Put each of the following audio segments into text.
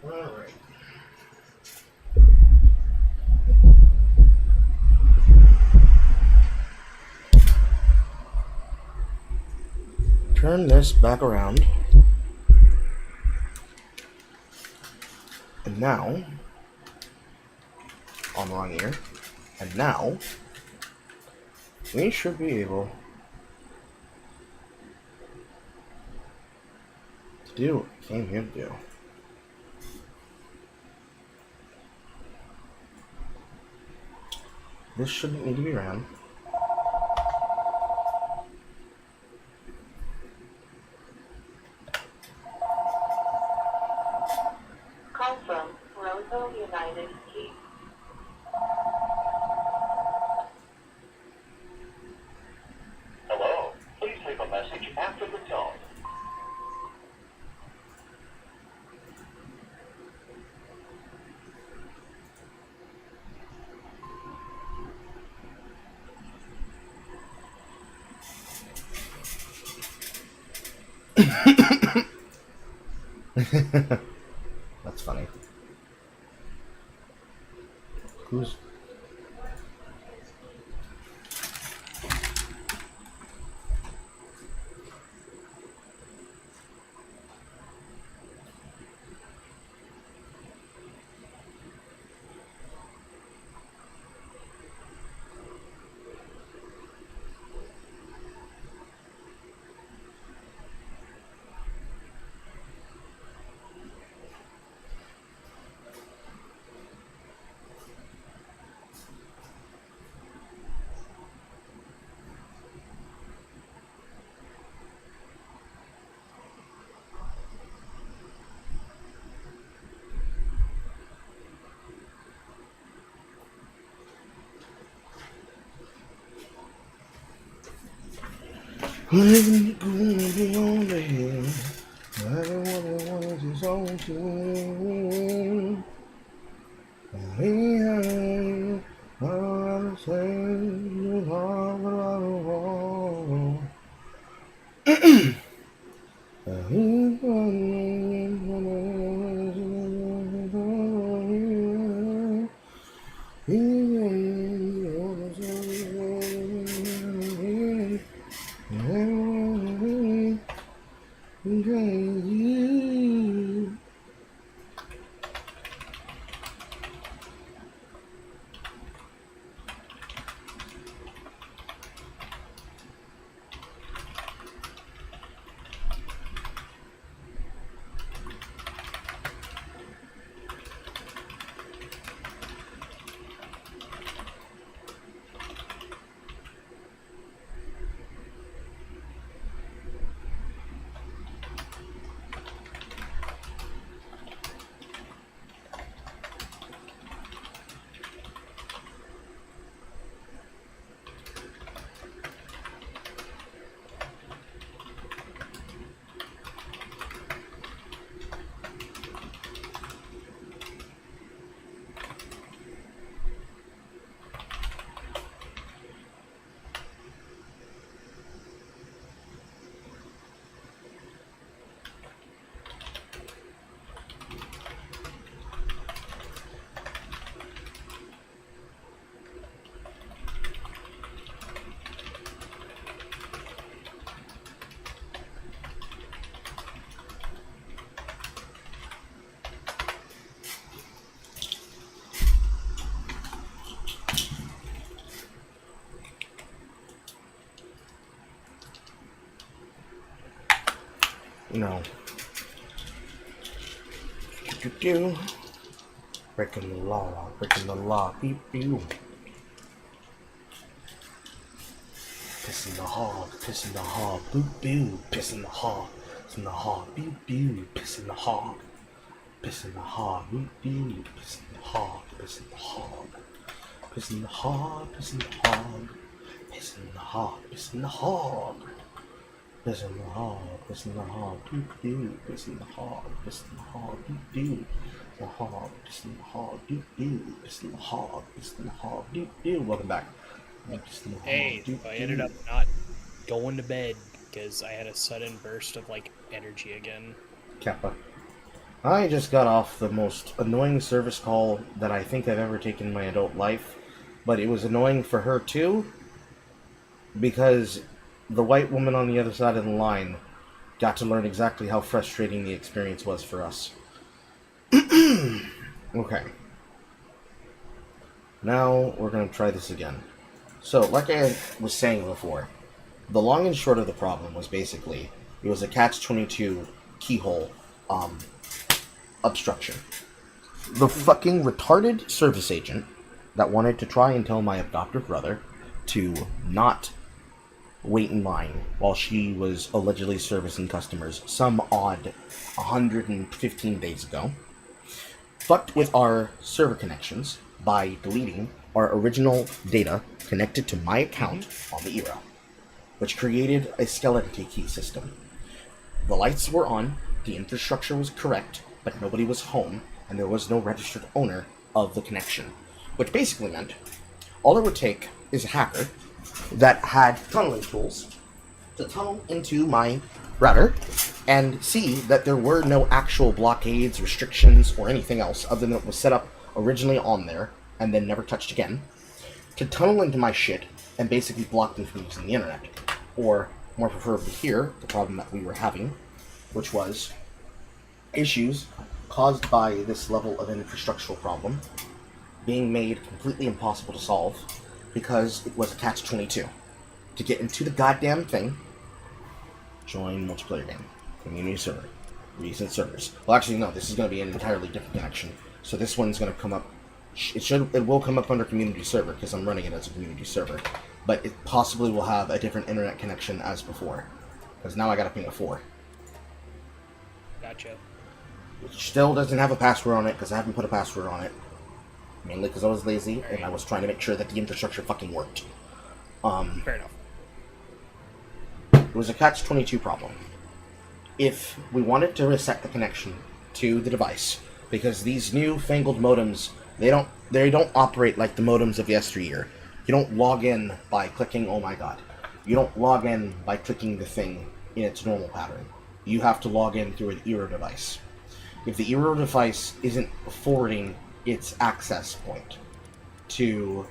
Alright. Turn this back around. And now, on the wrong ear. And now, we should be able to do what we came here to do. This shouldn't need to be ran. Call from Roseville, United Kingdom. Hello. Please leave a message after the tone. That's funny. Who's... Living gonna be on the hill. I don't wanna is on to. I say you love No. Breaking the law, beep beep. Piss in the hall, boop boo, piss in the hall, beep beep, piss in the hall, boop beep, piss in the hall, piss in the hall, piss in the hall, Pissing the hog, pissing the hog. Pissing the hog, pissing the hog, doo doo, pissing the hog, pissing the hog, doo doo. The hog, pissing the hog, doo doo, pissing the hog, pissing the hog, doo doo. Welcome back. Hey, I ended up not going to bed because I had a sudden burst of like energy again. Kappa. I just got off the most annoying service call that I think I've ever taken in my adult life, but it was annoying for her too, because the white woman on the other side of the line got to learn exactly how frustrating the experience was for us. Okay. Now we're going to try this again. So, like I was saying before, the long and short of the problem was basically, it was a catch-22 keyhole, obstruction. The fucking retarded service agent that wanted to try and tell my adoptive brother to not wait in line while she was allegedly servicing customers some odd 115 days ago, fucked with our server connections by deleting our original data connected to my account on the Eero, which created a skeleton key system. The lights were on, the infrastructure was correct, but nobody was home, and there was no registered owner of the connection. Which basically meant all it would take is a hacker that had tunneling tools to tunnel into my router and see that there were no actual blockades, restrictions, or anything else other than what was set up originally on there and then never touched again, to tunnel into my shit and basically block them from using the internet. Or, more preferably here, the problem that we were having, which was issues caused by this level of an infrastructural problem being made completely impossible to solve because it was a catch-22. To get into the goddamn thing, join multiplayer game, community server, recent servers. Well, actually, no, this is going to be an entirely different connection. So this one's going to come up, it will come up under community server because I'm running it as a community server. But it possibly will have a different internet connection as before. Because now I got to ping a 4. Gotcha. Which still doesn't have a password on it because I haven't put a password on it. Mainly because I was lazy and I was trying to make sure that the infrastructure fucking worked. Fair enough. It was a catch-22 problem. If we wanted to reset the connection to the device, because these new fangled modems, they don't operate like the modems of yesteryear. You don't log in by clicking, oh my god. You don't log in by clicking the thing in its normal pattern. You have to log in through an Eero device. If the Eero device isn't forwarding its access point to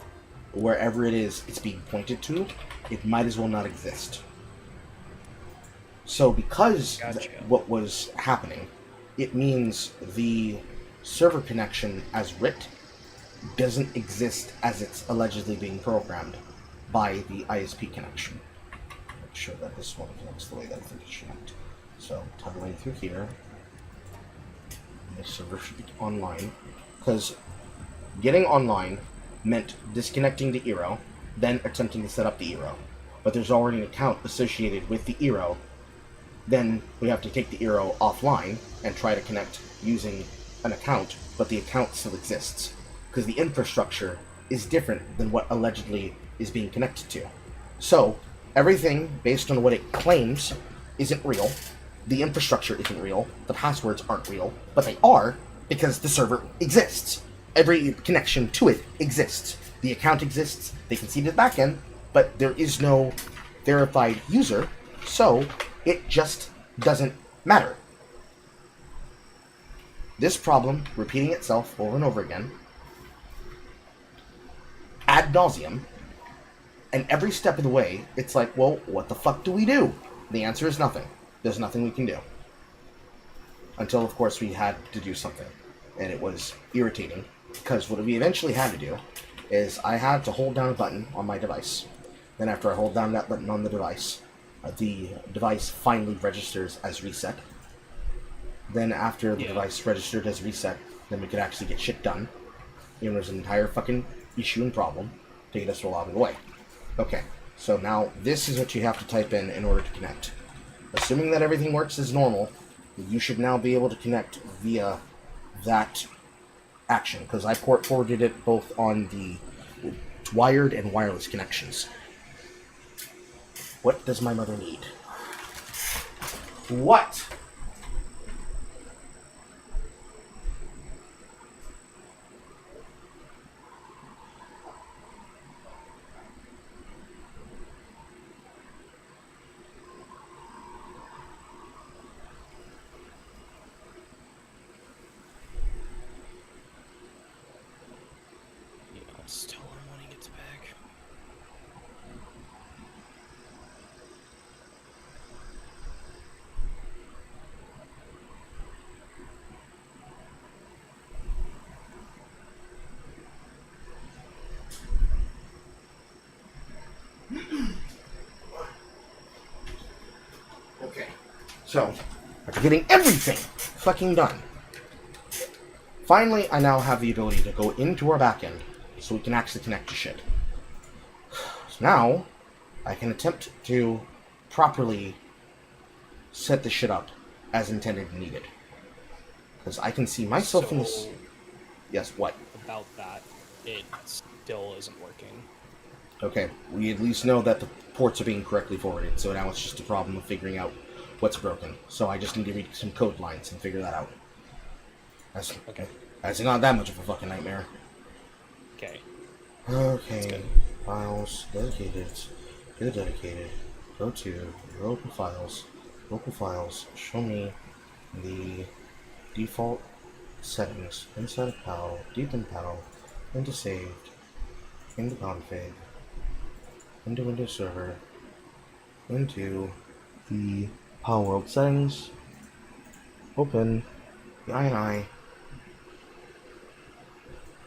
wherever it is it's being pointed to, it might as well not exist. So because what was happening, it means the server connection as writ doesn't exist as it's allegedly being programmed by the ISP connection. Make sure that this one connects the way that I think it should. So, tunneling through here. The server should be online. Because getting online meant disconnecting the Eero, then attempting to set up the Eero. But there's already an account associated with the Eero. Then we have to take the Eero offline and try to connect using an account, but the account still exists. Because the infrastructure is different than what allegedly is being connected to. So, everything based on what it claims isn't real. The infrastructure isn't real. The passwords aren't real. But they are, because the server exists. Every connection to it exists. The account exists. They can see the backend, but there is no verified user, so it just doesn't matter. This problem, repeating itself over and over again, ad nauseum, and every step of the way, it's like, well, what the fuck do we do? The answer is nothing. There's nothing we can do. Until, of course, we had to do something. And it was irritating, because what we eventually had to do is I had to hold down a button on my device. Then after I hold down that button on the device finally registers as reset. Then after the device registered as reset, then we could actually get shit done. It was an entire fucking issue and problem to get us along the way. Okay, so now this is what you have to type in order to connect. Assuming that everything works as normal, you should now be able to connect via that action, because I port forwarded it both on the wired and wireless connections. What does my mother need? What? Yeah, I'll just tell him when he gets back. Okay. So, after getting everything fucking done, finally I now have the ability to go into our backend so we can actually connect to shit. So now, I can attempt to properly set this shit up as intended and needed. Because I can see myself in this... So, Yes, what? about that, it still isn't working. Okay, we at least know that the ports are being correctly forwarded, so now it's just a problem of figuring out what's broken. So I just need to read some code lines and figure that out. Okay. That's not that much of a fucking nightmare. Okay. Okay, files, dedicated, to the dedicated, go to your open files, local files, show me the default settings inside of PAL, deep in PAL, into saved, into config, into Windows Server, into the Palworld settings, open the INI.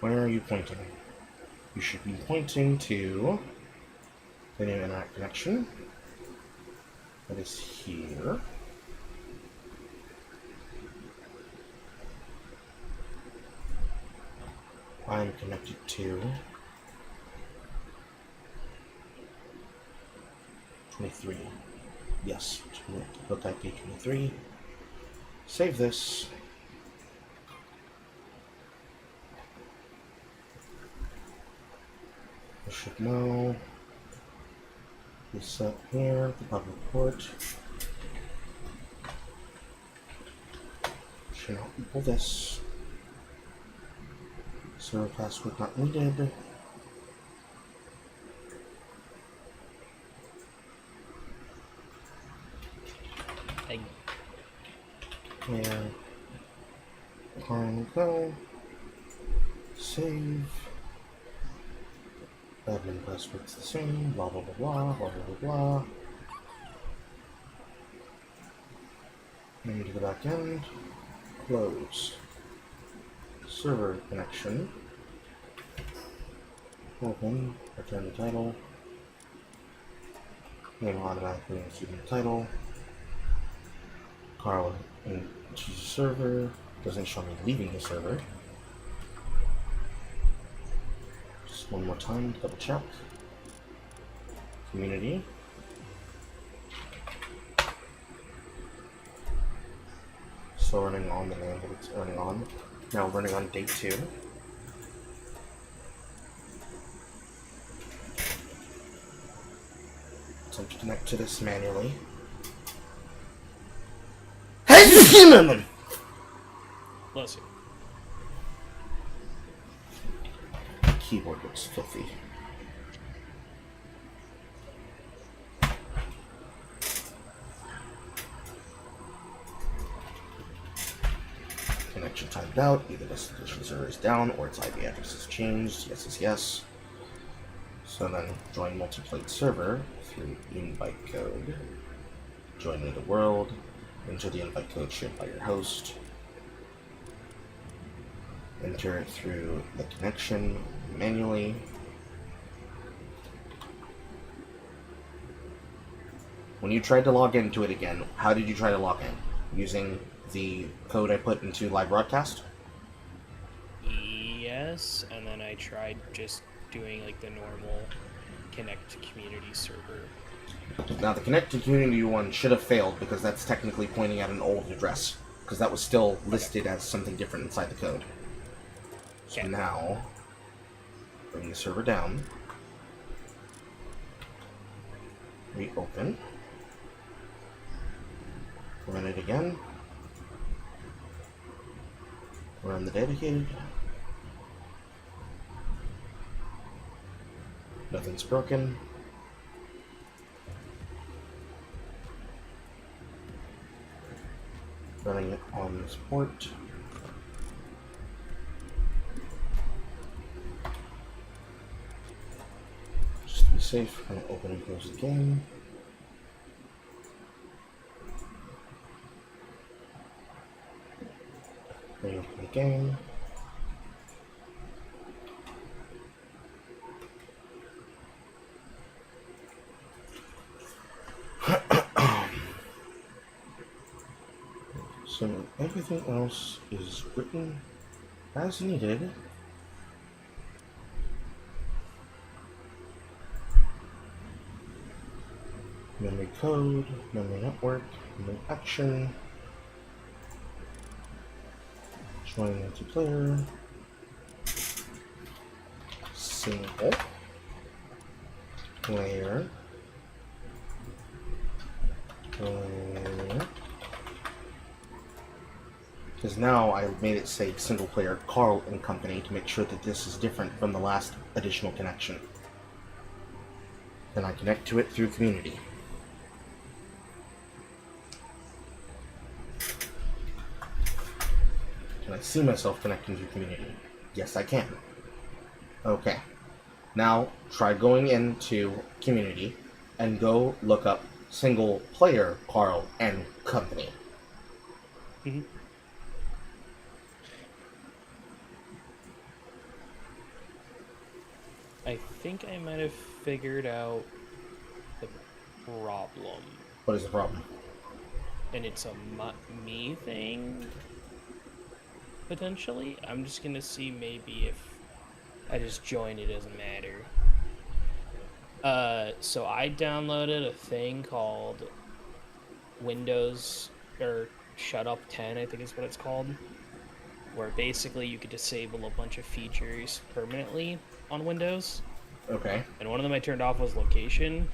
Where are you pointing? You should be pointing to the new internet connection that is here. I'm connected to 23. Yes, book IP 23. Save this. I should know. Reset here, the public port. Should not equal this. Server password not needed. Where go. Save. Admin password's the same. Blah blah blah blah blah blah blah. Into the back end. Close. Server connection. Open. Return the title. Name automatically including the title. Carl and choose a server. Doesn't show me leaving the server. Just one more time to double check. Community. Still running on the name that it's running on. Now running on day 2. Attempt to connect to this manually. Bless you. Keyboard looks filthy. Connection timed out. Either destination server is down or its IP address has changed. Yes is yes. So then join multiplate server through invite code. Join into world. Enter the invite code shared by your host. Enter it through the connection manually. When you tried to log into it again, how did you try to log in? Using the code I put into live broadcast? Yes, and then I tried just doing like the normal connect to community server. Now the connect to community one should have failed because that's technically pointing at an old address, because that was still listed as something different inside the code. So now, bring the server down. Reopen. Run it again. Run the dedicated. Nothing's broken. Running it on this port. Just to be safe, I'm going to open and close the game. Reopen the game. So everything else is written as needed. Memory code, memory network, memory action, join multiplayer, single player, because now I made it say single player Carl and Company to make sure that this is different from the last additional connection. Then I connect to it through community. Can I see myself connecting to community? Yes, I can. Okay. Now try going into community and go look up single player Carl and Company. Mm-hmm. I think I might have figured out the problem. What is the problem? And it's a me thing, potentially. I'm just gonna see maybe if I just join, it doesn't matter. So I downloaded a thing called Windows, or Shut Up 10, I think is what it's called, where basically you could disable a bunch of features permanently on Windows. Okay. And one of them I turned off was location.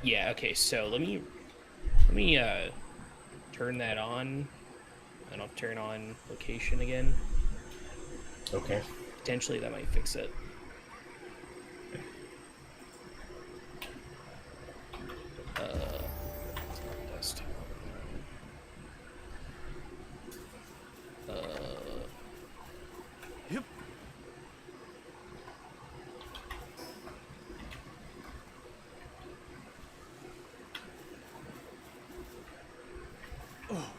Yeah, okay, so let me turn that on, and I'll turn on location again. Okay. Potentially that might fix it. Desktop. Yep. Oh.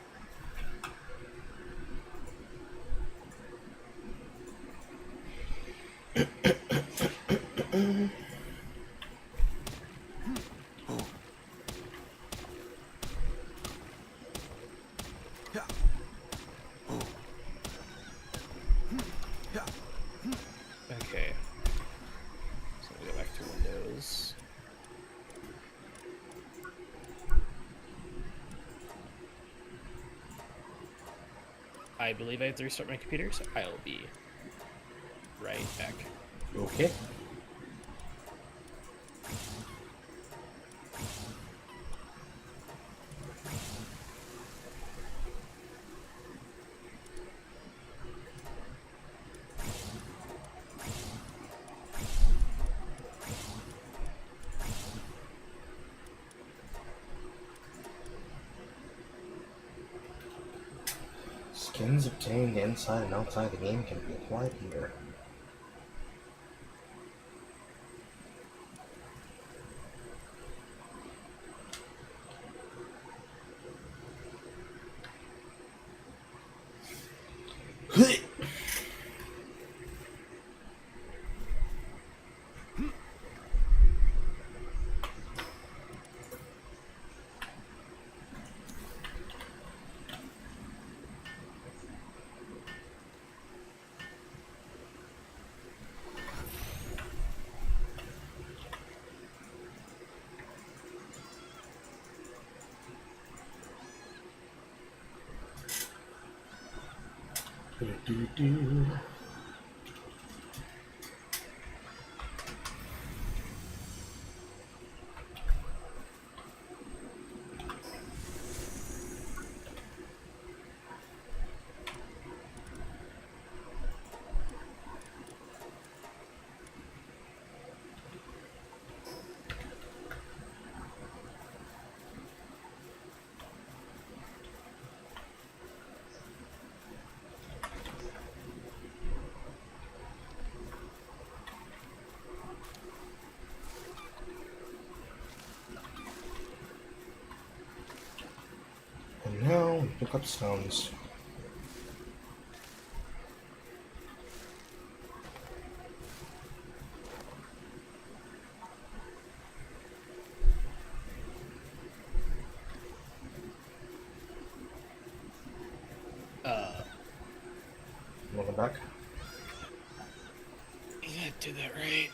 Okay. So we go back to Windows. I believe I have to restart my computer, so I'll be right back. Okay. Skins obtained inside and outside the game can be applied here. Do-do-do. Pick up stones. Welcome back. Yeah, did that right.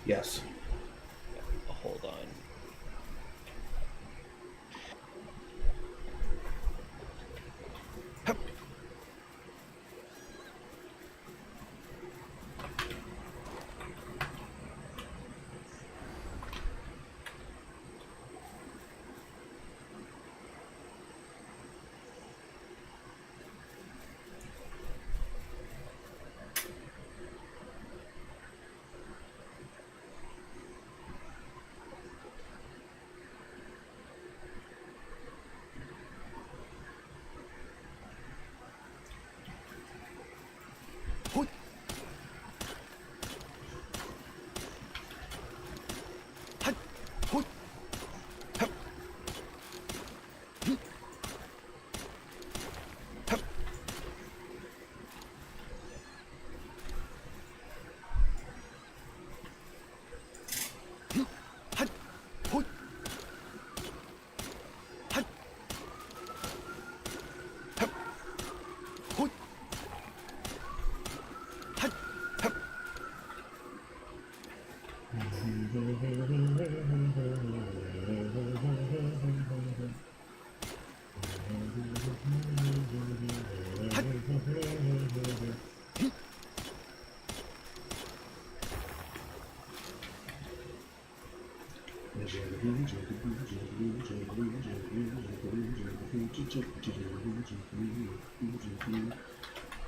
Yes. Hold on.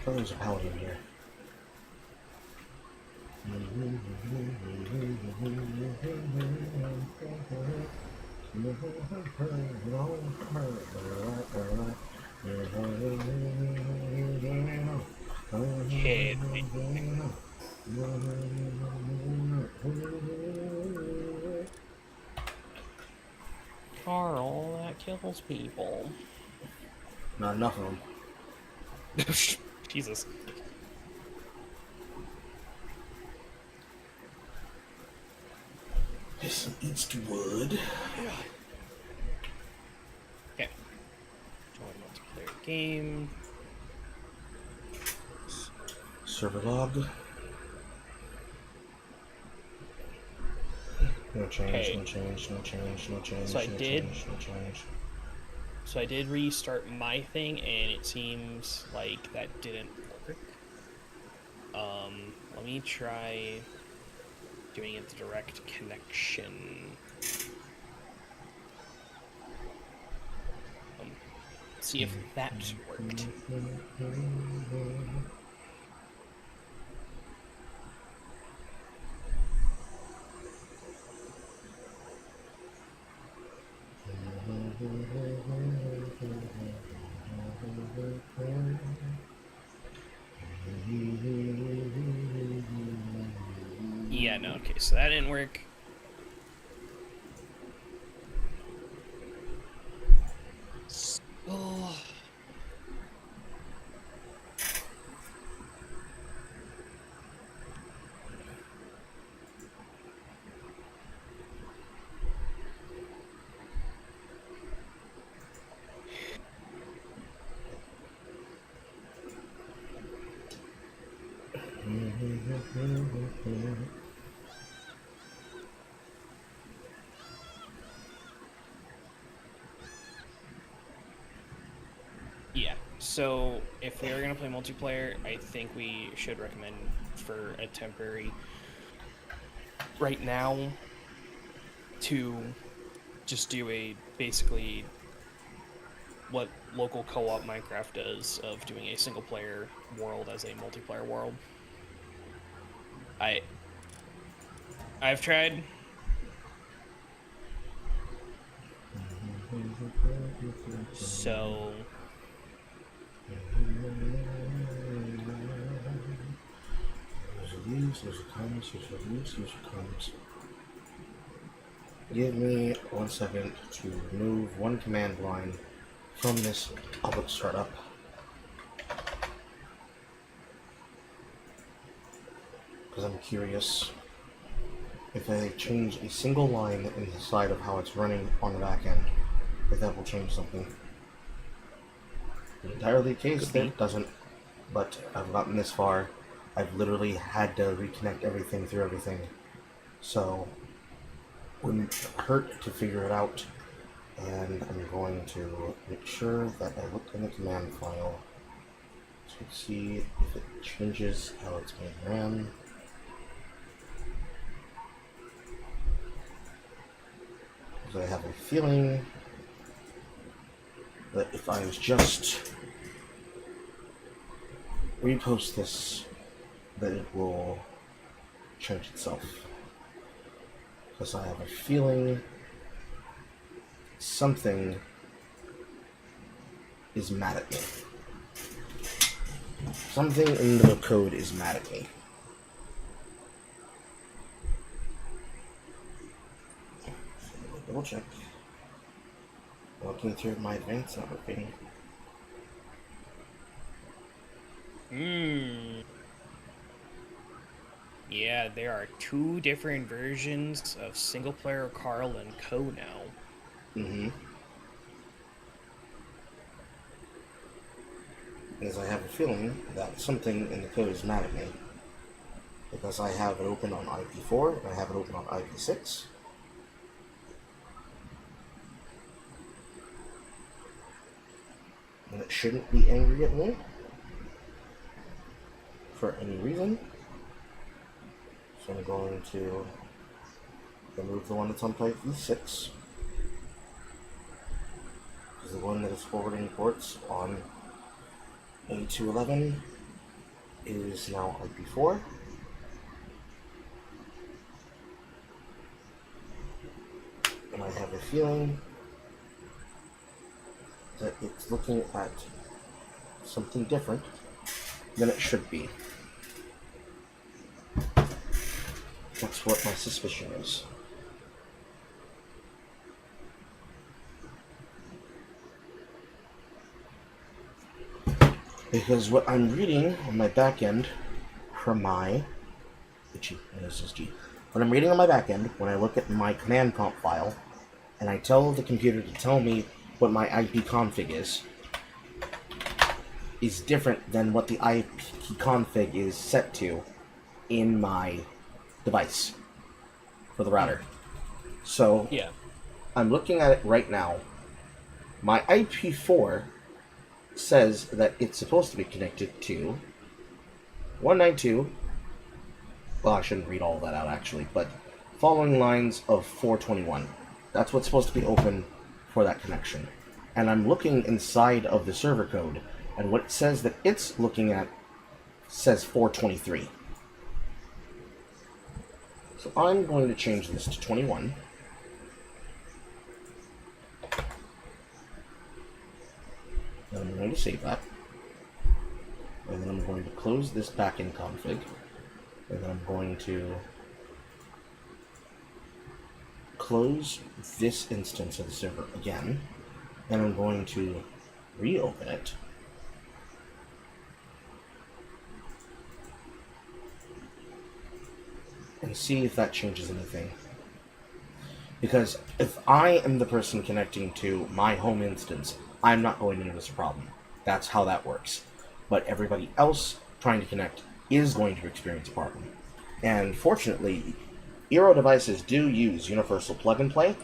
Oh, there's a paladin here. Hit me. Carl, that kills people. Not enough of them. Jesus. This eats to wood. Okay. Join multiplayer game. Server log. No change, Okay. no change, no change, no change, So I no did- change, no change. So I did restart my thing, and it seems like that didn't work. Let me try doing it the direct connection. See if that worked. Yeah, no, okay, so that didn't work. Oh. Yeah, so if we are going to play multiplayer, I think we should recommend for a temporary right now to just do a basically what local co-op Minecraft does of doing a single player world as a multiplayer world. I I've tried. So There's a comments, there's reviews, there's a comments. Give me 1 second to remove one command line from this public startup. Because I'm curious if I change a single line in the side of how it's running on the back end, if that will change something. Entirely the case that it doesn't, but I've gotten this far. I've literally had to reconnect everything through everything, so wouldn't hurt to figure it out. And I'm going to make sure that I look in the command file to see if it changes how it's being ran. Because I have a feeling that if I was just repost this, that it will change itself. Because I have a feeling something is mad at me. Something in the code is mad at me. Double check. Looking through my advanced networking. Yeah, there are two different versions of SinglePlayerCarl and Co now. Because I have a feeling that something in the code is mad at me. Because I have it open on IP4 and I have it open on IP6. And it shouldn't be angry at me for any reason. So I'm going to remove the one that's on IP6. Because the one that is forwarding ports on A211 is now IP4. And I have a feeling that it's looking at something different than it should be. That's what my suspicion is. Because what I'm reading on my back end from my what I'm reading on my back end when I look at my command prompt file and I tell the computer to tell me what my IP config is different than what the IP config is set to in my device for the router. So Yeah. I'm looking at it right now. My IP4 says that it's supposed to be connected to 192. Well, I shouldn't read all that out actually, but following lines of 421. That's what's supposed to be open for that connection. And I'm looking inside of the server code, and what it says that it's looking at says 423. So I'm going to change this to 21. And I'm going to save that. And then I'm going to close this backend config. And then I'm going to close this instance of the server again. And I'm going to reopen it. And see if that changes anything. Because if I am the person connecting to my home instance, I'm not going to notice a problem. That's how that works. But everybody else trying to connect is going to experience a problem. And fortunately, Eero devices do use universal plug and play,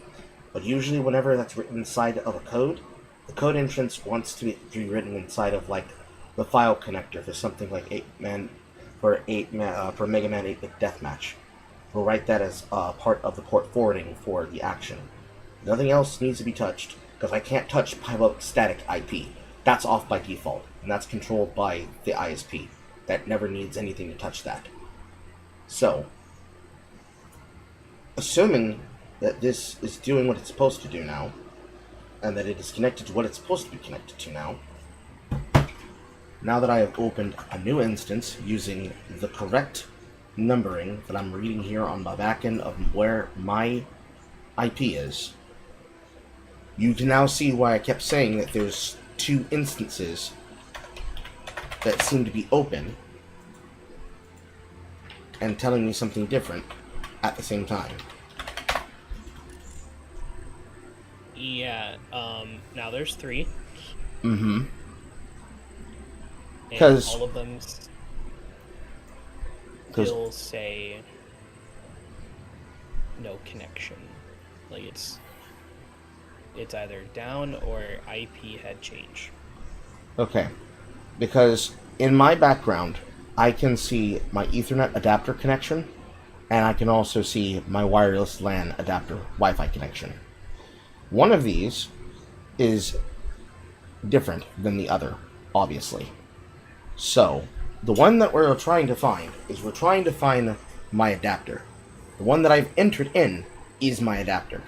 but usually whenever that's written inside of a code, the code entrance wants to be written inside of like the file connector for something like for Mega Man 8-bit Deathmatch. We'll write that as part of the port forwarding for the action. Nothing else needs to be touched, because I can't touch Palworld static IP. That's off by default, and that's controlled by the ISP. That never needs anything to touch that. So, assuming that this is doing what it's supposed to do now, and that it is connected to what it's supposed to be connected to now that I have opened a new instance using the correct numbering that I'm reading here on my backend of where my IP is, you can now see why I kept saying that there's two instances that seem to be open and telling me something different at the same time. Yeah, now there's 3. Mm-hmm. And 'Cause- all of them still say no connection. Like it's either down or IP had change. Okay. Because in my background, I can see my Ethernet adapter connection, and I can also see my wireless LAN adapter Wi-Fi connection. One of these is different than the other, obviously. So, the one that we're trying to find is we're trying to find my adapter. The one that I've entered in is my adapter.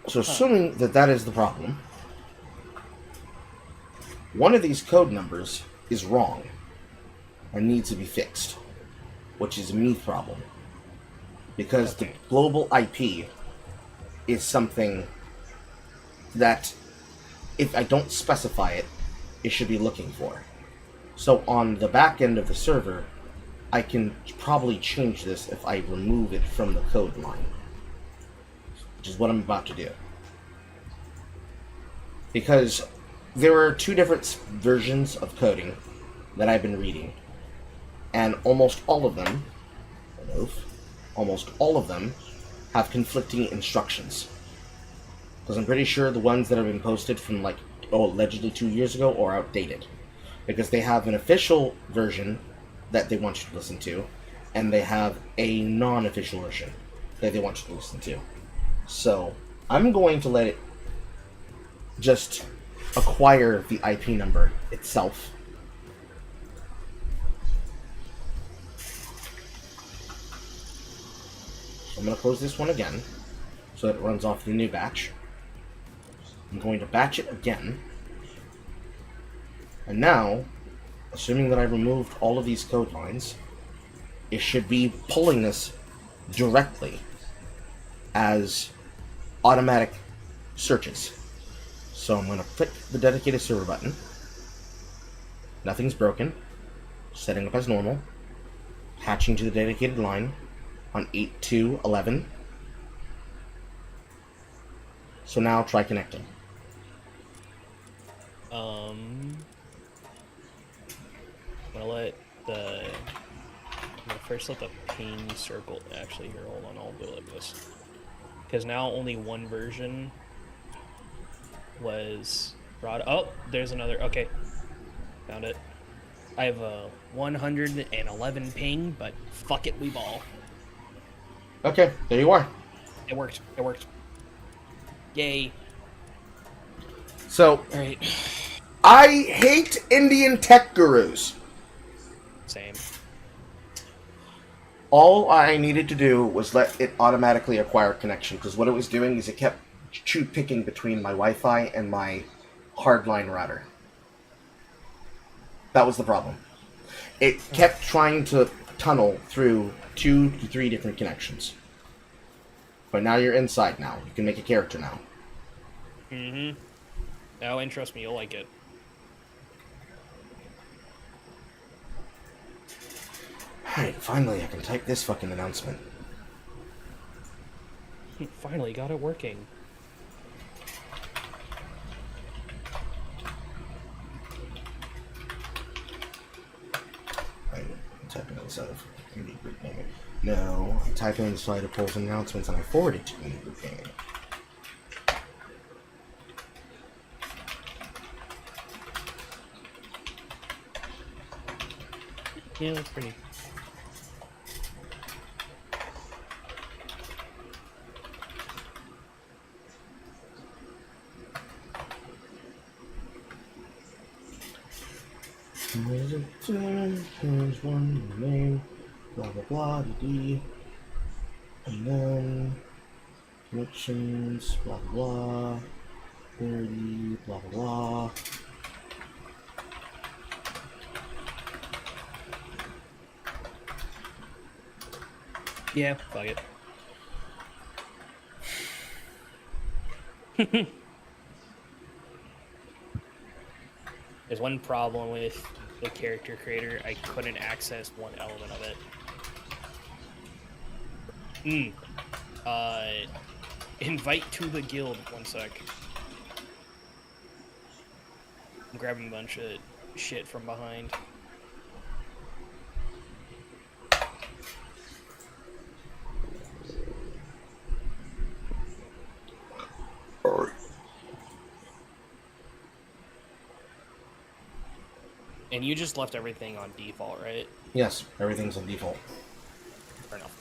So assuming that that is the problem, one of these code numbers is wrong and needs to be fixed, which is a me problem. Because the global IP is something that, if I don't specify it, it should be looking for. So on the back end of the server, I can probably change this if I remove it from the code line, which is what I'm about to do. Because there are two different versions of coding that I've been reading, and almost all of them have conflicting instructions. Because I'm pretty sure the ones that have been posted from allegedly 2 years ago are outdated. Because they have an official version that they want you to listen to, and they have a non-official version that they want you to listen to. So, I'm going to let it just acquire the IP number itself. So I'm going to close this one again, so that it runs off the new batch. I'm going to batch it again. And now, assuming that I removed all of these code lines, it should be pulling this directly as automatic searches. So I'm going to click the dedicated server button. Nothing's broken. Setting up as normal. Patching to the dedicated line on 8.2.11. So now try connecting. I'm gonna first let the ping circle. Actually, here, hold on. I'll do it like this. Because now only one version was brought. Oh, there's another. Okay, found it. I have a 111 ping, but fuck it, we ball. Okay, there you are. It worked. It worked. Yay. So, All right. I hate Indian tech gurus. Same. All I needed to do was let it automatically acquire connection, because what it was doing is it kept picking between my Wi-Fi and my hardline router. That was the problem. It kept trying to tunnel through 2 to 3 different connections. But now you're inside now. You can make a character now. Mm-hmm. Oh, and trust me, you'll like it. Alright, finally I can type this fucking announcement. Finally got it working. instead of Indie Group Gaming. No, I type in Slider Polls announcements and I forward it to Indie Group Gaming. Yeah, that's pretty. Here's one name, blah blah blah, d, and then connections, blah blah blah, 30, blah blah blah. Yeah, fuck it. There's one problem with the character creator. I couldn't access one element of it. Invite to the guild. One sec. I'm grabbing a bunch of shit from behind. And you just left everything on default, right? Yes, everything's on default. Fair enough.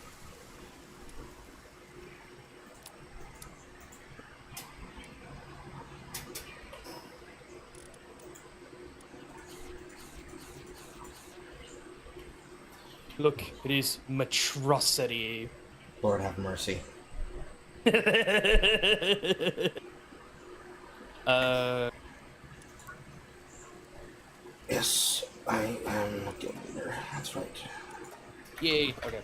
Look, it is monstrosity. Lord have mercy. Yes, I am a guild leader. That's right. Yay. Okay.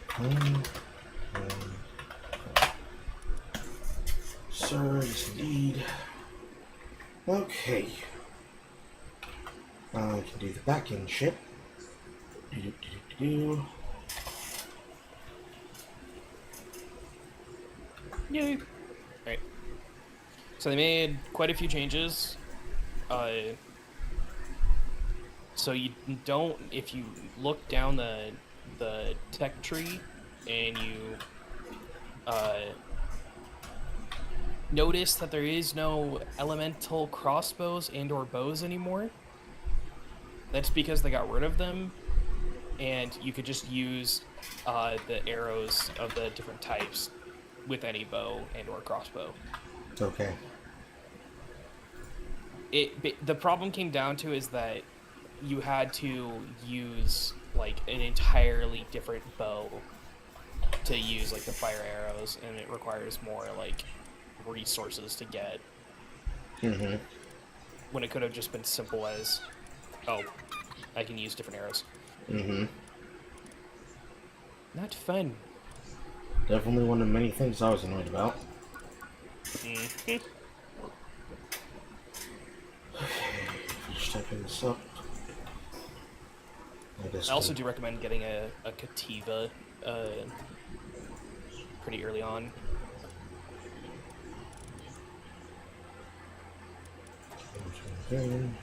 Sir, yes indeed. Okay. I can do the back end shit. Yay. Right. So they made quite a few changes. So you don't, if you look down the tech tree and you notice that there is no elemental crossbows and or bows anymore. That's because they got rid of them, and you could just use the arrows of the different types with any bow and or crossbow. Okay. The problem came down to is that you had to use like an entirely different bow to use like the fire arrows, and it requires more like resources to get. Mm-hmm. When it could have just been simple as, oh, I can use different arrows. Mm-hmm. Not fun. Definitely one of many things I was annoyed about. Mm-hmm. Just typing this up. I also do recommend getting a Cativa pretty early on. And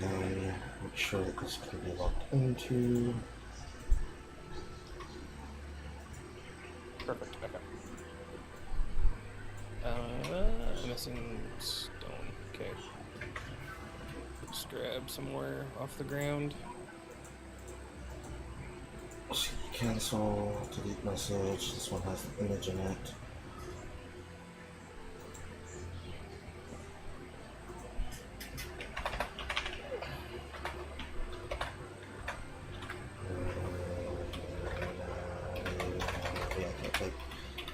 then make sure that this can be logged into. Perfect. Okay. I'm missing stone. Okay. Just grab some more off the ground. See, cancel, delete message. This one has the image in it.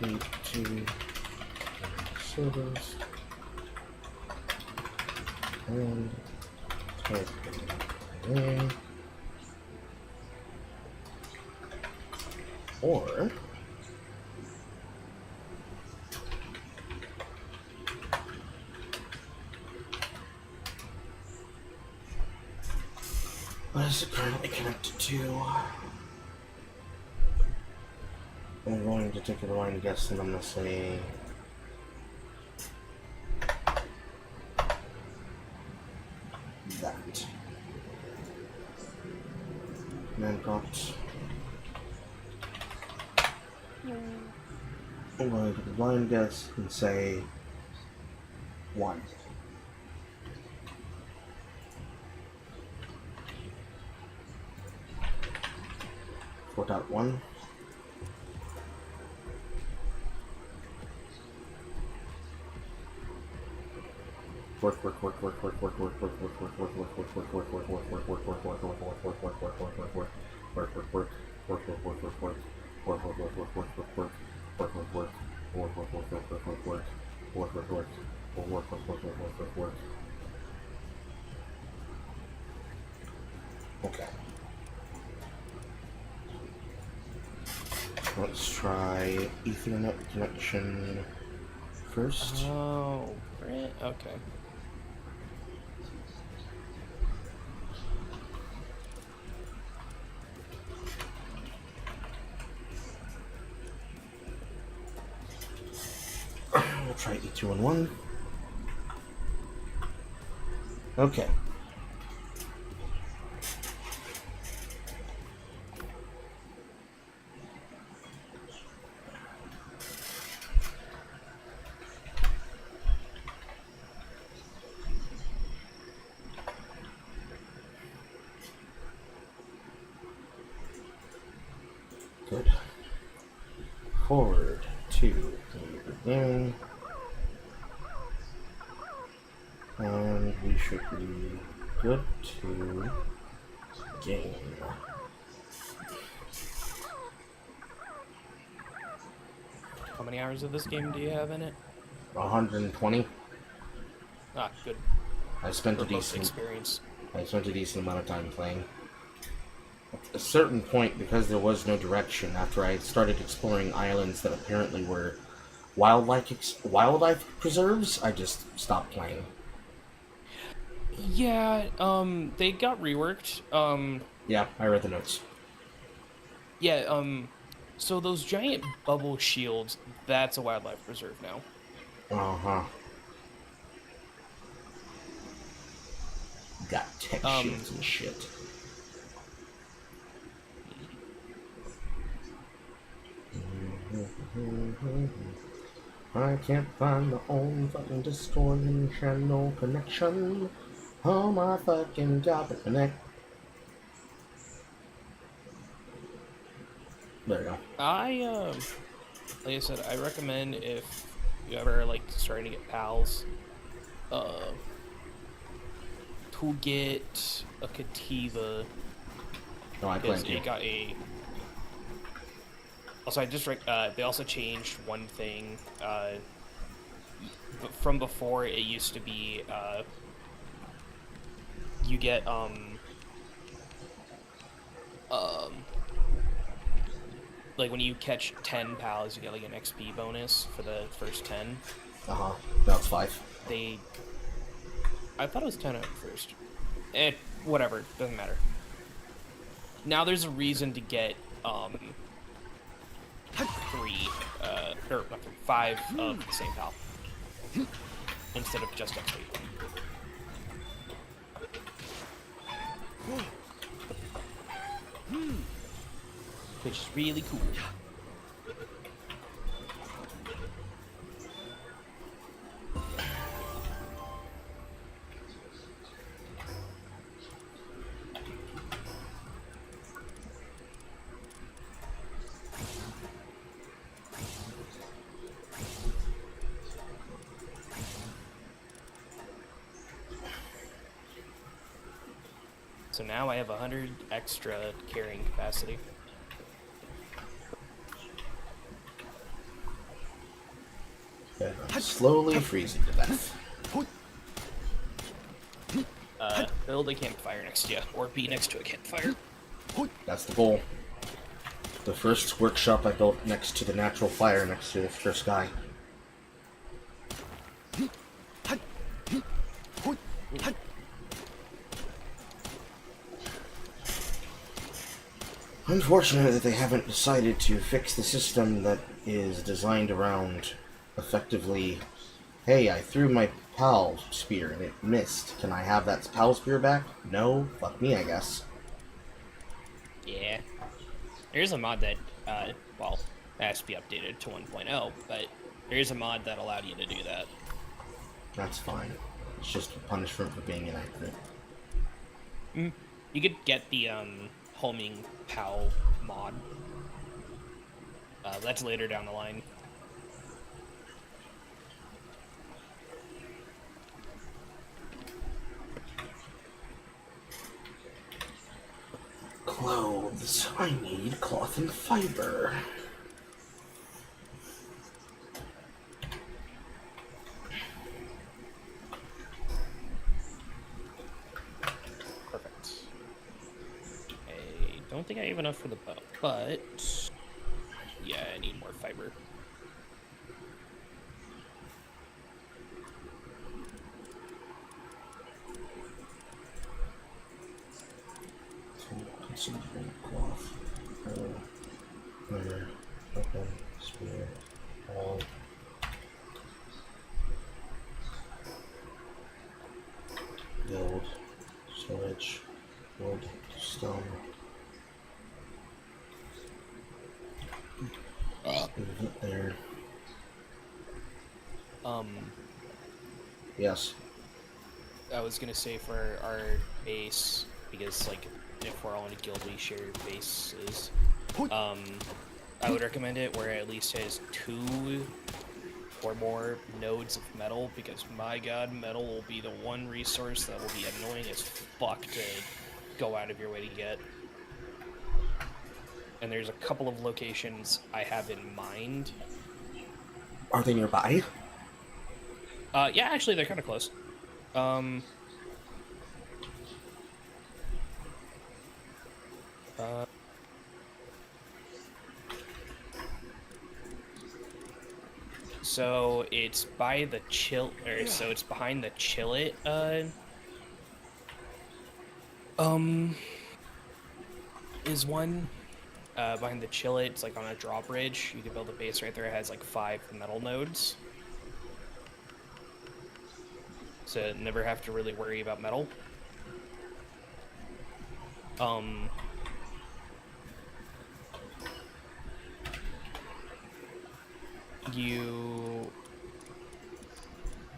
Need to servers and type in or what is it currently connected to? I'm going to take a blind guess and I'm going to say... that. Mancot. I'm going to take a blind guess and say... 1. Four dot one. Work. Okay. Let's try Ethernet connection first. Oh, right. Okay. We'll try E211. Okay. Good. Forward to beginning. And we should be good to game. How many hours of this game do you have in it? 120. Ah, good. I spent a For most decent experience. amount of time playing. At a certain point, because there was no direction, after I started exploring islands that apparently were wildlife preserves, I just stopped playing. Yeah, they got reworked. Yeah, I read the notes. Yeah, so those giant bubble shields, that's a wildlife preserve now. Uh-huh. Got tech shields and shit. I can't find my own fucking Discord and channel connection. Oh my fucking god, to connect. There you go. Like I said, I recommend if you ever like starting to get pals, to get a Cativa. No, I Because plan it to. got a. Also, they also changed one thing. From before, it used to be you get like when you catch 10 pals, you get like an XP bonus for the first 10. Uh-huh. Now it's 5. I thought it was 10 at first. Whatever, doesn't matter. Now there's a reason to get 5 of the same pal instead of just XP. Which is really cool. So now I have 100 extra carrying capacity. Okay, I'm slowly freezing to death. Build a campfire next to you, or be next to a campfire. That's the goal. The first workshop I built next to the natural fire next to the first guy. Unfortunate that they haven't decided to fix the system that is designed around effectively. Hey, I threw my PAL spear and it missed. Can I have that PAL spear back? No? Fuck me, I guess. Yeah. There's a mod that, well, it has to be updated to 1.0, but there is a mod that allowed you to do that. That's fine. It's just a punishment for being inaccurate. You could get the, homing PAL mod. That's later down the line. Clothes. I need cloth and fiber. Perfect. I don't think I have enough for the bow, but yeah, I need more fiber. Concentrate cloth. Fiber. Weapon. Spear. All. Build. Storage. Wood. Stone. Leave it there. Yes. I was gonna say for our base, because like if we're all in a guild, we share bases. I would recommend it where it at least has 2 or more nodes of metal, because my god, metal will be the one resource that will be annoying as fuck to go out of your way to get. And there's a couple of locations I have in mind. Are they nearby? Yeah, actually, they're kind of close. So it's by the so it's behind the Chillet, is one. Behind the Chillet, it's like on a drawbridge. You can build a base right there. It has like 5 metal nodes. So never have to really worry about metal. And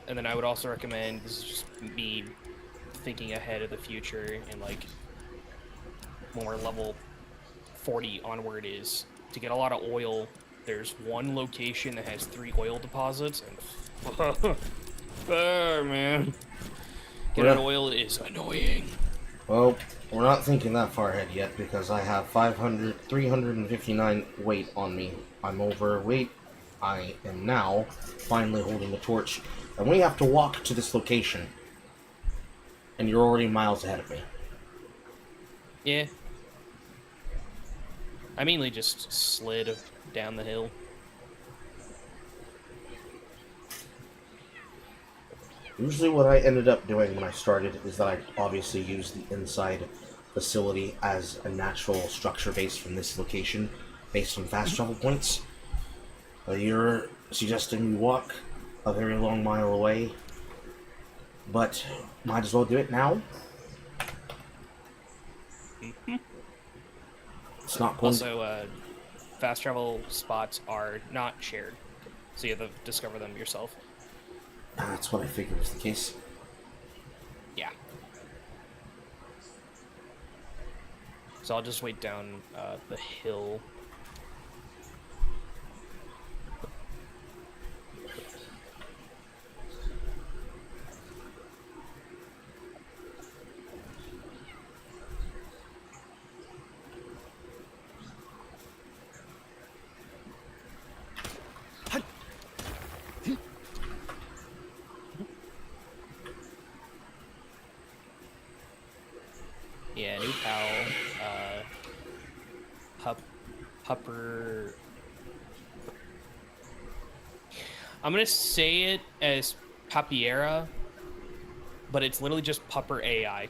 then I would also recommend, this is just me thinking ahead of the future, and like more level 40 onward, is to get a lot of oil. There's one location that has 3 oil deposits, and oh man, getting oil is annoying. Well, we're not thinking that far ahead yet, because I have 359 weight on me. I'm overweight. I am now finally holding the torch, and we have to walk to this location, and you're already miles ahead of me. Yeah. I mainly just slid down the hill. Usually what I ended up doing when I started is that I obviously used the inside facility as a natural structure base from this location, based on fast travel points. You're suggesting we walk a very long mile away, but might as well do it now. It's not going. Also, fast travel spots are not shared, so you have to discover them yourself. That's what I figured was the case. Yeah. So I'll just wait down the hill. Yeah, new pal, Pupper. I'm gonna say it as Papiera, but it's literally just Pupper AI.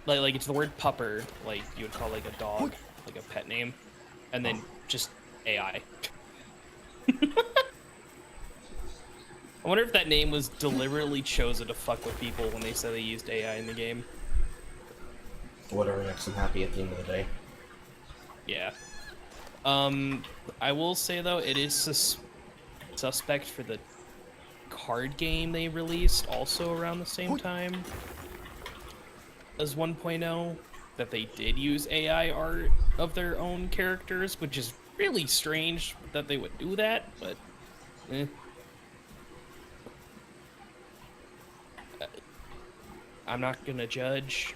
like it's the word pupper, like you would call like a dog, like a pet name, and then just AI. I wonder if that name was deliberately chosen to fuck with people when they said they used AI in the game. Whatever makes them happy at the end of the day. Yeah. I will say though, it is suspect for the card game they released also around the same time as 1.0 that they did use AI art of their own characters, which is really strange that they would do that, but eh. I'm not gonna judge.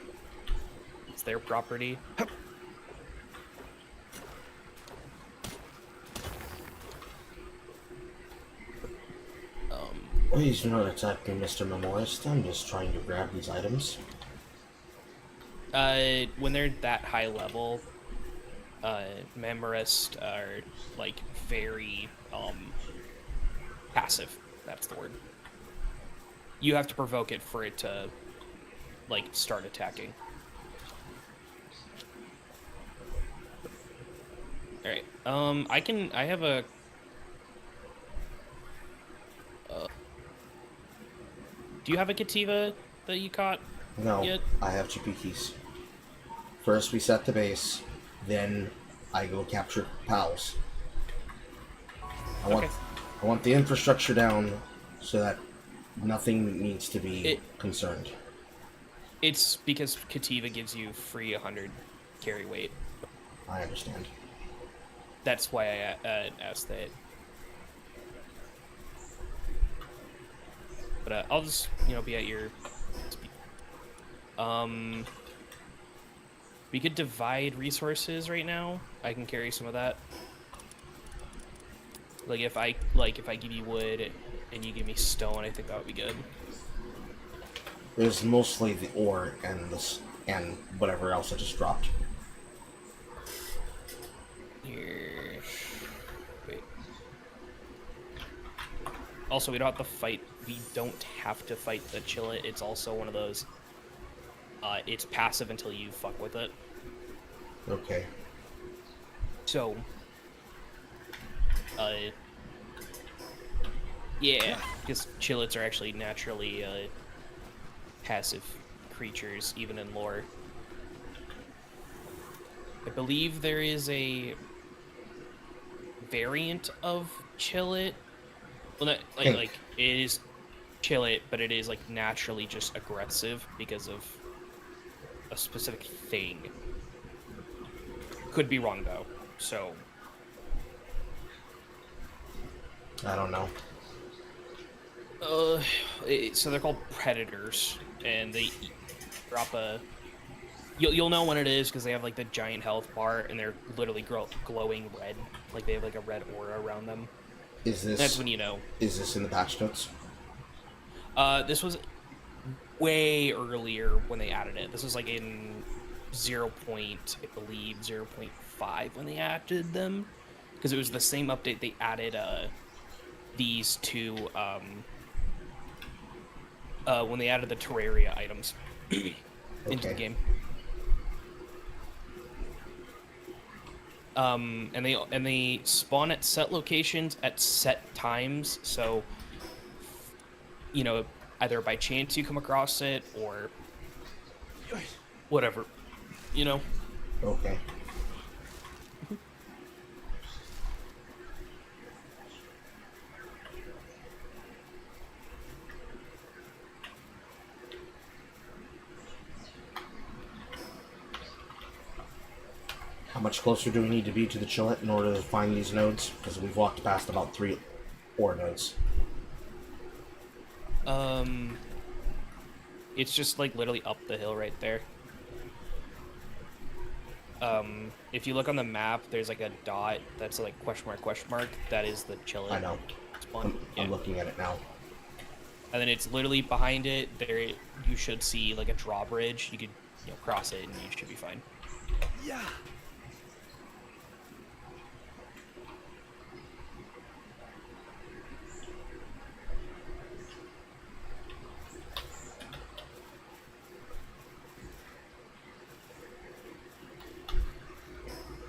It's their property. Please do not attack me, Mr. Memorist. I'm just trying to grab these items. When they're that high level, memorists are like very passive. That's the word. You have to provoke it for it to like start attacking. All right. I have a. Do you have a Kativa that you caught? No, Yet? I have GP keys. First we set the base, then I go capture pals. Okay. I want the infrastructure down so that nothing needs to be concerned. It's because Kativa gives you free 100 carry weight. I understand. That's why I asked that. But I'll just, be at your speed. We could divide resources right now. I can carry some of that. Like if I give you wood and you give me stone, I think that would be good. There's mostly the ore and and whatever else I just dropped. Here. Wait. Also, we don't have to fight. We don't have to fight the Chillet. It's also one of those. It's passive until you fuck with it. Okay. So. Yeah, because Chillets are actually naturally passive creatures, even in lore. I believe there is a variant of Chillet. Well, not, like it is Chillet, but it is like naturally just aggressive because of a specific thing. Could be wrong though. So I don't know. So they're called predators, and they drop a. You'll know when it is because they have like the giant health bar, and they're literally glowing red, like they have like a red aura around them. Is this? That's when you know. Is this in the patch notes? This was way earlier when they added it. This was like in 0.5 when they added them, because it was the same update they added these two when they added the Terraria items into the game. And they spawn at set locations at set times, so either by chance you come across it or whatever, Okay. How much closer do we need to be to the Chillet in order to find these nodes? Because we've walked past about 3 ore nodes. It's just like literally up the hill right there. If you look on the map, there's like a dot that's like question mark. That is the Chillet. I know. Spawn. I'm looking at it now. And then it's literally behind it. There, you should see like a drawbridge. You could, cross it, and you should be fine. Yeah.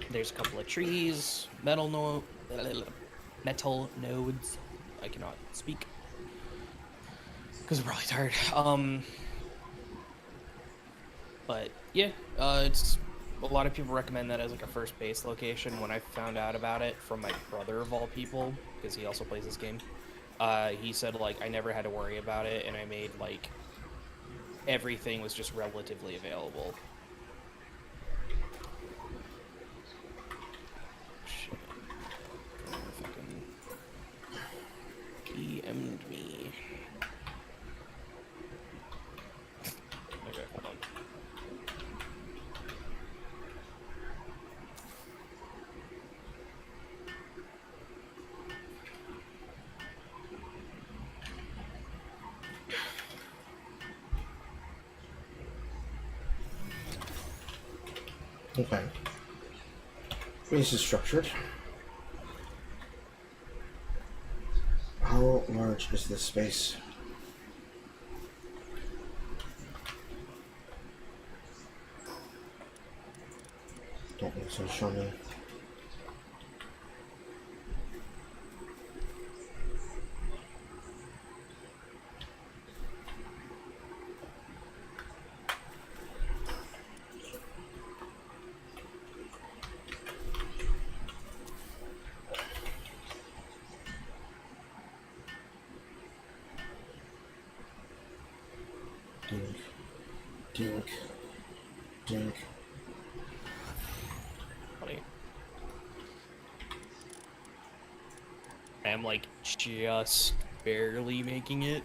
There's a couple of trees, metal nodes. I cannot speak because I'm probably tired. But yeah, it's a lot of people recommend that as like a first base location. When I found out about it from my brother of all people, because he also plays this game, he said like I never had to worry about it, and I made like everything was just relatively available. Shit. Fucking PM'd me. Okay, hold on. Okay. Base is structured. How large is this space? Don't think so. Show me. Dink. Funny. I'm like just barely making it.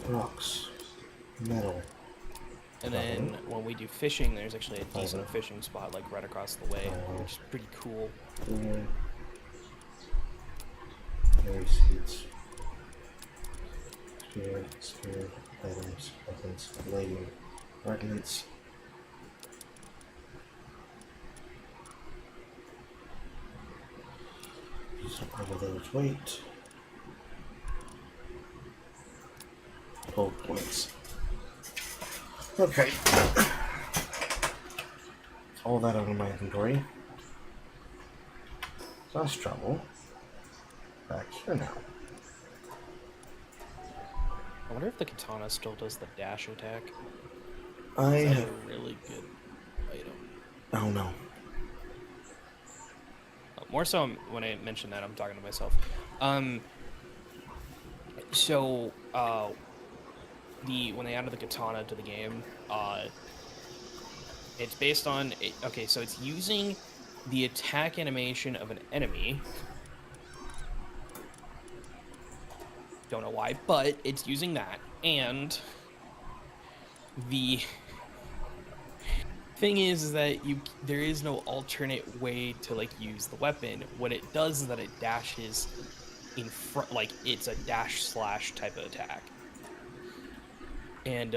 Rocks. Metal. And then when we do fishing, there's actually a decent fishing spot like right across the way, which is pretty cool. Berry seeds. Spear, items, weapons, lighting, fragments. Some village weight. 12 points. Okay. All that out of my inventory. Less trouble. Back here now. I wonder if the katana still does the dash attack. I Is that have. a really good item? Oh no. More so when I mention that, I'm talking to myself. So, when they added the katana to the game, it's based on... Okay, so it's using the attack animation of an enemy. Don't know why, but it's using that. And the thing is that there is no alternate way to like use the weapon. What it does is that it dashes in front, like it's a dash slash type of attack. And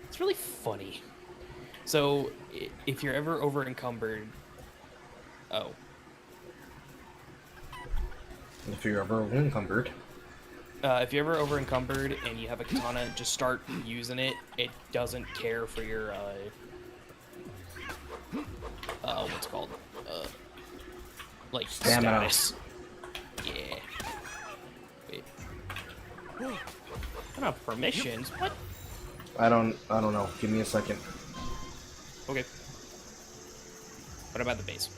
it's really funny. So if you're ever over encumbered, If you're ever encumbered. if you're ever over encumbered and you have a katana, just start using it. It doesn't care for your what's it called? Like Stamina. status. Yeah. Wait. I don't have permissions. What? I don't know. Give me a second. Okay. What about the base?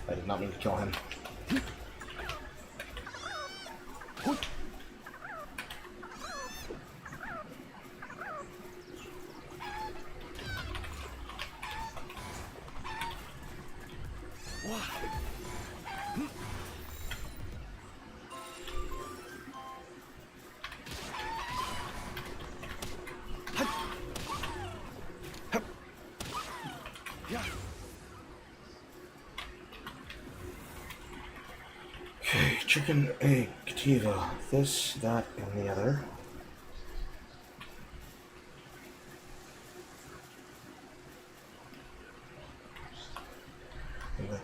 I did not mean to kill him. Okay, chicken, egg, Kativa, this, that, and the other.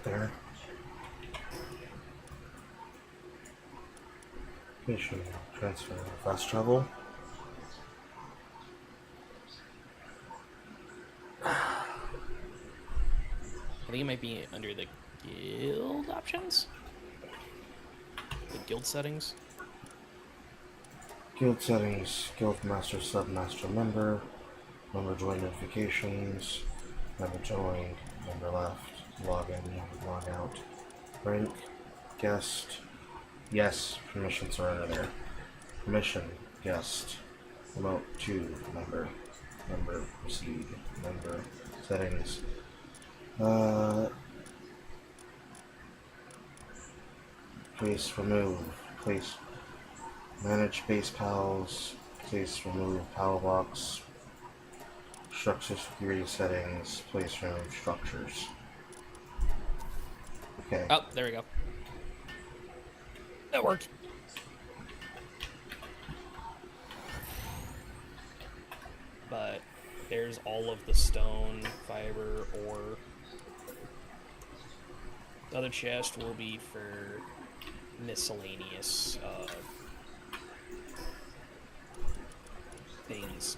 there. Mission transfer fast travel. I think it might be under the guild options. The guild settings. Guild settings, guild master, submaster, member join notifications, member joined, member left, log in, log out, rank, guest, yes, permissions are under there. Permission, guest, remote to member, member proceed, member settings. Place remove, place manage base pals, place remove pal box, structure security settings, place remove structures. Okay. Oh, there we go. That worked. But there's all of the stone, fiber, ore. The other chest will be for miscellaneous things.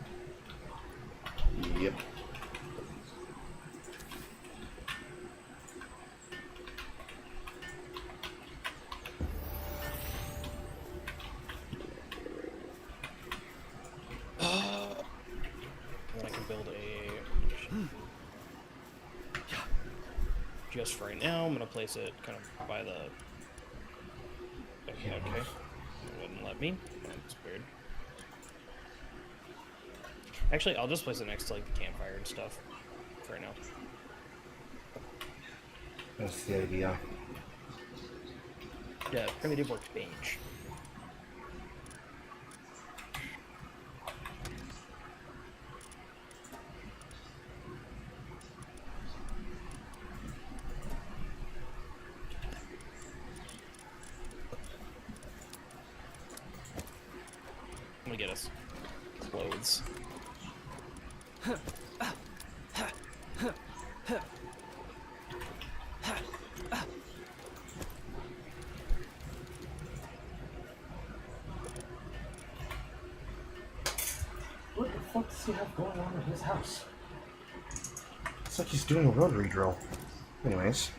Yep. Then I can build a... Just for right now, I'm going to place it kind of by the... Okay. It wouldn't let me. That's weird. Actually, I'll just place it next to like the campfire and stuff for right now. That's the idea. Yeah, primitive workbench. I'm gonna get us clothes. What the fuck does he have going on in his house? It's like he's doing a rotary drill. Anyways.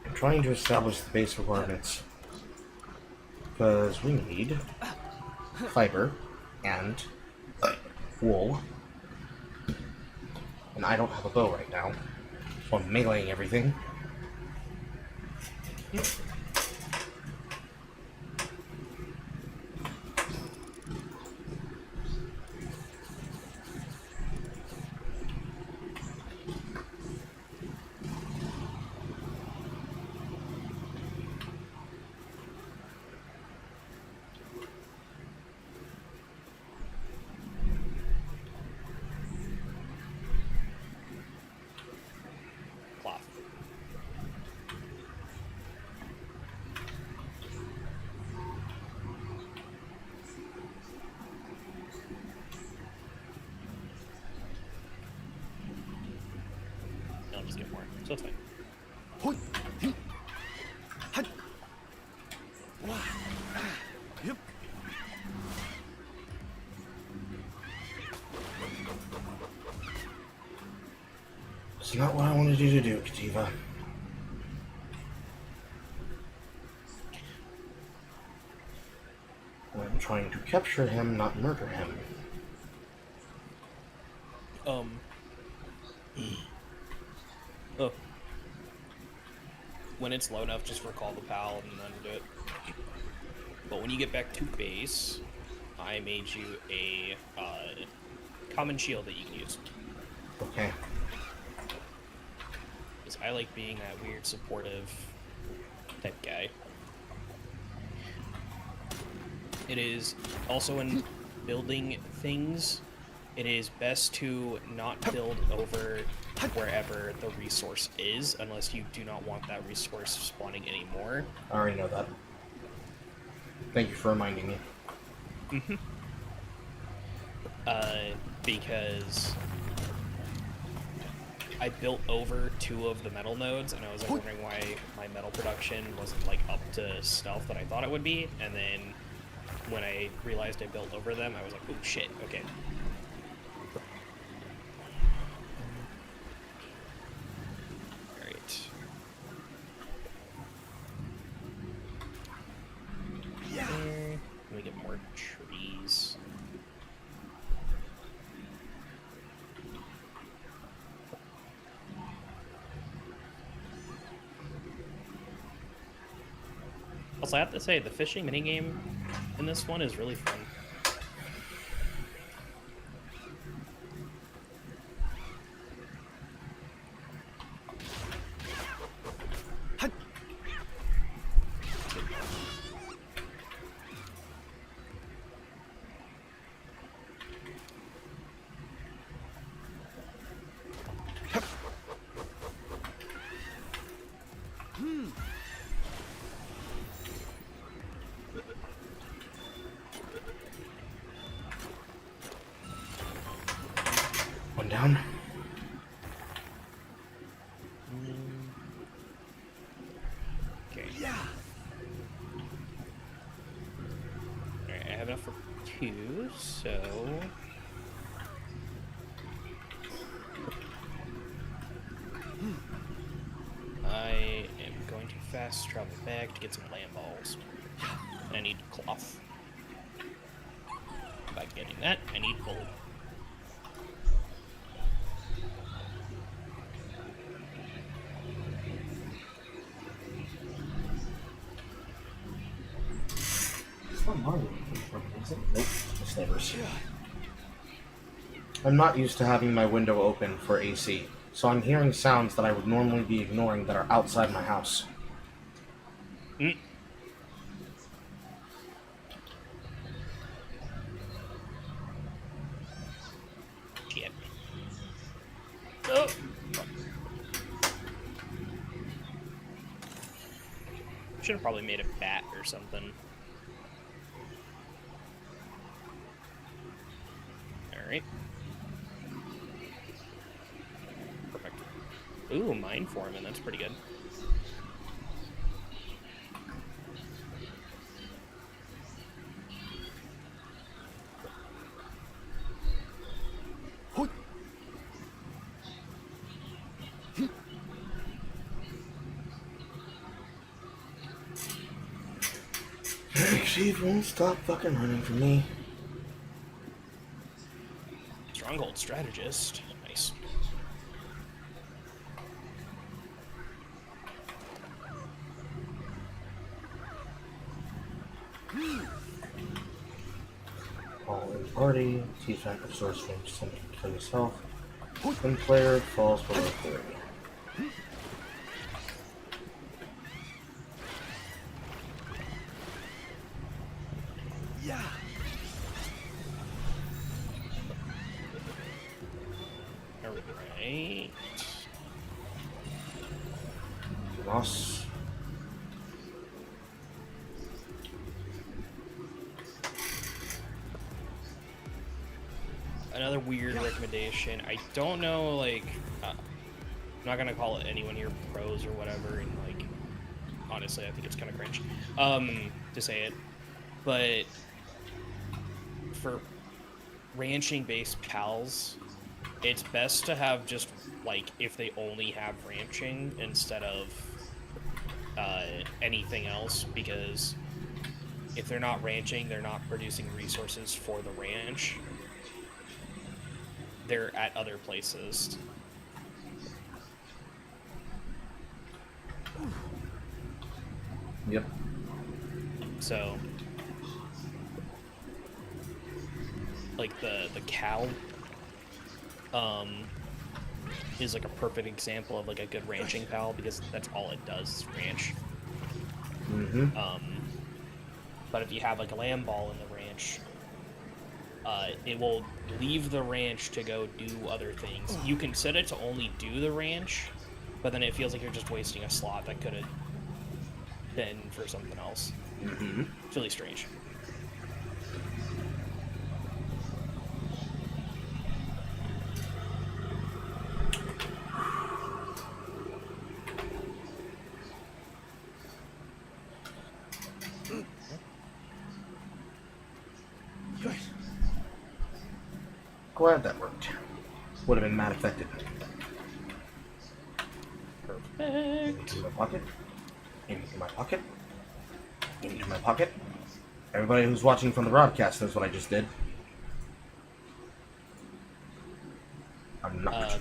I'm trying to establish the base requirements. Because we need fiber and wool. And I don't have a bow right now. So I'm meleeing everything. Cloth. I'll just get more, so it's fine. It's not what I wanted you to do, Kativa. I'm trying to capture him, not murder him. Oh. When it's low enough, just recall the pal and then do it. But when you get back to base, I made you a common shield that you can use. Okay. Because I like being that weird supportive type guy. It is also in building things, it is best to not build over wherever the resource is, unless you do not want that resource spawning anymore. I already know that. Thank you for reminding me. Because I built over 2 of the metal nodes, and I was like wondering why my metal production wasn't like up to stuff that I thought it would be. And then when I realized I built over them, I was like, oh shit, okay. Alright. Yeah. Let me get more trees. Also, I have to say, the fishing minigame in this one is really fun. One down. Okay. Yeah. Alright, I have enough for 2, so... I am going to fast travel back to get some land balls. I need cloth. By getting that, I need wool. It's not Mario, is it? Nope, it's neighbors. I'm not used to having my window open for AC, so I'm hearing sounds that I would normally be ignoring that are outside my house. Mm. Shit. Oh. Should have probably made a bat or something. Alright. Perfect. Ooh, mine foreman, that's pretty good. She won't stop fucking running from me. Stronghold strategist. Nice. All in party. Teach active source range 10 for yourself. When player falls below 30. Yeah. Alright. Loss. Another weird recommendation. I don't know, like, I'm not gonna call it anyone here pros or whatever, and like, honestly, I think it's kind of cringe, to say it, but for ranching-based pals, it's best to have just, like, if they only have ranching instead of anything else, because if they're not ranching, they're not producing resources for the ranch. They're at other places. Yep. So, like the cow, is like a perfect example of like a good ranching pal, because that's all it does is ranch. Mm-hmm. But if you have like a lamb ball in the ranch, it will leave the ranch to go do other things. You can set it to only do the ranch, but then it feels like you're just wasting a slot that could have been for something else. Mm-hmm. It's really strange. Glad that worked. Would have been mad if that didn't. Perfect. Into my pocket. Into my pocket. Into my pocket. Everybody who's watching from the broadcast knows what I just did. I'm not.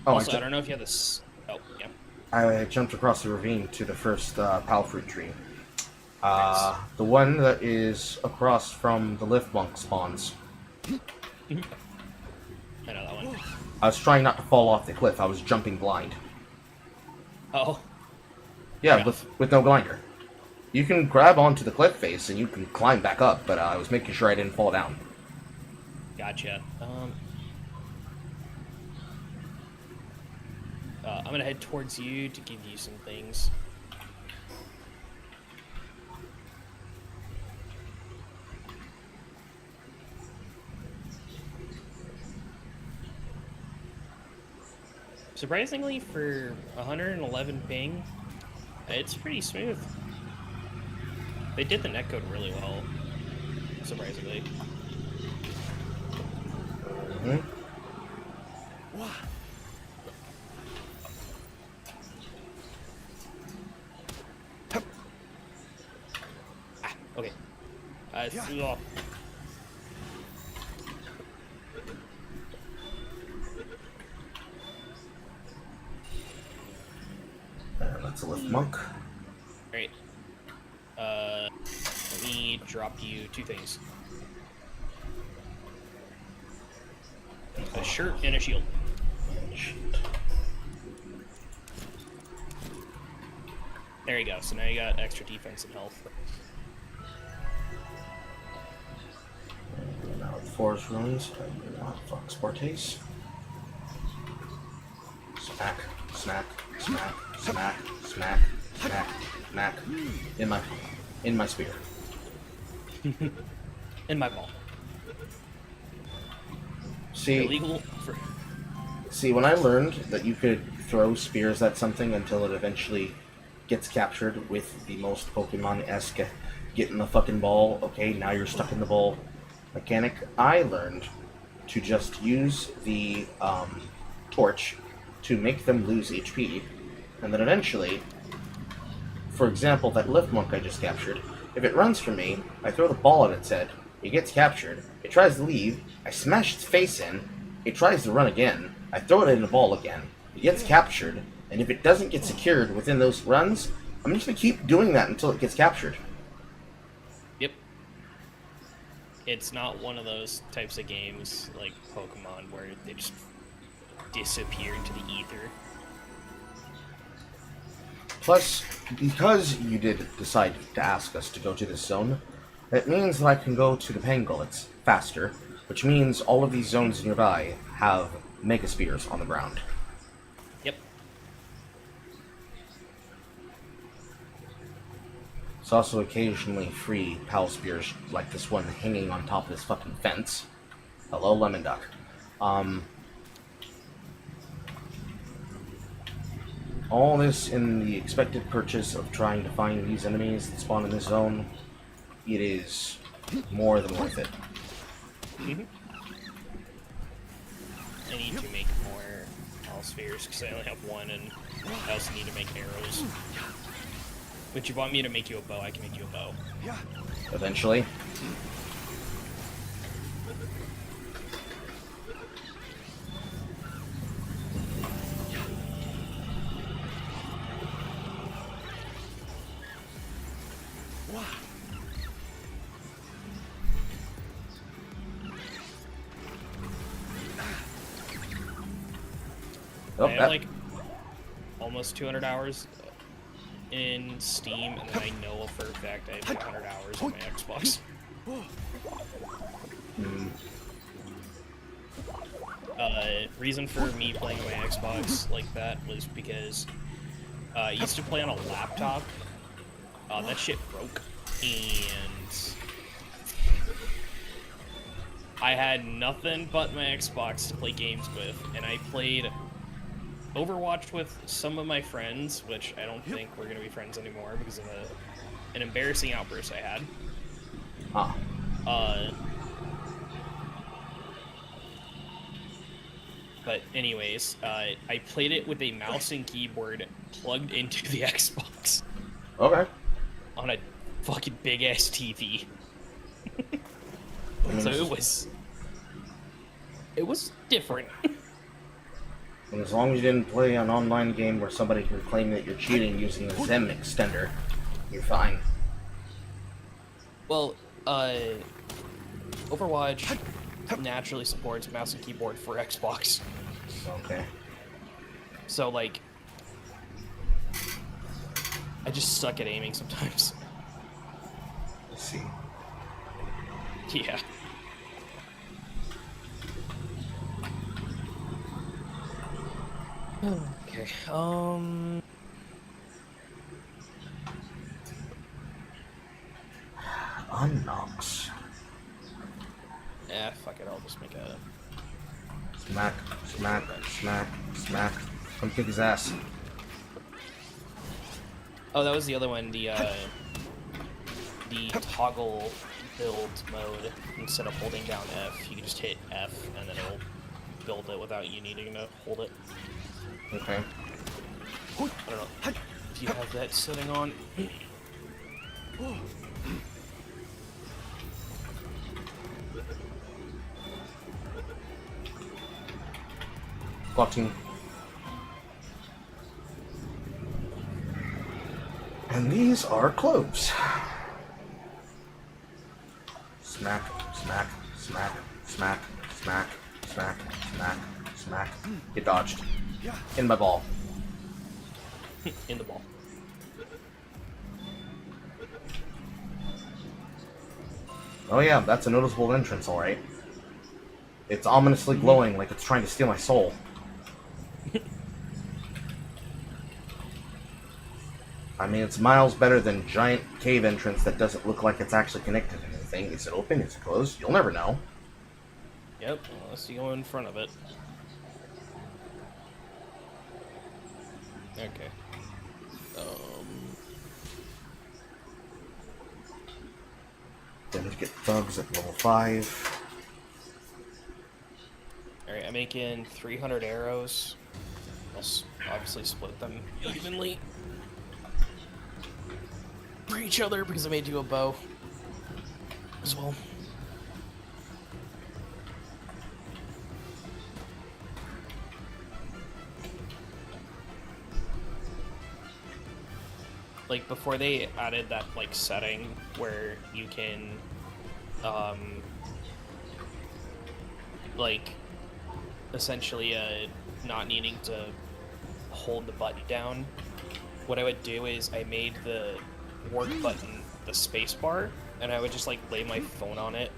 Also, I don't know if you have this. Oh, yeah. I jumped across the ravine to the first palfruit tree. Nice. The one that is across from the lift monk spawns. I know that one. I was trying not to fall off the cliff. I was jumping blind. Oh. Yeah, Yeah. with no glider. You can grab onto the cliff face and you can climb back up, but I was making sure I didn't fall down. Gotcha. I'm gonna head towards you to give you some things. Surprisingly, for 111 ping, it's pretty smooth. They did the netcode really well, surprisingly. Hmm? Okay. Oh. That's a lift monk. Great. Let me drop you two things. A shirt and a shield. There you go. So now you got extra defense and health. Now with forest ruins, Fox Fortes. Smack, smack, smack, smack, smack, smack, smack. In my spear. In my ball. See, For... see, when I learned that you could throw spears at something until it eventually gets captured with the most Pokemon-esque get in the fucking ball, okay, now you're stuck in the ball mechanic, I learned to just use the torch to make them lose HP, and then eventually, for example, that lift monk I just captured, if it runs for me, I throw the ball at its head, it gets captured, it tries to leave, I smash its face in, it tries to run again, I throw it in the ball again, it gets captured, and if it doesn't get secured within those runs, I'm just going to keep doing that until it gets captured. Yep. It's not one of those types of games like Pokemon where they just disappear into the ether. Plus, because you did decide to ask us to go to this zone, it means that I can go to the pangolins faster, which means all of these zones nearby have Mega Spears on the ground. Yep. It's also occasionally free Pal Spears, like this one hanging on top of this fucking fence. Hello, Lemon Duck. All this in the expected purchase of trying to find these enemies that spawn in this zone. It is more than worth it. Mm-hmm. I need to make more Pal Spheres because I only have one, and I also need to make arrows. But you want me to make you a bow, I can make you a bow. Eventually. Oh, I have like almost 200 hours in Steam, and then I know for a fact I have 100 hours on my Xbox. Reason for me playing on my Xbox like that was because I used to play on a laptop. That shit broke, and I had nothing but my Xbox to play games with, and I played Overwatch with some of my friends, which I don't think we're going to be friends anymore because of an embarrassing outburst I had. Ah. But anyways, I played it with a mouse and keyboard plugged into the Xbox Okay. on a fucking big ass TV. So it was different. And as long as you didn't play an online game where somebody can claim that you're cheating using the Zem extender, you're fine. Well, Overwatch naturally supports mouse and keyboard for Xbox. Okay. So, like, I just suck at aiming sometimes. Let's see. Yeah. Okay, Unlocks. fuck it, I'll just make a... Smack, smack, smack, smack. Come kick his ass. Oh, that was the other one, the toggle build mode. Instead of holding down F, you can just hit F, and then it'll build it without you needing to hold it. Okay. I don't know if you have that setting on. Plotting. And these are cloves. Smack, smack, smack, smack, smack, smack, smack, smack. Get dodged. In my ball. In the ball. Oh yeah, that's a noticeable entrance, alright. It's ominously glowing like it's trying to steal my soul. I mean, it's miles better than giant cave entrance that doesn't look like it's actually connected to anything. Is it open? Is it closed? You'll never know. Yep, unless you go in front of it. Okay. Then we get thugs at level 5. Alright, I'm making 300 arrows. I'll obviously split them evenly for each other because I made you a bow as well. Like, before they added that, like, setting where you can, like, essentially, not needing to hold the button down, what I would do is I made the work button the space bar, and I would just, like, lay my phone on it.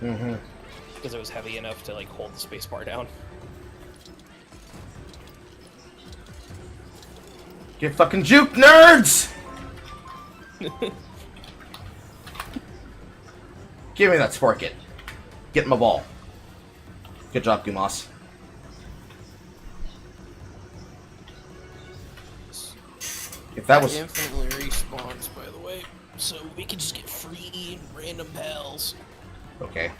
Mm-hmm. Because it was heavy enough to, like, hold the space bar down. Get fucking juked, nerds! Give me that Sparkit. Get my ball. Good job, Gumas. If that was... Infinitely respawns, by the way, so we can just get free random pals. Okay.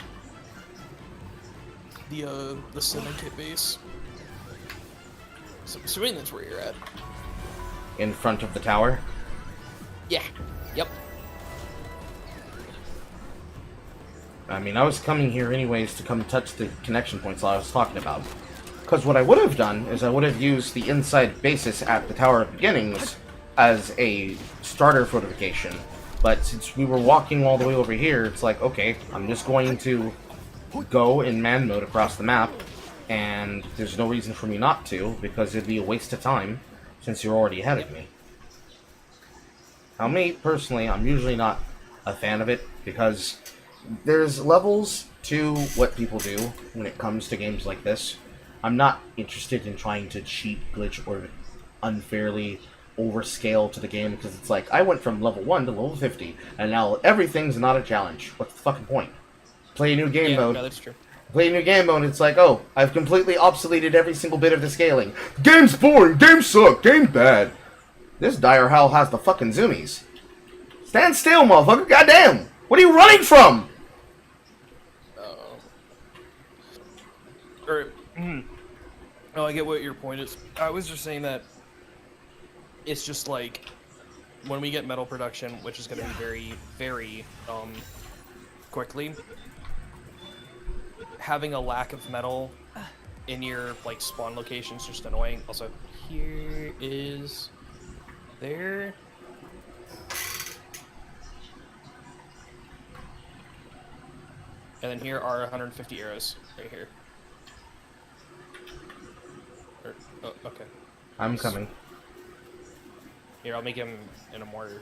The syndicate base. So I'm assuming that's where you're at. In front of the tower. Yeah. Yep. I mean, I was coming here anyways to come touch the connection points that I was talking about. Because what I would have done is I would have used the inside basis at the Tower of Beginnings as a starter fortification. But since we were walking all the way over here, it's like, okay, I'm just going to go in man mode across the map, and there's no reason for me not to, because it'd be a waste of time since you're already ahead of me. Now, me, personally, I'm usually not a fan of it, because there's levels to what people do when it comes to games like this. I'm not interested in trying to cheat, glitch, or unfairly overscale to the game, because it's like, I went from level 1 to level 50, and now everything's not a challenge. What's the fucking point? Play a new game mode. No, that's true. Play a new game mode, it's like, oh, I've completely obsoleted every single bit of the scaling. Game's boring, game suck, game's bad. This dire hell has the fucking zoomies. Stand still, motherfucker, goddamn! What are you running from? Or, oh, I get what your point is. I was just saying that it's just like when we get metal production, which is going to be very, very quickly, having a lack of metal in your like spawn location is just annoying. Also, here is there. And then here are 150 arrows right here. Oh, okay. I'm coming. Here, I'll make him in a more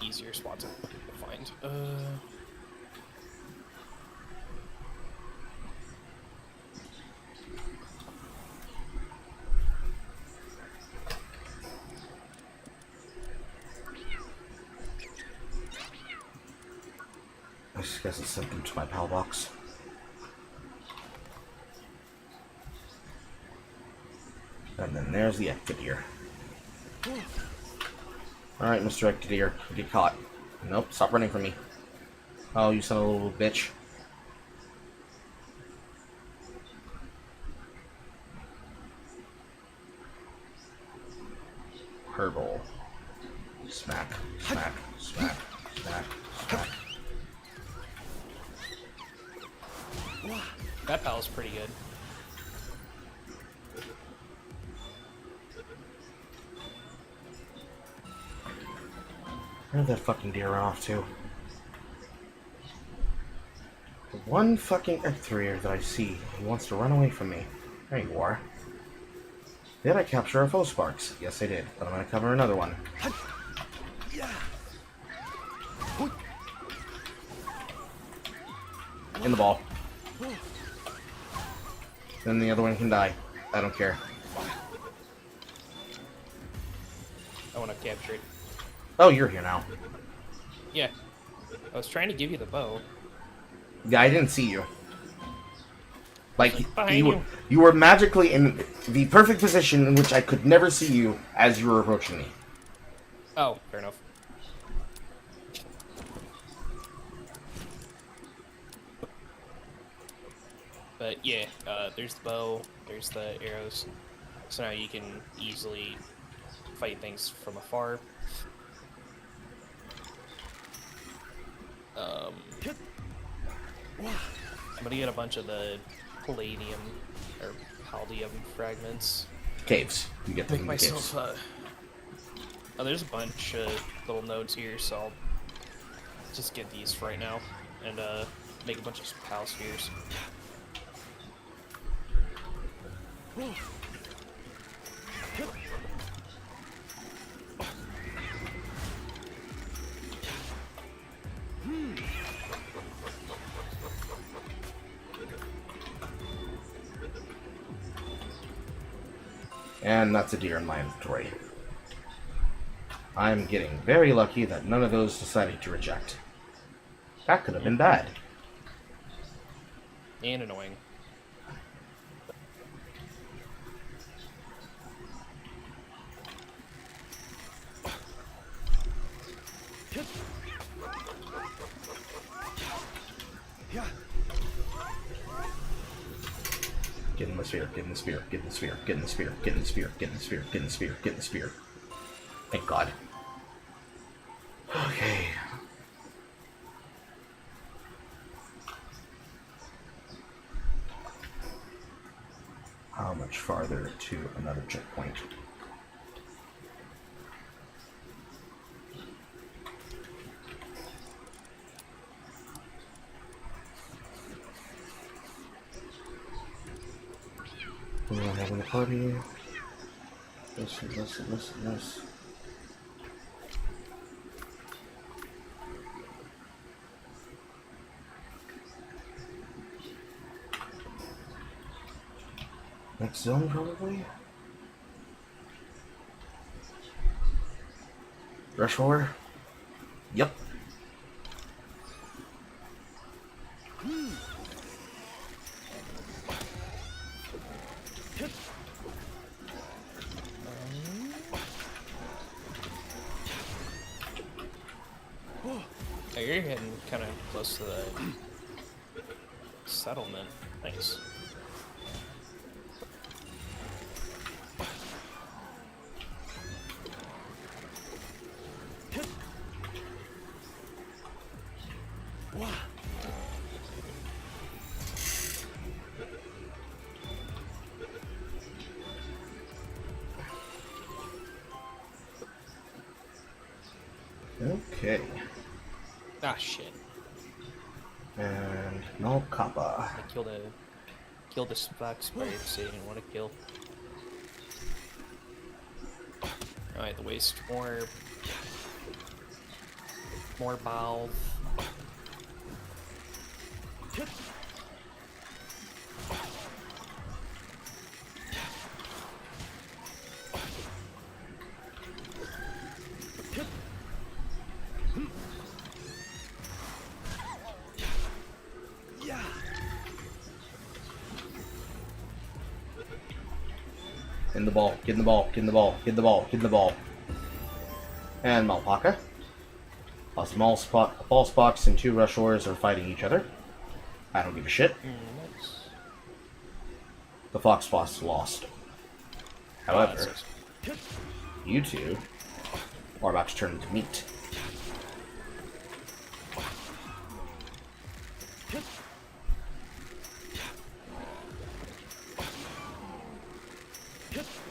easier spot to find. I just guess it's sent them to my PAL box. And then there's the Ectodeer. Alright, Mr. Ectodeer, get caught. Nope, stop running from me. Oh, you son of a little bitch. Herbal. Smack, smack, smack, smack, smack. That pal's pretty good. Where did that fucking deer run off to? The one fucking Ectodeer that I see, he wants to run away from me. There you are. Did I capture a faux sparks? Yes, I did, but I'm gonna cover another one. In the ball. Then the other one can die. I don't care. I want to capture it. Oh, you're here now. Yeah. I was trying to give you the bow. Yeah, I didn't see you. Like, Behind you were magically in the perfect position in which I could never see you as you were approaching me. Oh, fair enough. But yeah, there's the bow, there's the arrows. So now you can easily fight things from afar. I'm gonna get a bunch of the palladium or paldium fragments. Caves. You get them Make in the myself. caves. Oh, there's a bunch of little nodes here, so I'll just get these for right now and make a bunch of pal spheres. And that's a deer in my inventory. I'm getting very lucky that none of those decided to reject. That could have been bad. And annoying. Get in the sphere, get in the sphere, get in the sphere, get in the sphere, get in the sphere, get in the sphere, get in the sphere, get in the sphere. Thank God. Okay. How much farther to another checkpoint? We don't have any party. This. Next zone, probably? Rush Hour? Yep. Oh, you're getting kind of close to the settlement. Nice. Okay. Ah, shit. And no kappa. I killed a Spock spider because I didn't want to kill. Alright, the waste more valve. In the ball, get in the ball, get in the ball, get in the ball, get in the ball. And Malpaka. A small spot, false box and 2 rushors are fighting each other. I don't give a shit. Nice. The Fox boss lost. However, Sucks. you two are about to turn into meat.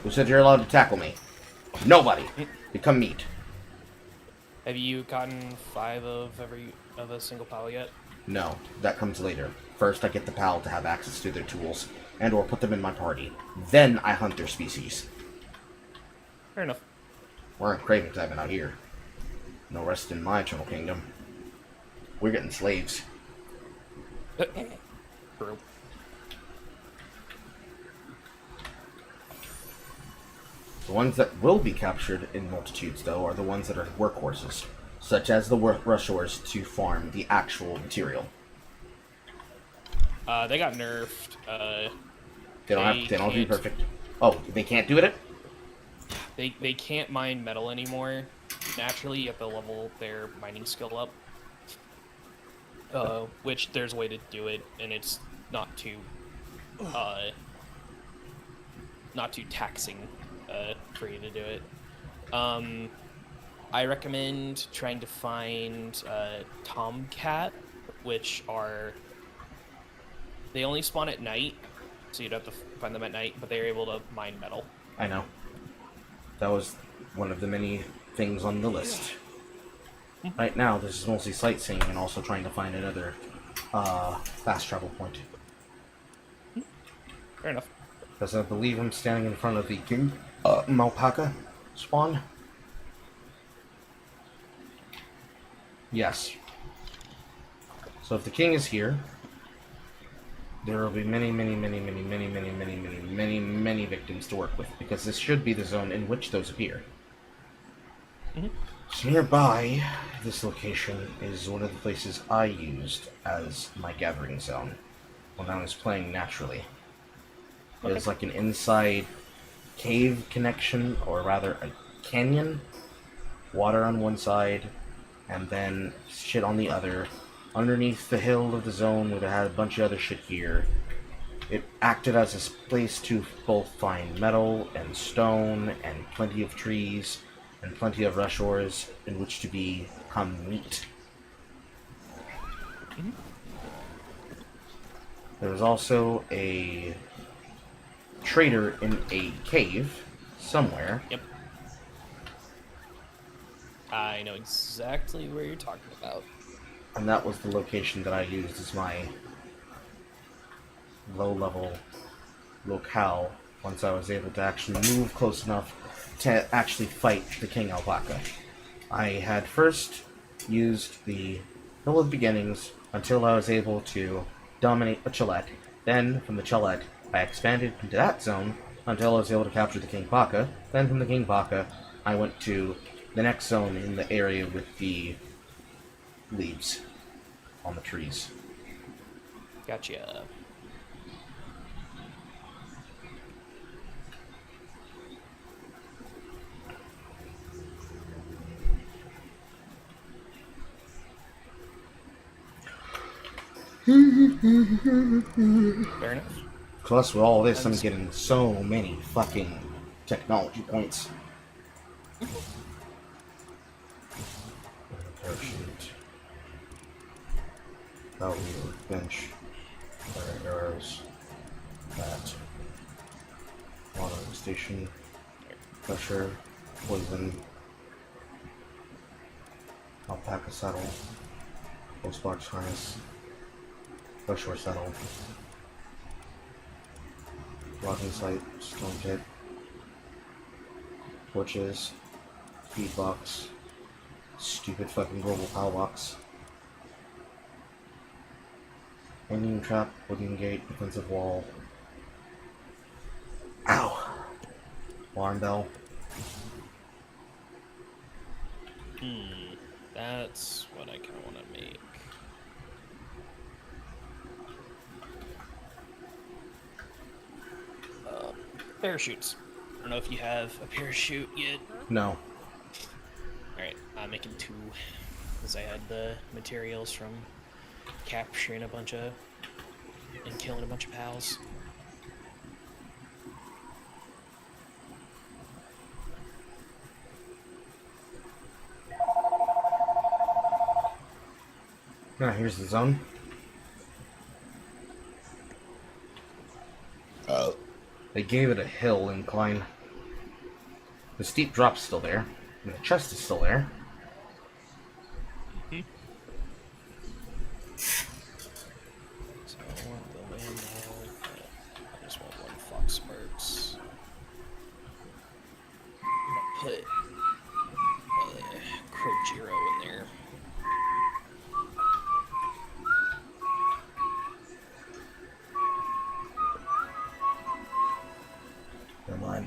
Who said you're allowed to tackle me? Nobody. Become meat. Have you gotten 5 of a single pal yet? No, that comes later. First, I get the pal to have access to their tools, and or put them in my party. Then I hunt their species. Fair enough. We're in Craven time out here. No rest in my eternal kingdom. We're getting slaves. True. The ones that will be captured in multitudes, though, are the ones that are workhorses, such as the rushors to farm the actual material. They got nerfed. They don't have to be can't- perfect. Oh, they can't do it? They can't mine metal anymore. Naturally, you have to level their mining skill up. Which there's a way to do it, and it's not too taxing for you to do it. I recommend trying to find Tomcat, which are they only spawn at night, so you'd have to find them at night, but they're able to mine metal. I know. That was one of the many things on the list. Right now, this is mostly sightseeing and also trying to find another fast travel point. Fair enough. Because I believe I'm standing in front of the King Malpaka spawn. Yes. So if the king is here, there will be many victims to work with, because this should be the zone in which those appear. So nearby this location is one of the places I used as my gathering zone when I was playing naturally. It was like an inside cave connection, or rather a canyon. Water on one side, and then shit on the other. Underneath the hill of the zone where it had a bunch of other shit here. It acted as a place to both find metal and stone and plenty of trees and plenty of rushors in which to become meat. There was also a trader in a cave somewhere. Yep. I know exactly where you're talking about. And that was the location that I used as my low-level locale once I was able to actually move close enough to actually fight the King Alpaca. I had first used the Hill of Beginnings until I was able to dominate a Chalette. Then, from the Chalette, I expanded into that zone until I was able to capture the King Paca. Then, from the King Paca, I went to the next zone in the area with the leaves on the trees. Gotcha. Fair enough. Plus, with all this, I'm getting so many fucking technology points. Parachute. Value, bench. Fire arrows. That. Water station. Pressure. Poison. Alpaca saddle. Postbox harness. Bushore saddle. Locking sight. Stone pit. Torches. Feed box. Stupid fucking global power box. Hanging trap. Wooden gate. Defensive wall. Ow! Alarm bell. That's what I kind of want to make. Parachutes. I don't know if you have a parachute yet. No. Alright, I'm making 2. Because I had the materials from capturing a bunch of... and killing a bunch of pals. Now here's the zone. They gave it a hill incline. The steep drop's still there, and the chest is still there. So I want the land now. I just want 1 Fox Sparks. I'm gonna put Krojiro in there.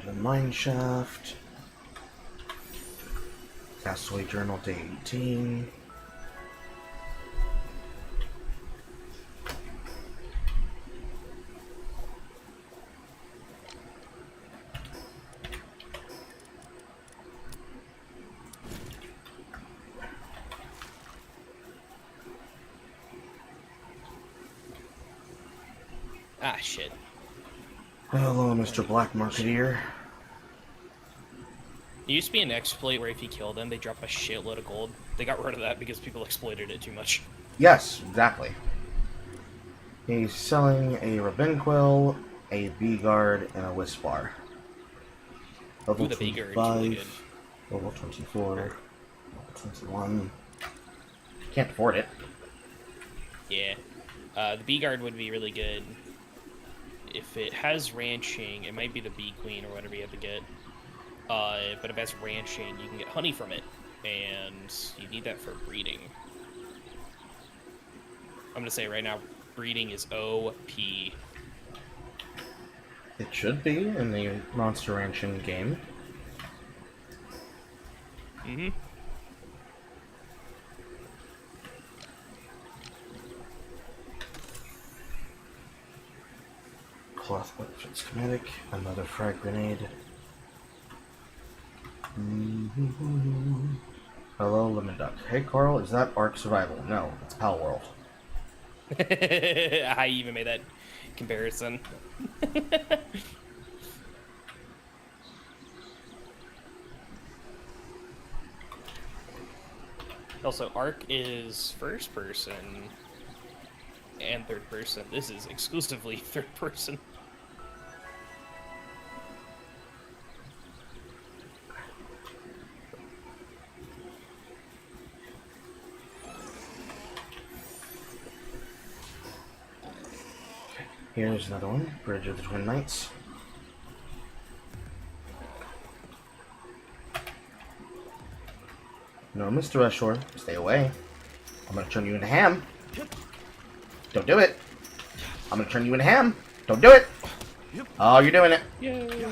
The mine shaft. Castaway journal day 18. Ah, shit. Hello, Mr. Black Marketeer. There used to be an exploit where if you kill them, they drop a shitload of gold. They got rid of that because people exploited it too much. Yes, exactly. He's selling a Rabinquill, a B-Guard, and a Wisp-Bar. Level Ooh, the B-Guard's 25, really good. level 24, level 21. Can't afford it. Yeah. The B-Guard would be really good. If it has ranching, it might be the Bee Queen or whatever you have to get. But if it has ranching, you can get honey from it. And you need that for breeding. I'm gonna say right now, breeding is OP. It should be in the Monster Ranching game. Mm-hmm. Cloth outfit schematic, another frag grenade. Hello, Lemon Duck. Hey, Carl, is that Ark Survival? No, it's Palworld. I even made that comparison. Also, Ark is first person and third person. This is exclusively third person. Here's another one, Bridge of the Twin Knights. No, Mr. Ashore, stay away. I'm gonna turn you into ham. Don't do it. I'm gonna turn you into ham. Don't do it. Oh, you're doing it. Yay!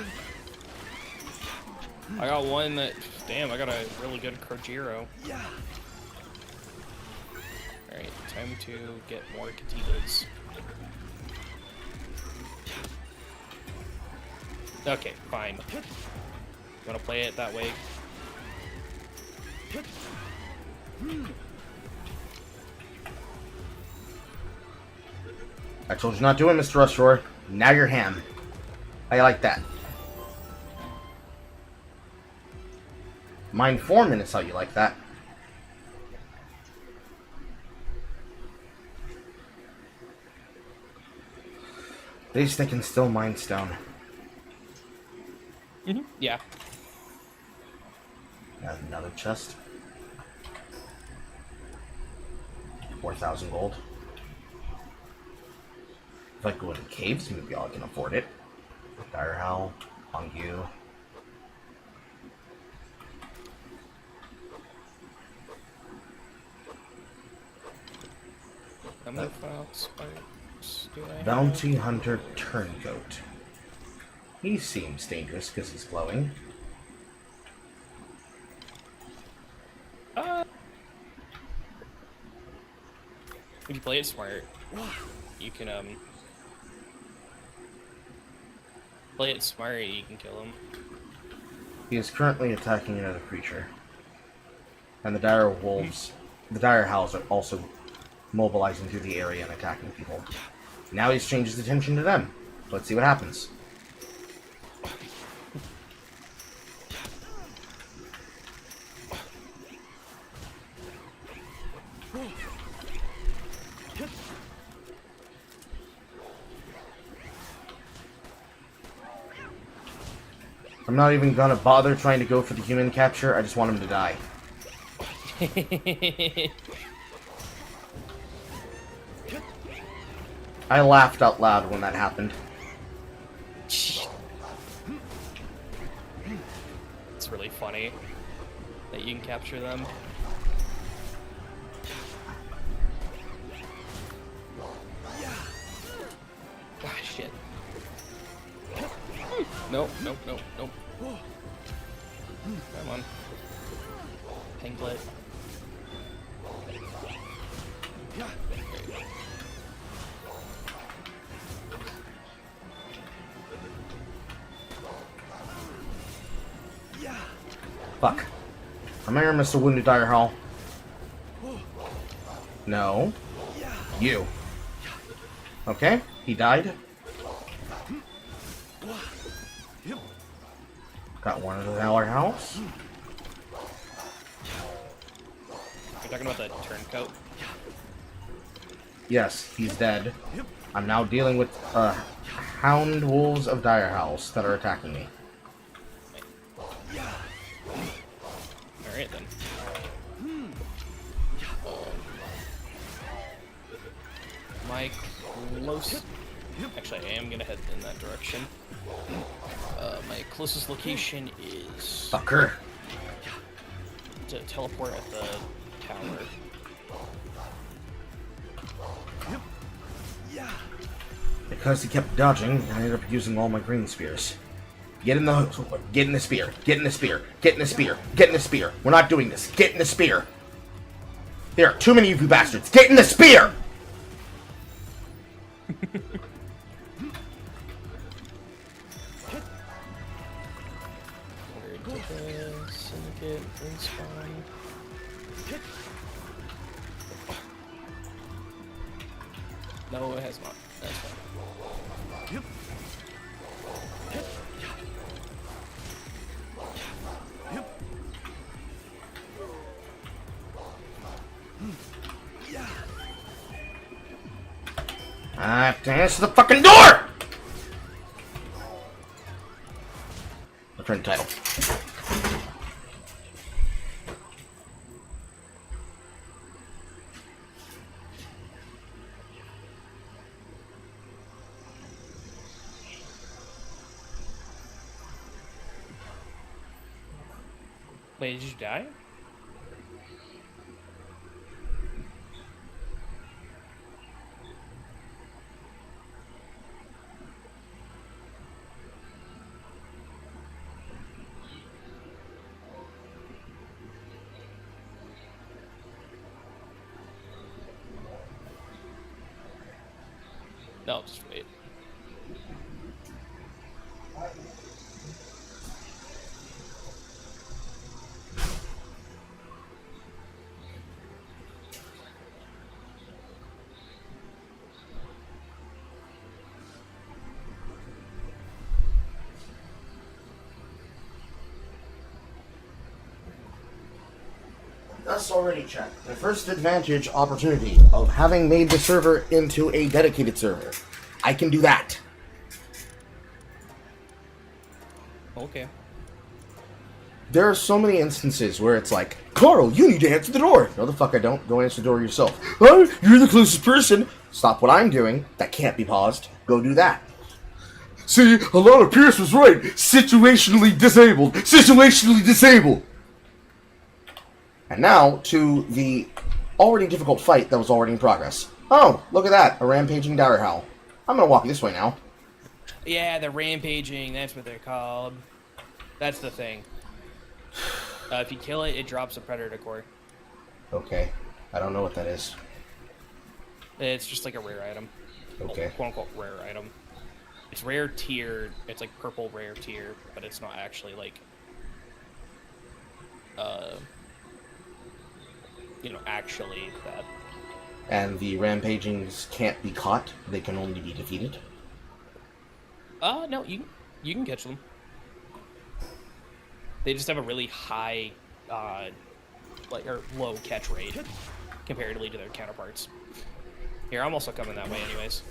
I got one that... Damn, I got a really good Krojiro. Alright, time to get more Katitas. Okay, fine. You wanna play it that way? I told you not to, Mr. Ashore. Now you're ham. How you like that? Mine 4 minutes how you like that. At least they can still mine stone. Yeah. Another chest. 4,000 gold. If I go into caves, maybe I can afford it. Dire Howl, Ongu. How many file spikes do I have? Bounty Hunter Turncoat. He seems dangerous because he's glowing. If you play it smart, you can play it smart. You can kill him. He is currently attacking another creature, and the dire wolves, the dire howls are also mobilizing through the area and attacking people. Now he's changed his attention to them. Let's see what happens. I'm not even gonna bother trying to go for the human capture, I just want him to die. I laughed out loud when that happened. It's really funny that you can capture them. Ah, shit. Nope, nope, nope, nope. Come on. Pinglet. Fuck. I'm here, Mr. Wounded Dire Hall. No. You. Okay, he died. Got one of the Valor House. You're talking about the turncoat? Yes, he's dead. I'm now dealing with hound wolves of Dire House that are attacking me. Alright then. My close... Actually, I am gonna head in that direction. My closest location is... Fucker. To teleport at the tower. Because he kept dodging, I ended up using all my green spears. Get in the spear. Get in the spear. Get in the spear. Get in the spear. We're not doing this. Get in the spear. There are too many of you bastards. Get in the spear! Where did the syndicate respawn? No, it has not. That's fine. I have to answer the fucking door! Return title. Wait, did you die? No, just wait. That's already checked. The first advantage opportunity of having made the server into a dedicated server. I can do that. Okay. there are so many instances where it's like, Carl, you need to answer the door. No, the fuck I don't. Go answer the door yourself. Oh, you're the closest person. Stop what I'm doing. That can't be paused. Go do that. See, Alana Pierce was right. Situationally disabled. Situationally disabled. And now to the already difficult fight that was already in progress. Oh, look at that. A rampaging dire howl. I'm gonna walk this way now. Yeah, the rampaging, that's what they're called. That's the thing. If you kill it, it drops a predator core. Okay. I don't know what that is. It's just like a rare item. Okay. Quote unquote rare item. It's rare tier, it's like purple rare tier, but it's not actually like you know, actually that. And the rampagings can't be caught, they can only be defeated. No, you can catch them. They just have a really high, like, or low catch rate comparatively to their counterparts. Here, I'm also coming that way anyways.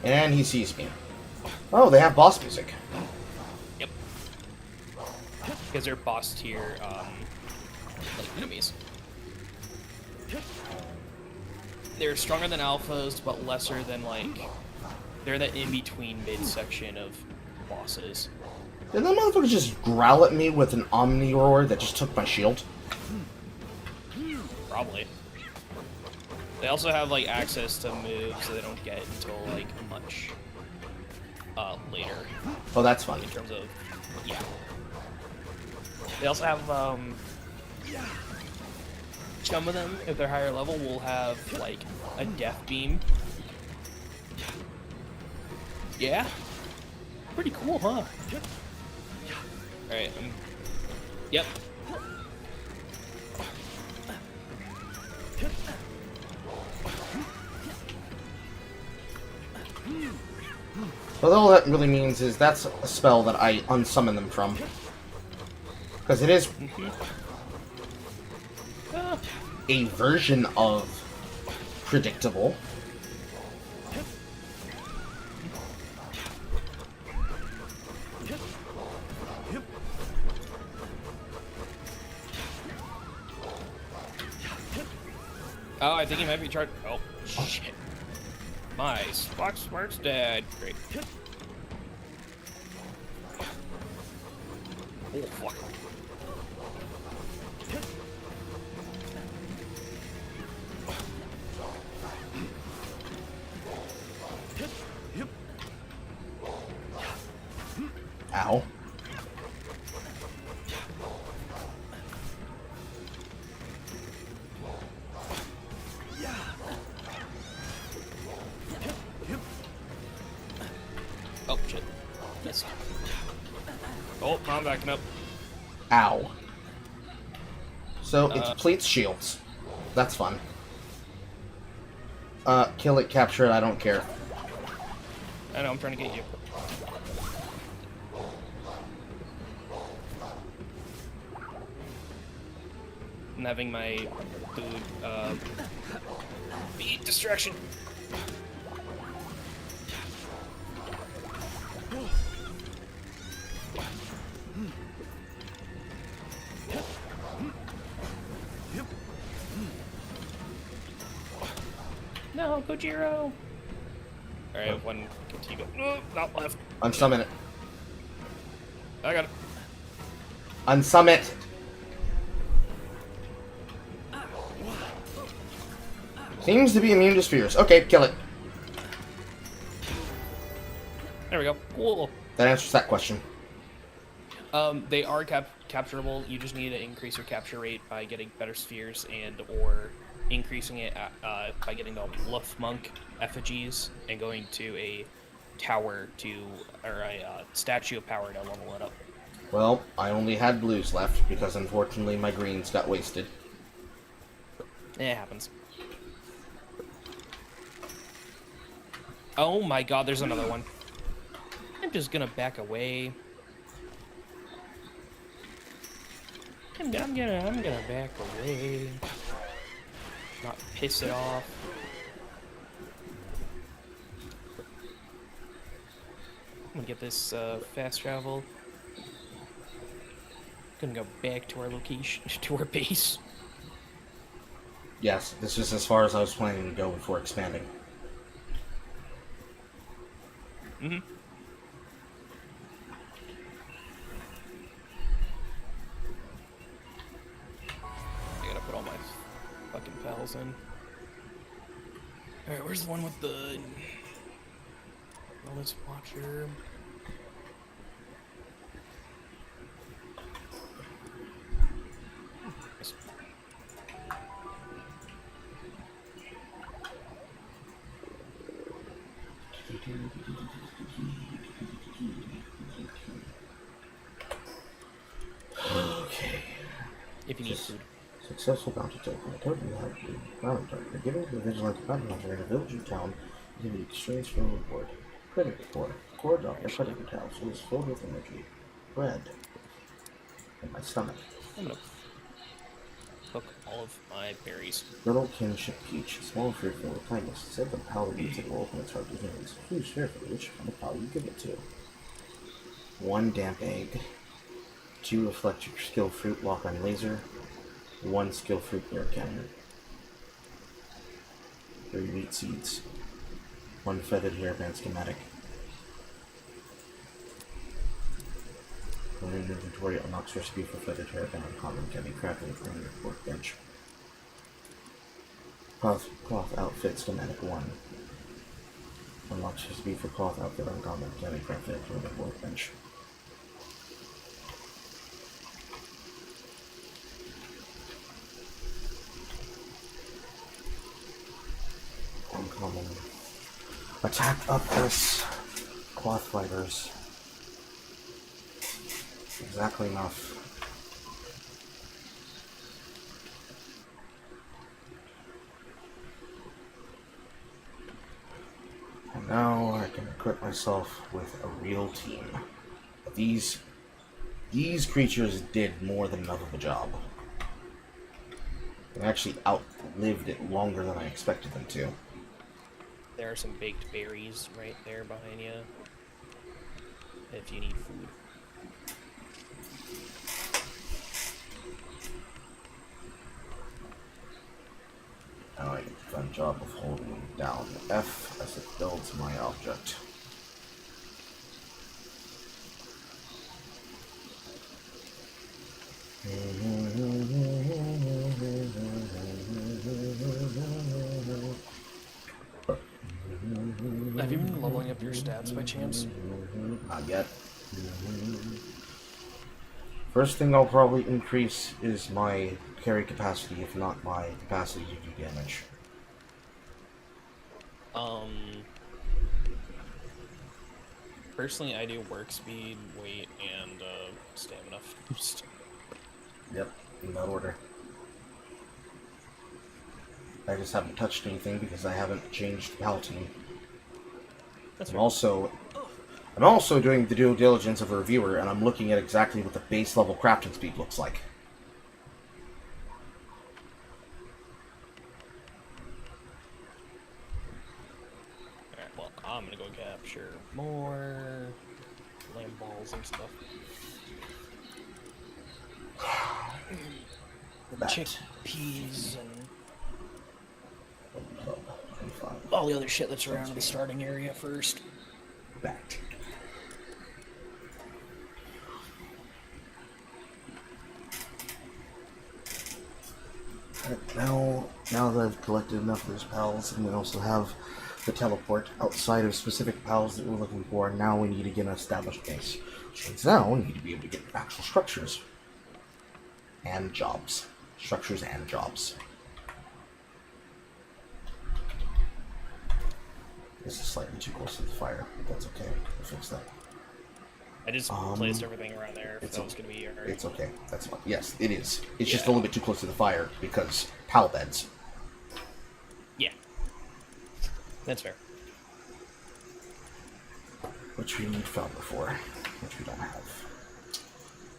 And he sees me. Oh, they have boss music. Yep. Because they're boss tier, like, enemies. They're stronger than alphas, but lesser than, like, they're that in-between mid-section of bosses. Did that motherfucker just growl at me with an Omni Roar that just took my shield? Probably. They also have, like, access to moves that they don't get until, like, much, later. Oh, that's fun. In terms of, yeah. They also have, some of them, if they're higher level, will have, like, a death beam. Yeah? Pretty cool, huh? Alright, yep. Well, all that really means is that's a spell that I unsummon them from. Because it is a version of predictable. Oh, I think he might be charged. Oh, shit. My Spark's dead. Great. Oh, fuck. Ow. Oh, shit. Missed. Oh, I'm backing up. Ow. So, it depletes shields. That's fun. Kill it, capture it, I don't care. I know, I'm trying to get you. I'm having my food, be distraction. No, Kojiro! Alright, one continue. Oh, not left. Unsummon it. I got it. Unsummon it! Seems to be immune to spheres. Okay, kill it. There we go. Cool. That answers that question. They are capturable. You just need to increase your capture rate by getting better spheres and or increasing it by getting the Luff Monk effigies and going to a tower or a statue of power to level it up. Well, I only had blues left because unfortunately my greens got wasted. It happens. Oh my god, there's another one. I'm just gonna back away. I'm gonna back away. Not piss it off. I'm gonna get this fast travel. Gonna go back to our location, to our base. Yes, this is as far as I was planning to go before expanding. Mm-hmm. I gotta put all my fucking pals in. Alright, where's the one with the wellness watcher? Nice. Okay. If you need food. Successful bounty token. A token you have the bounty token. Given to the vigilante bounty hunter in a village or town, you can exchange for a reward. Credit report. Core drop your credit details. It is filled with energy. Bread. In my stomach. I'm gonna cook all of my berries. Little kinship peach. Small fruit filled with kindness. Said the power eats it will open its heart to humans. Please share for which kind of power you give it to. 1 damp egg. 2 reflect your skill fruit lock on laser. 1 skill fruit air cannon. 3 wheat seeds. 1 feathered hairband schematic. 1 in inventory unlocks recipe for feathered hairband uncommon can be crafted from your workbench. Cloth outfit schematic 1. Unlocks recipe for cloth outfit uncommon can be crafted from your workbench. Uncommon. Attack up this cloth fibers. Exactly enough. And now I can equip myself with a real team. These creatures did more than enough of a job. They actually outlived it longer than I expected them to. There are some baked berries right there behind you. If you need food. Now I get the fun job of holding down F as it builds my object. Have you been leveling up your stats by chance? Not yet. First thing I'll probably increase is my carry capacity, if not my capacity to do damage. Personally, I do work speed, weight, and stamina first. Yep, in that order. I just haven't touched anything because I haven't changed the paladin. That's I'm fair. also doing the due diligence of a reviewer, and I'm looking at exactly what the base level crafting speed looks like. Alright, well, I'm gonna go capture more lamb balls and stuff. Chickpeas and all the other shit that's around the starting area first. Bat. Now that I've collected enough of those pals, and we also have the teleport outside of specific pals that we're looking for, now we need to get an established base. Which means now we need to be able to get actual structures. And jobs. Structures and jobs. This is slightly too close to the fire, but that's okay. We'll fix that. I just placed everything around there if that was going to be alright. It's okay. That's fine. Yes, it is. It's just a little bit too close to the fire because pal beds. Yeah. That's fair. Which we need found before, which we don't have.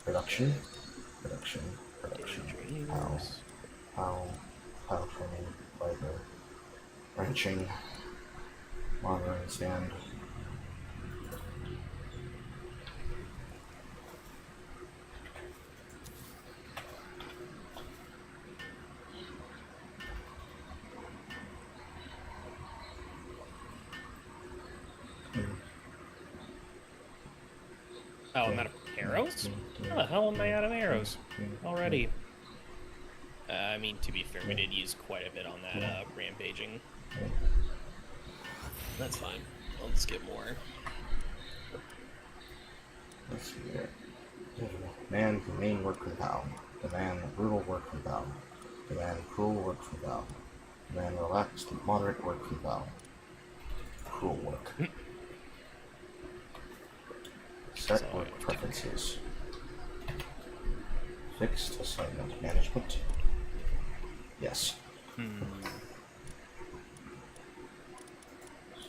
Production. Pile trimming, fiber, wrenching, monitoring stand. Oh, I'm out of arrows? How the hell am I out of arrows already? I mean, to be fair, we did use quite a bit on that rampaging. That's fine. I'll just get more. Let's see here. Demand humane work from Val. Demand brutal work from Val. Demand cruel work from Val. Demand relaxed moderate work from Val. Cruel work. Set So, work preferences. Fixed assignment management. Yes.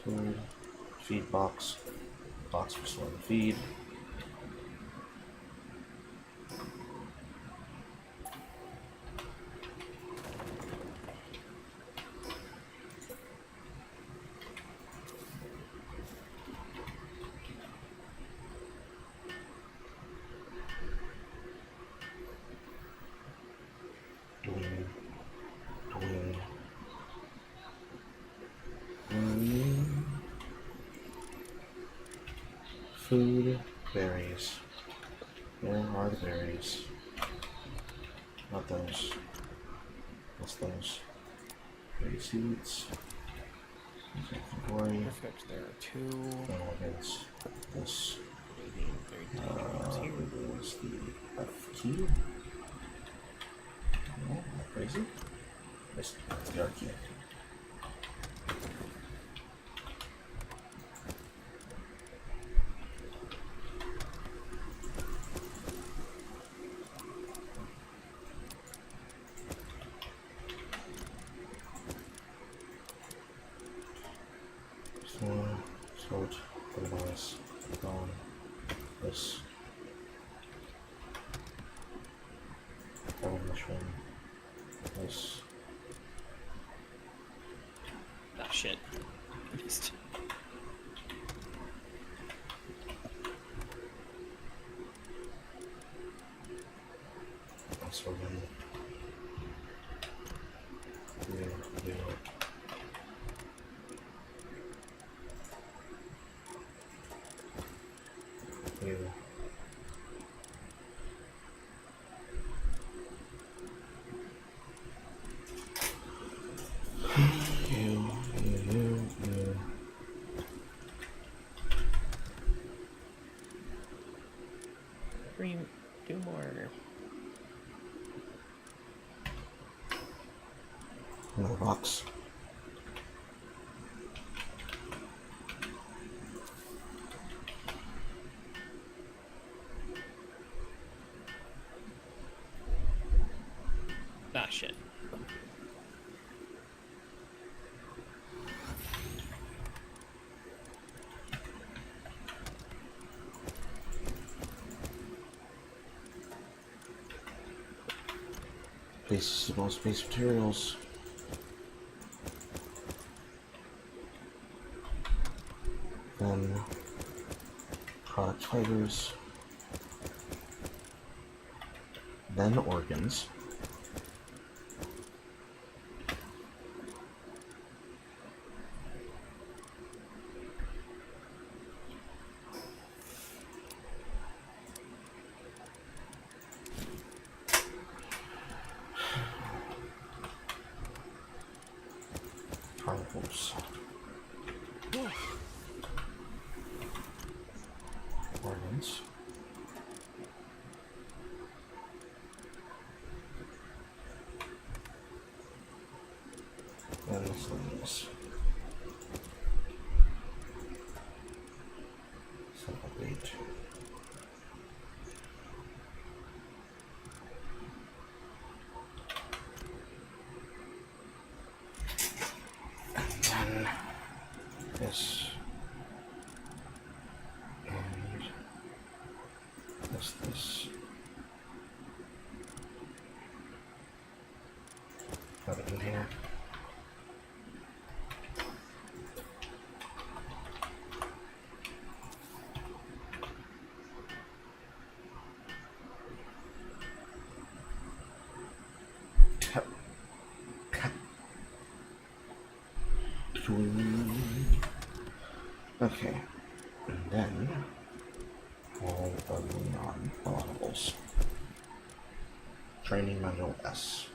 Food. Feed box. Box for storing feed. Food, berries. Where are the berries? Not those. What's those? Berry seeds. Inventory. Perfect. There are two. Against this. Here. Is the F key. No, am I crazy? This the R key. Sort, otherwise, gone, this, mushroom, this. Ah, shit. Missed. So then, Do more. Another box. Ah, shit. Places of most base materials. Then product fibers. Then organs. Carnivores. Organs. And miscellaneous. Simple date. And then this. And this. Another container. Okay, and then all of the non-modables. Training manual S.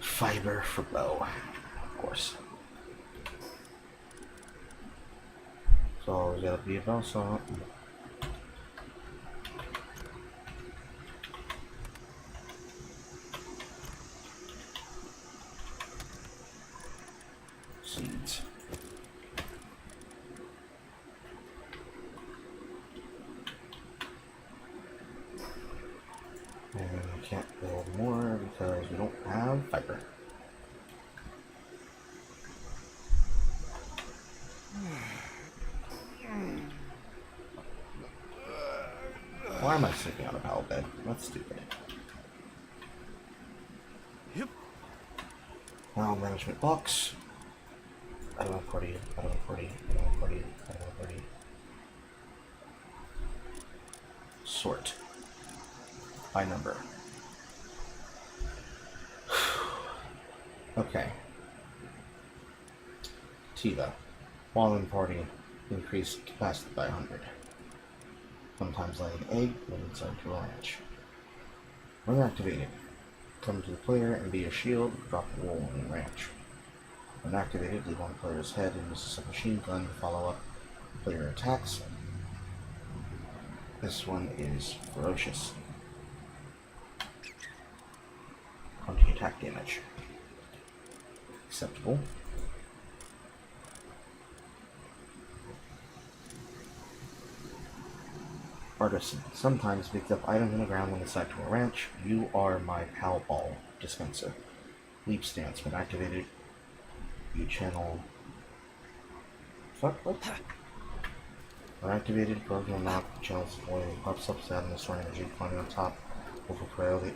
Fiber for bow, of course. So we gotta be about so. Seeds. And we can't build more because we don't have fiber. Why am I sleeping on a pallet bed? That's stupid. Yep. Now management box. I don't have party. I don't have party. I don't have party. I don't have party. Sort by number. Okay. Tiva. While in party, increase capacity by 100. Sometimes lay an egg when inside to a ranch. When activated, come to the player and be a shield, drop a roll in ranch. When activated, leave on the player's head and use a submachine gun to follow up player attacks. This one is ferocious. 20 attack damage. Acceptable. Artisan. Sometimes picks up items on the ground when assigned to a ranch. You are my Palworld dispenser. Leap stance. When activated, you channel. Fuck, what? When activated, program knock channels oil pops up, adding the storing energy, climbing on top, overthrow the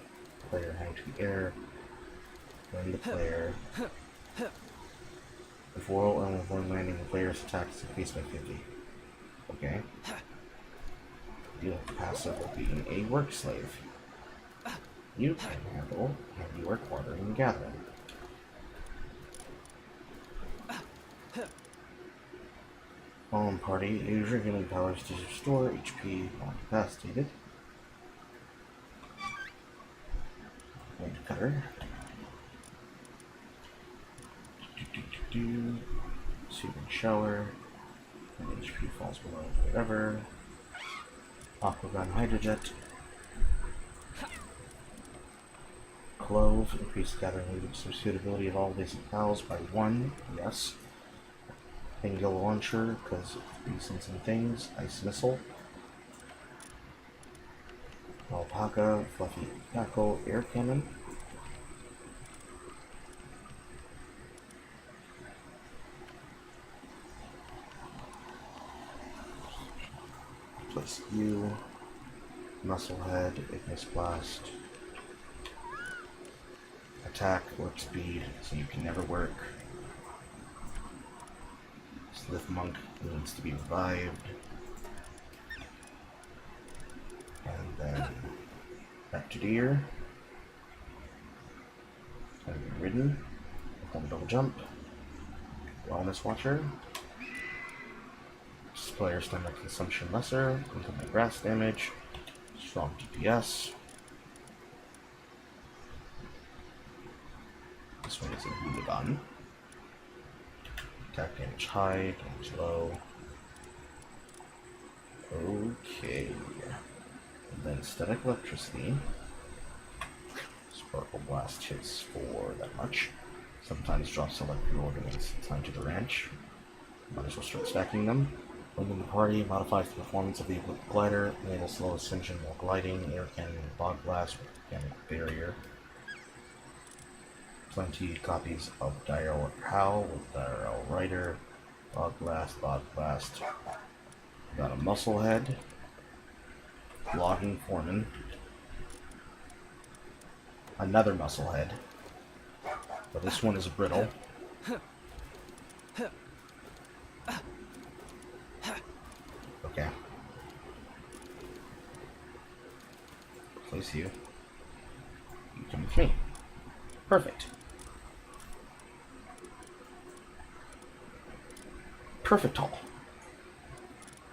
player hang to the air. When the player. Before and when landing, the player's attack is increased by 50. Okay. Deal with the passive of being a work slave. You can handle handiwork, watering, and gathering. While in party, use your healing powers to restore HP while incapacitated. Wind cutter. Soothing shower. When HP falls below whatever. Aqua gun hydrojet. Clove, increase gathering suitability of all basic pals by 1, yes. Bingo launcher, because reasons and things. Ice missile. Alpaca, fluffy tackle, air cannon. Place you. Musclehead, Ignis Blast. Attack, work speed, so you can never work. Slith Monk needs to be revived. And then back to deer. And be ridden. Perform double jump. Wellness Watcher. Player stamina consumption lesser. Incoming grass damage. Strong DPS. This one is a hooligan. Attack damage high, damage low. Okay. And then static electricity. Sparkle blast hits for that much. Sometimes drops electric ordnance time to the ranch. Might as well start stacking them. When in the party, modifies the performance of the glider, enable slow ascension while gliding, air cannon, bog blast, organic barrier. Plenty copies of Dial Howl with Dial Rider, bog blast. Got a Musclehead, Logging Foreman, another Musclehead, But this one is brittle. Okay. Place you. You come with me. Perfect. Perfect all.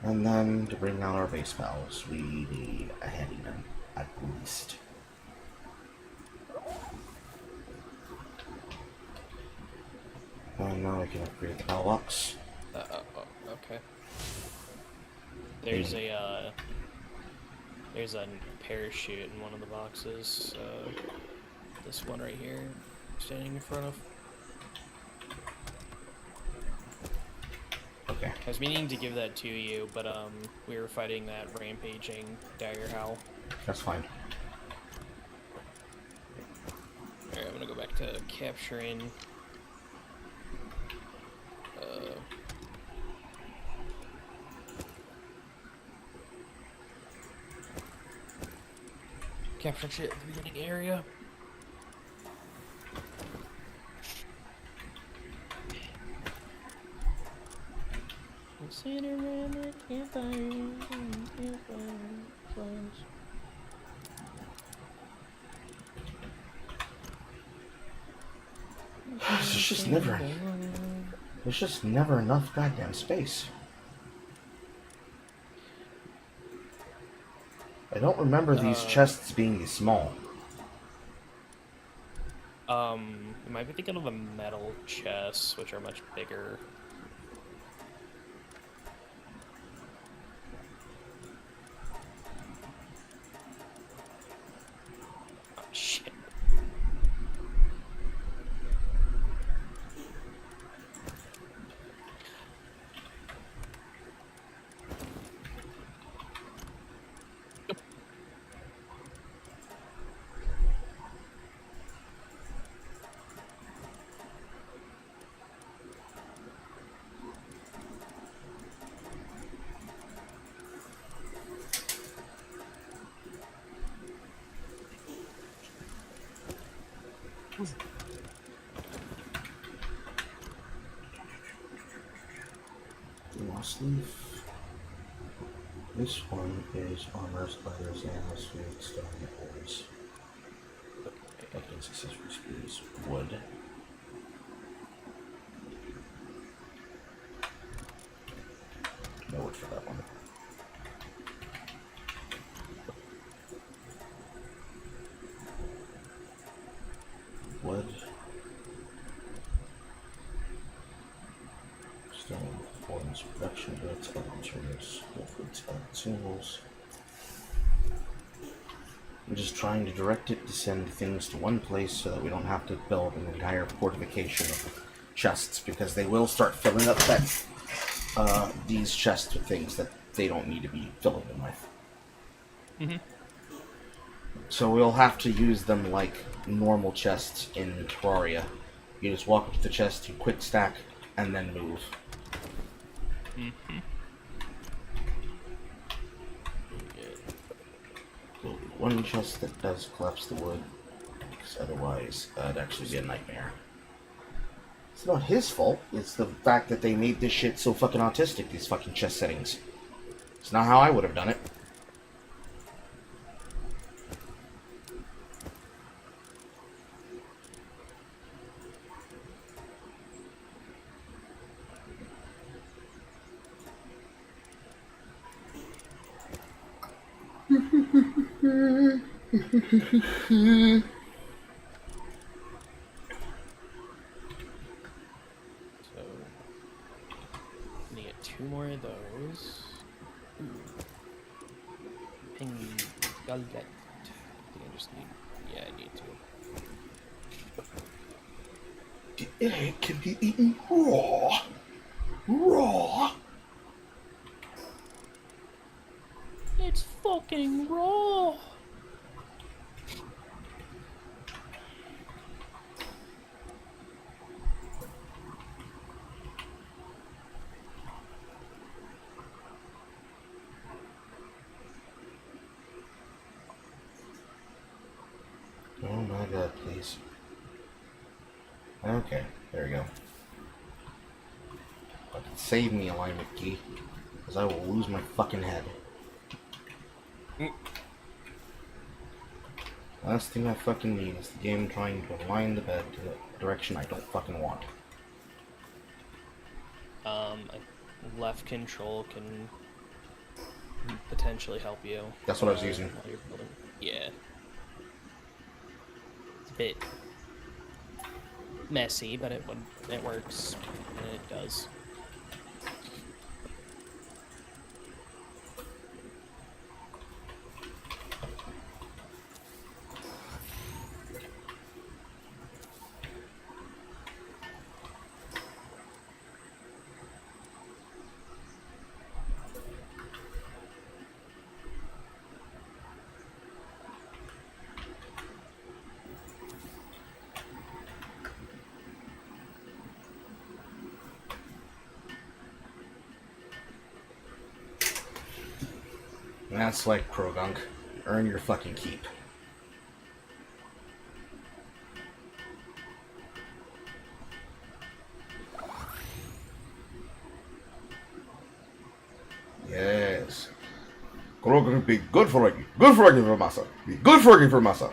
And then to bring out our base spells, we need a handyman, at least. And now we can upgrade the mailbox. Okay. There's a parachute in one of the boxes. This one right here, standing in front of. Okay. I was meaning to give that to you, but we were fighting that rampaging dagger howl. That's fine. Alright, I'm gonna go back to capturing. Capturing shit in the beginning area. Sit around the campfire, There's just never enough goddamn space. I don't remember these chests being this small. You might be thinking of the metal chests, which are much bigger. Oh, shit. Lost leaf. This one is armor, spiders, animal food, stone, ores. Weapons, accessories, spears, wood. No wood for that one. Wood. Stone, horns, production goods, other materials, wolfwoods, other consumables. I'm just trying to direct it to send things to one place so that we don't have to build an entire fortification of chests, because they will start filling up these chests with things that they don't need to be filling them with. Mm-hmm. So we'll have to use them like normal chests in Terraria. You just walk up to the chest, you quick stack, and then move. Mm-hmm. There'll be one chest that does collapse the wood, because otherwise it'd actually be a nightmare. It's not his fault, it's the fact that they made this shit so fucking autistic, these fucking chest settings. It's not how I would have done it. So, gonna get 2 more of those. Ooh. Ping gullet. I think I just need. Yeah, I need to. The egg can be eaten raw. Raw. It's fucking raw. Oh my god, please. Okay, there we go. Fucking save me, alignment key, because I will lose my fucking head. Last thing I fucking need is the game trying to align the bed to the direction I don't fucking want. Left control can potentially help you. That's what I was using. While you're building. Yeah. It's a bit messy, but it works, and it does. That's like Krogunk. Earn your fucking keep. Yes. Krogunk be good for Reggie. Good for Reggie for massa. Be good for Reggie for massa.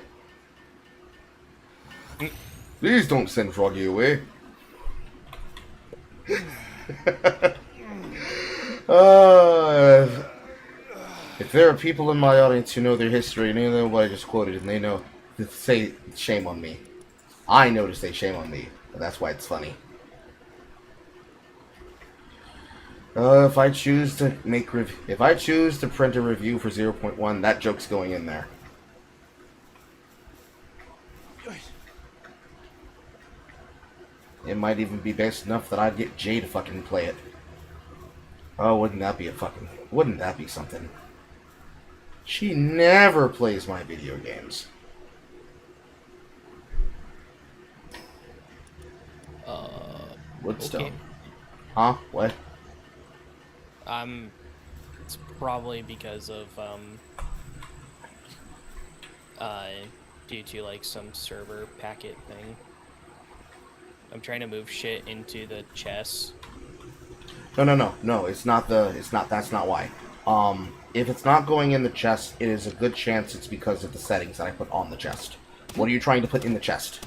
Please don't send Froggy away. If there are people in my audience who know their history and they know what I just quoted and they know to say shame on me, I know to say shame on me, but that's why it's funny. If I choose to print a review for 0.1, that joke's going in there. It might even be based enough that I'd get Jay to fucking play it. Oh, wouldn't that be something? She never plays my video games. Woodstone. Okay. Huh? What? It's probably because of, due to, like, some server packet thing. I'm trying to move shit into the chest. No, that's not why. If it's not going in the chest, it is a good chance it's because of the settings that I put on the chest. What are you trying to put in the chest?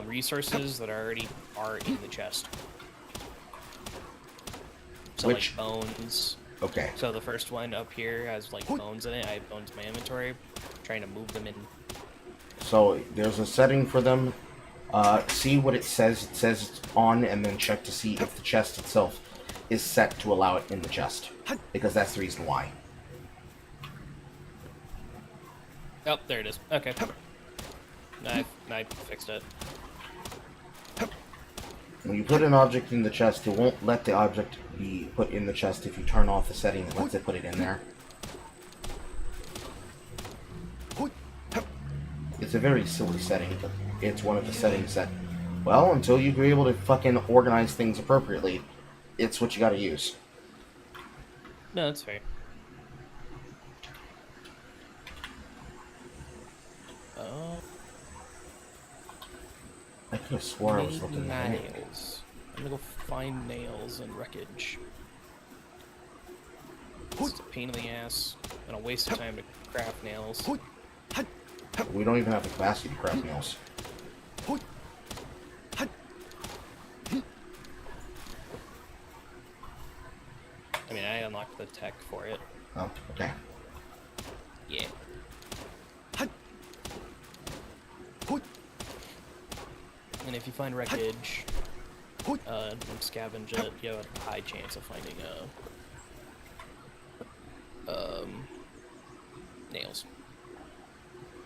Resources that already are in the chest. So, Which? like, bones. Okay. So the first one up here has, like, bones in it. I have bones in my inventory. I'm trying to move them in. So, there's a setting for them. See what it says. It says it's on, and then check to see if the chest itself is set to allow it in the chest. Because that's the reason why. Oh, there it is. Okay. I fixed it. When you put an object in the chest, it won't let the object be put in the chest if you turn off the setting that lets it put it in there. It's a very silly setting, but it's one of the settings that, well, until you're able to fucking organize things appropriately, it's what you gotta use. No, that's fair. I could have swore I was looking at it. nails. I'm gonna go find nails and wreckage. It's a pain in the ass and a waste of time to craft nails. We don't even have the capacity to craft nails. I mean, I unlocked the tech for it. Oh, okay. Yeah. And if you find wreckage, and scavenge it, you have a high chance of finding nails.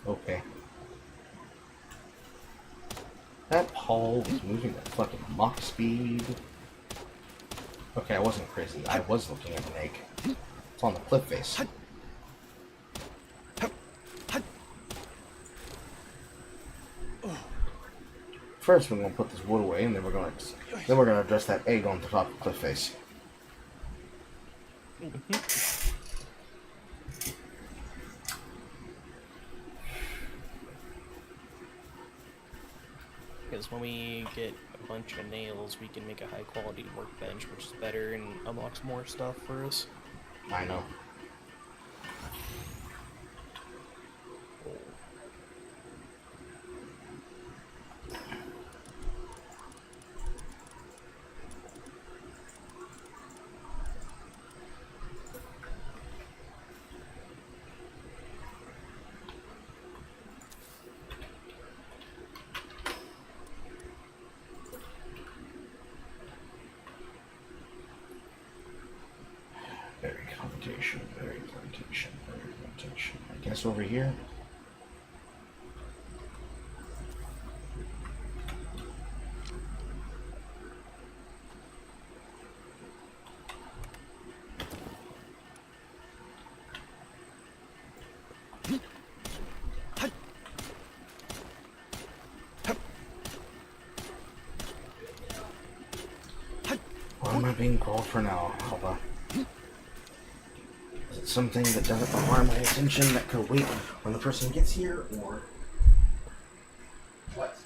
Okay. That Paul was moving at fucking Mach speed. Okay, I wasn't crazy. I was looking at an egg. It's on the cliff face. First, we're gonna put this wood away, and then we're gonna address that egg on the top of the cliff face. because when we get a bunch of nails, we can make a high quality workbench, which is better and unlocks more stuff for us. I know. Berry plantation, berry plantation, berry plantation. I guess over here. What am I being called for now, Alba? Is it something that doesn't require my attention that could wait when the person gets here, or what?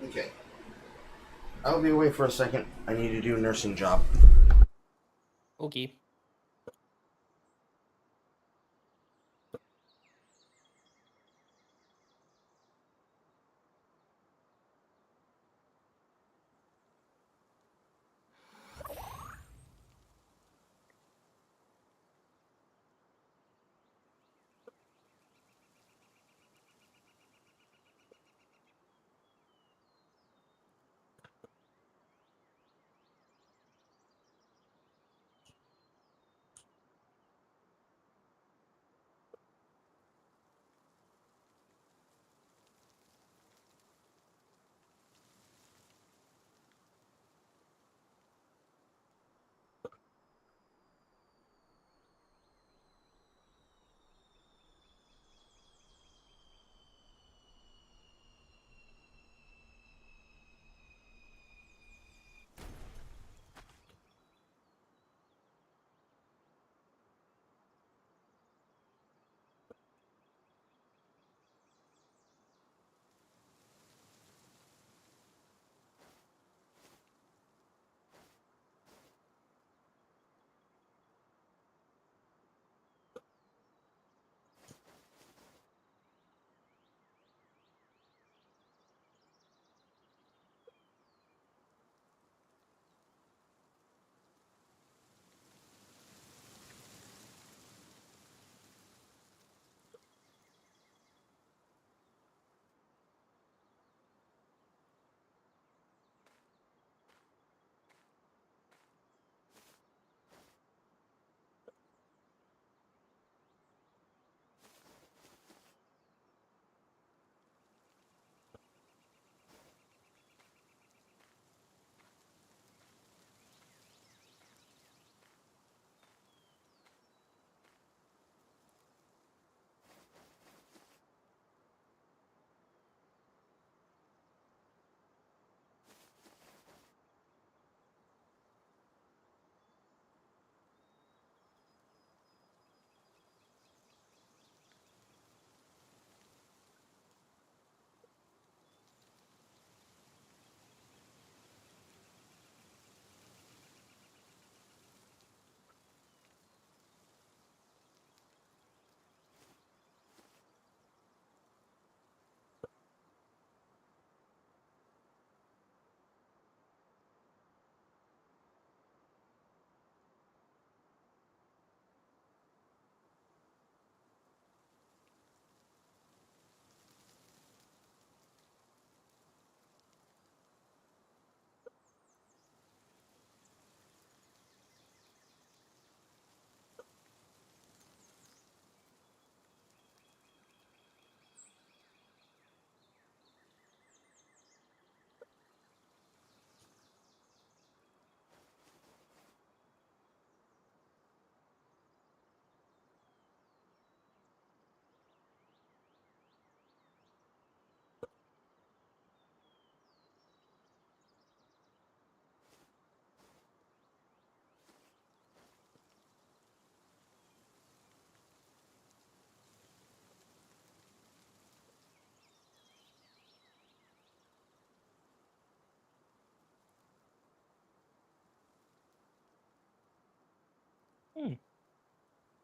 Okay. I'll be away for a second. I need to do a nursing job. Okay.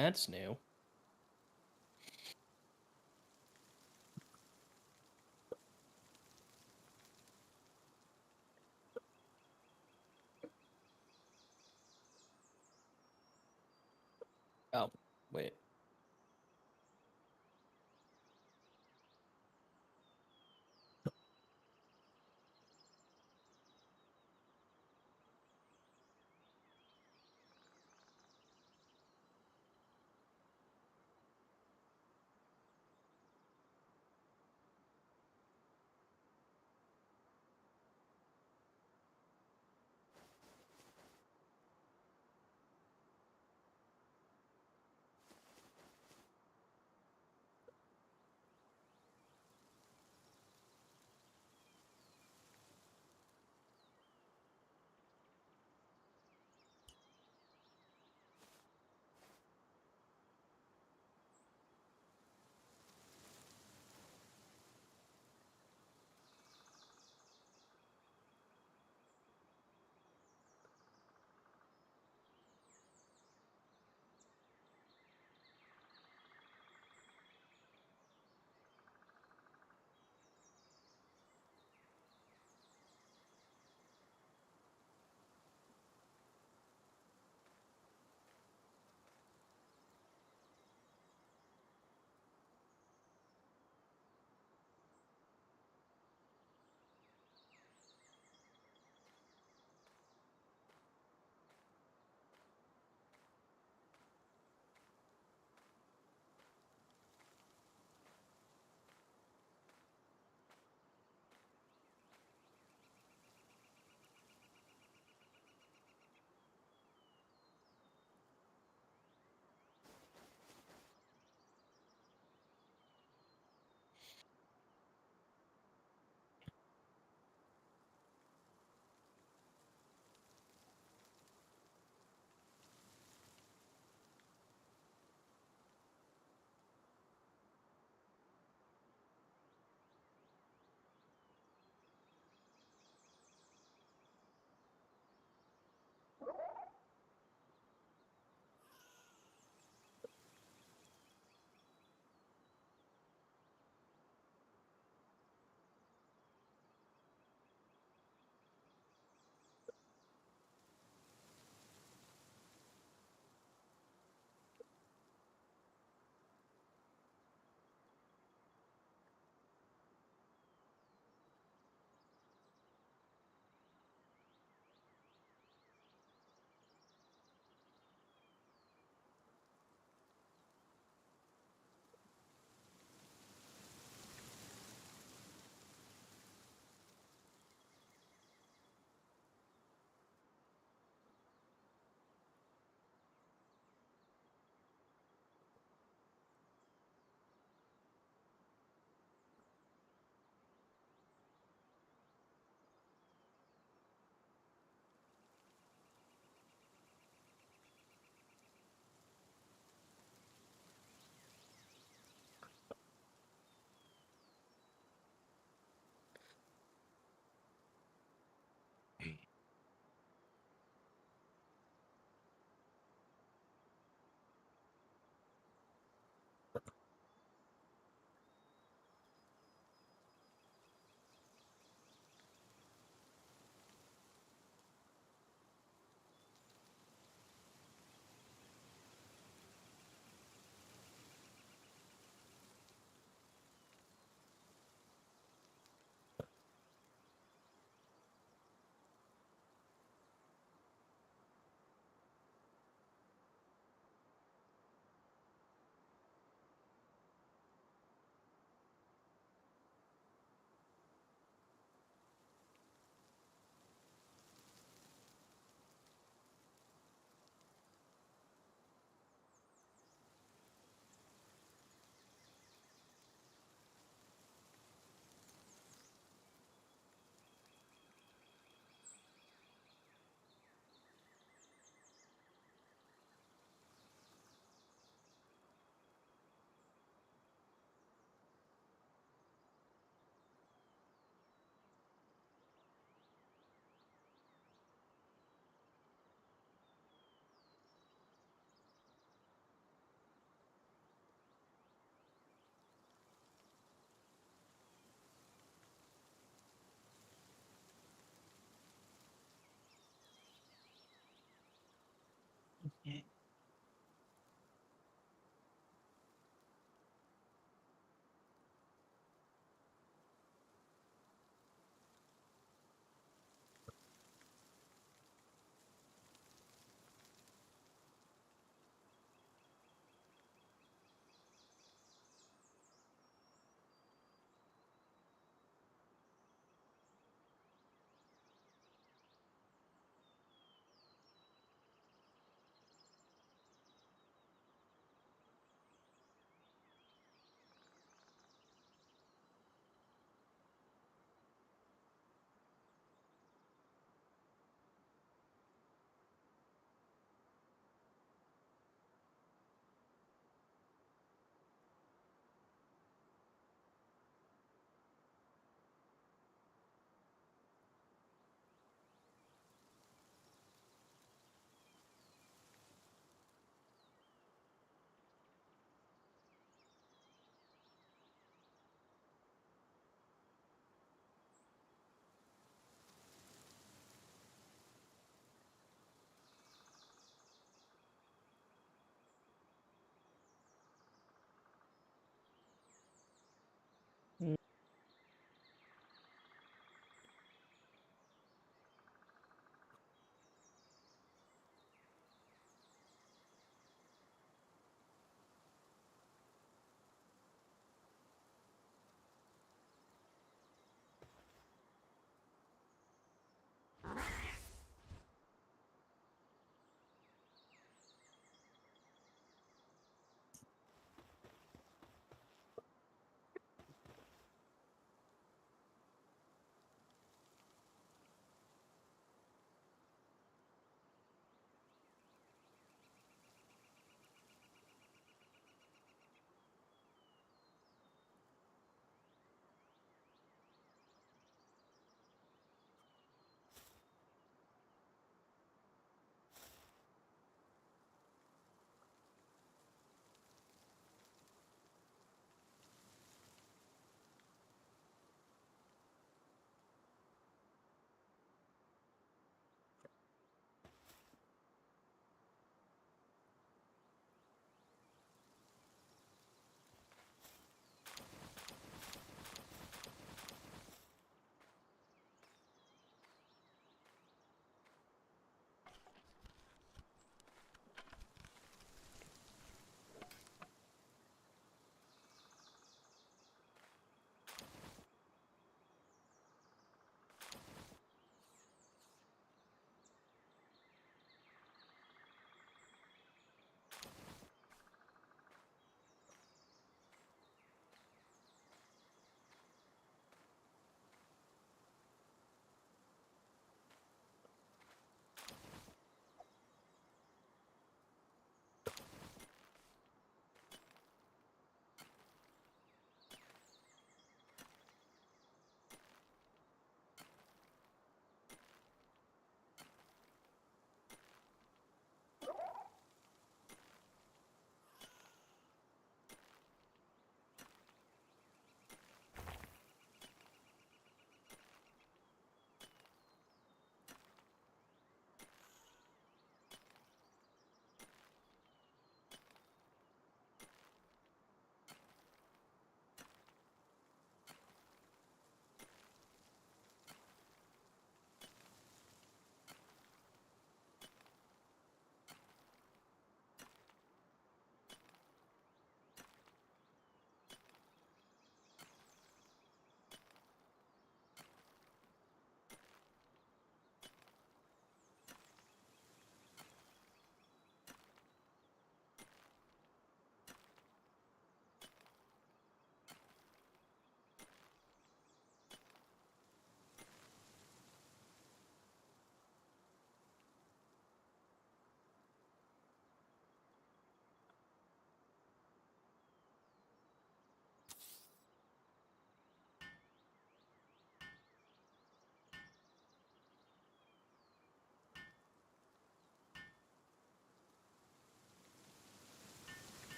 That's new. Oh, wait.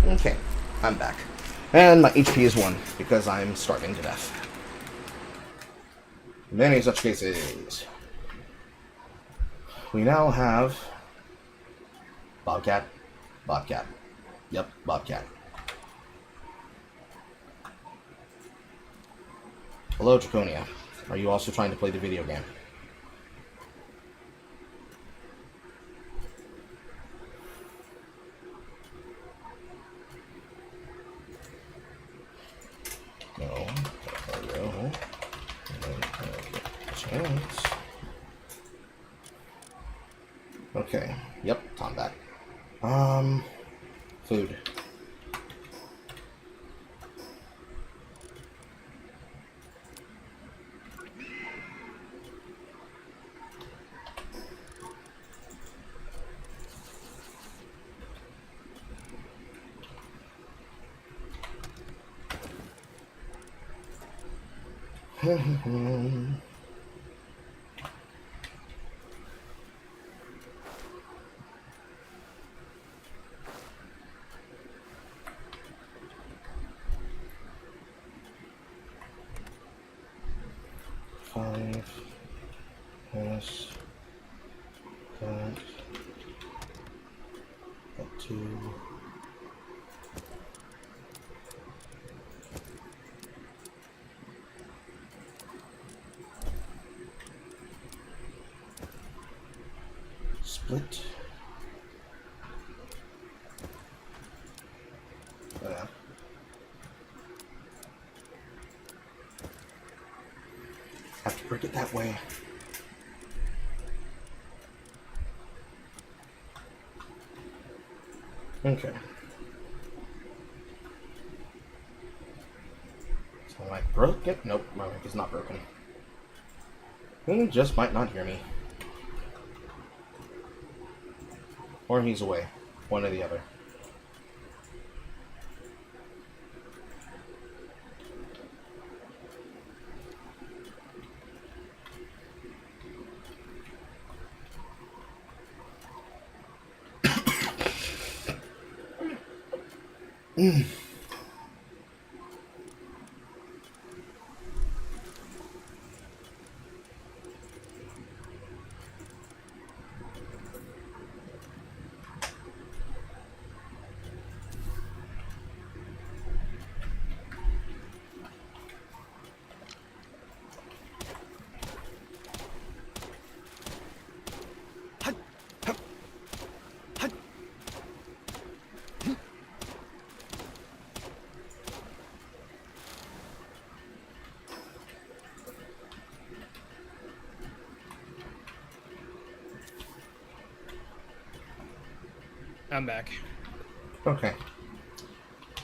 Okay, I'm back. And my HP is 1, because I'm starving to death. Many such cases. We now have... Bobcat. Bobcat. Yep, Bobcat. Hello, Draconia. Are you also trying to play the video game? No. Hello. Chance. Okay. Yep, Tom back. Food. Five. Yes. That. That 2. Split. Yeah. Have to break it that way. Okay. So am I broken? Nope, my mic is not broken. He just might not hear me. Or he's away. One or the other. I'm back. Okay.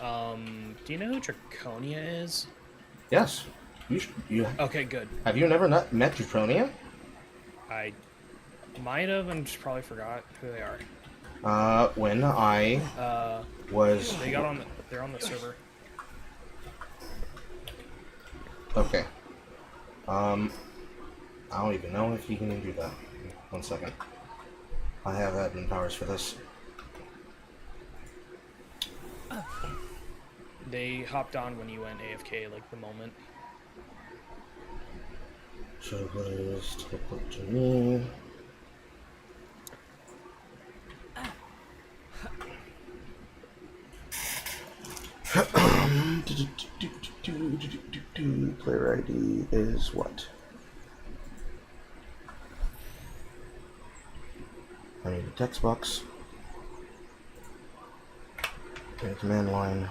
Do you know who Draconia is? Yes. You Okay, good. have you never met Draconia? I might have, and just probably forgot who they are. When I was... They're on the server. Okay. I don't even know if you can do that. 1 second. I have admin powers for this. They hopped on when you went AFK, like the moment. So please teleport to me. Player ID is what? I need a text box. And a command line.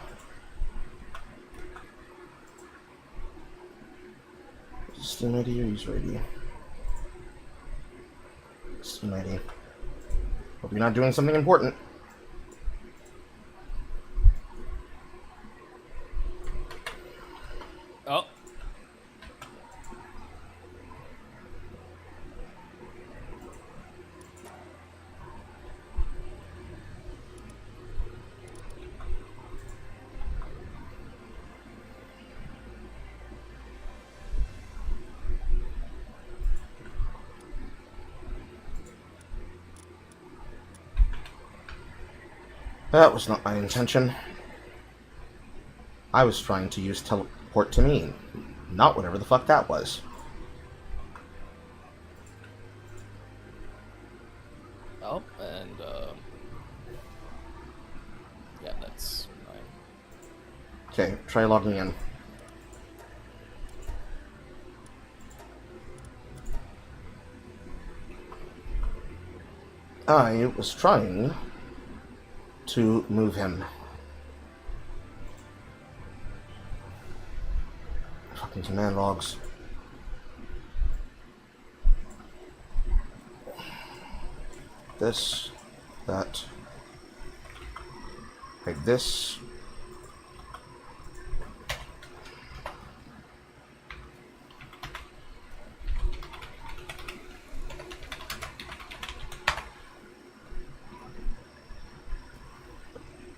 Steam ID or user ID? Steam ID. Hope you're not doing something important. Oh. That was not my intention. I was trying to use teleport to me, not whatever the fuck that was. Oh, and yeah, that's fine. Okay, try logging in. I was trying to move him. Fucking command logs. This, that, like this.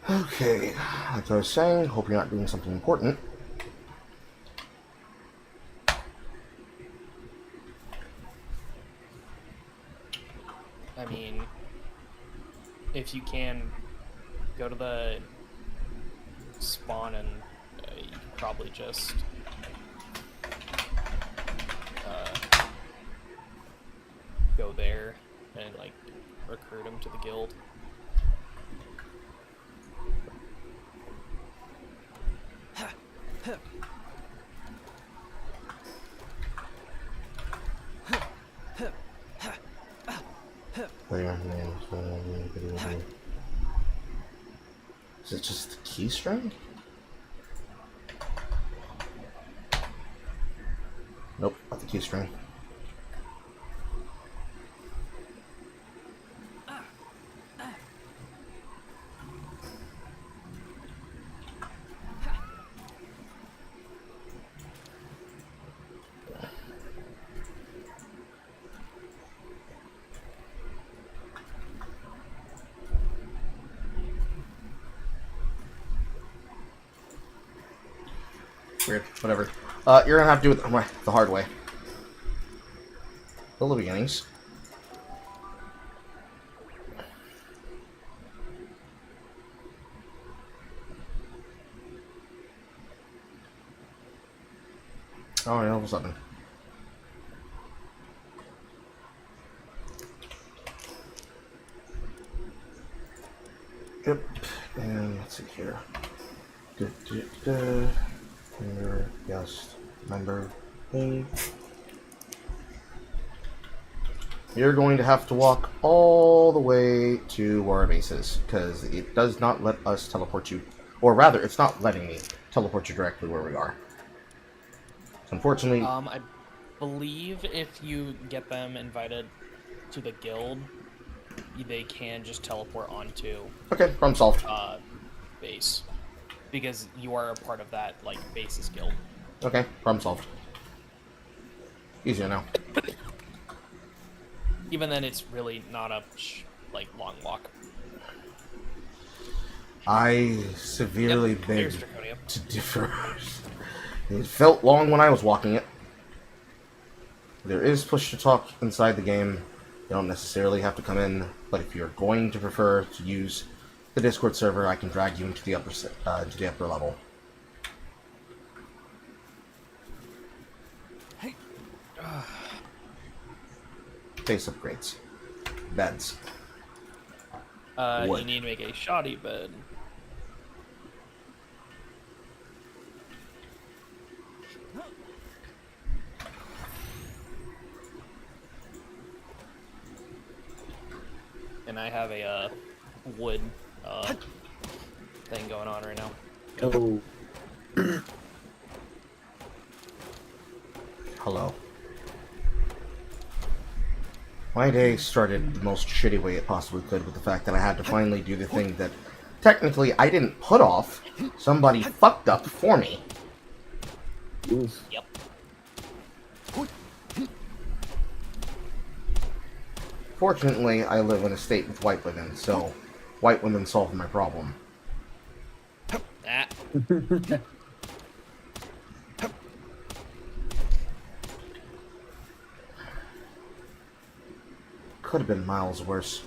Okay, like I was saying, hope you're not doing something important. I mean, if you can go to the spawn and you can probably just go there and like recruit him to the guild. Is it just the key string? Nope, not the key string. Weird. Whatever. You're gonna have to do it the hard way. Build the beginnings. Oh, yeah, level 7. Yep. And let's see here. Member, yes, member thing. You're going to have to walk all the way to where our base is, because it does not let us teleport you, or rather, it's not letting me teleport you directly where we are. So unfortunately, I believe if you get them invited to the guild, they can just teleport onto okay, problem solved. base, because you are a part of that like bases guild. Okay, problem solved. Easier now. Even then, it's really not a like long walk. I severely beg There's Draconia. to differ. It felt long when I was walking it. There is push to talk inside the game. You don't necessarily have to come in, but if you're going to prefer to use the Discord server, I can drag you into the upper level. Base upgrades. Beds. You need to make a shoddy bed. And I have a wood thing going on right now. Oh. Hello. My day started the most shitty way it possibly could with the fact that I had to finally do the thing that technically I didn't put off. Somebody fucked up for me. Oof. Yep. Fortunately, I live in a state with white women, so white women solved my problem. Ah. Could have been miles worse.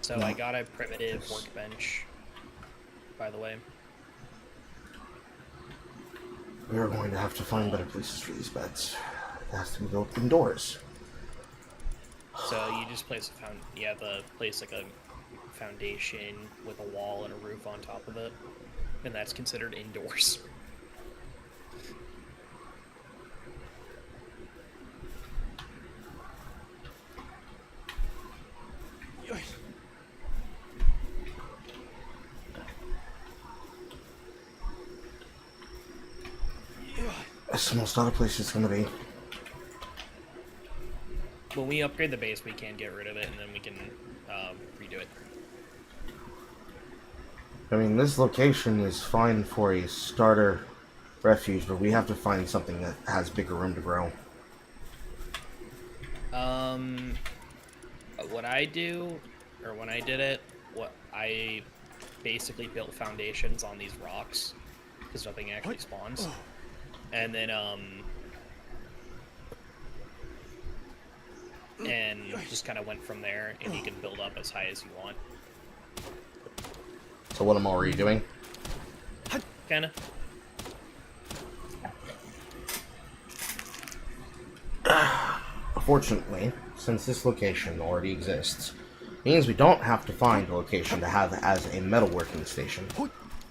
So I got a primitive workbench, by the way. We are going to have to find better places for these beds. It has to be built indoors. So you just place you have to place like a foundation with a wall and a roof on top of it, and that's considered indoors. That's the most other place it's going to be. When we upgrade the base, we can get rid of it, and then we can redo it. I mean, this location is fine for a starter refuge, but we have to find something that has bigger room to grow. What I do, or when I did it, I basically built foundations on these rocks, because nothing actually spawns. And then, and just kind of went from there, and you can build up as high as you want. So what I'm already doing? Kinda. Fortunately, since this location already exists, means we don't have to find a location to have as a metalworking station.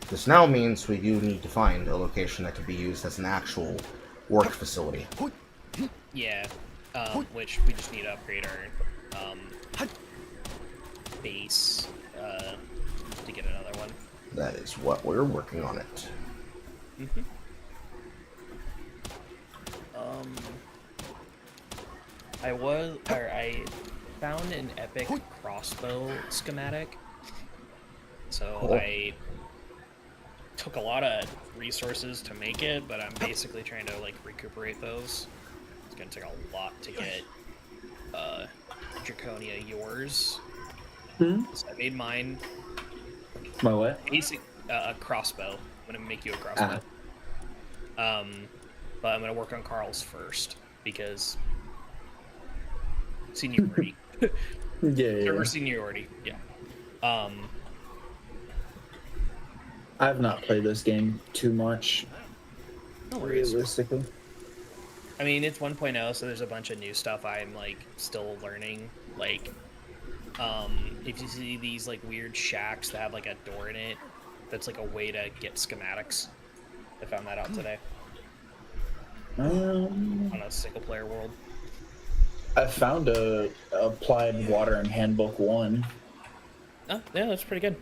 This now means we do need to find a location that can be used as an actual work facility. Yeah, which we just need to upgrade our base to get another one. That is what we're working on it. Mm-hmm. I found an epic crossbow schematic. So Cool. I took a lot of resources to make it, but I'm basically trying to like recuperate those. It's gonna take a lot to get Draconia yours. Hmm? So I made mine. My what? Basic a crossbow. I'm gonna make you a crossbow. But I'm gonna work on Carl's first because seniority. Yeah. Server seniority. Yeah. I've not played this game too much, No worries. realistically. I mean, it's 1.0, so there's a bunch of new stuff I'm like still learning. Like, if you see these like weird shacks that have like a door in it, that's like a way to get schematics. I found that out today on a single player world. I found a Applied Water and Handbook 1. Oh, yeah, that's pretty good.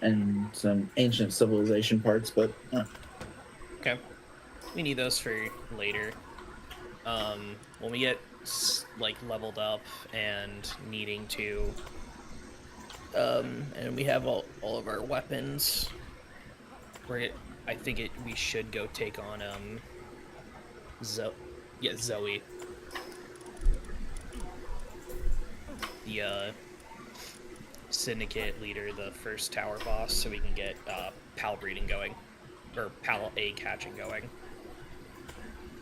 And some ancient civilization parts, but Okay. We need those for later. When we get like leveled up and needing to, and we have all of our weapons. I think we should go take on Zoe. The syndicate leader, the first tower boss, so we can get pal breeding going, or pal egg hatching going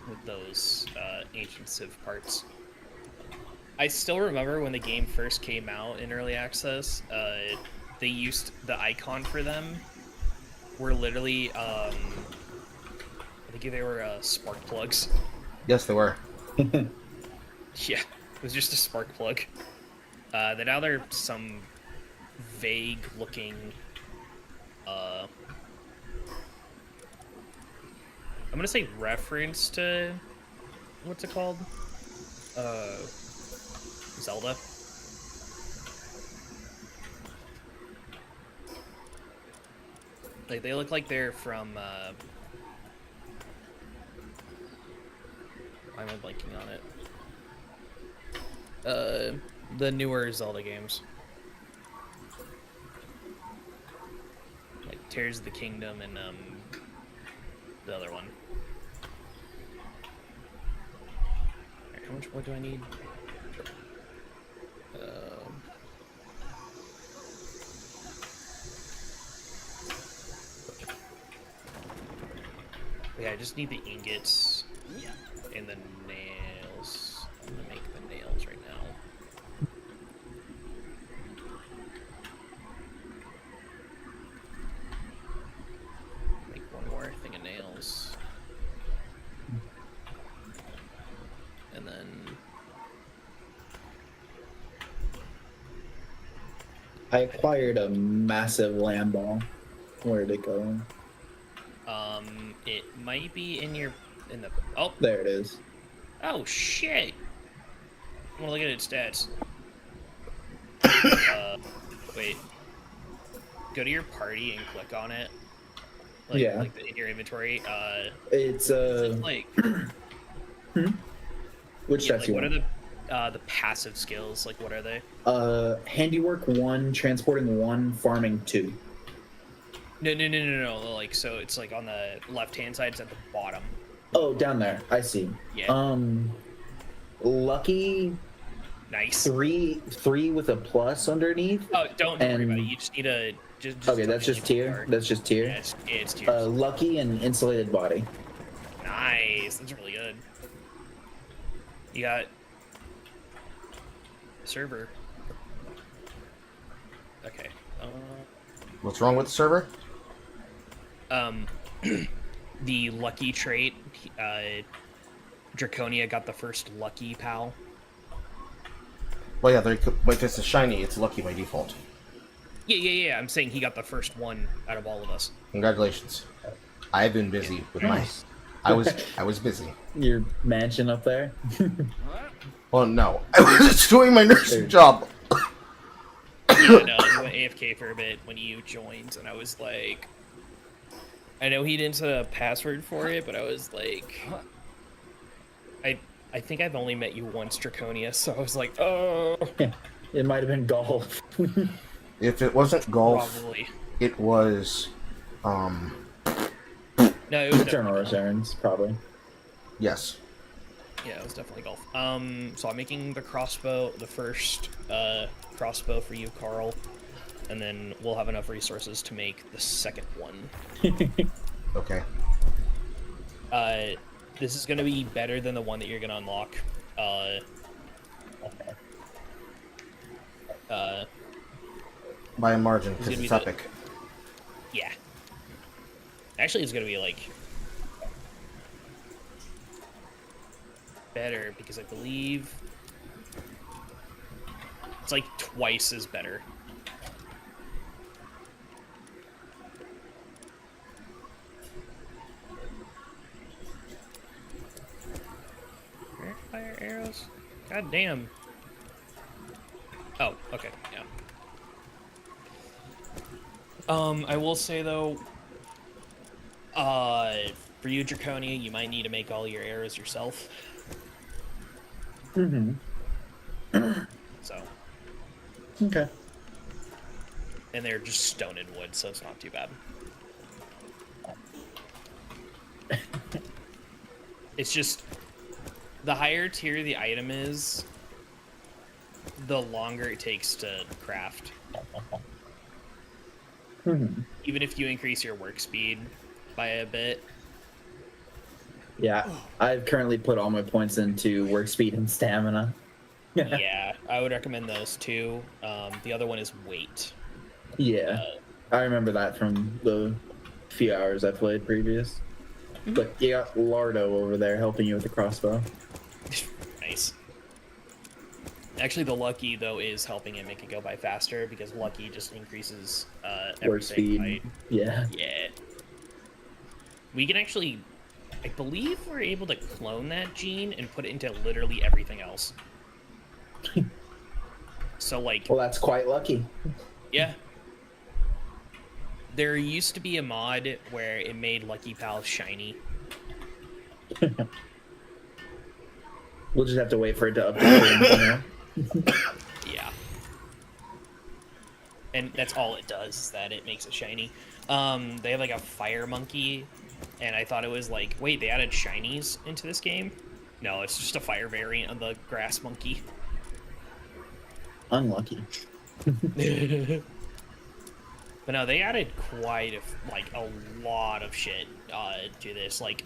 with those ancient civ parts. I still remember when the game first came out in early access, they used the icon for them were literally I think they were spark plugs. Yes, they were. Yeah, it was just a spark plug. Then now they're some vague looking I'm gonna say reference to what's it called? Zelda. Like they look like they're from why am I blanking on it? The newer Zelda games. Like Tears of the Kingdom and the other one. Alright, how much wood do I need? Yeah, I just need the ingots and the nails. I'm gonna make the nails right now. and then I acquired a massive land ball. Where did it go? it might be in the oh There it is. oh shit. I want to look at its stats. Wait. Go to your party and click on it. Like, Yeah. like in your inventory. It's like which yeah, stats like you what want? are the passive skills? Like what are they? Handiwork 1, transporting 1, farming 2. No. Like so, it's like on the left-hand side. It's at the bottom. Oh, down there. I see. Yeah. Lucky Nice. 3 with a plus underneath. Oh, don't worry about it. And- You just need to just Okay, that's just tier. That's just tier. Yeah, it's tiers. Lucky and insulated body. Nice. That's really good. You got server. Okay. What's wrong with the server? The lucky trait. Draconia got the first lucky pal. Well, yeah, but it's a shiny. It's lucky by default. Yeah. I'm saying he got the first one out of all of us. Congratulations. I've been busy with my. I was busy. Your mansion up there. Well, no, I was doing my nursing job. I know, he went AFK for a bit when you joined, and I was like, I know he didn't set a password for it, but I was like, I think I've only met you once, Draconia, so I was like, oh. It might have been golf. If it wasn't golf, Probably. it was, No, it was Eternal definitely golf. Returns, probably. yes. Yeah, it was definitely golf. So I'm making the crossbow, the first crossbow for you, Carl, and then we'll have enough resources to make the second one. Okay. This is gonna be better than the one that you're gonna unlock. By a margin, because gonna it's be epic. Yeah. Actually, it's gonna be like better because I believe it's like twice as better. Fire arrows? God damn. Oh, okay, yeah. I will say though, for you, Draconia, you might need to make all your arrows yourself. Mm-hmm. So, Okay. and they're just stone and wood, so it's not too bad. It's just, the higher tier the item is, the longer it takes to craft. Mm-hmm. Even if you increase your work speed by a bit. Yeah, I've currently put all my points into work speed and stamina. Yeah, I would recommend those two. The other one is weight. Yeah, I remember that from the few hours I played previous. But you got Lardo over there helping you with the crossbow. Nice. Actually, the lucky though is helping it make it go by faster because lucky just increases everything. Work speed. Right? Yeah. Yeah. We can actually, I believe we're able to clone that gene and put it into literally everything else. So like, Well, that's quite lucky. yeah. There used to be a mod where it made Lucky Pal shiny. We'll just have to wait for it to update. Yeah. And that's all it does, is that it makes it shiny. They have like a fire monkey, and I thought it was like, wait, they added shinies into this game? No, it's just a fire variant of the grass monkey. Unlucky. But no, they added quite a lot of shit to this. Like,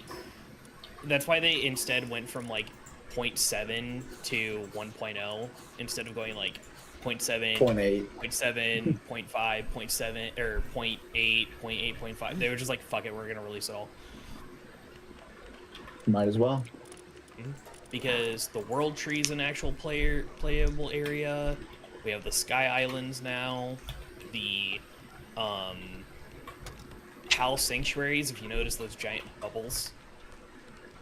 that's why they instead went from like 0.7 to 1.0 instead of going like 0.7, 0.8. 0.7, 0.5, 0.7, or 0.8, 0.8, 0.5. They were just like, fuck it, we're gonna release it all. Might as well. because the world tree is an actual playable area. We have the sky islands now. The Pal sanctuaries. If you notice those giant bubbles.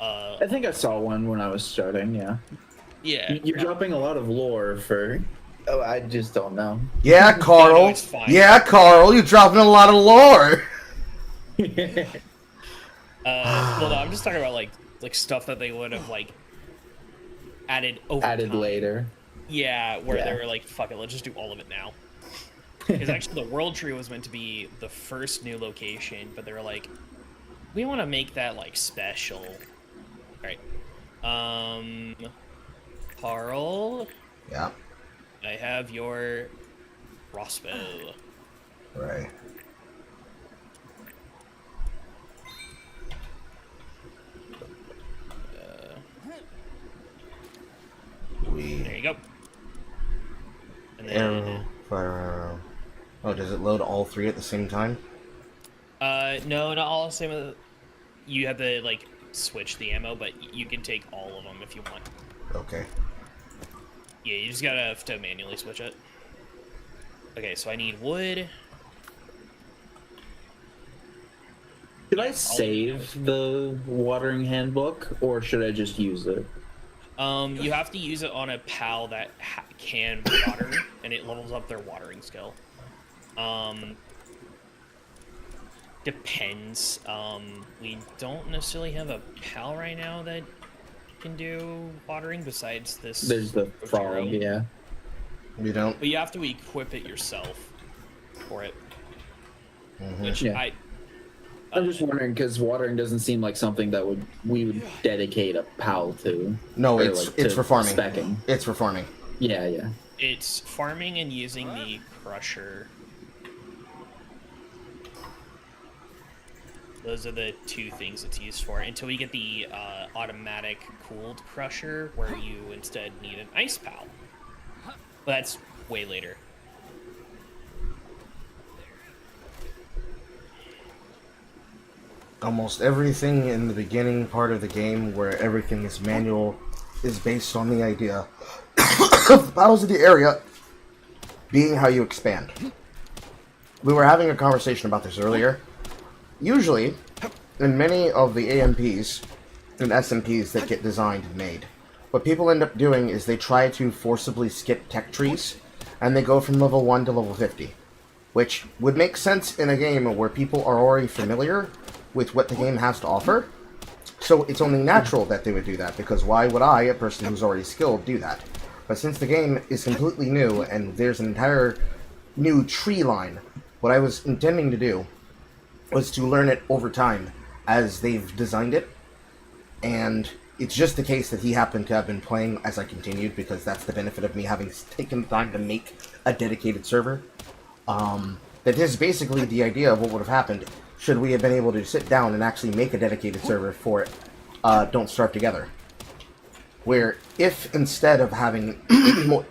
I think I saw one when I was starting. Yeah. Yeah. You're dropping a lot of lore for. Oh, I just don't know. Yeah, Carl. it's fine. Yeah, Carl. You're dropping a lot of lore. Well, no, I'm just talking about like stuff that they would have like added over Added time. later. Yeah, where Yeah. they were like, "Fuck it, let's just do all of it now." Because actually, the World Tree was meant to be the first new location, but they were like, "We want to make that like special." All right, Carl, Yeah. I have your crossbow. Right. There you go. And then, Arrow, fire arrow. Oh, does it load all three at the same time? no, not all the same. You have to like switch the ammo, but you can take all of them if you want. Okay. Yeah, you just gotta have to manually switch it. Okay, so I need wood. Should I save the watering handbook, or should I just use it? You have to use it on a pal that can water, and it levels up their watering skill. Depends. We don't necessarily have a pal right now that can do watering besides this. There's the frog, yeah. We don't. But you have to equip it yourself for it. Which Yeah. I'm just wondering because watering doesn't seem like something that we would dedicate a pal to. No, Or, it's like, it's to for farming. Specking. It's for farming. Yeah, yeah. It's farming and using the crusher. Those are the two things it's used for until we get the automatic cooled crusher where you instead need an ice pal. But that's way later. Almost everything in the beginning part of the game where everything is manual is based on the idea of the battles of the area being how you expand. We were having a conversation about this earlier. Usually, in many of the AMPs and SMPs that get designed and made, what people end up doing is they try to forcibly skip tech trees, and they go from level 1 to level 50. Which would make sense in a game where people are already familiar with what the game has to offer. So it's only natural that they would do that, because why would I, a person who's already skilled, do that? But since the game is completely new, and there's an entire new tree line, what I was intending to do was to learn it over time as they've designed it. And it's just the case that he happened to have been playing as I continued, because that's the benefit of me having taken the time to make a dedicated server. That is basically the idea of what would have happened should we have been able to sit down and actually make a dedicated server for it. Don't Starve Together. Where if instead of having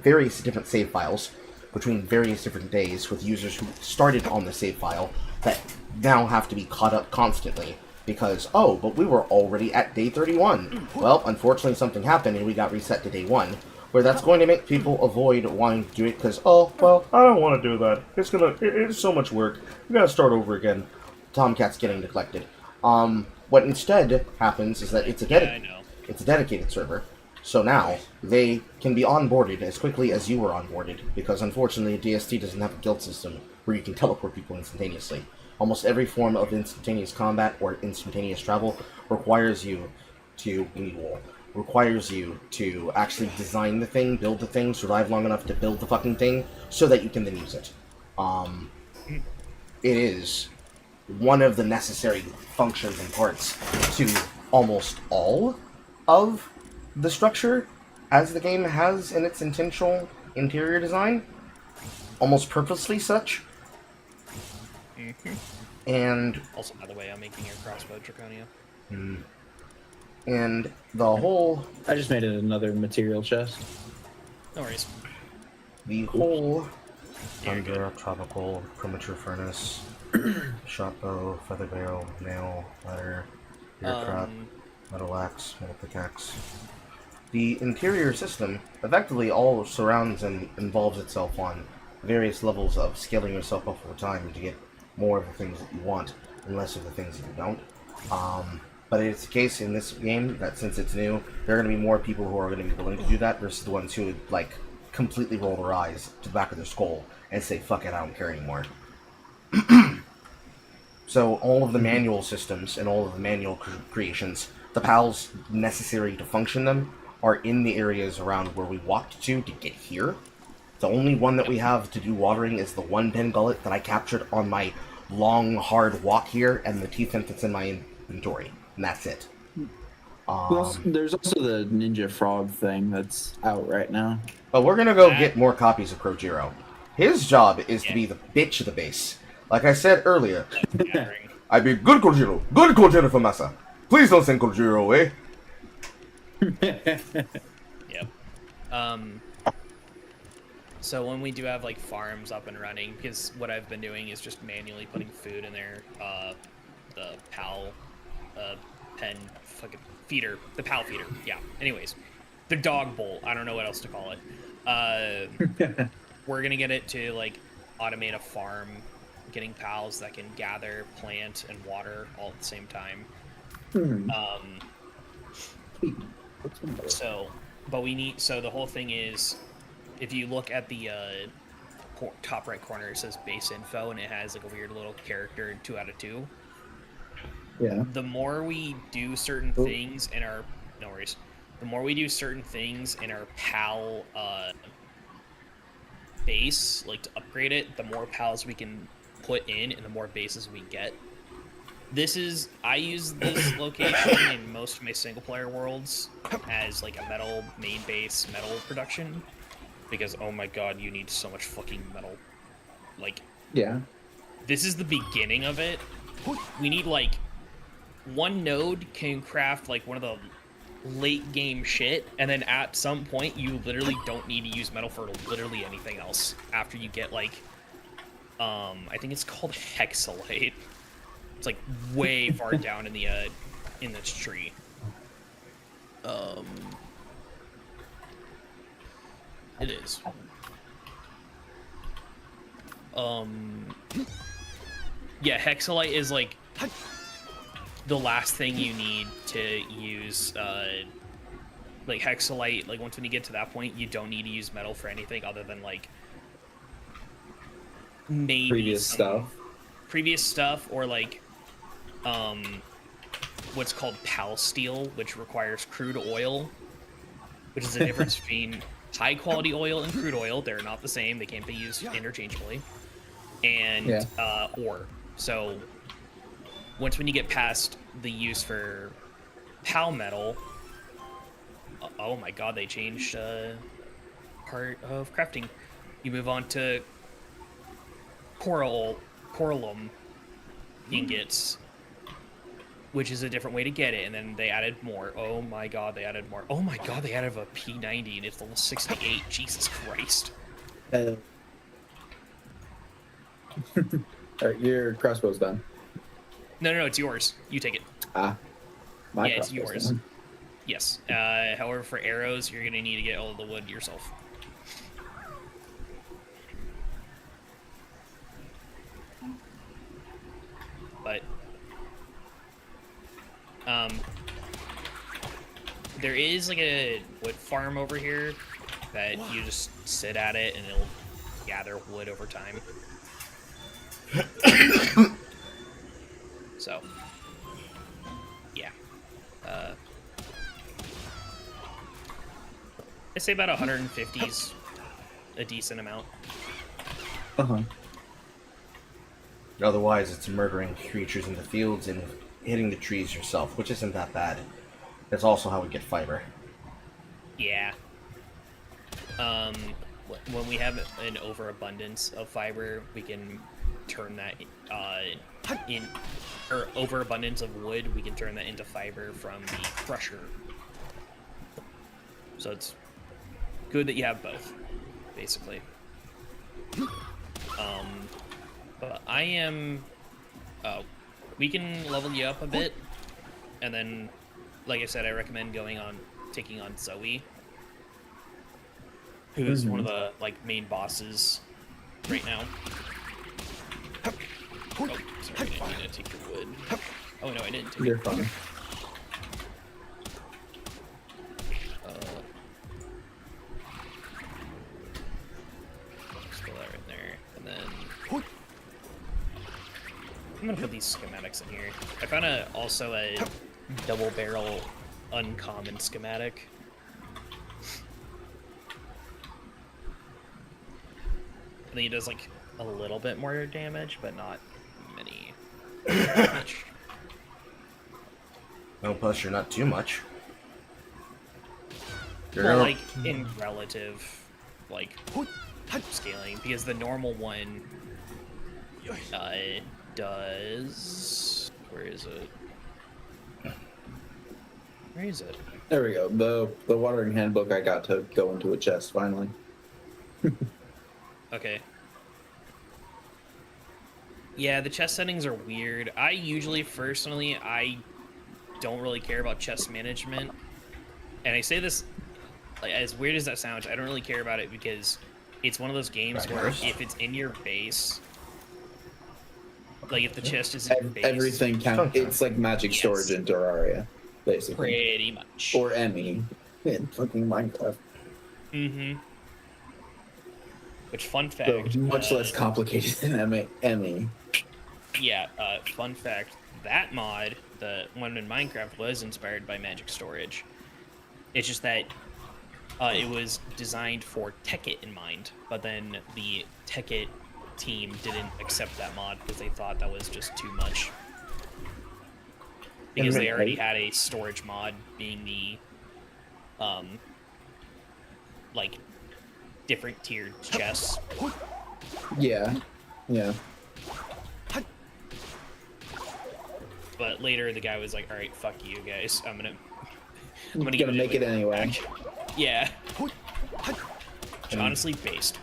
various different save files between various different days with users who started on the save file that now have to be caught up constantly because, oh, but we were already at day 31. Well, unfortunately something happened and we got reset to day 1. Where that's going to make people avoid wanting to do it because, oh, well, I don't want to do that. It's so much work. We gotta start over again. Tomcat's getting neglected. What instead happens is that it's a dedicated server. So now they can be onboarded as quickly as you were onboarded, because unfortunately DST doesn't have a guild system where you can teleport people instantaneously. Almost every form of instantaneous combat or instantaneous travel requires you to actually design the thing, build the thing, survive long enough to build the fucking thing, so that you can then use it. It is one of the necessary functions and parts to almost all of the structure as the game has in its intentional interior design, almost purposely such. And Also, by the way, I'm making your crossbow Draconia. and the whole I just made it another material chest. No worries. thunder, tropical, premature furnace, shot bow, feather barrel, nail, ladder, ear trap, metal axe, metal pickaxe. the interior system effectively all surrounds and involves itself on various levels of scaling yourself up over time to get more of the things that you want and less of the things that you don't. But it's the case in this game that since it's new, there are going to be more people who are going to be willing to do that versus the ones who would, like, completely roll their eyes to the back of their skull and say, fuck it, I don't care anymore. So all of the manual systems and all of the manual creations, the PALs necessary to function them, are in the areas around where we walked to get here. The only one that we have to do watering is the one pen gullet that I captured on my long, hard walk here, and the teeth that's in my inventory. And that's it. There's also the Ninja Frog thing that's out right now. But we're gonna go get more copies of Krojiro. His job is to be the bitch of the base. Like I said earlier, I be good Kojiro for Masa. Please don't send Kojiro away. Yep. So when we do have like farms up and running, because what I've been doing is just manually putting food in there, the PAL pen fucking feeder, the PAL feeder. Yeah. Anyways, the dog bowl. I don't know what else to call it. We're gonna get it to like automate a farm, getting PALs that can gather, plant, and water all at the same time. So, but we need. So the whole thing is, if you look at the top right corner, it says base info, and it has like a weird little character 2 out of 2. Yeah. The more we do certain things in our the more we do certain things in our PAL base, like to upgrade it, the more PALs we can put in, and the more bases we get. I use this location in most of my single player worlds as like a metal main base, metal production, because oh my god, you need so much fucking metal. Like, yeah, this is the beginning of it. We need like one node can craft like one of the late game shit, and then at some point you literally don't need to use metal for literally anything else after you get like I think it's called hexalite. It's like way far down in this tree. It is. Yeah, hexalite is like the last thing you need to use. Like hexalite, like once when you get to that point, you don't need to use metal for anything other than like maybe previous stuff, or like what's called PAL steel, which requires crude oil, which is the difference between high quality oil and crude oil. They're not the same. They can't be used interchangeably. And ore. So once when you get past the use for PAL metal, oh my god, they changed part of crafting. You move on to coralum ingots, which is a different way to get it, and then they added more. Oh my god, they added more. Oh my god, they added a P90 and it's level 68. Jesus Christ. Alright, your crossbow's done. No, it's yours. You take it. Yeah, it's yours. Done. Yes. However, for arrows, you're gonna need to get all of the wood yourself. But there is like a wood farm over here that you just sit at it and it'll gather wood over time. So, yeah. I say about 150's a decent amount. Otherwise, it's murdering creatures in the fields and hitting the trees yourself, which isn't that bad. That's also how we get fiber. Yeah. When we have an overabundance of fiber, we can turn that or overabundance of wood, we can turn that into fiber from the crusher. So it's good that you have both, basically. But I am... we can level you up a bit, and then, like I said, I recommend going on taking on Zoe, who's one of the like main bosses right now. Oh, sorry, I didn't need to take your wood. Oh no, I didn't take You're it. fine. Spill that right there, and then I'm gonna put these schematics in here. I found also a double barrel uncommon schematic. I think it does like a little bit more damage, but not many. Much. No, plus you're not too much. You're Well, gonna- like in relative, like scaling, because the normal one does. Where is it? Where is it? There we go. The watering handbook I got to go into a chest finally. Okay. Yeah, the chest settings are weird. I usually, personally, I don't really care about chest management. And I say this, like, as weird as that sounds, I don't really care about it because it's one of those games where if it's in your base, like if the chest is in your base, Everything counts. It's like magic storage in Terraria, basically. pretty much. Or Emmy in fucking Minecraft. Mm-hmm. Which, fun So fact... much less complicated than Emmy. Yeah, fun fact, that mod, the one in Minecraft, was inspired by magic storage. It's just that it was designed for Tekkit in mind, but then the Tekkit team didn't accept that mod because they thought that was just too much. Because they already had a storage mod being the, like, different tiered chests. Yeah. Yeah. But later the guy was like, alright, fuck you guys, I'm gonna Gonna make it anyway. Yeah. Which honestly based.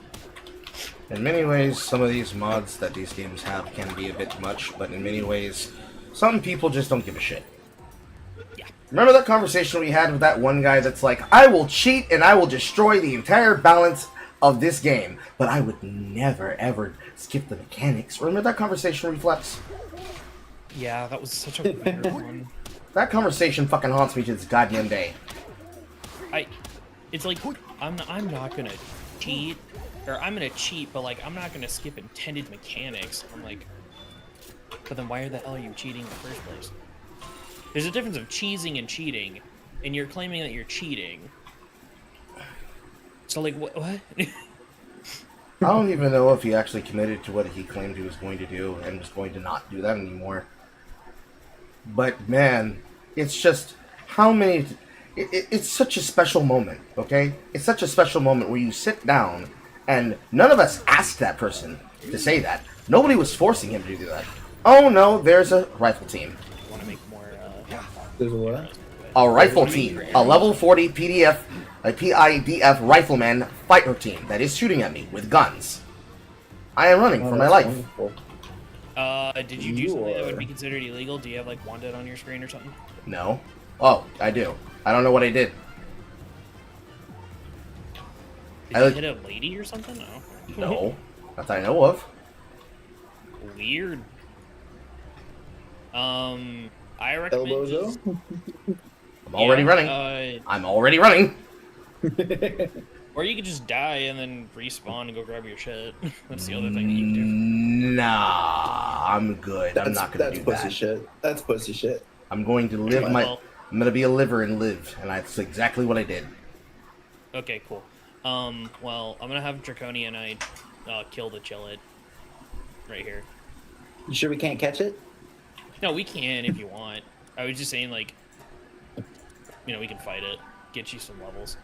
In many ways, some of these mods that these games have can be a bit much, but in many ways, some people just don't give a shit. Yeah. Remember that conversation we had with that one guy that's like, I will cheat and I will destroy the entire balance of this game, but I would never, ever skip the mechanics. Remember that conversation, Reflex? Yeah, that was such a weird one. That conversation fucking haunts me to this goddamn day. It's like, I'm not gonna cheat, or I'm gonna cheat, but like, I'm not gonna skip intended mechanics. I'm like, but then why the hell are you cheating in the first place? There's a difference of cheesing and cheating, and you're claiming that you're cheating. So like, what? I don't even know if he actually committed to what he claimed he was going to do and was going to not do that anymore. But man, it's just how many... It's such a special moment, okay? It's such a special moment where you sit down and none of us asked that person to say that. Nobody was forcing him to do that. Oh no, there's a rifle team. I want to make more. There's a what? A rifle team. A level 40 PDF, a PIDF rifleman fighter team that is shooting at me with guns. I am running for my that's life. wonderful. Did you do something that would be considered illegal? Do you have like wanted on your screen or something? No. Oh, I do. I don't know what I did. Did I you like- hit a lady or something? No. No. Not that I know of. Weird. I recommend Elbozo? just- I'm already running. I'm already running. Or you could just die and then respawn and go grab your shit. That's the other thing that you can do. Nah, I'm good. I'm not gonna do pussy that. shit. That's pussy shit. I'm going to live my... Well- I'm gonna be a liver and live, and that's exactly what I did. Okay, cool. Well, I'm gonna have Draconia and I kill the Chillet right here. You sure we can't catch it? No, we can if you want. I was just saying, like, you know, we can fight it, get you some levels.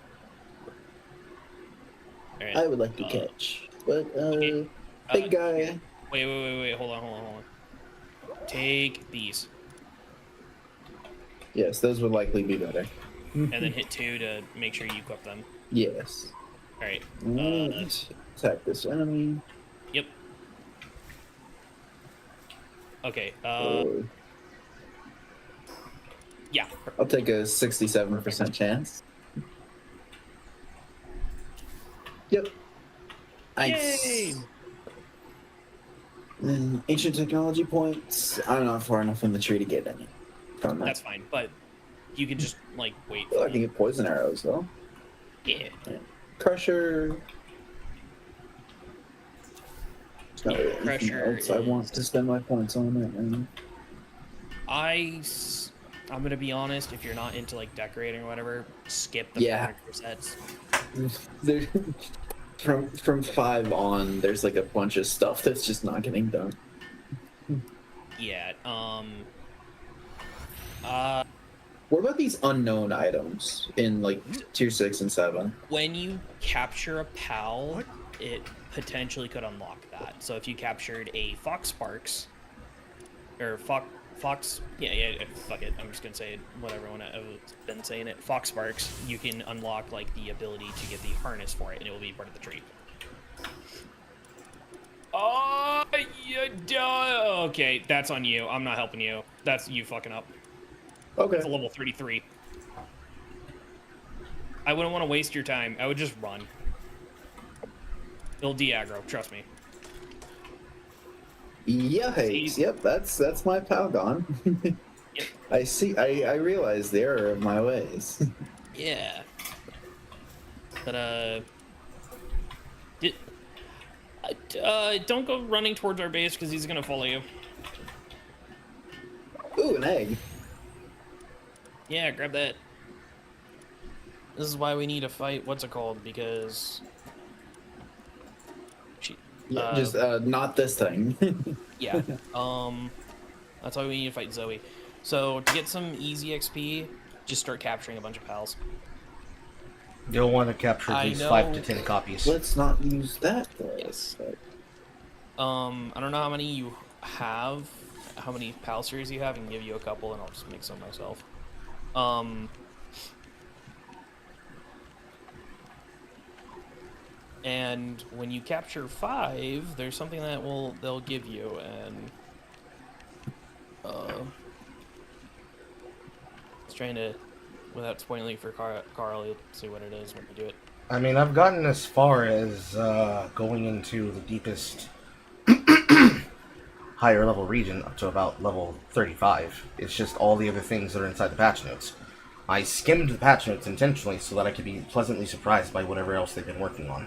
All right. I would like to catch, but okay. big guy. Wait. Hold on. Take these, Yes, those would likely be better. and then hit 2 to make sure you equip them. Yes. All right. Attack this enemy. Yep. Okay. Yeah. I'll take a 67% chance. Yep. Nice. Yay! Then ancient technology points. I'm not far enough in the tree to get any from that. That's fine, but you can just like wait Well, for I can them. get poison arrows though. Yeah. Crusher. Not Yeah, really anything Crusher else I want is- to spend my points on right now. I'm gonna be honest. If you're not into like decorating or whatever, skip the Yeah. furniture sets. There, from 5 on, there's like a bunch of stuff that's just not getting done. Yeah. What about these unknown items in like tier 6 and 7? When you capture a pal, it potentially could unlock that. So if you captured a Fox Sparks, or Fox, yeah, fuck it, I'm just gonna say it, whatever when I've been saying it, Fox Sparks, you can unlock like the ability to get the harness for it, and it will be part of the tree. Oh, you duh. Okay, that's on you. I'm not helping you. That's you fucking up. Okay. It's a level 33. I wouldn't want to waste your time. I would just run. It'll de-aggro, trust me. Yikes! Yep, that's my pal gone. Yep. I see. I realize the error of my ways. Yeah. But, don't go running towards our base, because he's gonna follow you. Ooh, an egg. Yeah, grab that. This is why we need to fight, what's it called, because... Yeah, just not this thing. Yeah. That's why we need to fight Zoe. So, to get some easy XP, just start capturing a bunch of pals. You'll want to capture at I least know- 5 to 10 copies. Let's not use that. Yes. I don't know how many you have, how many PAL series you have, and give you a couple, and I'll just make some myself. And when you capture 5, there's something that they'll give you, and I was trying to, without spoiling it for Carl, you'll see what it is when you do it. I mean, I've gotten as far as going into the deepest higher level region up to about level 35. It's just all the other things that are inside the patch notes. I skimmed the patch notes intentionally so that I could be pleasantly surprised by whatever else they've been working on.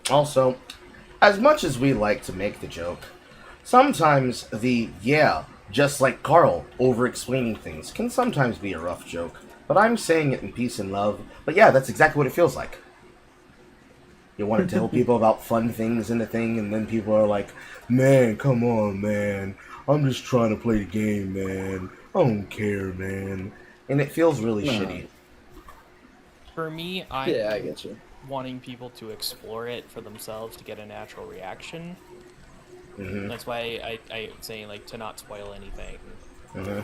Also, as much as we like to make the joke, sometimes the just like Carl, over-explaining things can sometimes be a rough joke. But I'm saying it in peace and love. But yeah, that's exactly what it feels like. You want to tell people about fun things in the thing, and then people are like, man, come on, man. I'm just trying to play the game, man. I don't care, man. And it feels really shitty. For me, I'm Yeah, I get you. wanting people to explore it for themselves to get a natural reaction. Mm-hmm. That's why I say, like, to not spoil anything, Mm-hmm.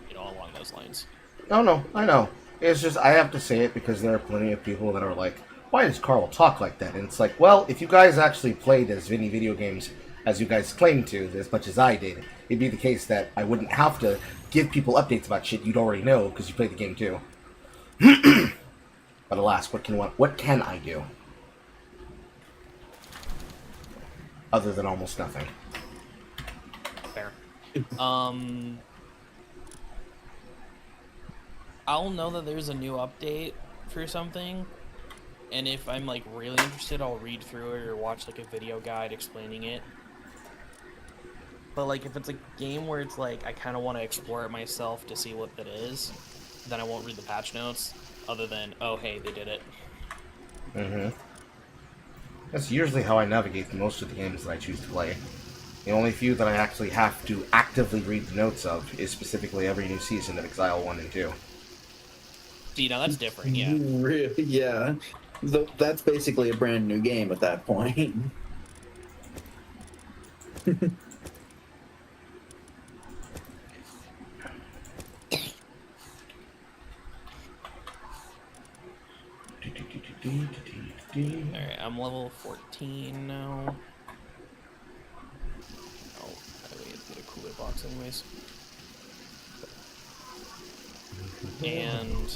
you know, along those lines. No, I know. It's just, I have to say it because there are plenty of people that are like, why does Carl talk like that? And it's like, well, if you guys actually played as many video games as you guys claim to, as much as I did, it'd be the case that I wouldn't have to give people updates about shit you'd already know because you played the game too. But alas, what can I do? Other than almost nothing. Fair. I'll know that there's a new update for something, and if I'm like really interested, I'll read through it or watch like a video guide explaining it. But like if it's a game where it's like I kind of want to explore it myself to see what that is, then I won't read the patch notes, other than, oh hey, they did it. Mm-hmm. That's usually how I navigate most of the games that I choose to play. The only few that I actually have to actively read the notes of is specifically every new season of Exile 1 and 2. See, now that's different, yeah. Really? Yeah. That's basically a brand new game at that point. Alright, I'm level 14 now. Oh, I have to get a cooler box anyways. And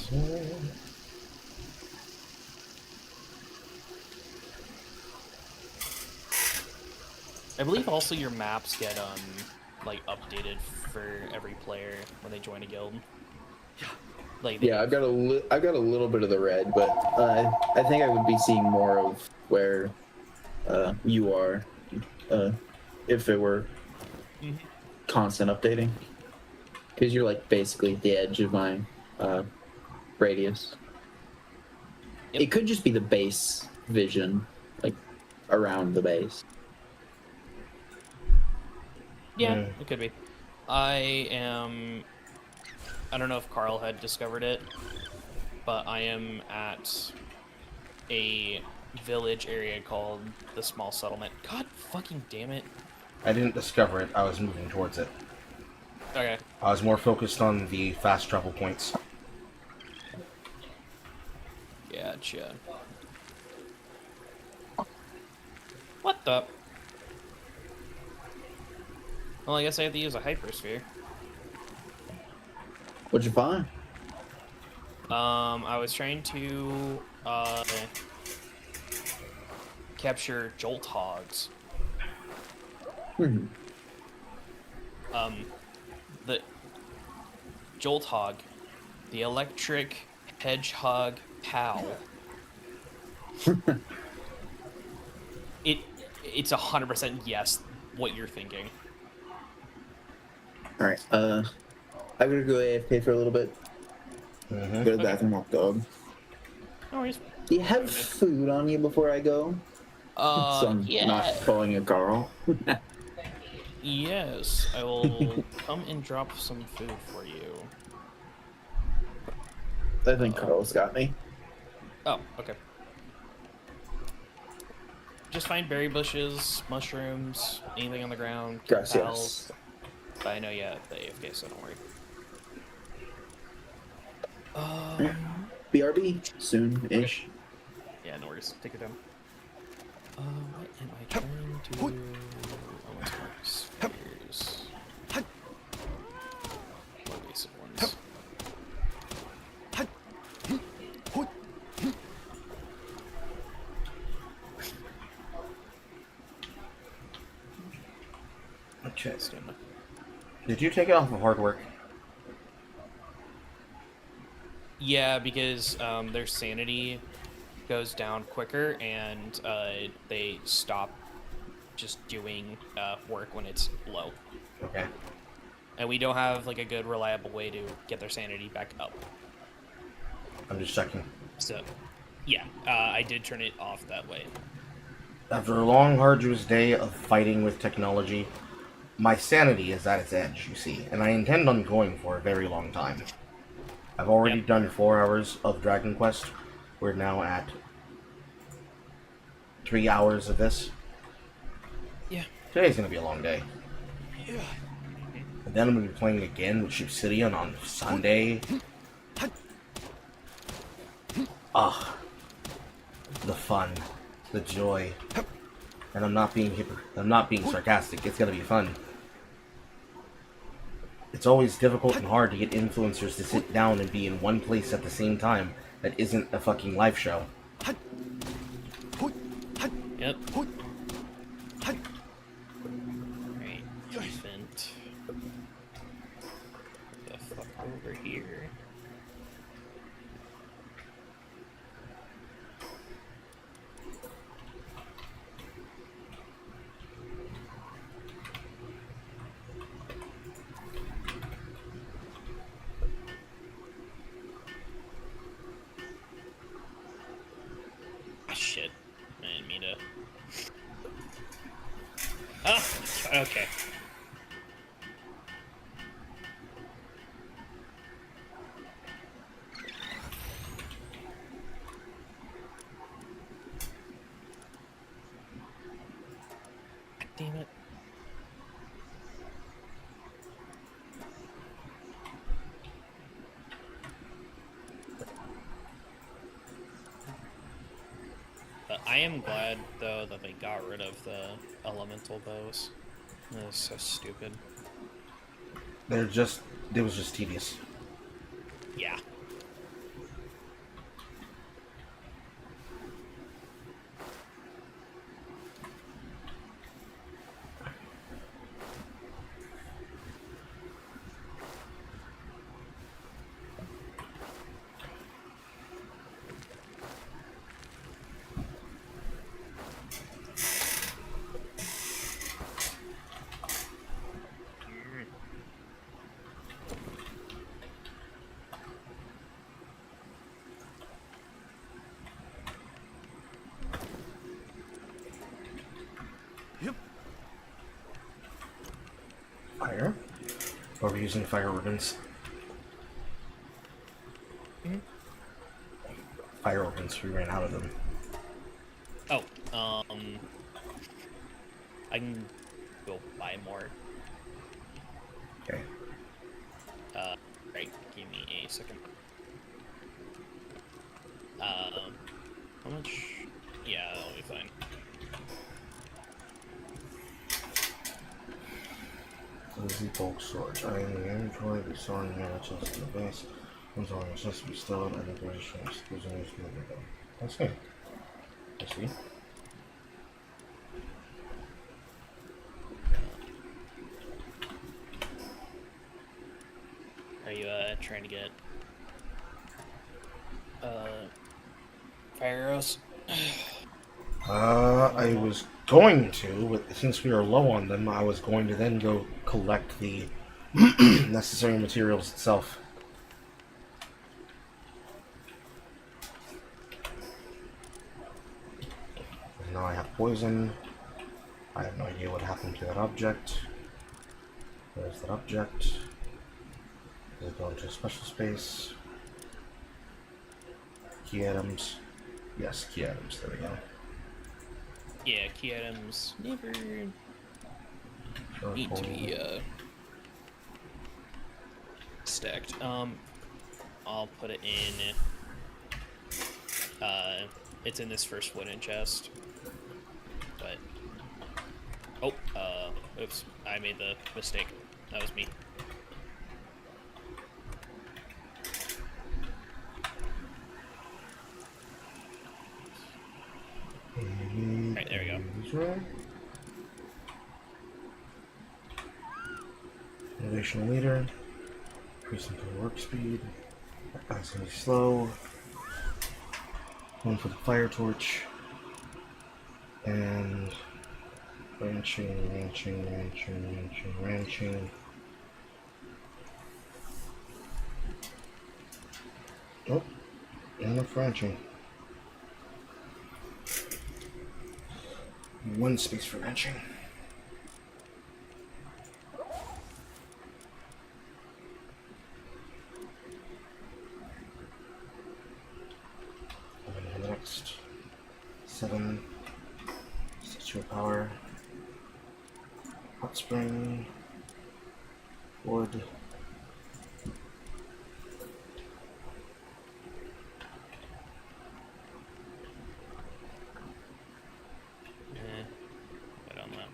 I believe also your maps get like updated for every player when they join a guild. Like Yeah, I've got a little bit of the red, but I think I would be seeing more of where you are if it were constant updating, because you're like basically at the edge of my radius. Yep. It could just be the base vision, like around the base. Yeah, Mm. it could be. I don't know if Carl had discovered it, but I am at a village area called the Small Settlement. God fucking damn it. I didn't discover it. I was moving towards it. Okay. I was more focused on the fast travel points. Gotcha. What the? Well, I guess I have to use a hypersphere. What'd you find? I was trying to capture jolt hogs. Hmm. The jolt hog, the electric hedgehog pal. It's 100% yes what you're thinking. All right. I'm gonna go AFK for a little bit. Mm-hmm. Go to the bathroom, walk dog. No worries. Do you have food on you before I go? So I'm Yeah. not calling you Carl. Yes, I will come and drop some food for you. I think Carl's got me. Oh, okay. Just find berry bushes, mushrooms, anything on the ground. Gracias. But I know you have the AFK, so don't worry. BRB soon-ish. Yeah, no worries. Take your time. What am I trying to do? I want some more spheres. More basic ones. Okay. Stamina. Did you take it off of hard work? Yeah, because their sanity goes down quicker, and they stop just doing work when it's low. Okay. And we don't have like a good, reliable way to get their sanity back up. I'm just checking. So, yeah, I did turn it off that way. After a long, arduous day of fighting with technology, my sanity is at its edge, you see, and I intend on going for a very long time. I've already done 4 hours of Dragon Quest. We're now at 3 hours of this. Yeah. Today's gonna be a long day. Yeah. And then I'm gonna be playing again with Obsidian on Sunday. Ah, the fun, the joy, and I'm not being sarcastic. It's gonna be fun. It's always difficult and hard to get influencers to sit down and be in one place at the same time that isn't a fucking live show. Yep. Right. Vent. The fuck over here. Shit. I didn't mean to. Oh, okay. Damn it. But I am glad, though, that they got rid of the elemental bows. That is so stupid. It was just tedious. Yeah. Or we're using fire ribbons. Fire ribbons, we ran out of them. Oh, I can go buy more. Okay. Right, give me a second. How much? Yeah, that'll be fine. Cozy bulk storage. I am the inventory, be storing matches in the base. One's on just to be stored, and the position is using this moving though. That's good. I see. Are you trying to get fire arrows? I was going to, but since we are low on them, I was going to then go collect the necessary materials itself. Now I have poison. I have no idea what happened to that object. Where's that object? Does it go into a special space? Key items. Yes, key items. There we go. Yeah, key items never need to be stacked. I'll put it in. It's in this first wooden chest. But oops! I made the mistake. That was me. Right, there we go. Innovation leader. Increasing warp speed. That's gonna be slow. One for the fire torch. And ranching. Oh, enough ranching. One space for ranching. And the next 7. Statue of power. Hot spring. Wood. Put on that.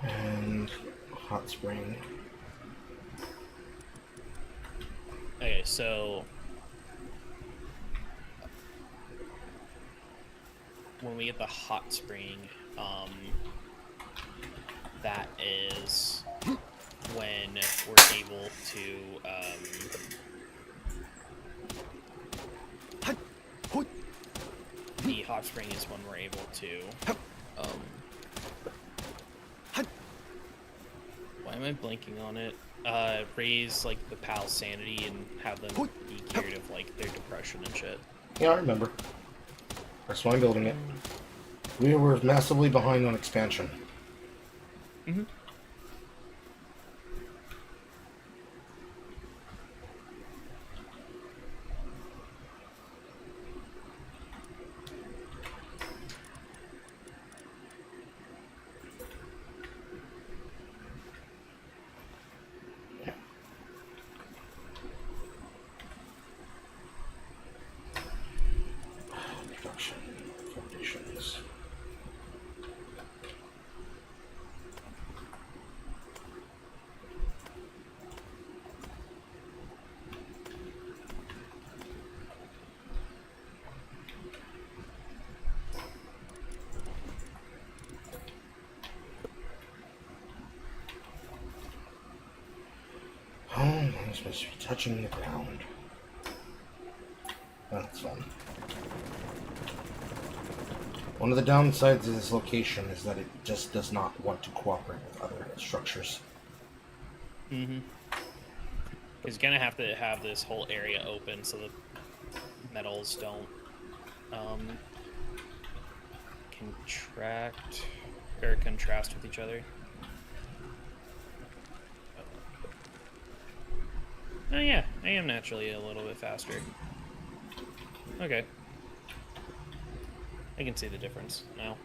And hot spring. Okay, so when we get the hot spring, that is when we're able to the hot spring is when we're able to why am I blanking on it? Raise like the pal's sanity and have them be cured of like their depression and shit. Yeah, I remember. That's why I'm building it. We were massively behind on expansion. Mm-hmm. Production. Foundations. Oh, I'm supposed to be touching the ground. That's fun. One of the downsides of this location is that it just does not want to cooperate with other structures. Mm-hmm. He's gonna have to have this whole area open so the metals don't contract or contrast with each other. Oh yeah, I am naturally a little bit faster. Okay. I can see the difference now.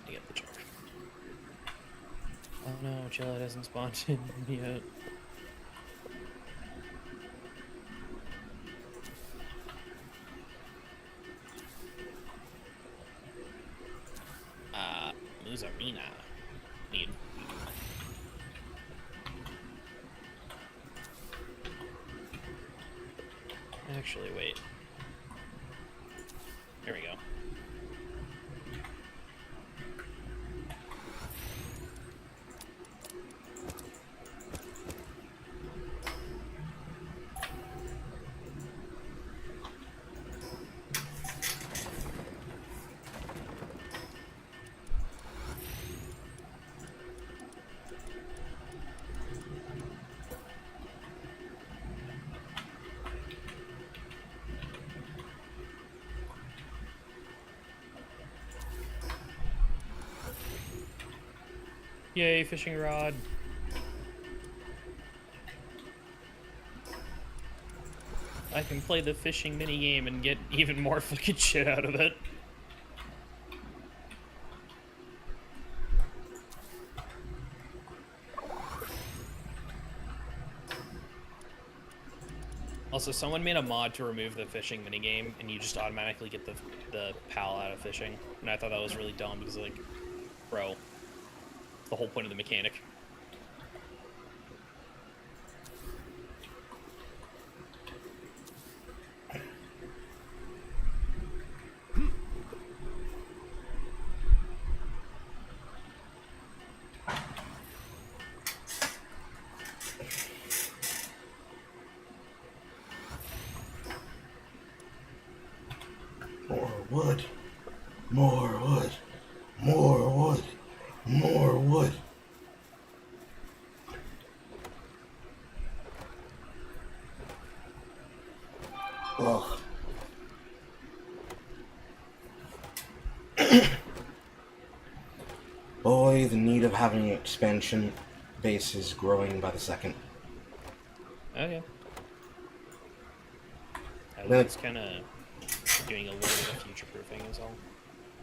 I get the joke. Oh no, Chilla hasn't spawned in yet. Lose arena. Need. Actually, wait. Here we go. Yay, fishing rod. I can play the fishing minigame and get even more fucking shit out of it. Also, someone made a mod to remove the fishing minigame, and you just automatically get the PAL out of fishing. And I thought that was really dumb because, like, bro, the whole point of the mechanic. More wood. More wood. More wood. More wood. Ugh. Boy, the need of having an expansion base is growing by the second. Okay. I Really? was kind of doing a little bit of future proofing is all.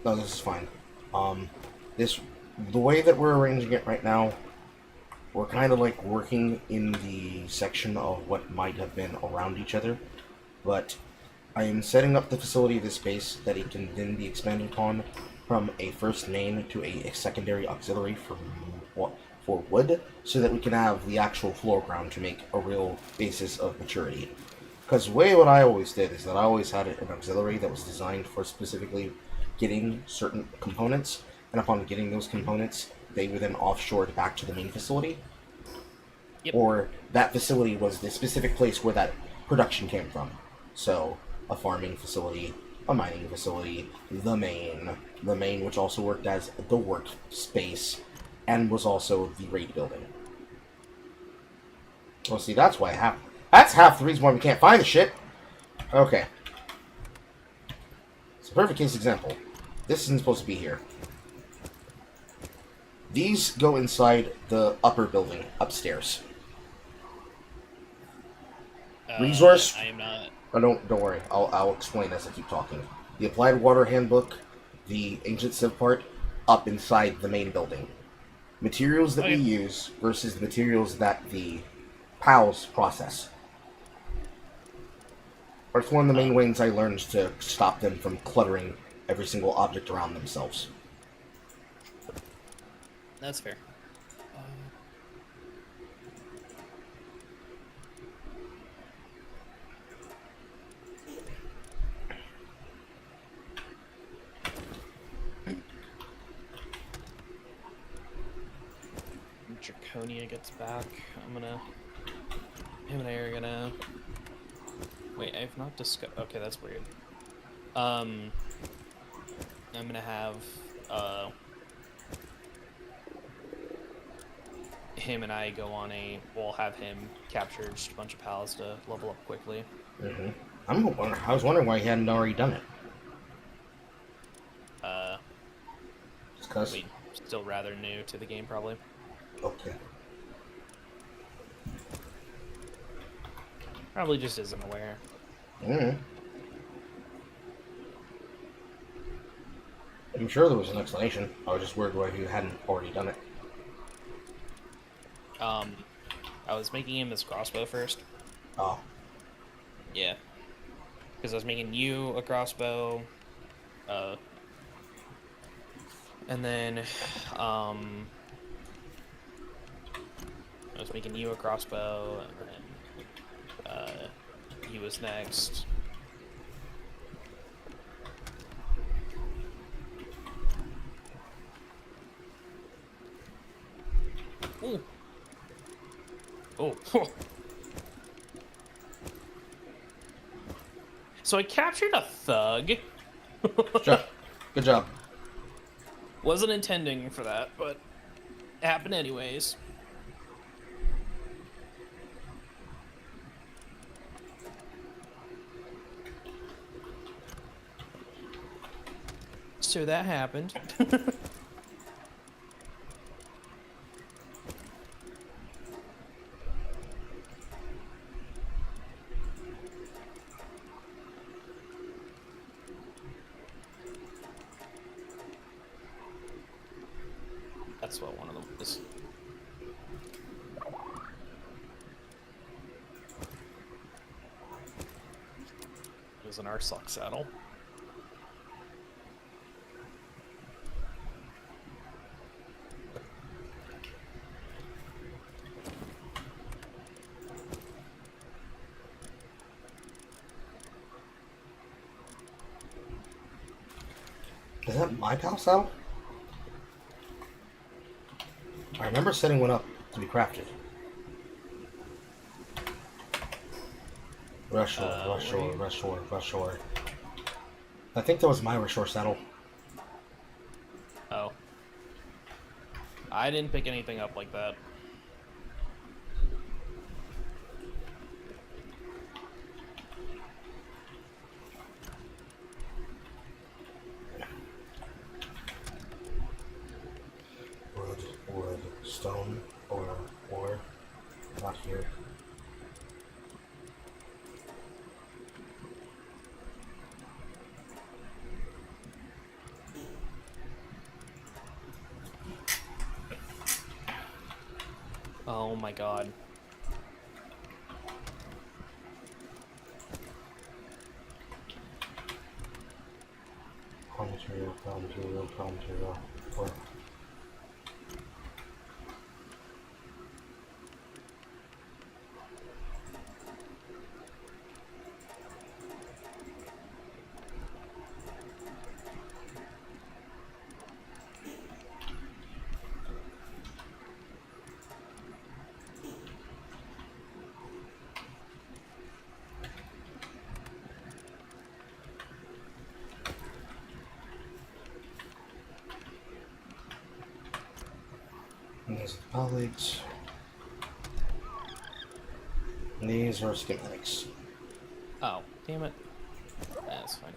No, this is fine. The way that we're arranging it right now, we're kind of like working in the section of what might have been around each other, but I am setting up the facility of this base that it can then be expanded upon from a first main to a secondary auxiliary for wood, so that we can have the actual floor ground to make a real basis of maturity. Because the way what I always did is that I always had an auxiliary that was designed for specifically getting certain components, and upon getting those components, they were then offshored back to the main facility. Yep. Or that facility was the specific place where that production came from. So, a farming facility, a mining facility, the main which also worked as the workspace, and was also the raid building. Well, see, that's half the reason why we can't find the shit. Okay. It's a perfect case example. This isn't supposed to be here. These go inside the upper building, upstairs. Resource? I am not. Oh, don't worry. I'll explain as I keep talking. The Applied Water Handbook, the Ancient Civ part, up inside the main building. Materials that we use versus the materials that the PALs process. That's one of the main ways I learned to stop them from cluttering every single object around themselves. That's fair. Draconia gets back. I'm gonna him and I are gonna... Wait, I've not discussed... Okay, that's weird. I'm gonna have, him and I go on a... We'll have him capture just a bunch of pals to level up quickly. Mm-hmm. I was wondering why he hadn't already done it. Just 'cause... Wait, still rather new to the game, probably. Okay. Probably just isn't aware. Mm-hmm. I'm sure there was an explanation. I was just worried why he hadn't already done it. I was making him this crossbow first. Oh. Yeah. Because I was making you a crossbow, and then, I was making you a crossbow, and then, he was next. Ooh. Oh. So I captured a thug. Good job. Good job. Wasn't intending for that, but it happened anyways. So that happened. That's what one of them is. It was an Arslock saddle. Is that my pal saddle? I remember setting one up to be crafted. Rushore. I think that was my Rushore saddle. Oh. I didn't pick anything up like that. Wood, stone, or not here. Oh my god. Raw material. Or and these are the colleagues. And these are schematics. Oh, damn it. That's fine.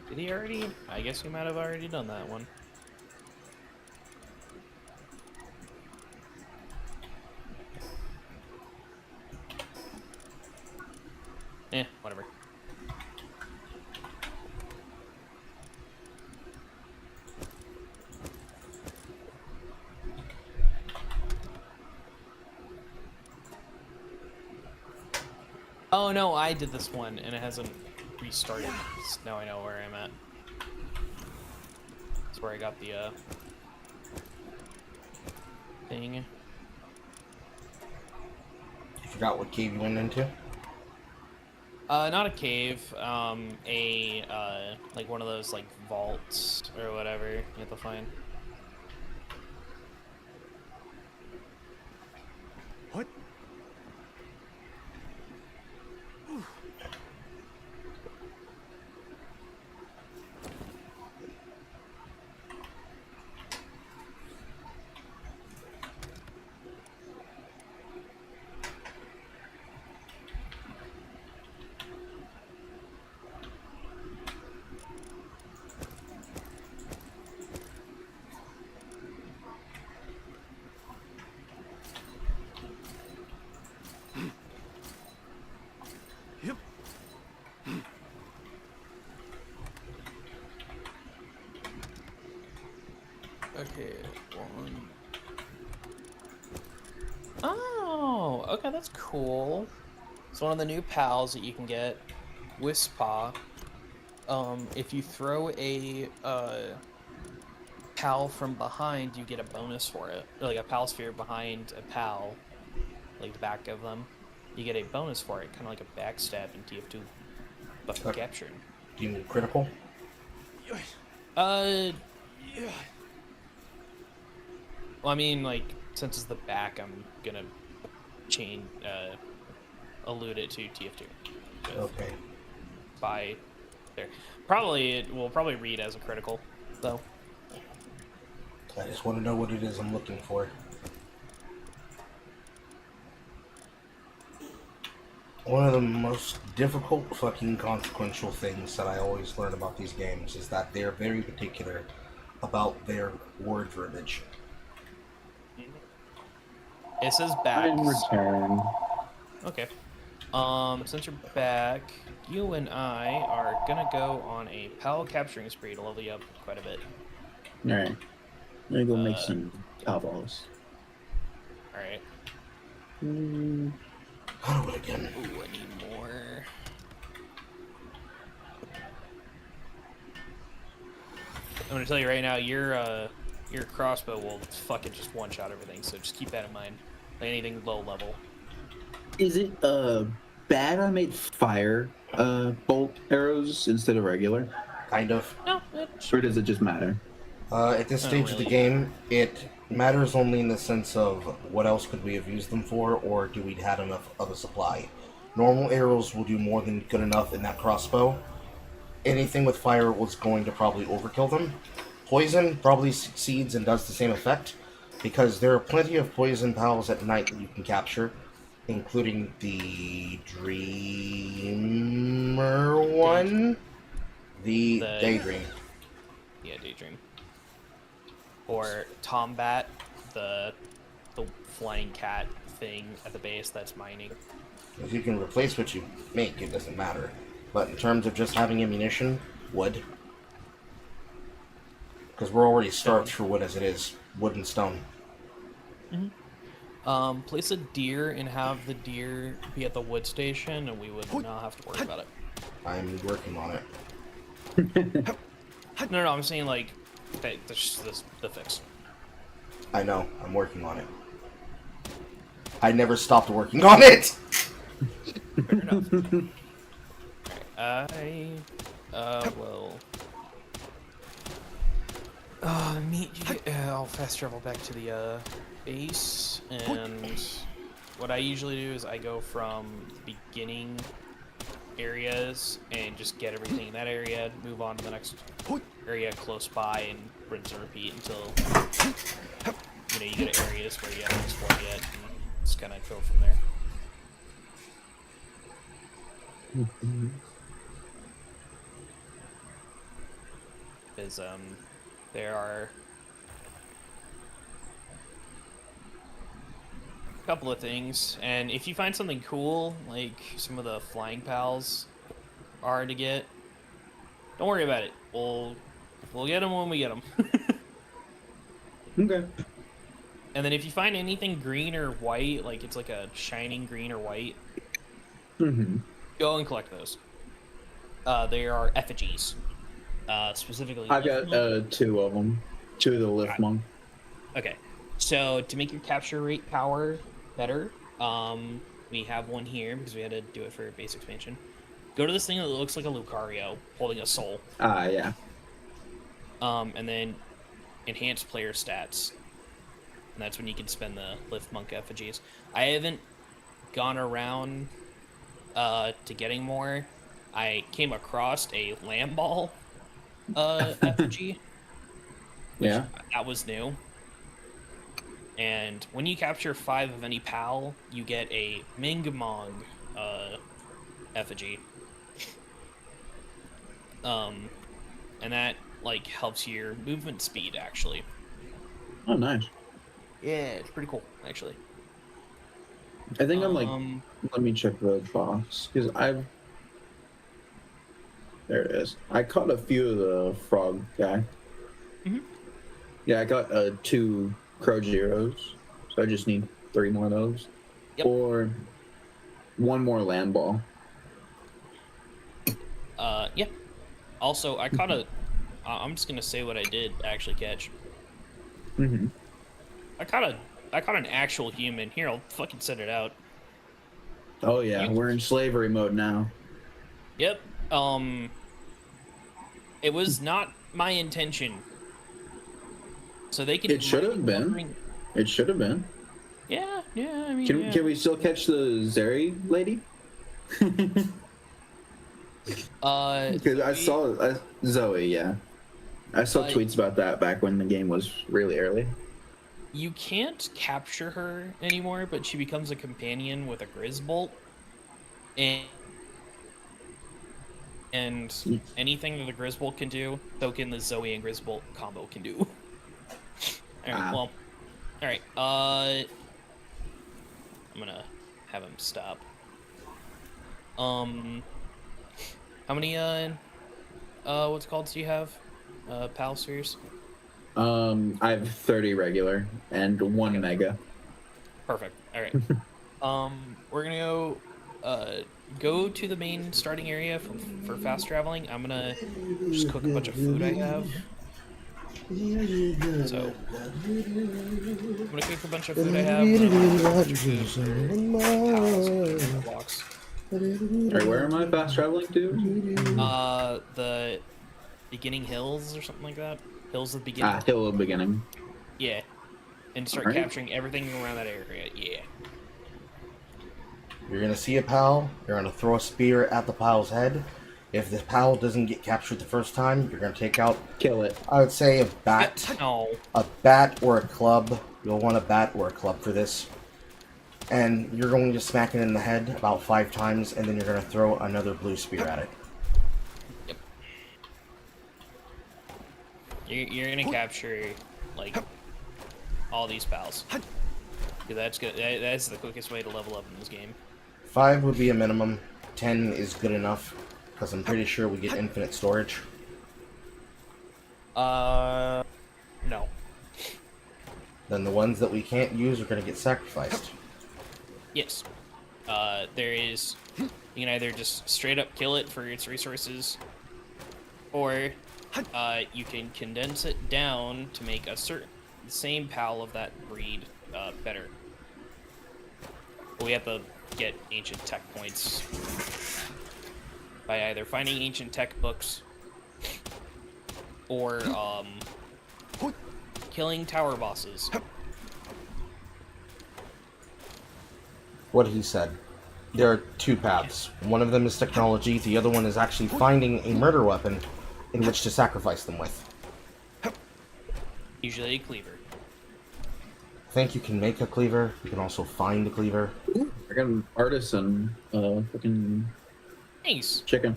Did he already? I guess he might have already done that one. Whatever. Oh no, I did this one and it hasn't restarted. Now I know where I'm at. That's where I got the thing. Forgot what cave you went into. Not a cave. Like one of those like vaults or whatever you have to find. What? Yep. Okay, one. Oh, okay, that's cool. It's one of the new pals that you can get, Wispa. If you throw a pal from behind, you get a bonus for it. Like a pal sphere behind a pal, like the back of them, you get a bonus for it, kind of like a backstab in TF2, but for Okay. captured. Do you need critical? Well, I mean, like, since it's the back, I'm gonna allude it to TF2. Okay. By there. Probably, it will probably read as a critical, though. I just want to know what it is I'm looking for. One of the most difficult fucking consequential things that I always learn about these games is that they're very particular about their word verbiage. It says back. In return. Okay. Since you're back, you and I are gonna go on a pal capturing spree to level you up quite a bit. Alright. I'm gonna go make some cowballs. Alright. How do it again? Ooh, I need more. I'm gonna tell you right now, your crossbow will fucking just one-shot everything, so just keep that in mind. Like anything low level. Is it bad I made fire bolt arrows instead of regular? Kind of. No, Or does it just matter? At this Not stage of the really. game, it matters only in the sense of what else could we have used them for, or do we had enough of a supply. Normal arrows will do more than good enough in that crossbow. Anything with fire was going to probably overkill them. Poison probably succeeds and does the same effect, because there are plenty of poison pals at night that you can capture, including the Dreamer one? The Daydream. Yeah, Daydream. Or Tombat, the flying cat thing at the base that's mining. If you can replace what you make, it doesn't matter. But in terms of just having ammunition, wood. Because we're already starved for wood as it is. Wood and stone. Place a deer and have the deer be at the wood station, and we would not have to worry about it. I'm working on it. No, I'm saying like this the fix. I know, I'm working on it. I never stopped working on it! Fair enough. I will meet you. I'll fast travel back to the base, and what I usually do is I go from the beginning areas and just get everything in that area, move on to the next area close by, and rinse and repeat until you get areas where you haven't explored yet, and just kind of go from there. Because there are a couple of things, and if you find something cool, like some of the flying pals are to get, don't worry about it. We'll get them when we get them. Okay. And then if you find anything green or white, like it's like a shining green or white, go and collect those. They are effigies. Specifically. I got 2 of them. 2 of the lift monk. Okay, so to make your capture rate power better, we have one here because we had to do it for base expansion. Go to this thing that looks like a Lucario holding a soul. Ah, yeah. And then enhance player stats. And that's when you can spend the lift monk effigies. I haven't gone around to getting more. I came across a lamb ball effigy. Yeah. That was new. And when you capture 5 of any PAL, you get a Mingamong effigy. And that like helps your movement speed actually. Oh, nice. Yeah, it's pretty cool actually. I think I'm like, let me check the box because there it is. I caught a few of the frog guy. Mhm. Yeah, I got 2 Crow Zeros, so I just need 3 more of those. Yep. Or 1 more land ball. Yeah. Also, I caught a. I'm just gonna say what I did actually catch. Mm-hmm. I caught an actual human. Here, I'll fucking send it out. Oh yeah, we're in slavery mode now. Yep. It was not my intention. So they can. It should have been. It should have been. Yeah. I mean, Can we still catch the Zeri lady? Because I saw Zoe. Yeah, I saw tweets about that back when the game was really early. You can't capture her anymore, but she becomes a companion with a Grizzbolt. And anything that the Grizzbolt can do, so can the Zoe and Grizzbolt combo can do. Alright, well. Alright, I'm gonna have him stop. How many, what's it called do you have? PAL spheres? I have 30 regular and 1 mega. Perfect. Alright. We're gonna go to the main starting area for fast traveling. I'm gonna just cook a bunch of food I have. So, I'm gonna cook a bunch of food I have. Blocks. Alright, where am I fast traveling to? The beginning hills or something like that. Hills of the beginning. Hill of Beginning. Yeah. And start Alright. capturing everything around that area. Yeah. You're gonna see a PAL, you're gonna throw a spear at the PAL's head. If the PAL doesn't get captured the first time, you're gonna take out, Kill it. I would say, a bat. No. A bat or a club. You'll want a bat or a club for this. And you're going to smack it in the head about 5 times, and then you're gonna throw another blue spear at it. Yep. You're gonna capture, like, all these pals. That's good. That's the quickest way to level up in this game. 5 would be a minimum. 10 is good enough, because I'm pretty sure we get infinite storage. No. Then the ones that we can't use are going to get sacrificed. Yes. There is... You can either just straight up kill it for its resources, or you can condense it down to make a certain same PAL of that breed better. But we have to get ancient tech points by either finding ancient tech books or killing tower bosses. What he said. There are 2 paths. One of them is technology, the other one is actually finding a murder weapon in which to sacrifice them with. Usually a cleaver. I think you can make a cleaver, you can also find a cleaver. I got an artisan fucking Nice. chicken.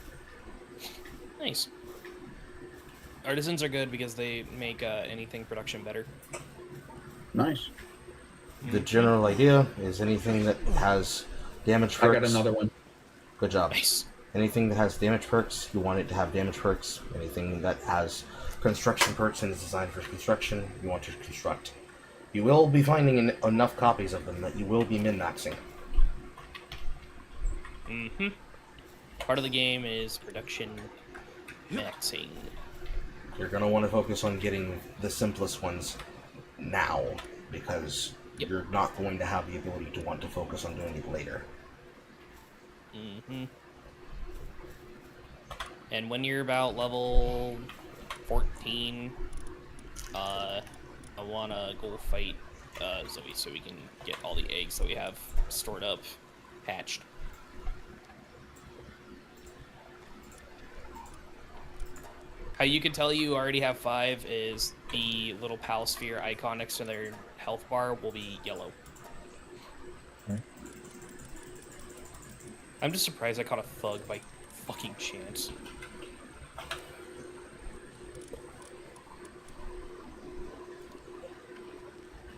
Nice. Artisans are good because they make anything production better. Nice. The general idea is anything that has damage perks. I got another one. Good job. Nice. Anything that has damage perks, you want it to have damage perks. Anything that has construction perks and is designed for construction, you want to construct. You will be finding enough copies of them that you will be min-maxing. Mm-hmm. Part of the game is production maxing. You're going to want to focus on getting the simplest ones now, because Yep. you're not going to have the ability to want to focus on doing it later. Mm-hmm. And when you're about level 14, I wanna go fight Zoe so we can get all the eggs that we have stored up hatched. How you can tell you already have 5 is the little pal sphere icon next to their health bar will be yellow. Okay. I'm just surprised I caught a thug by fucking chance.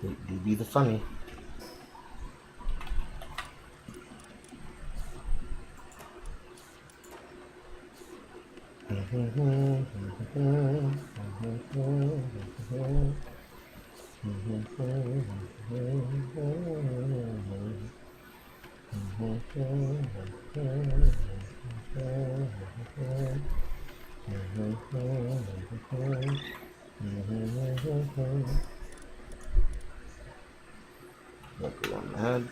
It do be the funny. Won't go on that.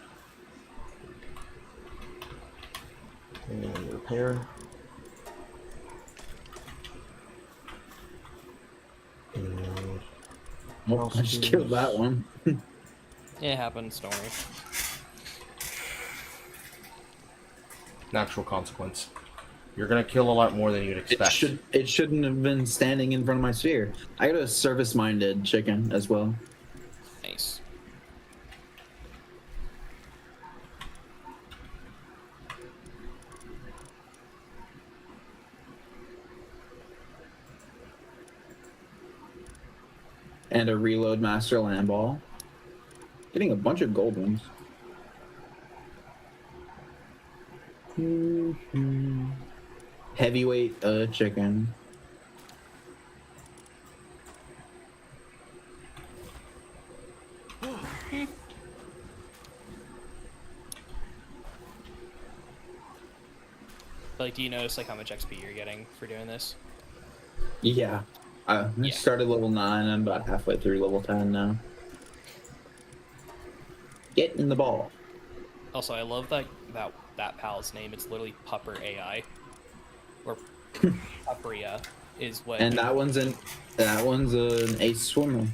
And repair. And Oh, I just killed that one. It happens, don't worry. Natural consequence. You're gonna kill a lot more than you'd expect. It shouldn't have been standing in front of my sphere. I got a service-minded chicken as well. Nice. And a reload master land ball. Getting a bunch of gold ones. Heavyweight chicken. Like, do you notice like how much XP you're getting for doing this? Yeah. I Yeah. started level 9. I'm about halfway through level 10 now. Get in the ball. Also, I love that pal's name. It's literally Pupper AI, or Pupperia is what. And that one's an ace swimmer.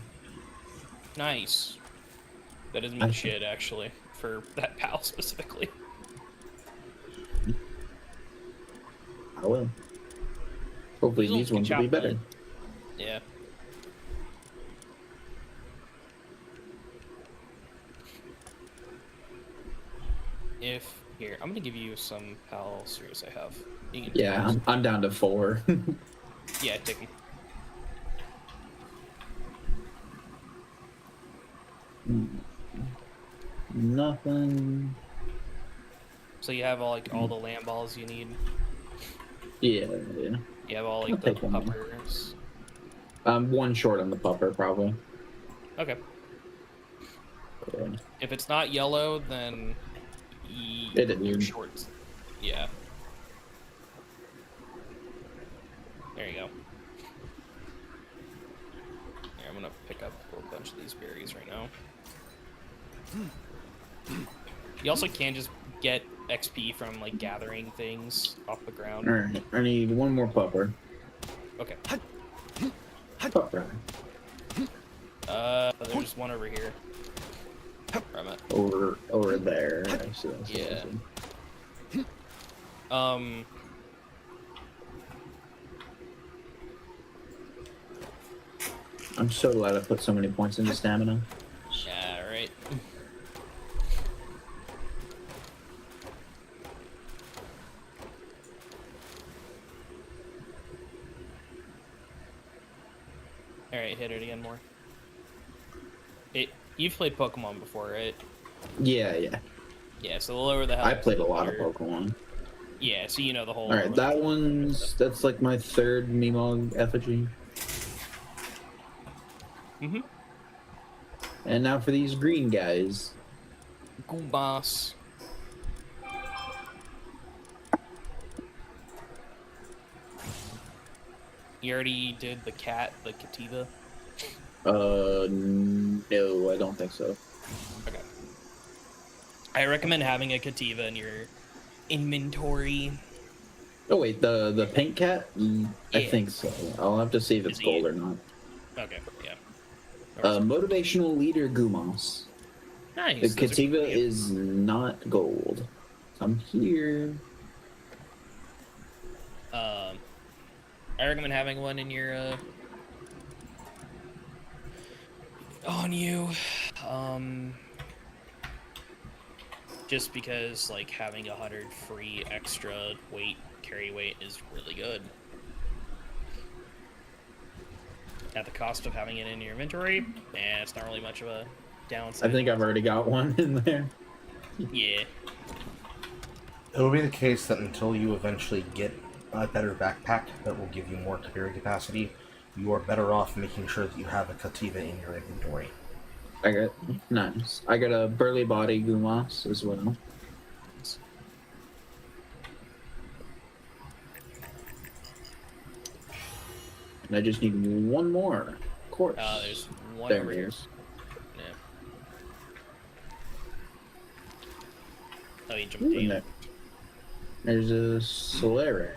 Nice. That doesn't mean shit actually for that pal specifically. I will. Hopefully these ones will be better. Yeah. If here, I'm gonna give you some pal spheres I have. You can Yeah, I'm down to 4. Yeah, take them. Nothing. So you have all the land balls you need. Yeah. You have all I'll like the take one more. puppers. I'm one short on the pupper, probably. Okay. Yeah. If it's not yellow, then It is. you're short. Yeah. There you go. Here, I'm gonna pick up a bunch of these berries right now. You also can just get XP from like gathering things off the ground. Alright, I need one more pupper. Okay. Pupper. There's one over here. Where I'm at. Over there. I see. Yeah. I'm so glad I put so many points into stamina. Yeah, right. Alright, hit it again more. You've played Pokemon before, right? Yeah. Yeah, so the lower the health. I played a lot of Pokemon. Yeah, so you know the whole. Alright, that's like my third Meemog effigy. Mm-hmm. And now for these green guys. Goombas. You already did the Cativa? No, I don't think so. Okay. I recommend having a Cativa in your inventory. Oh wait, the pink cat? I Yeah. think so. I'll have to see if it's Is he- gold or not. Okay, yeah. Motivational leader Gumos. Nice. The those are Kativa pretty good. is not gold. I'm here. I recommend having one in your on you. Just because like having 100 free extra carry weight is really good. At the cost of having it in your inventory, it's not really much of a downside. I think I've already got one in there. Yeah. It will be the case that until you eventually get a better backpack that will give you more carry capacity, you are better off making sure that you have a Kativa in your inventory. Nice. I got a burly body Gumos as well. And I just need one more. Of course. There's one There over it here. is. Yeah. Oh, you jumped Ooh, in. and there's a Solare.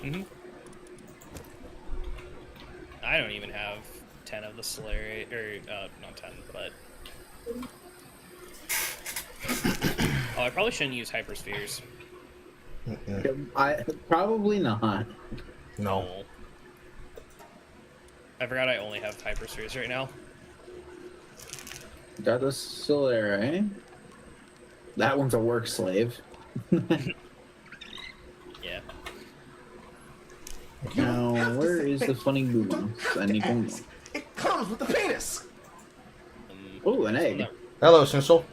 Mm-hmm. I don't even have 10 of the Slayer, or, not 10, but... Oh, I probably shouldn't use Hyperspheres. I probably not. No. Oh. I forgot I only have Hyperspheres right now. Got the Solare. That one's a work slave. Yeah. Now, where is the funny Gumos? I need one more. It comes with the penis! Oh, an egg. Hello, Sinsel.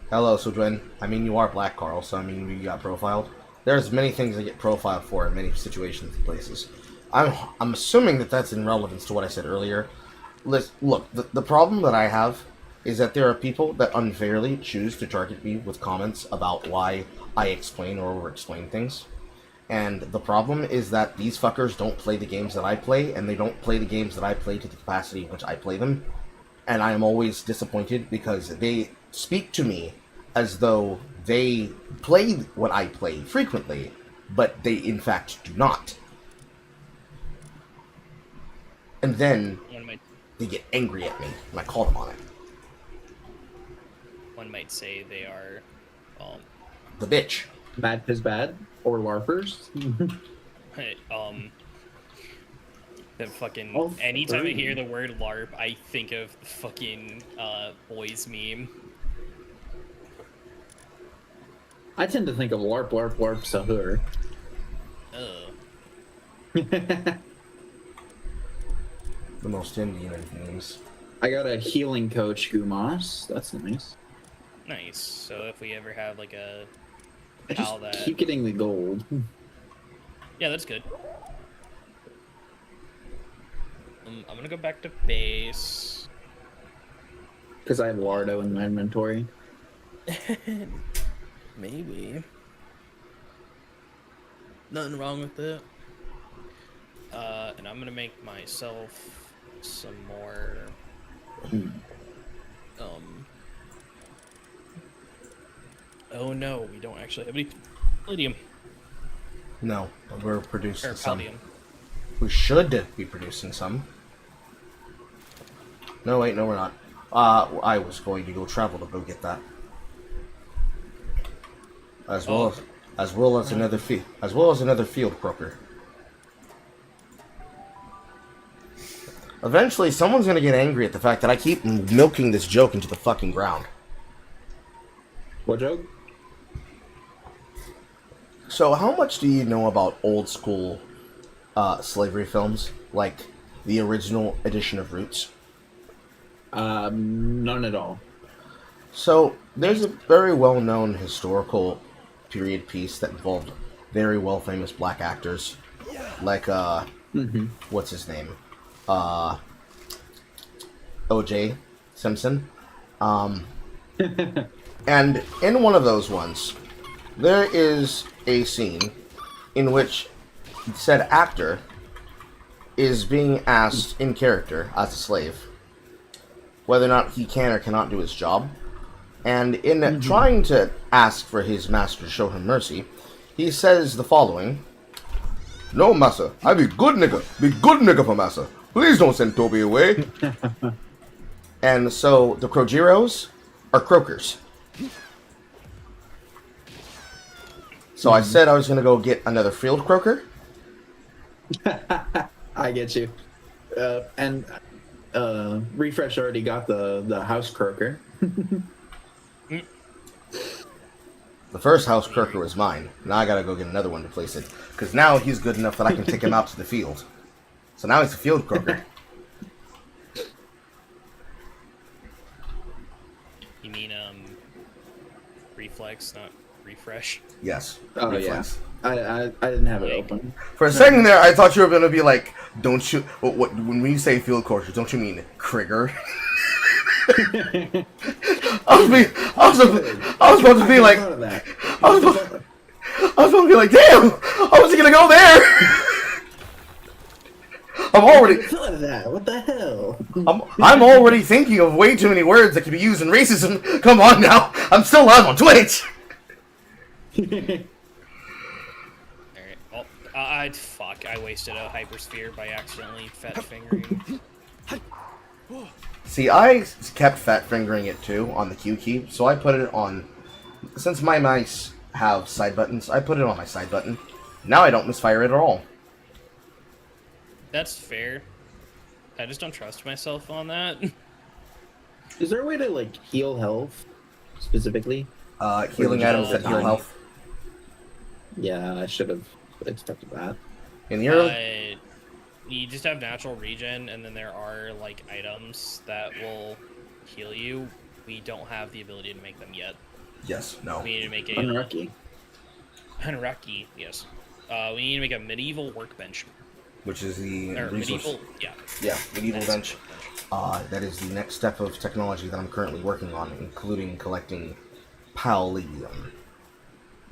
Hello, Sujwen. I mean, you are Black Carl, so I mean, you got profiled. There's many things I get profiled for in many situations and places. I'm assuming that that's in relevance to what I said earlier. Look, the problem that I have is that there are people that unfairly choose to target me with comments about why I explain or over-explain things. And the problem is that these fuckers don't play the games that I play, and they don't play the games that I play to the capacity in which I play them. And I am always disappointed because they speak to me as though they play what I play frequently, but they in fact do not. And then they get angry at me when I call them on it. One might say they are, The bitch. Bad is bad. Or LARPers. the fucking... Oh, anytime I three. hear the word LARP, I think of the fucking, boys meme. I tend to think of LARP, LARP, LARP, Sahur. Ugh. The most Indian of names. I got a healing coach Gumos. That's nice. Nice. So if we ever have, like, a... I just How that- keep getting the gold. Yeah, that's good. I'm gonna go back to base. Because I have Lardo in my inventory. Maybe. Nothing wrong with it. And I'm gonna make myself some more. Oh no, we don't actually have any palladium No, we're producing or some. palladium. We should be producing some. No, wait, no, we're not. I was going to go travel to go get that. As well as another field croaker. Eventually, someone's gonna get angry at the fact that I keep milking this joke into the fucking ground. What joke? So, how much do you know about old school slavery films, like the original edition of Roots? None at all. So, there's a very well-known historical period piece that involved very well-famous black actors, like, what's his name? O.J. Simpson. And in one of those ones, there is a scene in which said actor is being asked in character as a slave whether or not he can or cannot do his job. And in trying to ask for his master to show him mercy, he says the following: "No, master, I be good nigga for master. Please don't send Toby away." And so the Krojiros are croakers. So I said I was going to go get another field croaker. I get you. And Refresh already got the house croaker. The first house croaker was mine. Now I gotta go get another one to place it. Because now he's good enough that I can take him out to the field. So now he's a field croaker. You mean reflex, not refresh? Yes. Oh, reflex. yeah. I didn't have it open. For a second there, I thought you were gonna be like, "Don't you? What when you say field croaker, don't you mean Krigger?" I was about to be like, I was about to be like, "Damn, I was gonna go there." I'm already. Thought of that. What the hell? I'm already thinking of way too many words that could be used in racism. Come on now, I'm still live on Twitch. Alright. Well, fuck. I wasted a hypersphere by accidentally fat fingering. See, I kept fat fingering it too on the Q key, so I put it on. Since my mice have side buttons, I put it on my side button. Now I don't misfire it at all. That's fair. I just don't trust myself on that. Is there a way to like heal health specifically? Healing items that heal health. Yeah, I should have expected that. In the early, You just have natural regen, and then there are like items that will heal you. We don't have the ability to make them yet. yes, no. We need to make a Unlucky. Unlucky, yes. We need to make a medieval workbench. Which is the Or resource. medieval, yeah. Yeah, medieval bench. That is the next step of technology that I'm currently working on, including collecting Palworld.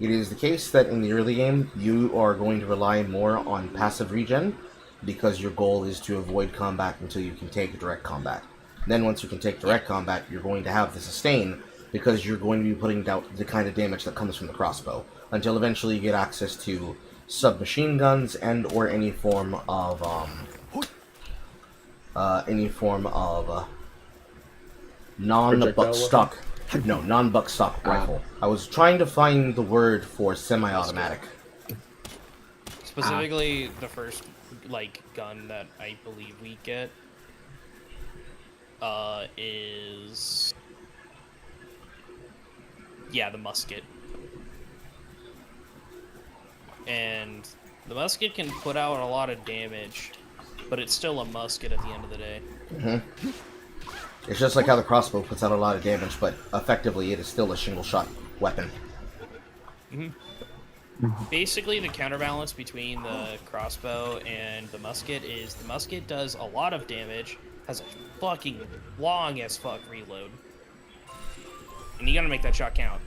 It is the case that in the early game, you are going to rely more on passive regen, because your goal is to avoid combat until you can take direct combat. Then once you can take direct combat, you're going to have the sustain, because you're going to be putting down the kind of damage that comes from the crossbow, until eventually you get access to submachine guns and or any form of non-buck stock rifle. I was trying to find the word for semi-automatic. Specifically, the first like gun that I believe we get is the musket. And the musket can put out a lot of damage, but it's still a musket at the end of the day. Mm-hmm. It's just like how the crossbow puts out a lot of damage, but effectively it is still a single-shot weapon. Mm-hmm. Basically, the counterbalance between the crossbow and the musket is the musket does a lot of damage, has a fucking long as fuck reload, and you gotta make that shot count.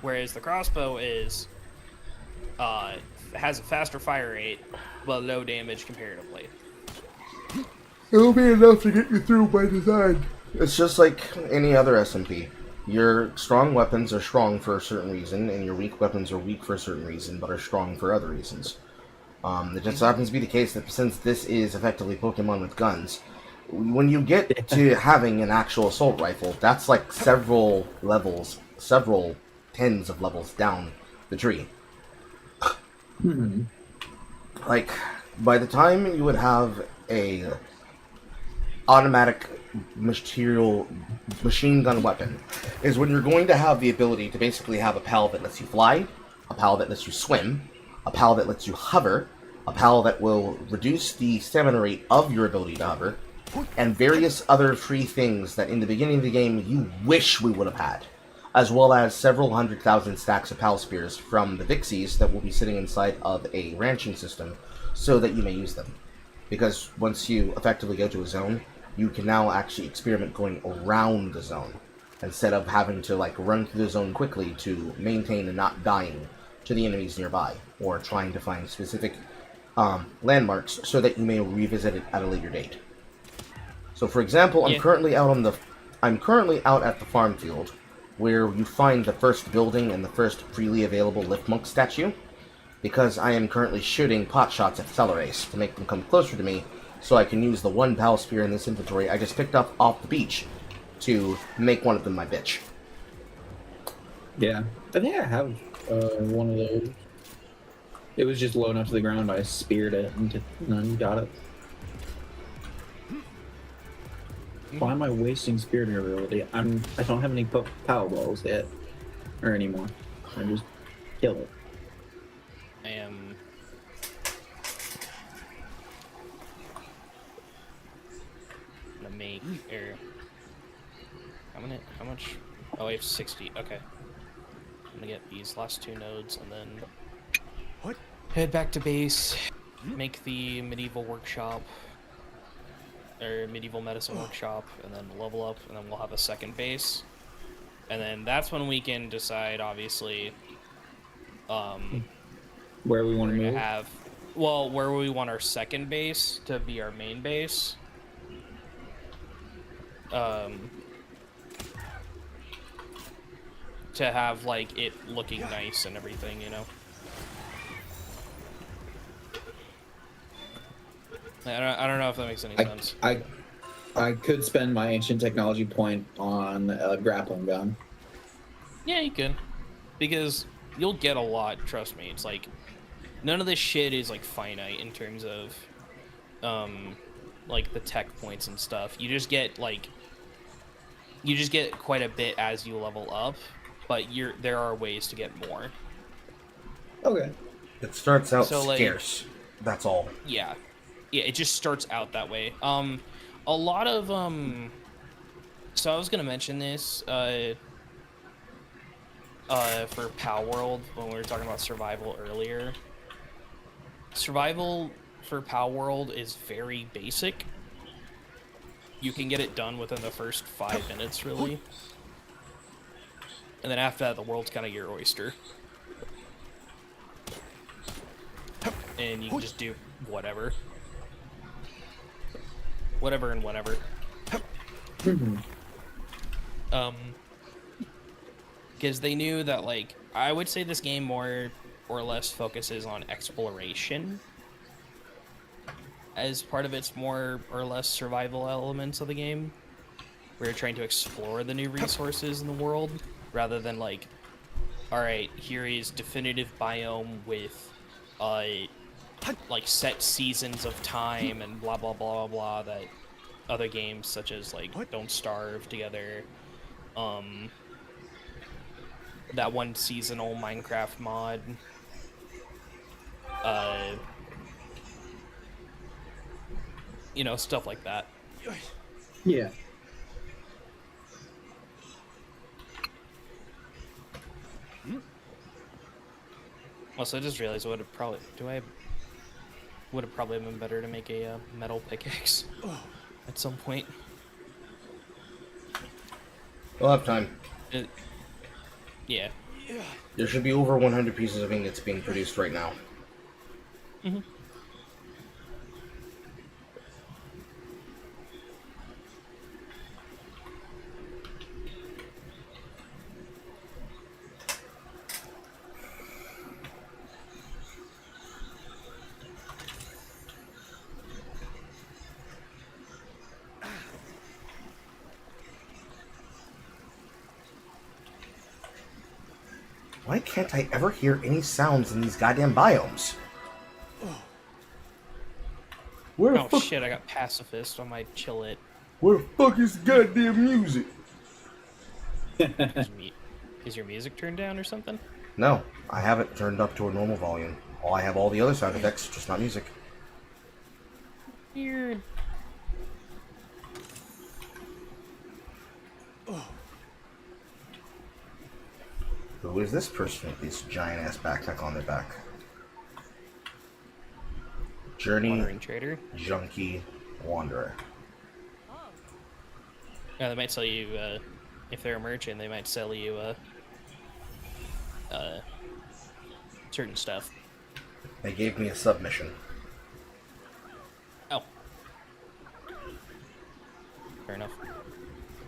Whereas the crossbow is has a faster fire rate, but low damage comparatively. It'll be enough to get you through by design. It's just like any other SMP. Your strong weapons are strong for a certain reason, and your weak weapons are weak for a certain reason, but are strong for other reasons. It just happens to be the case that since this is effectively Pokemon with guns, when you get to having an actual assault rifle, that's like several levels, several tens of levels down the tree. Like, by the time you would have a automatic machine gun weapon is when you're going to have the ability to basically have a PAL that lets you fly, a PAL that lets you swim, a PAL that lets you hover, a PAL that will reduce the stamina rate of your ability to hover, and various other free things that in the beginning of the game you wish we would have had, as well as several 100,000 stacks of PAL spears from the Vixies that will be sitting inside of a ranching system so that you may use them. Because once you effectively go to a zone, you can now actually experiment going around the zone, instead of having to like run through the zone quickly to maintain and not dying to the enemies nearby, or trying to find specific landmarks so that you may revisit it at a later date. So for example, I'm currently out at the farm field, where you find the first building and the first freely available Lift Monk statue, because I am currently shooting pot shots at Cellerace to make them come closer to me, so I can use the one Pal Spear in this inventory I just picked up off the beach to make one of them my bitch. Yeah, I think I have one of those. It was just low enough to the ground. I speared it and then got it. Why am I wasting spirit ability? I don't have any power balls yet or anymore. I just kill it. I am. Gonna make how much? Oh, I have 60. Okay. I'm gonna get these last 2 nodes and then What? head back to base, make the medieval workshop or medieval medicine workshop, and then level up, and then we'll have a second base. And then that's when we can decide, obviously, Where we want to we're move. gonna have, well, where we want our second base to be our main base. To have like it looking nice and everything, you know. I don't know if that makes any sense. I could spend my ancient technology point on a grappling gun. Yeah, you could, because you'll get a lot. Trust me. It's like none of this shit is like finite in terms of like the tech points and stuff. You just get quite a bit as you level up, but there are ways to get more. Okay. It starts out So, like, scarce. That's all. Yeah, it just starts out that way. A lot of so I was gonna mention this for Palworld when we were talking about survival earlier. Survival for Palworld is very basic. You can get it done within the first 5 minutes, really. And then after that, the world's kind of your oyster. And you can just do whatever. Whatever and whenever. Because they knew that, like, I would say this game more or less focuses on exploration as part of its more or less survival elements of the game. We're trying to explore the new resources in the world, rather than like, alright, here is definitive biome with like set seasons of time and blah blah blah blah that other games such as like Don't Starve together, that one seasonal Minecraft mod, you know, stuff like that. Yeah. Also, I just realized would have probably been better to make a metal pickaxe at some point. We'll have time. Yeah. There should be over 100 pieces of ingots being produced right now. Why can't I ever hear any sounds in these goddamn biomes? Where the Oh fuck? shit! I got pacifist on my chill it. Where the fuck is the goddamn music? Is your music turned down or something? No, I have it turned up to a normal volume. Oh, I have all the other sound effects, just not music. Weird. Who is this person with this giant ass backpack on their back? Journey Wandering trader. Junkie Wanderer. Yeah, they might sell you. If they're a merchant, they might sell you certain stuff. They gave me a submission. Oh. Fair enough.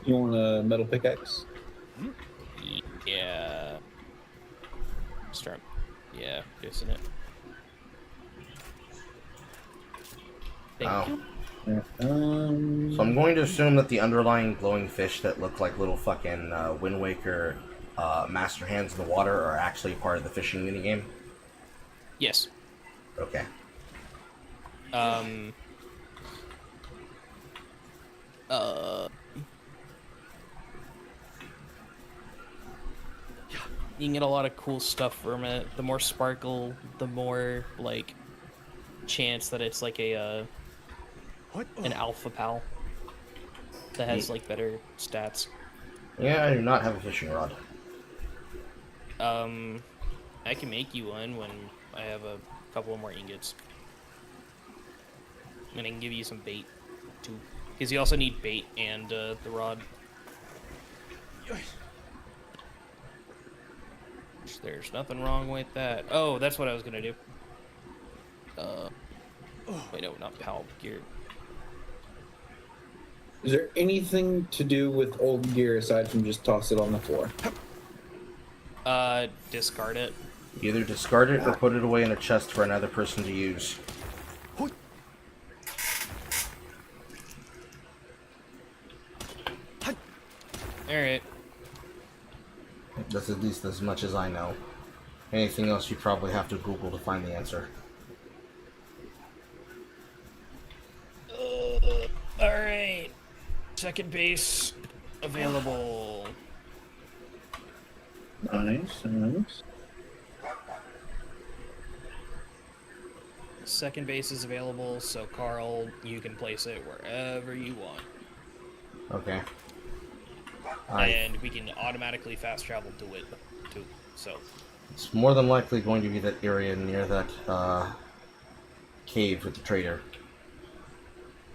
You want a metal pickaxe? Yeah. Start. Yeah, isn't it? Thank Oh. you. So I'm going to assume that the underlying glowing fish that look like little fucking Wind Waker master hands in the water are actually part of the fishing minigame. Yes. Okay. Um. You can get a lot of cool stuff from it. The more sparkle, the more like chance that it's like a What? an alpha pal that has like better stats. Yeah, I do not have a fishing rod. Um, I can make you one when I have a couple of more ingots, and I can give you some bait too, because you also need bait and the rod. There's nothing wrong with that. Oh, that's what I was gonna do. Wait, no, not pal gear. Is there anything to do with old gear aside from just toss it on the floor? Discard it. Either discard it or put it away in a chest for another person to use. Alright. That's at least as much as I know. Anything else you probably have to Google to find the answer. Alright. Second base available. Nice. Second base is available, so Carl, you can place it wherever you want. Okay. And we can automatically fast travel to it, too. So, It's more than likely going to be that area near that cave with the trader.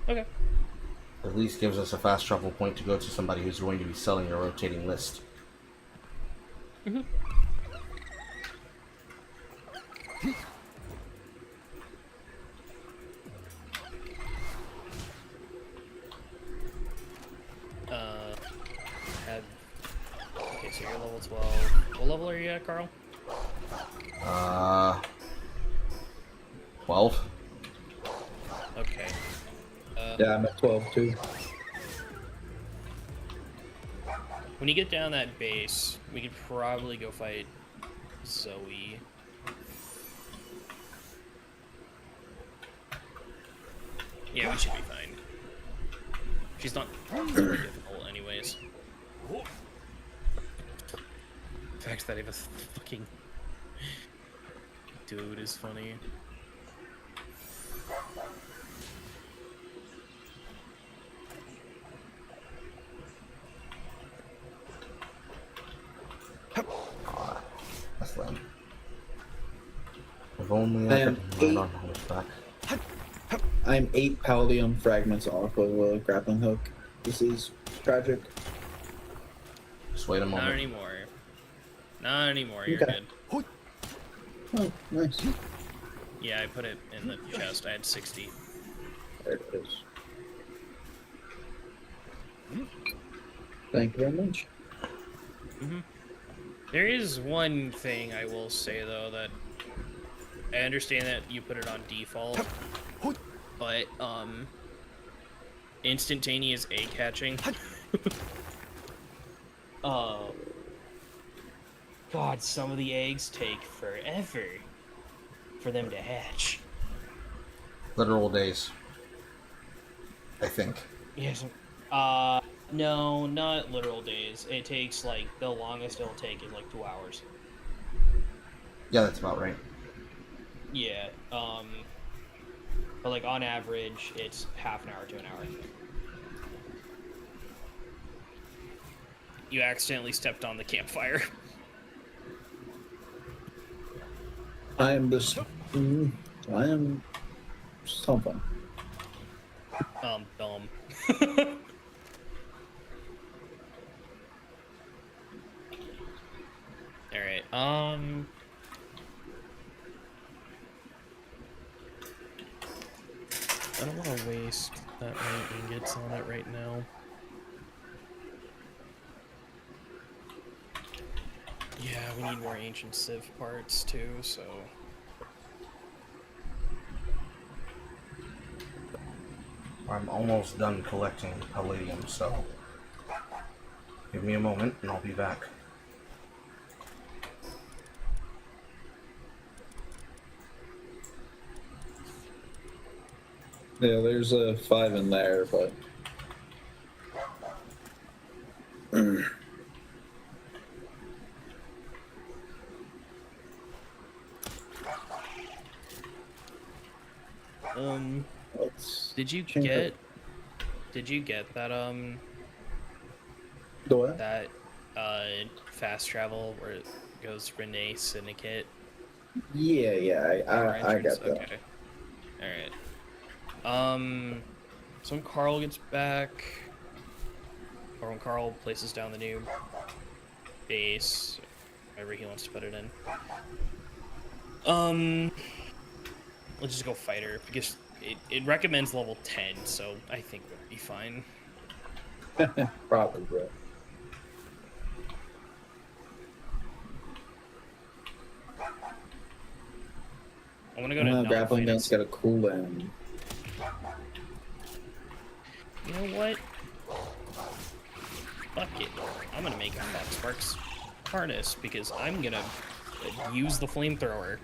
okay. At least gives us a fast travel point to go to somebody who's going to be selling a rotating list. Mm-hmm. Okay, so you're level 12. What level are you at, Carl? 12? Okay. Yeah, I'm at 12 too. When you get down that base, we could probably go fight Zoe. Yeah, we should be fine. She's not very difficult anyways. The fact that I have a fucking dude is funny. That's lame. If only I could ride on horseback. I'm 8 Paldium fragments off of a grappling hook. This is tragic. Just wait a Not moment. anymore. Not anymore, you're Okay. good. Oh, nice. Yeah, I put it in the chest. I had 60. There it is. Thank you very much. There is one thing I will say, though, that I understand that you put it on default, but, instantaneous egg hatching. God, some of the eggs take forever for them to hatch. Literal days. I think. Yes. No, not literal days. It takes, like, the longest it'll take is, like, 2 hours. Yeah, that's about right. Yeah, but, like, on average, it's half an hour to an hour. You accidentally stepped on the campfire. I am the. I am something. Dumb. Alright, I don't want to waste that many ingots on it right now. we need more ancient civ parts too, so... I'm almost done collecting palladium, so give me a moment and I'll be back. Yeah, there's a 5 in there, but let's Did you change get... it. Did you get that, The what? that, fast travel where it goes Renee Syndicate? Yeah, I entrance? got that. Okay. Alright. So when Carl gets back, or when Carl places down the new base, wherever he wants to put it in, let's just go fighter, because it recommends level 10, so I think we'll be fine. Probably, bro. I want to go to Grappling non-finance. gun's got a cooldown. You know what? Fuck it. I'm gonna make a Fox Sparks harness because I'm gonna use the flamethrower.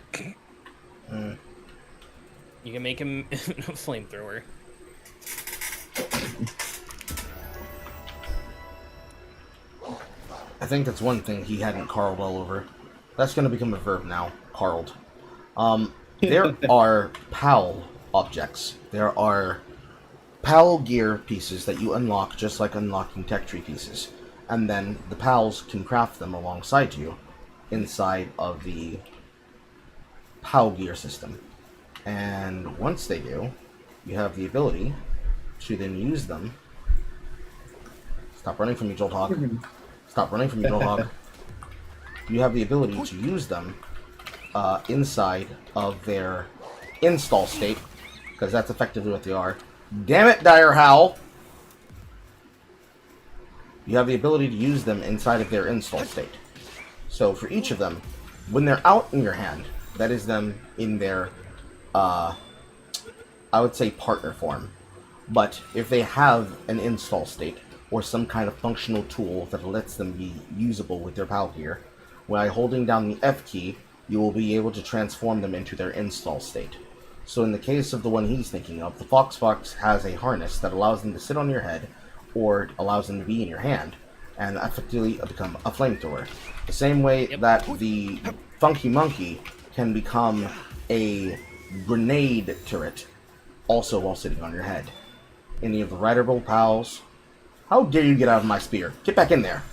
You can make him a flamethrower. I think that's one thing he hadn't carled all over. That's going to become a verb now. Carled. There are PAL objects. There are PAL gear pieces that you unlock just like unlocking tech tree pieces. And then the PALs can craft them alongside you inside of the PAL gear system. And once they do, you have the ability to then use them. Stop running from me, Jolt Hog. Stop running from me, Jolt Hog. You have the ability to use them inside of their install state, because that's effectively what they are. Damn it, Dire Howl! You have the ability to use them inside of their install state. So for each of them, when they're out in your hand, that is them in their, I would say partner form. But if they have an install state, or some kind of functional tool that lets them be usable with their PAL gear, while holding down the F key, you will be able to transform them into their install state. So in the case of the one he's thinking of, the Fox has a harness that allows them to sit on your head, or allows them to be in your hand, and effectively become a flamethrower. The same way that the Funky Monkey can become a grenade turret, also while sitting on your head. Any of the Riderable PALs... How dare you get out of my spear? Get back in there!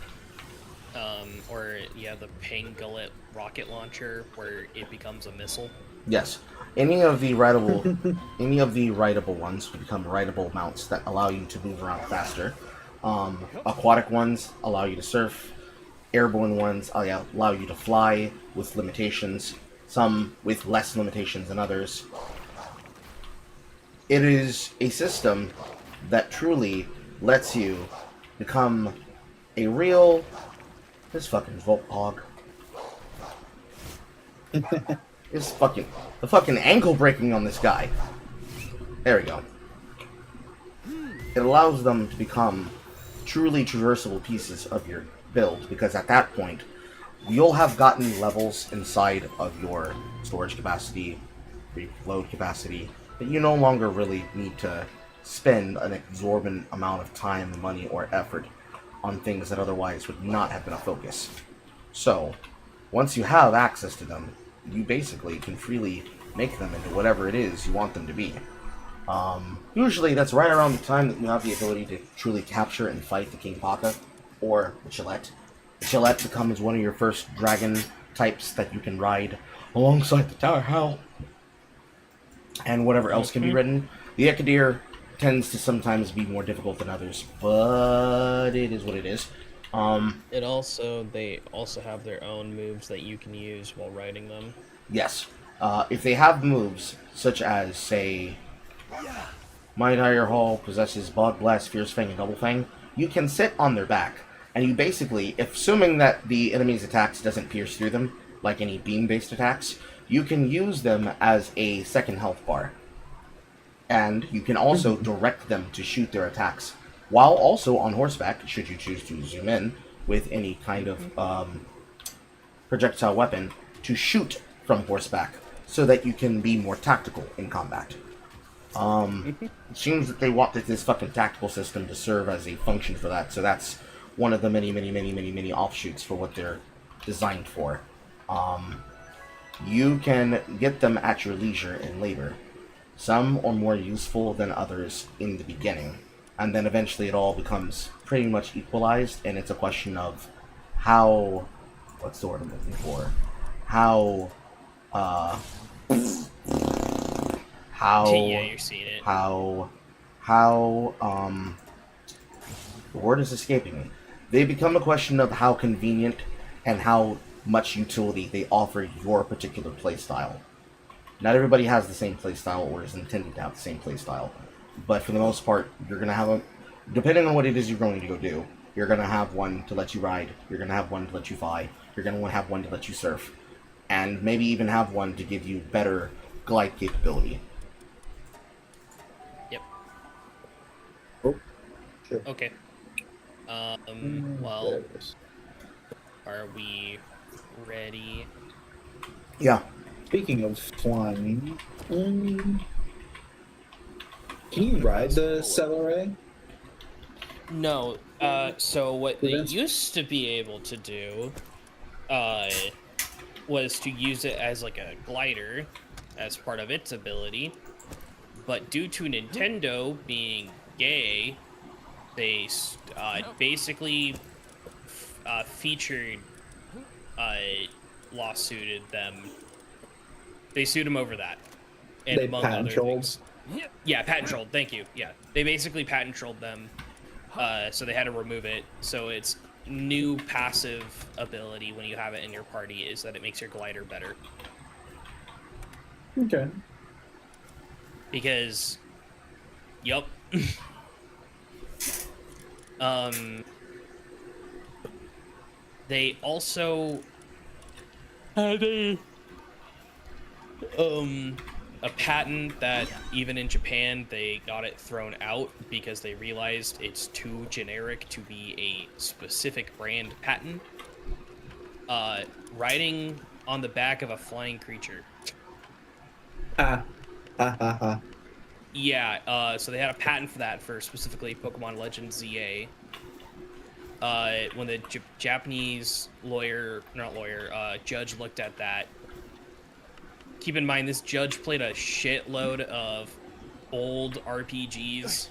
Or, yeah, the Pangullet rocket launcher, where it becomes a missile. Yes. Any of the rideable ones will become rideable mounts that allow you to move around faster. Aquatic ones allow you to surf. Airborne ones allow you to fly with limitations. Some with less limitations than others. It is a system that truly lets you become a real... This fucking Volt Hog. The fucking ankle breaking on this guy. There we go. It allows them to become truly traversable pieces of your build, because at that point, you'll have gotten levels inside of your storage capacity, load capacity, that you no longer really need to spend an exorbitant amount of time, money, or effort on things that otherwise would not have been a focus. So, once you have access to them, you basically can freely make them into whatever it is you want them to be. Usually that's right around the time that you have the ability to truly capture and fight the King Paka, or the Chillette. The Chillette becomes one of your first dragon types that you can ride alongside the Tower Howl, and whatever else can be ridden. The Ekadir tends to sometimes be more difficult than others, but it is what it is. They also have their own moves that you can use while riding them. Yes. If they have moves, such as, say, My Dire Hall possesses Bod Blast, Fierce Fang, and Double Fang, you can sit on their back And you basically, if assuming that the enemy's attacks doesn't pierce through them, like any beam-based attacks, you can use them as a second health bar. And you can also direct them to shoot their attacks, while also on horseback, should you choose to zoom in with any kind of projectile weapon, to shoot from horseback, so that you can be more tactical in combat. It seems that they wanted this fucking tactical system to serve as a function for that, so that's one of the many offshoots for what they're designed for. You can get them at your leisure in later. Some are more useful than others in the beginning, and then eventually it all becomes pretty much equalized, and it's a question of how... what's the word I'm looking for? How... Yeah, you're seeing it. The word is escaping me. They become a question of how convenient and how much utility they offer your particular playstyle. Not everybody has the same playstyle or is intended to have the same playstyle, but for the most part, you're going to have a... depending on what it is you're going to go do, you're going to have one to let you ride, you're going to have one to let you fly, you're going to have one to let you surf, and maybe even have one to give you better glide capability. Yep. Oh, sure. Okay. Well, There it is. are we ready? Yeah. Speaking of flying, can you ride the Celeray? No. So what they That's- used to be able to do, was to use it as like a glider, as part of its ability. But due to Nintendo being gay, they basically featured lawsuited them. They sued them over that, and They among patent other trolled? things. Yeah, patent trolled. Thank you. Yeah, they basically patent trolled them, so they had to remove it. So its new passive ability when you have it in your party is that it makes your glider better. Okay. Because, yup. They also had a patent that even in Japan they got it thrown out because they realized it's too generic to be a specific brand patent. Riding on the back of a flying creature. Yeah, so they had a patent for that for specifically Pokemon Legends ZA. When the Japanese judge looked at that, keep in mind this judge played a shitload of old RPGs.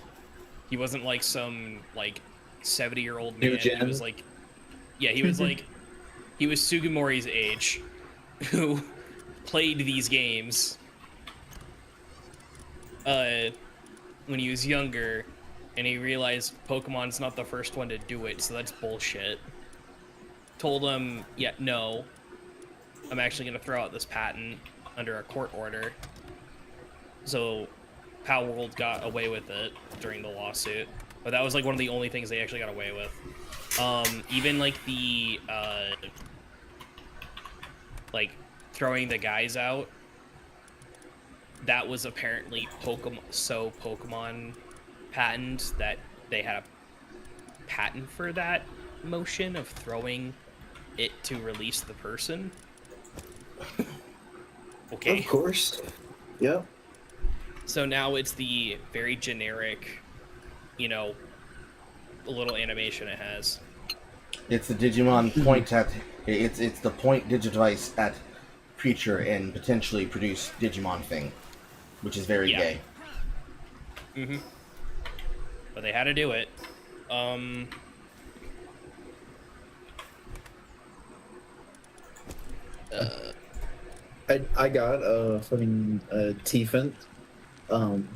He wasn't like some like 70-year-old man. New gen. He was like, yeah, he was like, he was Sugimori's age, who played these games when he was younger, and he realized Pokemon's not the first one to do it, so that's bullshit. Told him, yeah, no, I'm actually going to throw out this patent under a court order. So Palworld got away with it during the lawsuit, but that was like one of the only things they actually got away with. Even like the like throwing the guys out, that was apparently Pokemon patent, that they had a patent for that motion of throwing it to release the person. Okay. Of course. Yep. So now it's the very generic, little animation it has. It's the Digimon point at... It's the point Digidevice at creature and potentially produce Digimon thing, which is very gay. Mm-hmm. But they had to do it. I got a fucking Tiefent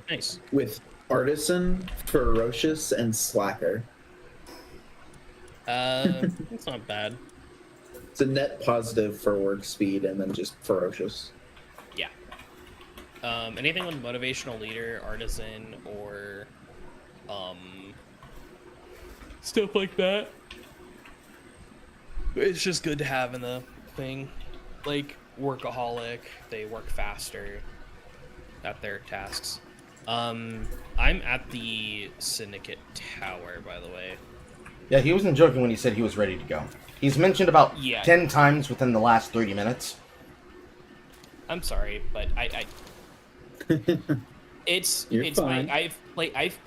Nice. with Artisan, Ferocious, and Slacker. It's not bad. It's a net positive for work speed and then just Ferocious. Yeah. Anything with motivational leader, artisan, or stuff like that. It's just good to have in the thing. Like, workaholic, they work faster at their tasks. I'm at the Syndicate Tower, by the way. Yeah, he wasn't joking when he said he was ready to go. He's mentioned about Yeah. 10 times within the last 30 minutes. I'm sorry, but it's You're it's fine. I've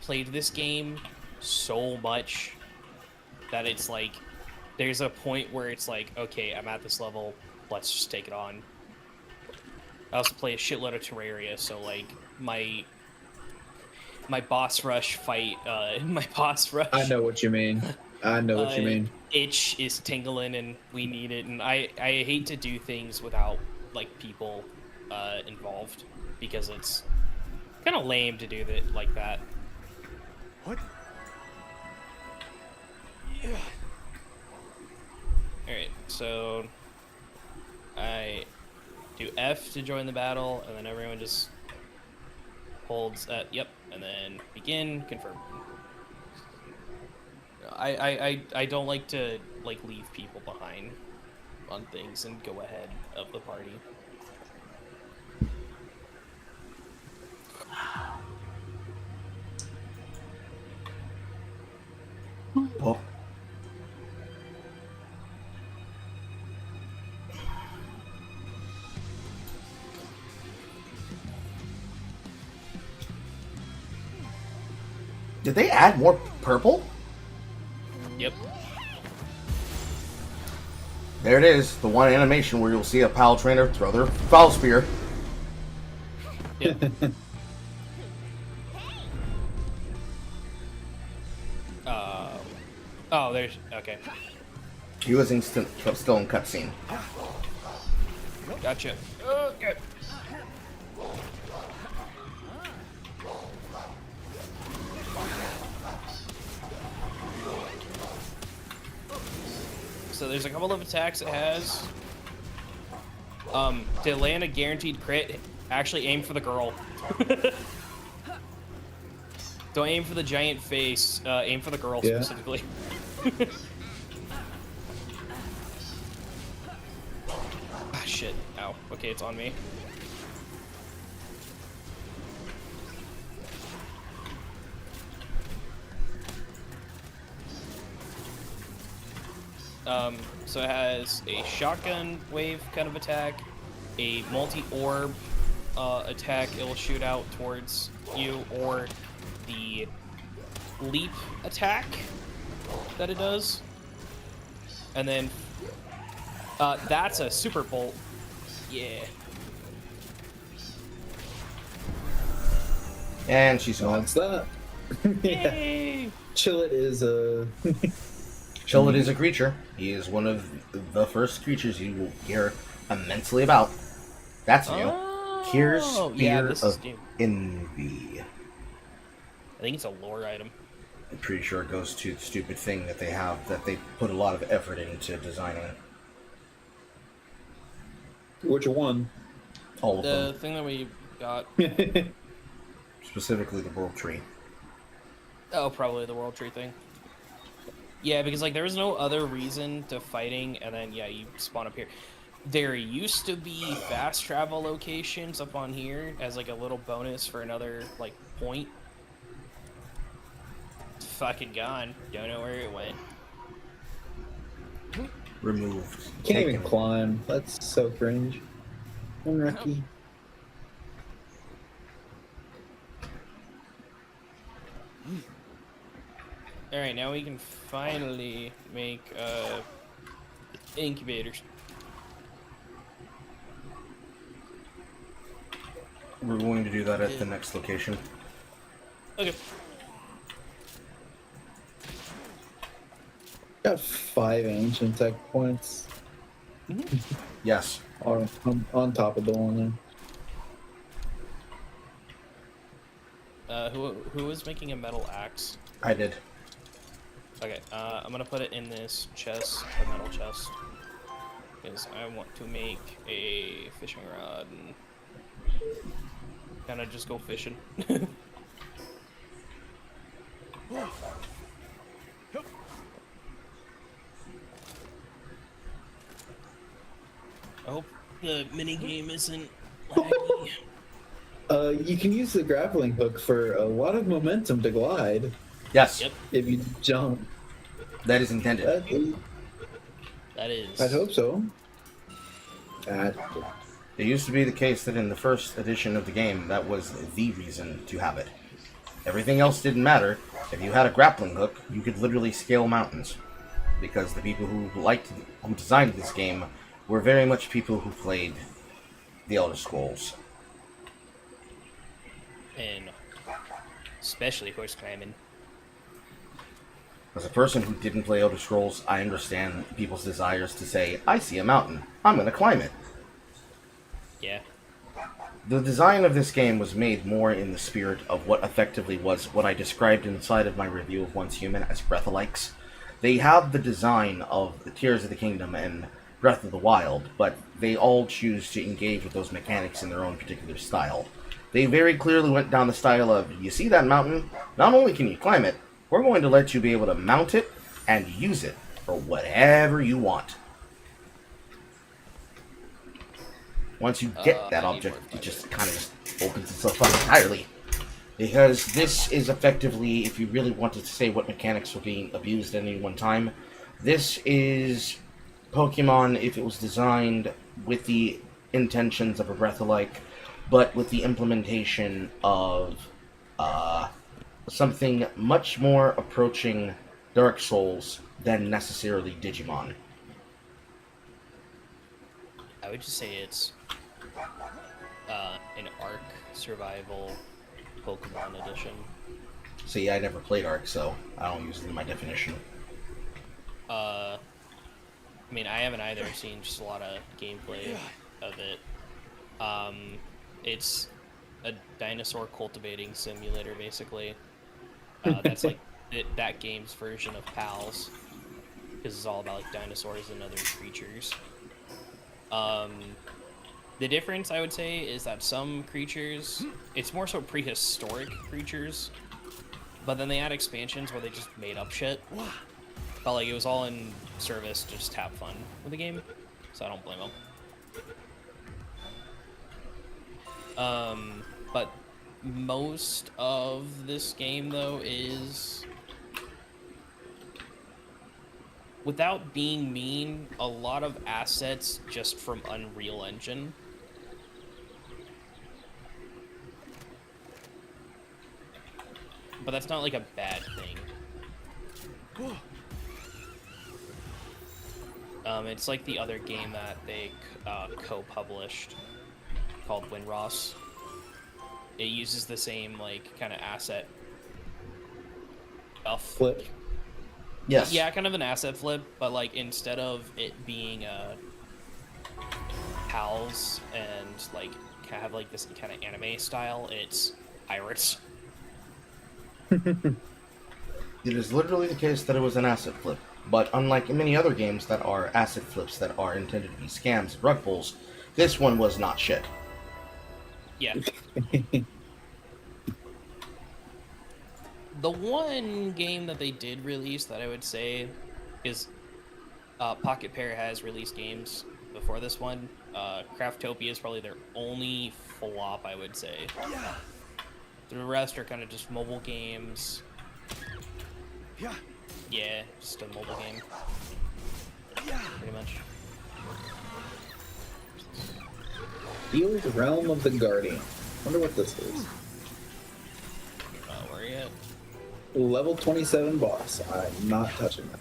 played this game so much that it's like there's a point where it's like, okay, I'm at this level, let's just take it on. I also play a shitload of Terraria, so like my boss rush fight, my boss rush. I know what you mean. I know what you mean. Itch is tingling, and we need it. And I hate to do things without like people involved because it's kind of lame to do that like that. What? All right, so I do F to join the battle, and then everyone just holds. Yep, and then begin, confirm. I don't like to like leave people behind on things and go ahead of the party. Oh. Did they add more purple? Yep. There it is, the one animation where you'll see a pal trainer throw their foul spear. Yep. Oh, there's okay. He was still in cutscene. Gotcha. Okay. So there's a couple of attacks it has. To land a guaranteed crit, actually aim for the girl. Don't aim for the giant face, aim for the girl Yeah. specifically. Ah, shit. Ow. Okay, it's on me. So it has a shotgun wave kind of attack, a multi-orb attack it'll shoot out towards you, or the leap attack that it does. And then that's a super bolt. Yeah. And she's gone. What's that? Yeah. Yay! Chillet is a. Chillet is a creature. He is one of the first creatures you will hear immensely about. That's new. Here's Spear yeah, this is of new. Envy. I think it's a lore item. I'm pretty sure it goes to the stupid thing that they have, that they put a lot of effort into designing. Which one? All of The them. thing that we got. Specifically the World Tree. Oh, probably the World Tree thing. Yeah, because like there was no other reason to fighting, and then yeah, you spawn up here. There used to be fast travel locations up on here as like a little bonus for another like point. It's fucking gone. Don't know where it went. Removed. Can't even Taken. climb. That's so cringe. Unlucky. All right, now we can finally make incubators. We're going to do that at the next location. Okay. Got 5 ancient tech points Yes. on top of the one there. Who is making a metal axe? I did. Okay, I'm gonna put it in this chest, a metal chest, because I want to make a fishing rod and kind of just go fishing. the mini game isn't laggy. You can use the grappling hook for a lot of momentum to glide Yes, Yep, if you jump. that is intended. that is. I'd hope so. It used to be the case that in the first edition of the game, that was the reason to have it. Everything else didn't matter. If you had a grappling hook, you could literally scale mountains. Because the people who designed this game were very much people who played the Elder Scrolls. And especially horse climbing. As a person who didn't play Elder Scrolls, I understand people's desires to say, I see a mountain, I'm going to climb it. Yeah. The design of this game was made more in the spirit of what effectively was what I described inside of my review of Once Human as Breath-alikes. They have the design of the Tears of the Kingdom and Breath of the Wild, but they all choose to engage with those mechanics in their own particular style. They very clearly went down the style of, you see that mountain? Not only can you climb it, we're going to let you be able to mount it and use it for whatever you want. Once you get that I need object, more it just kind of just opens itself up entirely. Because this is effectively, if you really wanted to say what mechanics were being abused at any one time, this is Pokemon if it was designed with the intentions of a Breath-alike, but with the implementation of something much more approaching Dark Souls than necessarily Digimon. I would just say it's an Ark survival Pokemon edition. See, I never played Ark, so I don't use it in my definition. I mean, I haven't either. I've seen just a lot of gameplay of it. It's a dinosaur cultivating simulator, basically. That's like that game's version of Pals, because it's all about like dinosaurs and other creatures. The difference, I would say, is that some creatures, it's more so prehistoric creatures, but then they add expansions where they just made up shit. Felt like it was all in service to just have fun with the game, so I don't blame them. But most of this game, though, is, without being mean, a lot of assets just from Unreal Engine. But that's not like a bad thing. It's like the other game that they co-published called Winross. It uses the same like kind of asset stuff. Flip. Yes. Yeah, kind of an asset flip, but like instead of it being pals and like have like this kind of anime style, it's pirates. It is literally the case that it was an asset flip, but unlike many other games that are asset flips that are intended to be scams and rug pulls, this one was not shit. Yeah. The one game that they did release that I would say is Pocket Pair has released games before this one. Craftopia is probably their only flop, I would say. The rest are kind of just mobile games. Yeah, just a mobile game. Pretty much. Field Realm of the Guardian. Wonder what this is. Where are you at? Level 27 boss. I'm not touching that.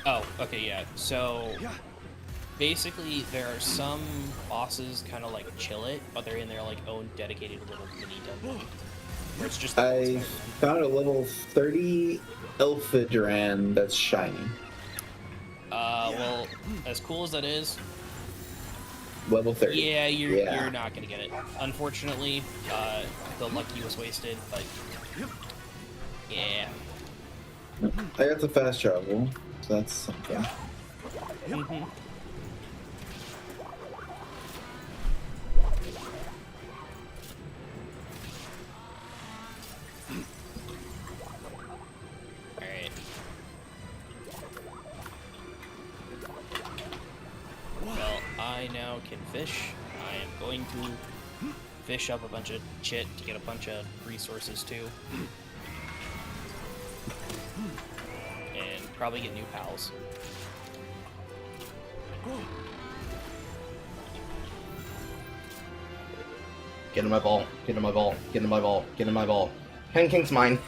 Oh, okay, yeah. So, basically, there are some bosses kind of like chill it, but they're in their like own dedicated little mini dungeon. Where it's just I found a level 30 Elphidran that's shiny. well, as cool as that is, Level 30. yeah, you're not gonna get it. Unfortunately, the lucky was wasted, but yeah. I got the fast travel, so that's something. Mm-hmm. Alright. Well, I now can fish. I am going to fish up a bunch of shit to get a bunch of resources too. And probably get new pals. Get in my ball. Get in my ball. Get in my ball. Get in my ball. Pen King's mine.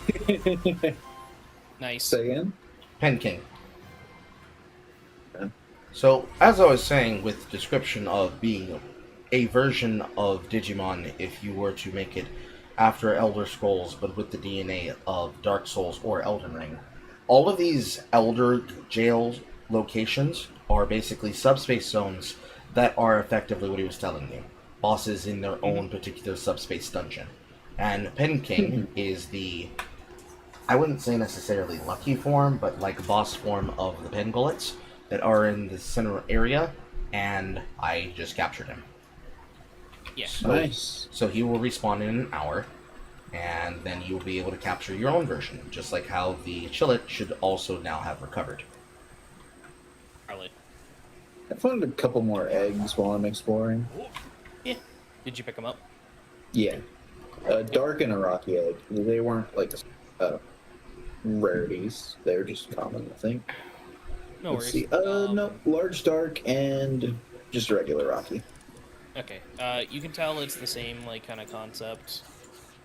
Nice. Say again? Pen King. Okay. So, as I was saying, with description of being a version of Digimon, if you were to make it after Elder Scrolls, but with the DNA of Dark Souls or Elden Ring, all of these Elder jail locations are basically subspace zones that are effectively what he was telling you. Bosses in their own particular subspace dungeon. And Pen King is the, I wouldn't say necessarily lucky form, but like boss form of the Pen Bullets that are in the center area, and I just captured him. Yeah. Nice. So he will respawn in an hour, and then you'll be able to capture your own version, just like how the Chillet should also now have recovered. Probably. I found a couple more eggs while I'm exploring. Yeah. Did you pick them up? Yeah. A dark and a rocky egg. They weren't like rarities. They're just common, I think. No Let's worries. see. No. Large dark and just a regular rocky. Okay. You can tell it's the same like kind of concept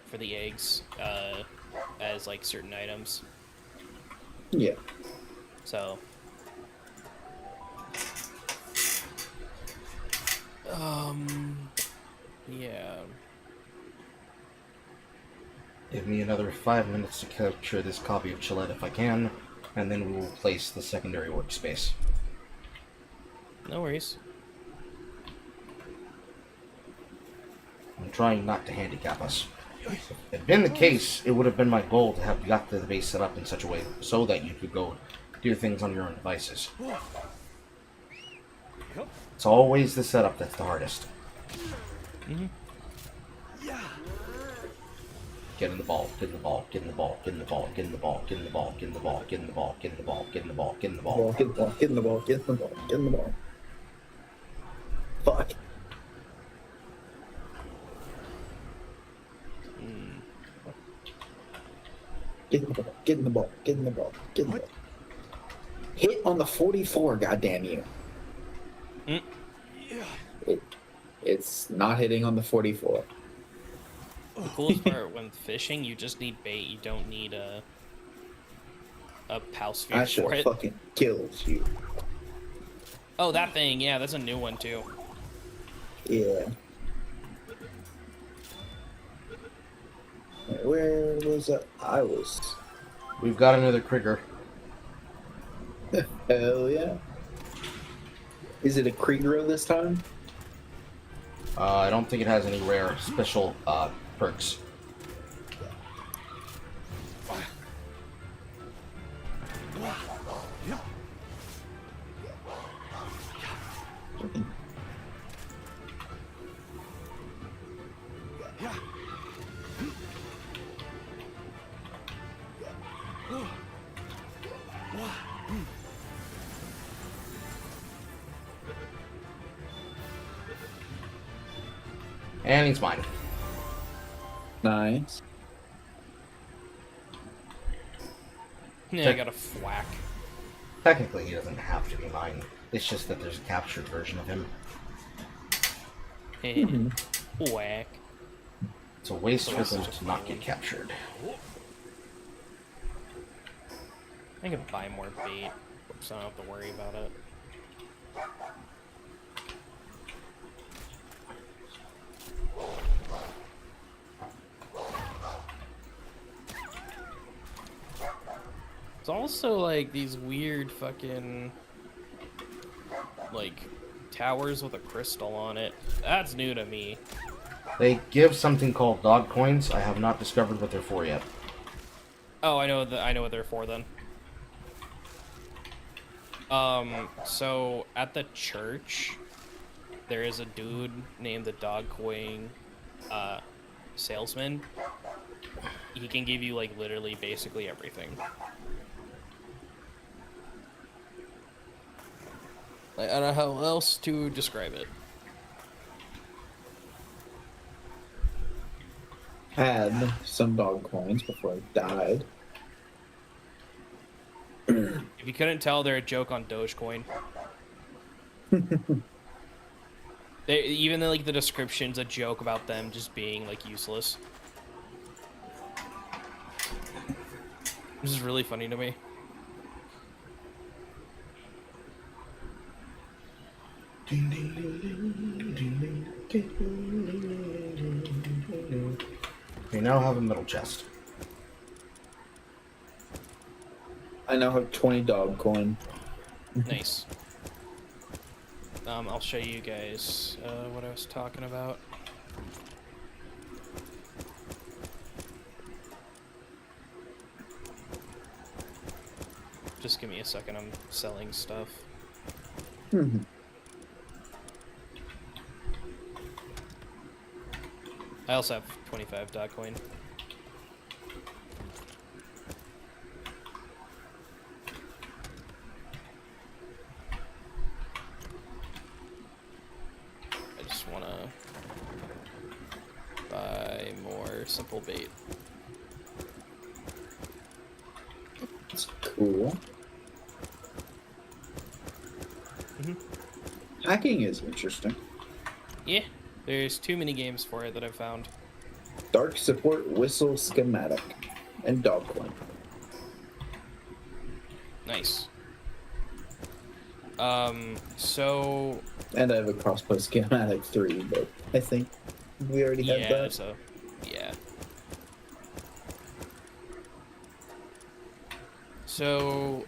for the eggs as like certain items. Yeah. So. Yeah. Give me another 5 minutes to capture this copy of Chillet if I can, and then we will place the secondary workspace. No worries. I'm trying not to handicap us. If it had been the case, it would have been my goal to have got the base set up in such a way so that you could go do things on your own devices. It's always the setup that's the hardest. Get in the ball, get in the ball, get in the ball, get in the ball, get in the ball, get in the ball, get in the ball, get in the ball, get in the ball, get in the ball, get in the ball. Get in the ball, get in the ball, get in the ball, get in the ball. Fuck. Get in the ball, get in the ball, get in the ball, get in the ball. Hit on the 44, goddamn you. It's not hitting on the 44. The coolest part when fishing, you just need bait. You don't need a pow sphere I for should it. fucking killed you. Oh, that thing. Yeah, that's a new one too. Yeah. Where was I was. We've got another Krieger. Hell yeah. Is it a Krieger this time? I don't think it has any rare special perks. And he's mine. Nice. Yeah, I got a thwack. Technically, he doesn't have to be mine. It's just that there's a captured version of him. Whack. It's a waste for them to not get captured. I can buy more bait, so I don't have to worry about it. It's also like these weird fucking like towers with a crystal on it. That's new to me. They give something called dog coins. I have not discovered what they're for yet. Oh, I know what they're for then. So at the church, there is a dude named the Dog Coin salesman. He can give you like literally basically everything. I don't know how else to describe it. had some dog coins before I died. If you couldn't tell, they're a joke on Dogecoin. Even like the description's a joke about them just being like useless. This is really funny to me. We now have a middle chest. I now have 20 dog coin. Nice. I'll show you guys what I was talking about. Just give me a second, I'm selling stuff. Mhm. I also have 25 Dogecoin. I just want to buy more simple bait. That's cool. Hacking is interesting. Yeah, there's too many games for it that I've found. Dark support whistle schematic and dog coin. Nice. So And I have a crossplay schematic 3, but I think we already have yeah, that. so yeah. So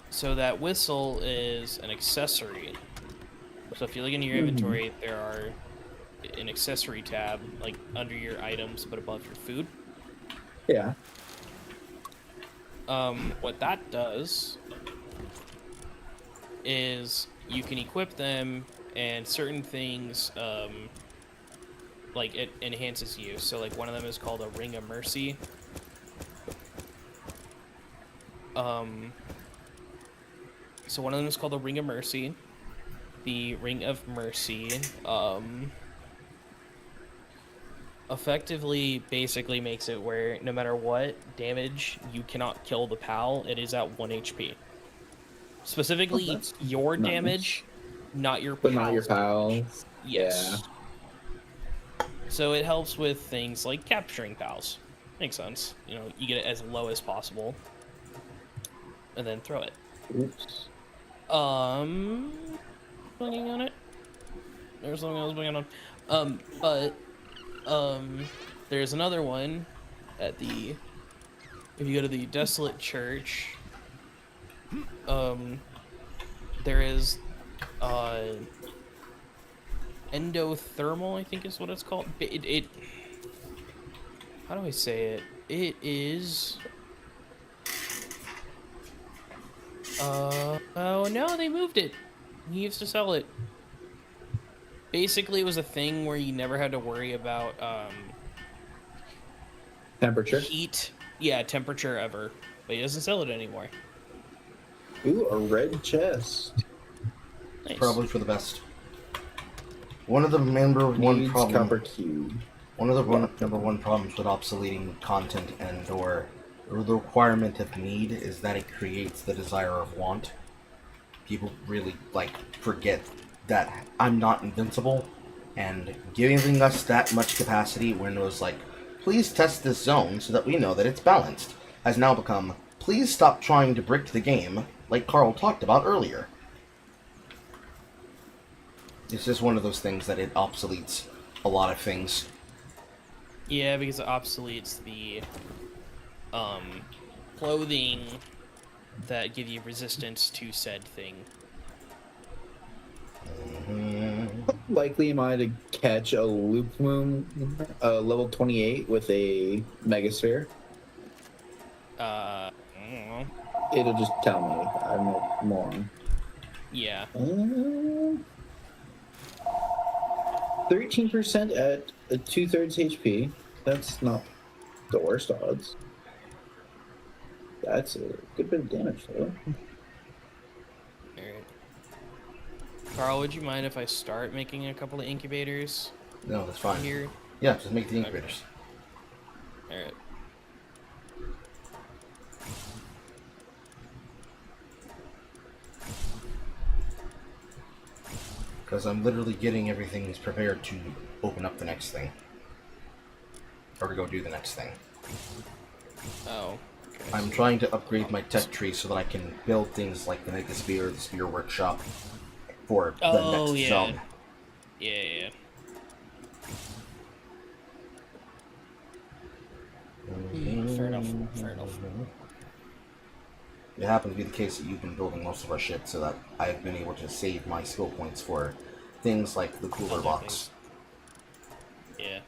so that whistle is an accessory. So if you look in your inventory, there are an accessory tab, like under your items, but above your food. Yeah. What that does is you can equip them, and certain things, like it enhances you. So like one of them is called a Ring of Mercy. So one of them is called the Ring of Mercy. The Ring of Mercy, effectively basically makes it where no matter what damage you cannot kill the pal, it is at 1 HP. Specifically, that's your nice. damage, not your But not your pal's damage. pals. Yes. So it helps with things like capturing pals. Makes sense. You know, you get it as low as possible, and then throw it. Oops. Clicking on it. There's something else going on. There's another one at the. If you go to the Desolate Church, there is, endothermal, I think is what it's called. It how do I say it? It is. Oh no, they moved it. He used to sell it. Basically, it was a thing where you never had to worry about Temperature. heat. Yeah, temperature ever. But he doesn't sell it anymore. Ooh, a red chest. Nice. Probably for the best. One of the number one Needs problem. copper cube. One of the number one problems with obsoleting content and/or the requirement of need is that it creates the desire of want. People really forget that I'm not invincible, and giving us that much capacity when it was like, please test this zone so that we know that it's balanced, has now become, please stop trying to brick the game, like Carl talked about earlier. It's just one of those things that it obsoletes a lot of things. Yeah, because it obsoletes the clothing that give you resistance to said thing. Likely am I to catch a loop moon level 28 with a megasphere? I don't know. It'll just tell me. I'm a moron. Yeah. 13% at a 2/3 HP. That's not the worst odds. That's a good bit of damage, though. Alright. Carl, would you mind if I start making a couple of incubators? No, that's fine. Here. Yeah, just make the incubators. All right. Because I'm literally getting everything prepared to open up the next thing. Or to go do the next thing. Oh. Okay. I'm trying to upgrade my tech tree so that I can build things like the Mega Spear, the Spear Workshop, for the next yeah. zone. Yeah. Fair enough. It happens to be the case that you've been building most of our shit so that I've been able to save my skill points for things like the cooler Other box. Yeah.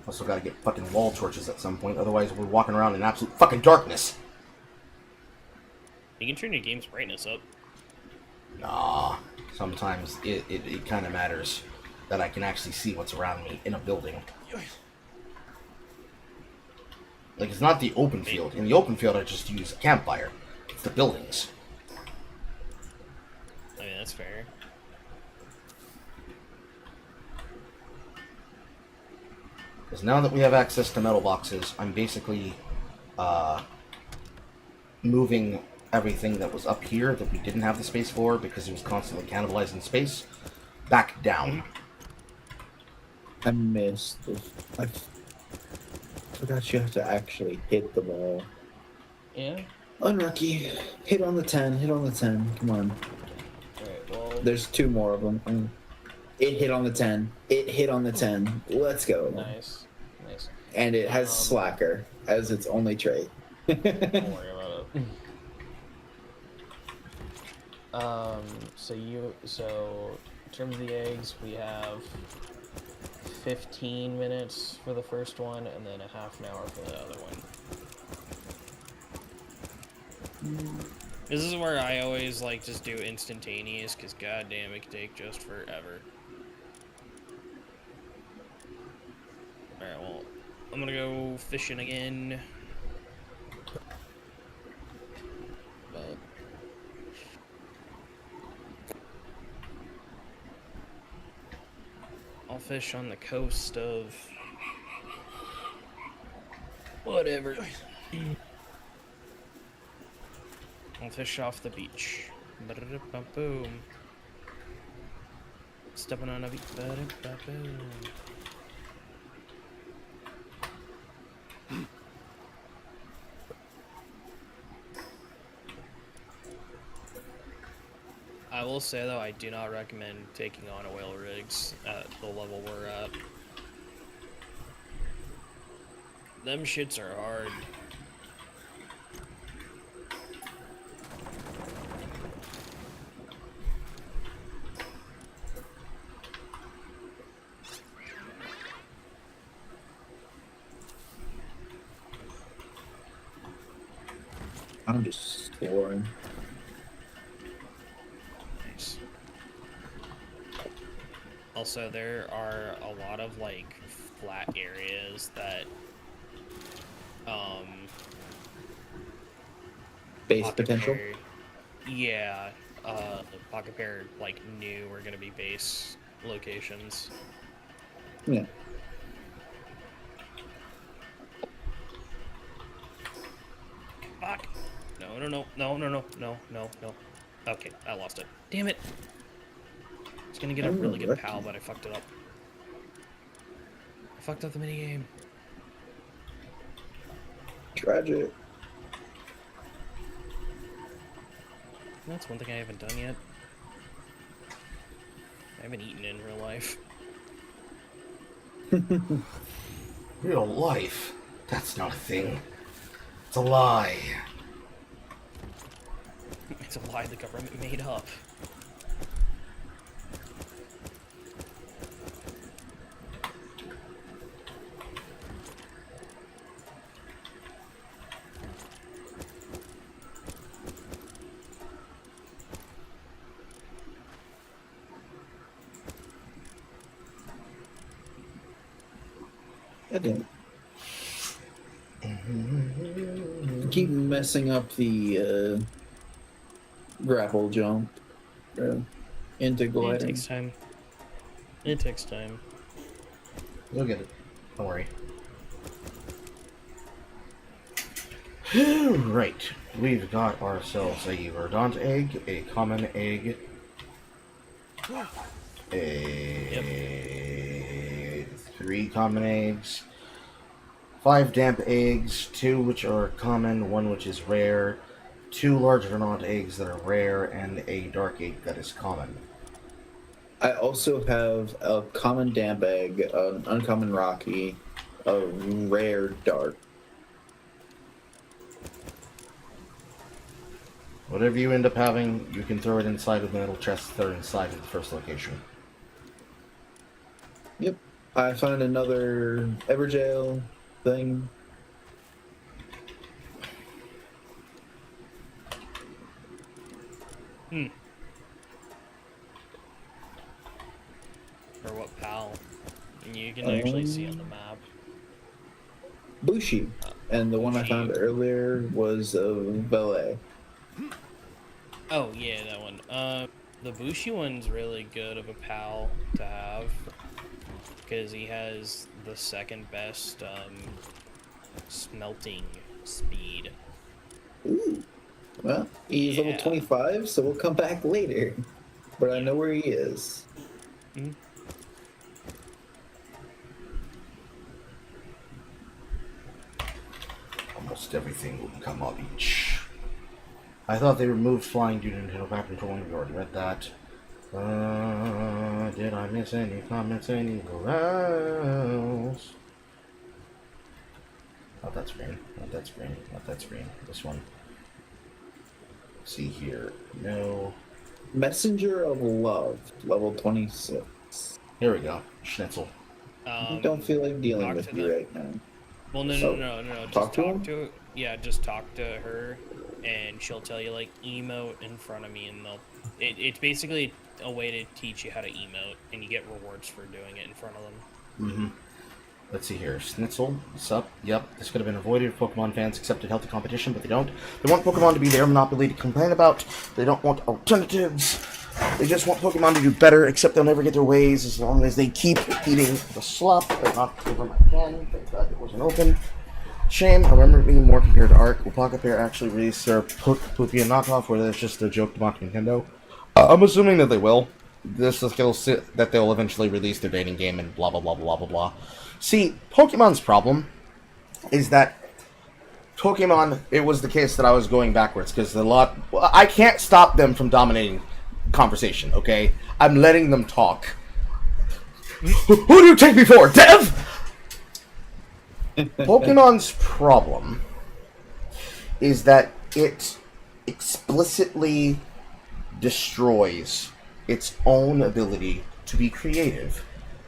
Also gotta get fucking wall torches at some point, otherwise we're walking around in absolute fucking darkness. You can turn your game's brightness up. Nah, sometimes it kind of matters that I can actually see what's around me in a building. Like, it's not the open field. In the open field, I just use a campfire. It's the buildings. I mean, that's fair. Because now that we have access to metal boxes, I'm basically moving everything that was up here that we didn't have the space for because it was constantly cannibalizing space back down. I missed. I forgot you have to actually hit the ball. Yeah. Unlucky. Hit on the 10. Hit on the 10. Come on. Alright, well. There's 2 more of them. It hit on the 10. It hit on the 10. Let's go. Nice. And it has Slacker as its only trait. Don't worry about it. So in terms of the eggs, we have 15 minutes for the first one, and then a half an hour for the other one. This is where I always like just do instantaneous, because goddamn, it can take just forever. Alright, well, I'm gonna go fishing again. But I'll fish on the coast of whatever. I'll fish off the beach. Boom. Stepping on a beach. Boom. I will say though, I do not recommend taking on oil rigs at the level we're at. Them shits are hard. I'm just scoring. Nice. Also, there are a lot of like flat areas that Base Pocket potential. Pair, yeah, Pocket Pair like knew were gonna be base locations. Yeah. Fuck. No. Okay, I lost it. Damn it. It's gonna get a really good pal, but I fucked it up. I fucked up the minigame. Tragic. That's one thing I haven't done yet. I haven't eaten in real life. Real life? That's not a thing. It's a lie. It's a lie the government made up. I didn't. Keep messing up the grapple jump into It gliding. takes time. It takes time. You'll get it. Don't worry. Right. We've got ourselves a verdant egg, a common egg, a 3 common eggs, 5 damp eggs, 2 which are common, 1 which is rare, 2 large verdant eggs that are rare, and a dark egg that is common. I also have a common damp egg, an uncommon rocky, a rare dark. Whatever you end up having, you can throw it inside of the metal chests that are inside of the first location. Yep. I found another Everjail thing. Or what pal? And you can actually see on the map. Bushi. And the one I Bushi. found earlier was Valet. Oh yeah, that one. The Bushi one's really good of a pal to have because he has the second best smelting speed. Ooh. Well, he's level Yeah. 25, so we'll come back later. But I know where he is. Mhm. Almost everything will become a beach. I thought they removed flying due to Nintendo Map Controlling. We already read that. Did I miss any comments anywhere else? Not that screen. Not that screen. Not that screen. This one. See here. No. Messenger of Love, level 26. Here we go. Schnitzel. I don't feel like dealing talk with to you them. right now. Well, no. Just Talk to him? just talk to her, and she'll tell you like emote in front of me, and it's basically a way to teach you how to emote, and you get rewards for doing it in front of them. Mm-hmm. Let's see here. Schnitzel, sup? Yep, this could have been avoided if Pokemon fans accepted healthy competition, but they don't. They want Pokemon to be their monopoly to complain about. They don't want alternatives. They just want Pokemon to do better, except they'll never get their ways as long as they keep eating the slop. I knocked over my pen. Thank God it wasn't open. Shame. I remember it being more compared to Arc. Will Pocket Pair actually release their Poopy Knockoff, or that's just a joke to mock Nintendo? I'm assuming that they will. This is that they'll eventually release their dating game and blah blah blah blah blah blah. See, Pokemon's problem is that Pokemon, it was the case that I was going backwards, because I can't stop them from dominating conversation, okay? I'm letting them talk. Who do you take me for, Dev? Pokemon's problem is that it explicitly destroys its own ability to be creative,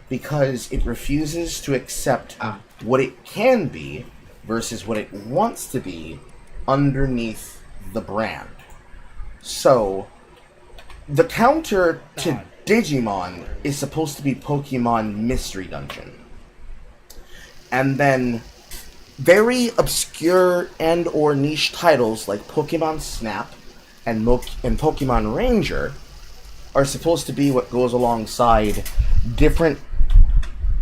because it refuses to accept what it can be versus what it wants to be underneath the brand. So, the counter to Digimon is supposed to be Pokemon Mystery Dungeon. And then very obscure and or niche titles like Pokemon Snap and Pokemon Ranger are supposed to be what goes alongside different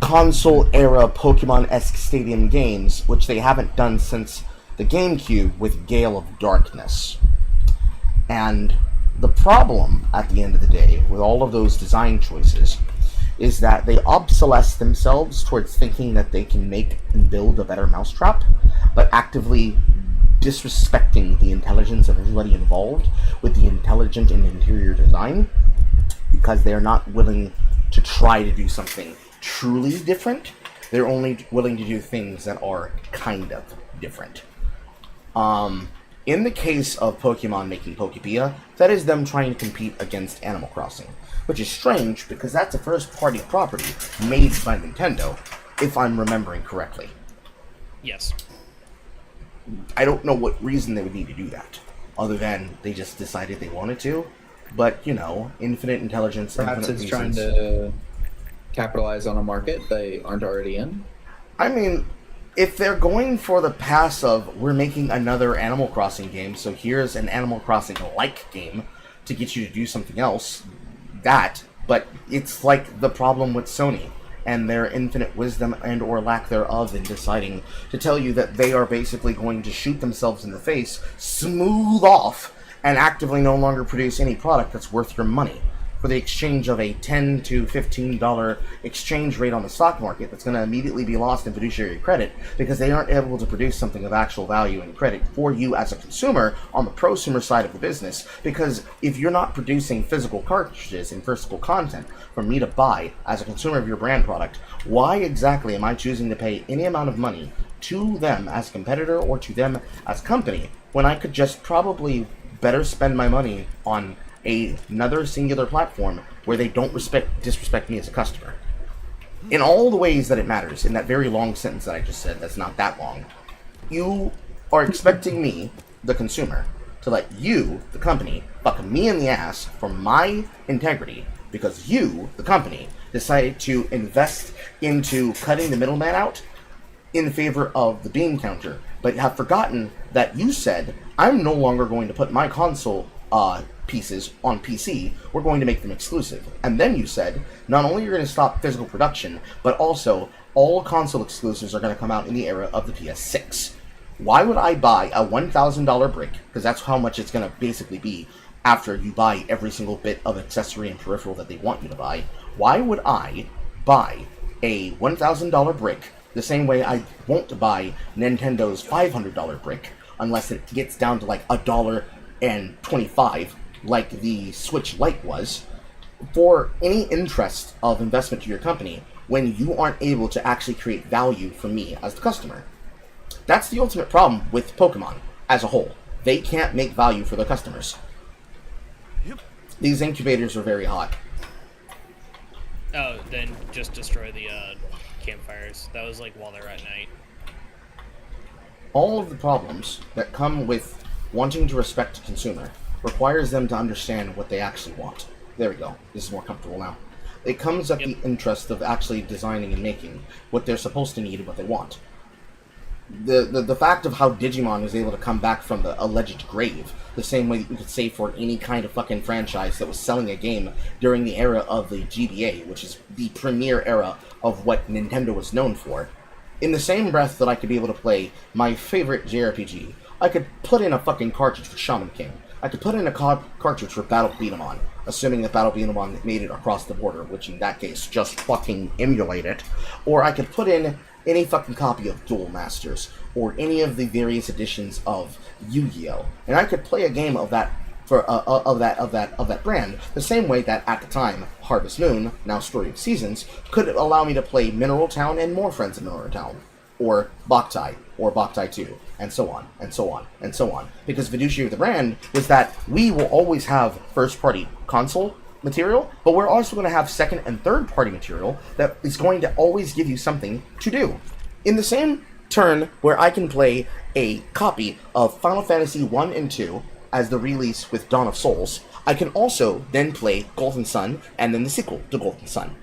console-era Pokemon-esque stadium games, which they haven't done since the GameCube with Gale of Darkness. And the problem, at the end of the day, with all of those design choices, is that they obsolesce themselves towards thinking that they can make and build a better mousetrap, but actively disrespecting the intelligence of everybody involved with the intelligent and interior design, because they're not willing to try to do something truly different. They're only willing to do things that are kind of different. In the case of Pokemon making Pokepia, that is them trying to compete against Animal Crossing, which is strange because that's a first-party property made by Nintendo, if I'm remembering correctly. Yes. I don't know what reason they would need to do that, other than they just decided they wanted to. But, you know, infinite intelligence, Perhaps infinite it's trying reasons. to capitalize on a market they aren't already in. I mean, if they're going for the pass of, we're making another Animal Crossing game, so here's an Animal Crossing-like game to get you to do something else, that But it's like the problem with Sony and their infinite wisdom and or lack thereof in deciding to tell you that they are basically going to shoot themselves in the face, smooth off, and actively no longer produce any product that's worth your money for the exchange of a $10 to $15 exchange rate on the stock market that's going to immediately be lost in fiduciary credit because they aren't able to produce something of actual value and credit for you as a consumer on the prosumer side of the business. Because if you're not producing physical cartridges and physical content for me to buy as a consumer of your brand product, why exactly am I choosing to pay any amount of money to them as a competitor or to them as a company when I could just probably better spend my money on another singular platform where they don't disrespect me as a customer? In all the ways that it matters, in that very long sentence that I just said, that's not that long, you are expecting me, the consumer, to let you, the company, fuck me in the ass for my integrity because you, the company, decided to invest into cutting the middleman out in favor of the bean counter, but have forgotten that you said, I'm no longer going to put my console pieces on PC, we're going to make them exclusive. And then you said, not only you're going to stop physical production, but also all console exclusives are going to come out in the era of the PS6. Why would I buy a $1,000 brick, because that's how much it's going to basically be after you buy every single bit of accessory and peripheral that they want you to buy? Why would I buy a $1,000 brick the same way I won't buy Nintendo's $500 brick unless it gets down to like $1.25 like the Switch Lite was, for any interest of investment to your company when you aren't able to actually create value for me as the customer? That's the ultimate problem with Pokemon as a whole. They can't make value for their customers. These incubators are very hot. Oh, then just destroy the campfires. That was like while they're at night. All of the problems that come with wanting to respect a consumer requires them to understand what they actually want. There we go. This is more comfortable now. It comes at the interest of actually designing and making what they're supposed to need and what they want. The fact of how Digimon is able to come back from the alleged grave, the same way that you could say for any kind of fucking franchise that was selling a game during the era of the GBA, which is the premier era of what Nintendo was known for. In the same breath that I could be able to play my favorite JRPG, I could put in a fucking cartridge for Shaman King. I could put in a cartridge for Battle Beat 'em On, assuming that Battle Beat 'em On made it across the border, which in that case, just fucking emulate it. Or I could put in any fucking copy of Duel Masters, or any of the various editions of Yu-Gi-Oh! And I could play a game of that for of that brand, the same way that at the time Harvest Moon, now Story of Seasons, could allow me to play Mineral Town and more Friends of Mineral Town, or Boktai, or Boktai 2, and so on, and so on, and so on. Because fiduciary of the brand was that we will always have first-party console material, but we're also going to have second and third-party material that is going to always give you something to do. In the same turn where I can play a copy of Final Fantasy 1 and 2 as the release with Dawn of Souls, I can also then play Golden Sun and then the sequel to Golden Sun.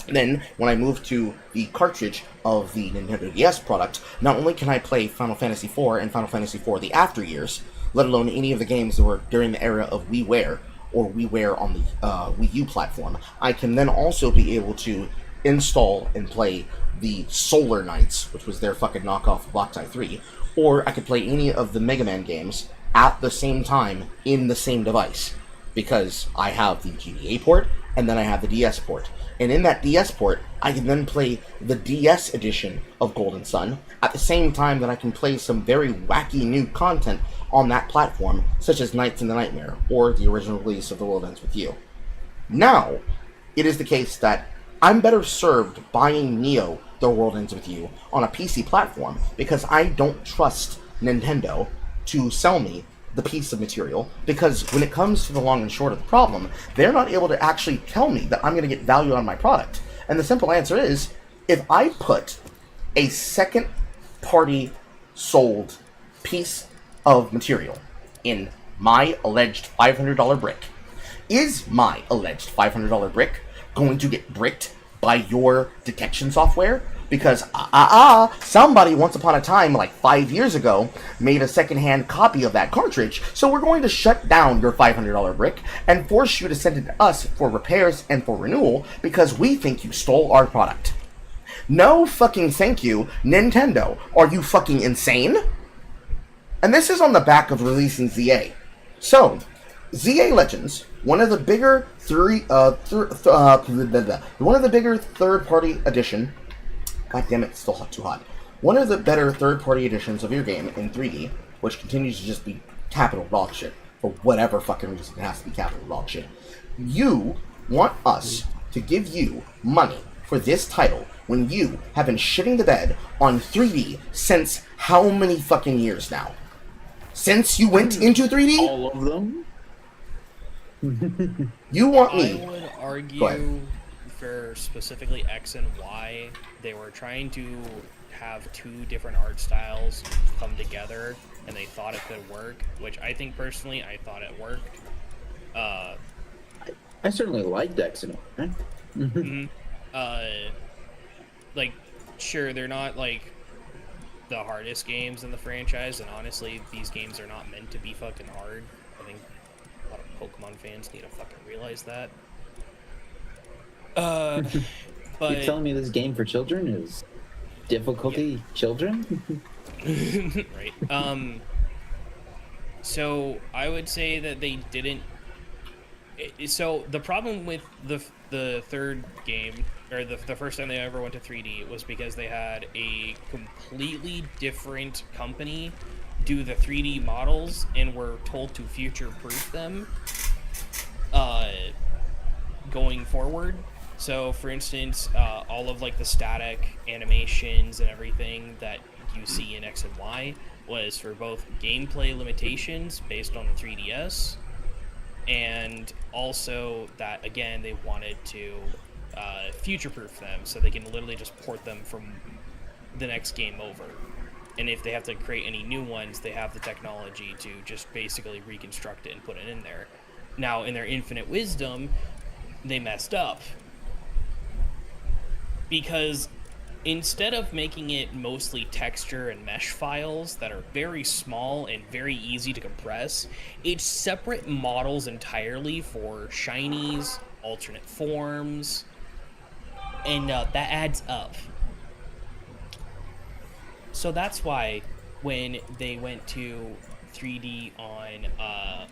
Then, when I move to the cartridge of the Nintendo DS product, not only can I play Final Fantasy IV and Final Fantasy IV The After Years, let alone any of the games that were during the era of WiiWare, or WiiWare on the Wii U platform, I can then also be able to install and play the Solar Knights, which was their fucking knockoff of Boktai 3, or I could play any of the Mega Man games at the same time in the same device, because I have the GBA port, and then I have the DS port. And in that DS port, I can then play the DS edition of Golden Sun at the same time that I can play some very wacky new content on that platform, such as Nights in the Nightmare, or the original release of The World Ends With You. Now, it is the case that I'm better served buying Neo, The World Ends With You, on a PC platform, because I don't trust Nintendo to sell me the piece of material, because when it comes to the long and short of the problem, they're not able to actually tell me that I'm going to get value on my product. And the simple answer is, if I put a second party sold piece of material in my alleged $500 brick, is my alleged $500 brick going to get bricked by your detection software Because, somebody once upon a time, like 5 years ago, made a secondhand copy of that cartridge, so we're going to shut down your $500 brick and force you to send it to us for repairs and for renewal because we think you stole our product. No fucking thank you, Nintendo. Are you fucking insane? And this is on the back of releasing ZA. So, ZA Legends, one of the bigger third-party edition. God damn it, it's still too hot. One of the better third-party editions of your game in 3D, which continues to just be capital dog shit for whatever fucking reason it has to be capital dog shit. You want us to give you money for this title when you have been shitting the bed on 3D since how many fucking years now? Since you went into 3D? All of them? You want me? I would argue for specifically X and Y, they were trying to have two different art styles come together, and they thought it could work, which I think personally, I thought it worked. I certainly liked X and Y. Like, sure, they're not, like, the hardest games in the franchise, and honestly, these games are not meant to be fucking hard. I think a lot of Pokemon fans need to fucking realize that. But... You're telling me this game for children is difficulty children? Right. So, I would say that they didn't... So, the problem with the third game, or the first time they ever went to 3D, was because they had a completely different company do the 3D models and were told to future-proof them going forward. So, for instance, all of like the static animations and everything that you see in X and Y was for both gameplay limitations based on the 3DS, and also that, again, they wanted to future-proof them so they can literally just port them from the next game over. And if they have to create any new ones, they have the technology to just basically reconstruct it and put it in there. Now, in their infinite wisdom, they messed up. Because instead of making it mostly texture and mesh files that are very small and very easy to compress, it's separate models entirely for shinies, alternate forms, and that adds up. So that's why when they went to 3D on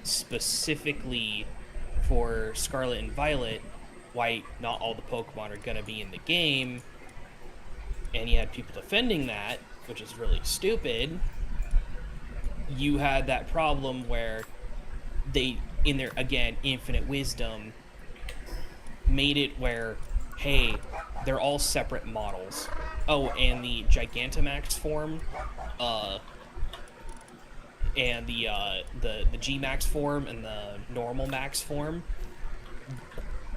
specifically for Scarlet and Violet, why not all the Pokemon are going to be in the game, and you had people defending that, which is really stupid, you had that problem where they, in their, again, infinite wisdom, made it where, hey, they're all separate models. Oh, and the Gigantamax form, and the G-Max form and the normal Max form,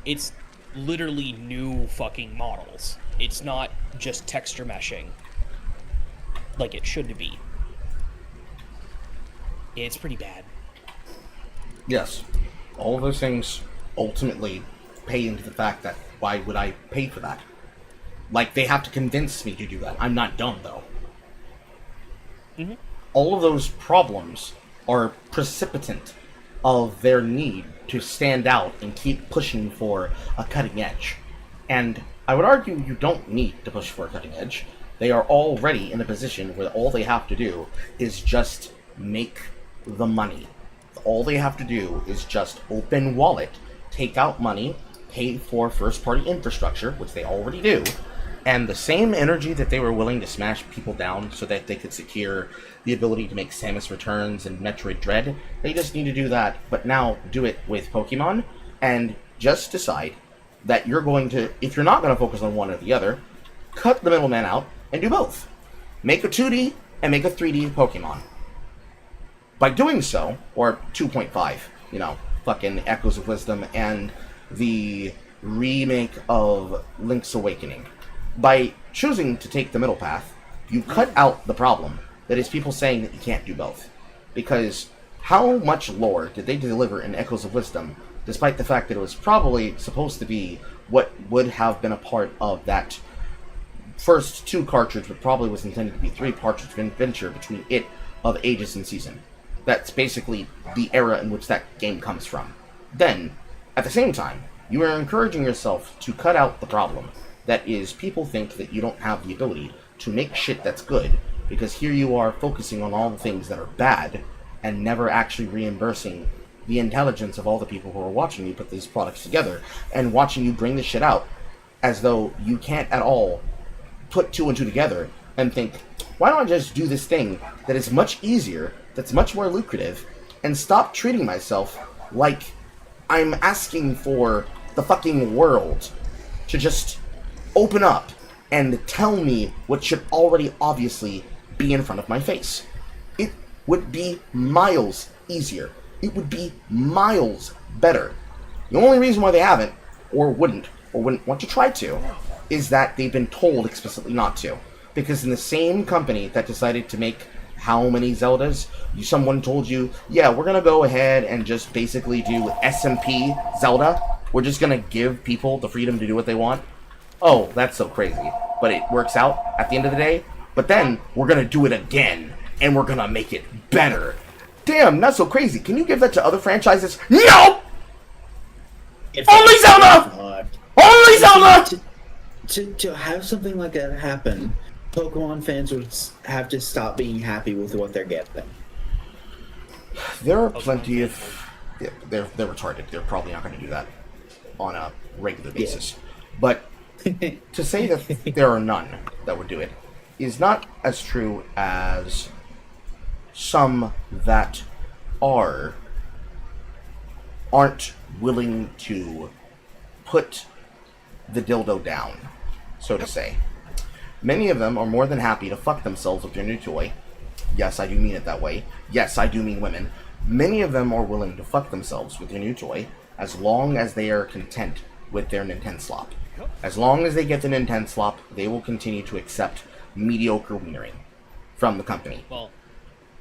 it's literally new fucking models. It's not just texture meshing like it should be. It's pretty bad. Yes. All of those things ultimately pay into the fact that why would I pay for that? Like, they have to convince me to do that. I'm not dumb, though. Mm-hmm. All of those problems are precipitant of their need to stand out and keep pushing for a cutting edge. And I would argue you don't need to push for a cutting edge. They are already in a position where all they have to do is just make the money. All they have to do is just open wallet, take out money, pay for first-party infrastructure, which they already do, and the same energy that they were willing to smash people down so that they could secure the ability to make Samus Returns and Metroid Dread, they just need to do that, but now do it with Pokemon, and just decide that you're going to, if you're not going to focus on one or the other, cut the middleman out and do both. Make a 2D and make a 3D Pokemon. By doing so, or 2.5, fucking Echoes of Wisdom and the remake of Link's Awakening. By choosing to take the middle path, you cut out the problem that is people saying that you can't do both. Because how much lore did they deliver in Echoes of Wisdom, despite the fact that it was probably supposed to be what would have been a part of that first 2 cartridge, but probably was intended to be 3 cartridge venture between it of Aegis and Season. That's basically the era in which that game comes from. Then, at the same time, you are encouraging yourself to cut out the problem. That is, people think that you don't have the ability to make shit that's good, because here you are focusing on all the things that are bad, and never actually reimbursing the intelligence of all the people who are watching you put these products together, and watching you bring this shit out, as though you can't at all put 2 and 2 together, and think, why don't I just do this thing that is much easier, that's much more lucrative, and stop treating myself like I'm asking for the fucking world to just open up and tell me what should already obviously be in front of my face. It would be miles easier. It would be miles better. The only reason why they haven't, or wouldn't want to try to, is that they've been told explicitly not to. Because in the same company that decided to make how many Zeldas, someone told you, yeah, we're going to go ahead and just basically do SMP Zelda. We're just going to give people the freedom to do what they want. Oh, that's so crazy. But it works out at the end of the day. But then, we're going to do it again, and we're going to make it better. Damn, not so crazy. Can you give that to other franchises? No! Only Zelda! Only Zelda! To have something like that happen, Pokemon fans would have to stop being happy with what they're getting. There are plenty of... Yeah, they're retarded. They're probably not going to do that on a regular basis. But to say that there are none that would do it is not as true as some that aren't willing to put the dildo down, so to say. Many of them are more than happy to fuck themselves with their new toy. Yes, I do mean it that way. Yes, I do mean women. Many of them are willing to fuck themselves with their new toy as long as they are content with their Nintendo slop. As long as they get the Nintendo slop, they will continue to accept mediocre wienering from the company. Well,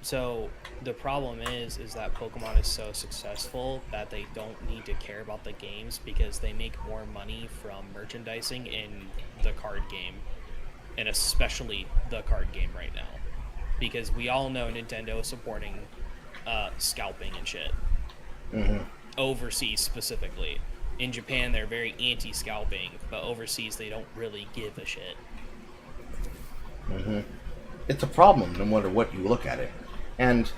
so the problem is that Pokemon is so successful that they don't need to care about the games because they make more money from merchandising in the card game, and especially the card game right now, because we all know Nintendo is supporting scalping and shit. Overseas specifically. In Japan, they're very anti-scalping, but overseas, they don't really give a shit. It's a problem, no matter what you look at it. And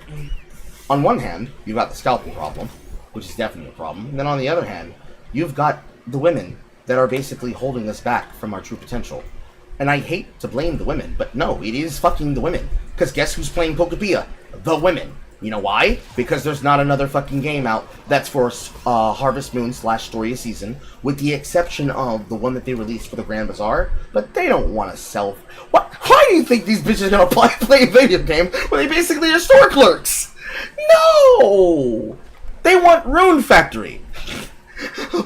on one hand, you've got the scalping problem, which is definitely a problem. And then on the other hand, you've got the women that are basically holding us back from our true potential. And I hate to blame the women, but no, it is fucking the women. Because guess who's playing Pokepia? The women. You know why? Because there's not another fucking game out that's for Harvest Moon / Story of Season, with the exception of the one that they released for the Grand Bazaar, but they don't want to sell... What? Why do you think these bitches are gonna play a video game when they basically are store clerks? No! They want Rune Factory!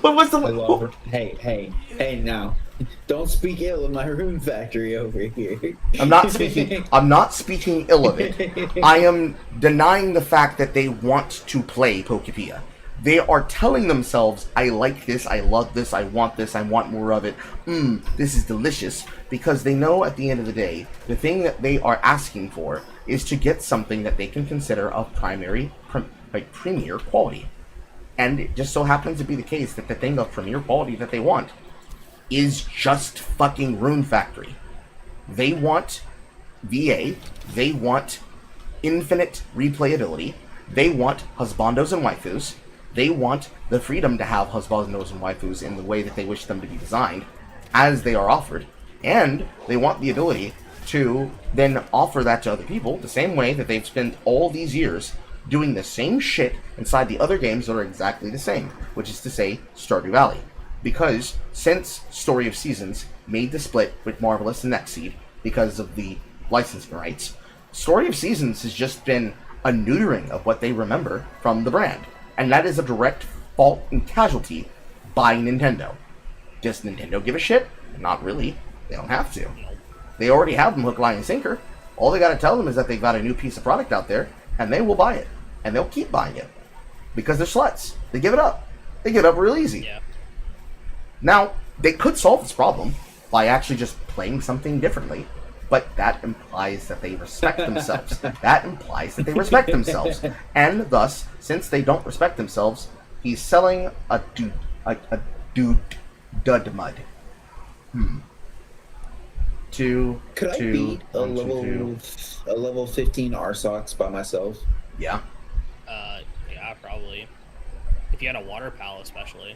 What was the... I love her. Hey, now. Don't speak ill of my Rune Factory over here. I'm not speaking ill of it. I am denying the fact that they want to play Pokepia. They are telling themselves, I like this, I love this, I want more of it. This is delicious. Because they know at the end of the day, the thing that they are asking for is to get something that they can consider of premier quality. And it just so happens to be the case that the thing of premier quality that they want is just fucking Rune Factory. They want VA, they want infinite replayability, they want husbandos and waifus, they want the freedom to have husbandos and waifus in the way that they wish them to be designed, as they are offered, and they want the ability to then offer that to other people the same way that they've spent all these years doing the same shit inside the other games that are exactly the same, which is to say, Stardew Valley. Because since Story of Seasons made the split with Marvelous and Nextseed because of the licensing rights, Story of Seasons has just been a neutering of what they remember from the brand. And that is a direct fault and casualty by Nintendo. Does Nintendo give a shit? Not really. They don't have to. They already have them hook, line, and sinker. All they gotta tell them is that they've got a new piece of product out there, and they will buy it. And they'll keep buying it. Because they're sluts. They give it up. They give it up real easy. Yeah. Now, they could solve this problem by actually just playing something differently, but that implies that they respect themselves. That implies that they respect themselves. And thus, since they don't respect themselves, he's selling a dude dud mud. Could I beat a level 15 Arsox by myself? Yeah. Yeah, probably. If you had a water pal, especially.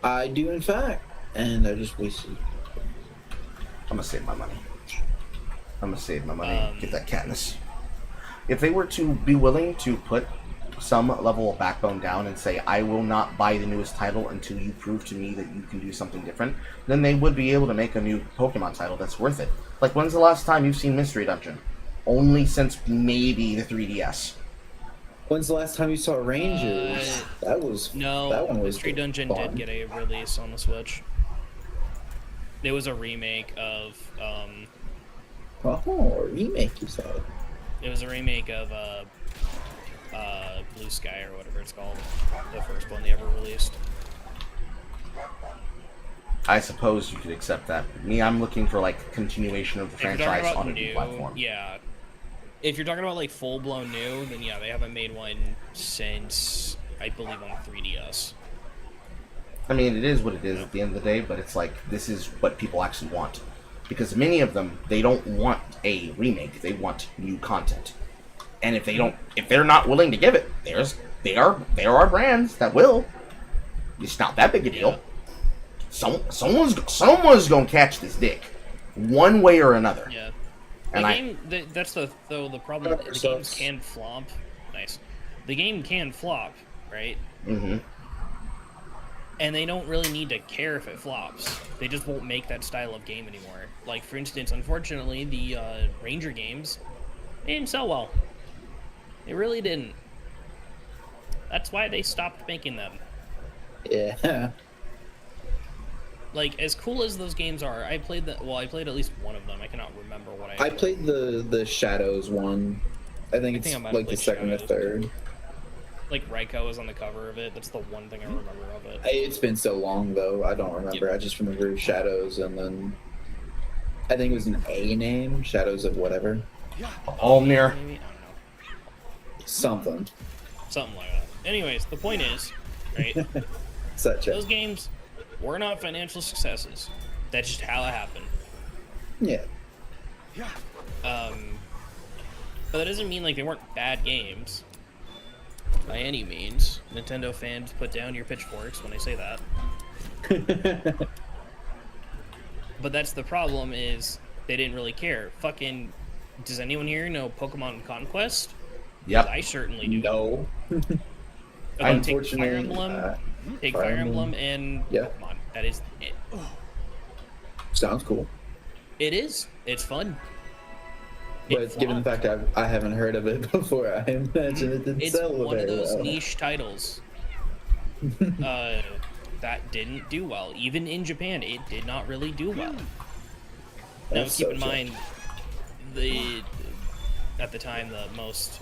I do, in fact, and I just wasted. I'm gonna save my money. Get that Katniss. If they were to be willing to put some level of backbone down and say, I will not buy the newest title until you prove to me that you can do something different, then they would be able to make a new Pokemon title that's worth it. Like, when's the last time you've seen Mystery Dungeon? Only maybe the 3DS. When's the last time you saw Rangers? That one was Mystery Dungeon fun. did get a release on the Switch. It was a remake of a remake, you said. It was a remake of Blue Sky or whatever it's called, the first one they ever released. I suppose you could accept that. Me, I'm looking for like continuation of the franchise on a new platform. Yeah. If you're talking about like full blown new, then yeah, they haven't made one since I believe on 3DS. I mean, it is what it is at the end of the day, but it's like, this is what people actually want. Because many of them, they don't want a remake, they want new content. And if they're not willing to give it, there are brands that will. It's not that big a deal. Someone's gonna catch this dick, one way or another. Yeah. And that's the problem. The games can flop. Nice. The game can flop, right? Mm-hmm. And they don't really need to care if it flops. They just won't make that style of game anymore. Like, for instance, unfortunately, the Ranger games, they didn't sell well. They really didn't. That's why they stopped making them. Yeah. Like, as cool as those games are, I played at least one of them. I cannot remember what I played the Shadows one. I think I might have like the played second or Shadows. third. Like, Raikou was on the cover of it. That's the one thing I remember of it. It's been so long, though. I don't remember. Yep. I just remember Shadows, and then I think it was an A name, Shadows of whatever. Almir. Maybe? I don't know. Something. Something like that. Anyways, the point is, right? Such a. Those games were not financial successes. That's just how it happened. Yeah. But that doesn't mean like they weren't bad games. By any means. Nintendo fans, put down your pitchforks when I say that. But that's the problem, is they didn't really care. Fucking, does anyone here know Pokemon Conquest? Yep. I certainly do. No. Take Fire Emblem. Take Fire Emblem and yeah. Pokemon. That is it. Sounds cool. It is. It's fun. But given the fact I haven't heard of it before, I imagine it didn't sell very well. It's one of those niche titles that didn't do well. Even in Japan, it did not really do well. Now, keep in mind, at the time, the most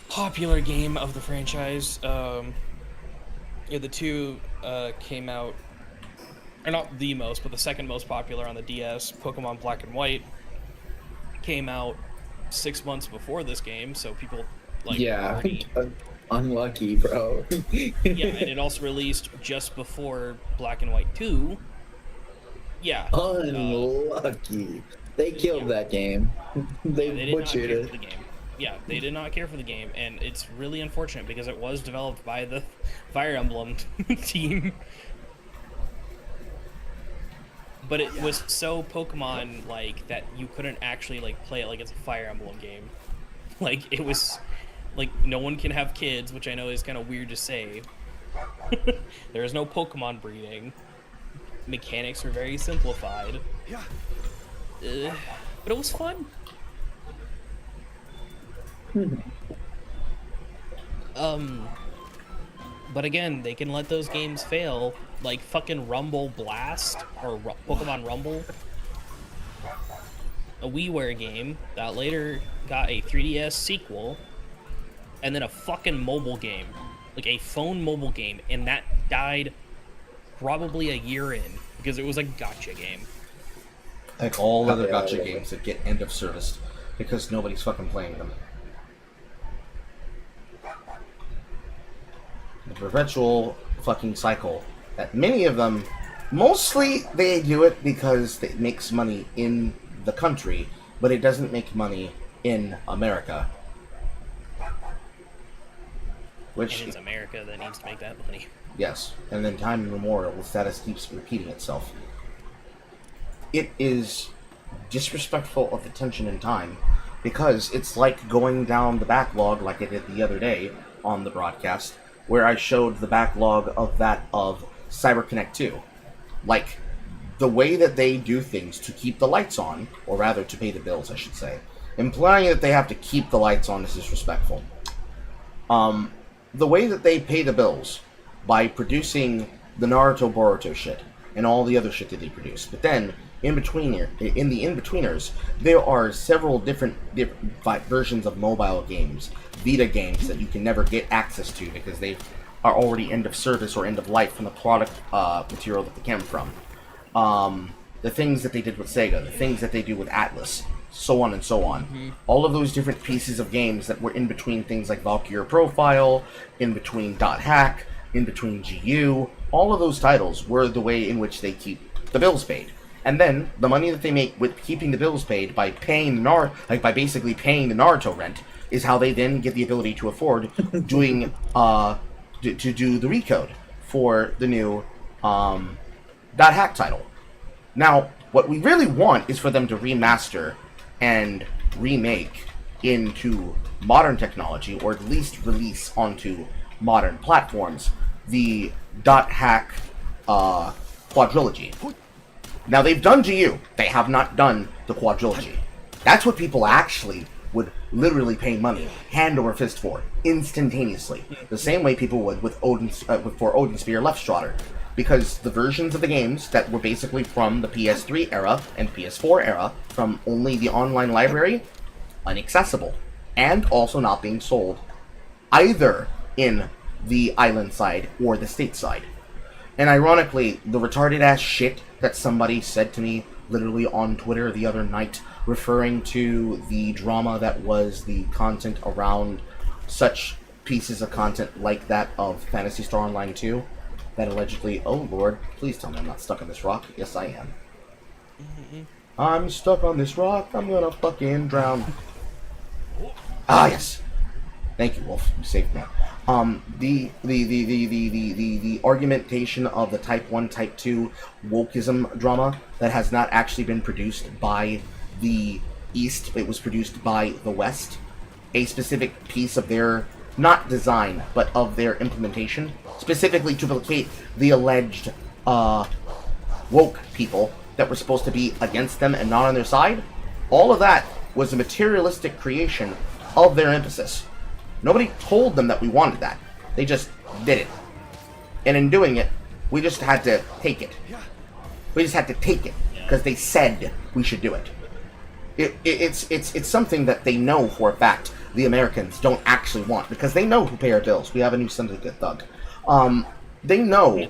popular game of the franchise, the two came out, or not the most, but the second most popular on the DS, Pokemon Black and White, came out 6 months before this game, so people already... Unlucky, bro. Yeah, and it also released just before Black and White 2. Yeah. Unlucky. They killed that game. They butchered it. The game. Yeah, they did not care for the game, and it's really unfortunate because it was developed by the Fire Emblem team. But it was so Pokemon-like that you couldn't actually play it like it's a Fire Emblem game. Like, it was no one can have kids, which I know is kind of weird to say. There is no Pokemon breeding. Mechanics are very simplified. But it was fun. But again, they can let those games fail, like fucking Rumble Blast or Pokemon Rumble, a WiiWare game that later got a 3DS sequel, and then a fucking mobile game, like a phone mobile game, and that died probably a year in. because it was a gotcha game. Like all other Yeah, gotcha yeah. games that get end of serviced because nobody's fucking playing them. The perpetual fucking cycle that many of them, mostly they do it because it makes money in the country, but it doesn't make money in America. Which, And it's America that needs to make that money. yes, and then time immemorial, the status keeps repeating itself. It is disrespectful of attention and time because it's like going down the backlog like I did the other day on the broadcast where I showed the backlog of that of CyberConnect 2. Like, the way that they do things to keep the lights on, or rather to pay the bills, I should say, implying that they have to keep the lights on is disrespectful. The way that they pay the bills by producing the Naruto Boruto shit and all the other shit that they produce, but then in the in-betweeners, there are several different versions of mobile games, Vita games that you can never get access to because they are already end of service or end of life from the product material that they came from. The things that they did with Sega, the things that they do with Atlas, so on and so on. Mm-hmm. All of those different pieces of games that were in between things like Valkyrie Profile, in between .hack, in between GU, all of those titles were the way in which they keep the bills paid. And then the money that they make with keeping the bills paid by paying by basically paying the Naruto rent is how they then get the ability to afford doing to do the recode for the new .hack title. Now, what we really want is for them to remaster and remake into modern technology, or at least release onto modern platforms, the .hack quadrilogy. Now, they've done GU. They have not done the quadrilogy. That's what people actually would literally pay money, hand over fist for, instantaneously. The same way people would with for Odin Spear Left Strider. Because the versions of the games that were basically from the PS3 era and PS4 era, from only the online library, inaccessible. And also not being sold either in the island side or the state side. And ironically, the retarded ass shit that somebody said to me literally on Twitter the other night, referring to the drama that was the content around such pieces of content like that of Phantasy Star Online 2, that allegedly, oh lord, please tell me I'm not stuck on this rock. Yes, I am. Mm-hmm. I'm stuck on this rock, I'm gonna fucking drown. Ah, yes. Thank you, Wolf. You saved me. The argumentation of the Type 1, Type 2 wokeism drama that has not actually been produced by the East, it was produced by the West. A specific piece of their, not design, but of their implementation, specifically to placate the alleged woke people that were supposed to be against them and not on their side. All of that was a materialistic creation of their emphasis. Nobody told them that we wanted that. They just did it. And in doing it, we just had to take it. We just had to take it because they said we should do it. It's something that they know for a fact the Americans don't actually want because they know who pay our bills. We have a new syndicate thug. They know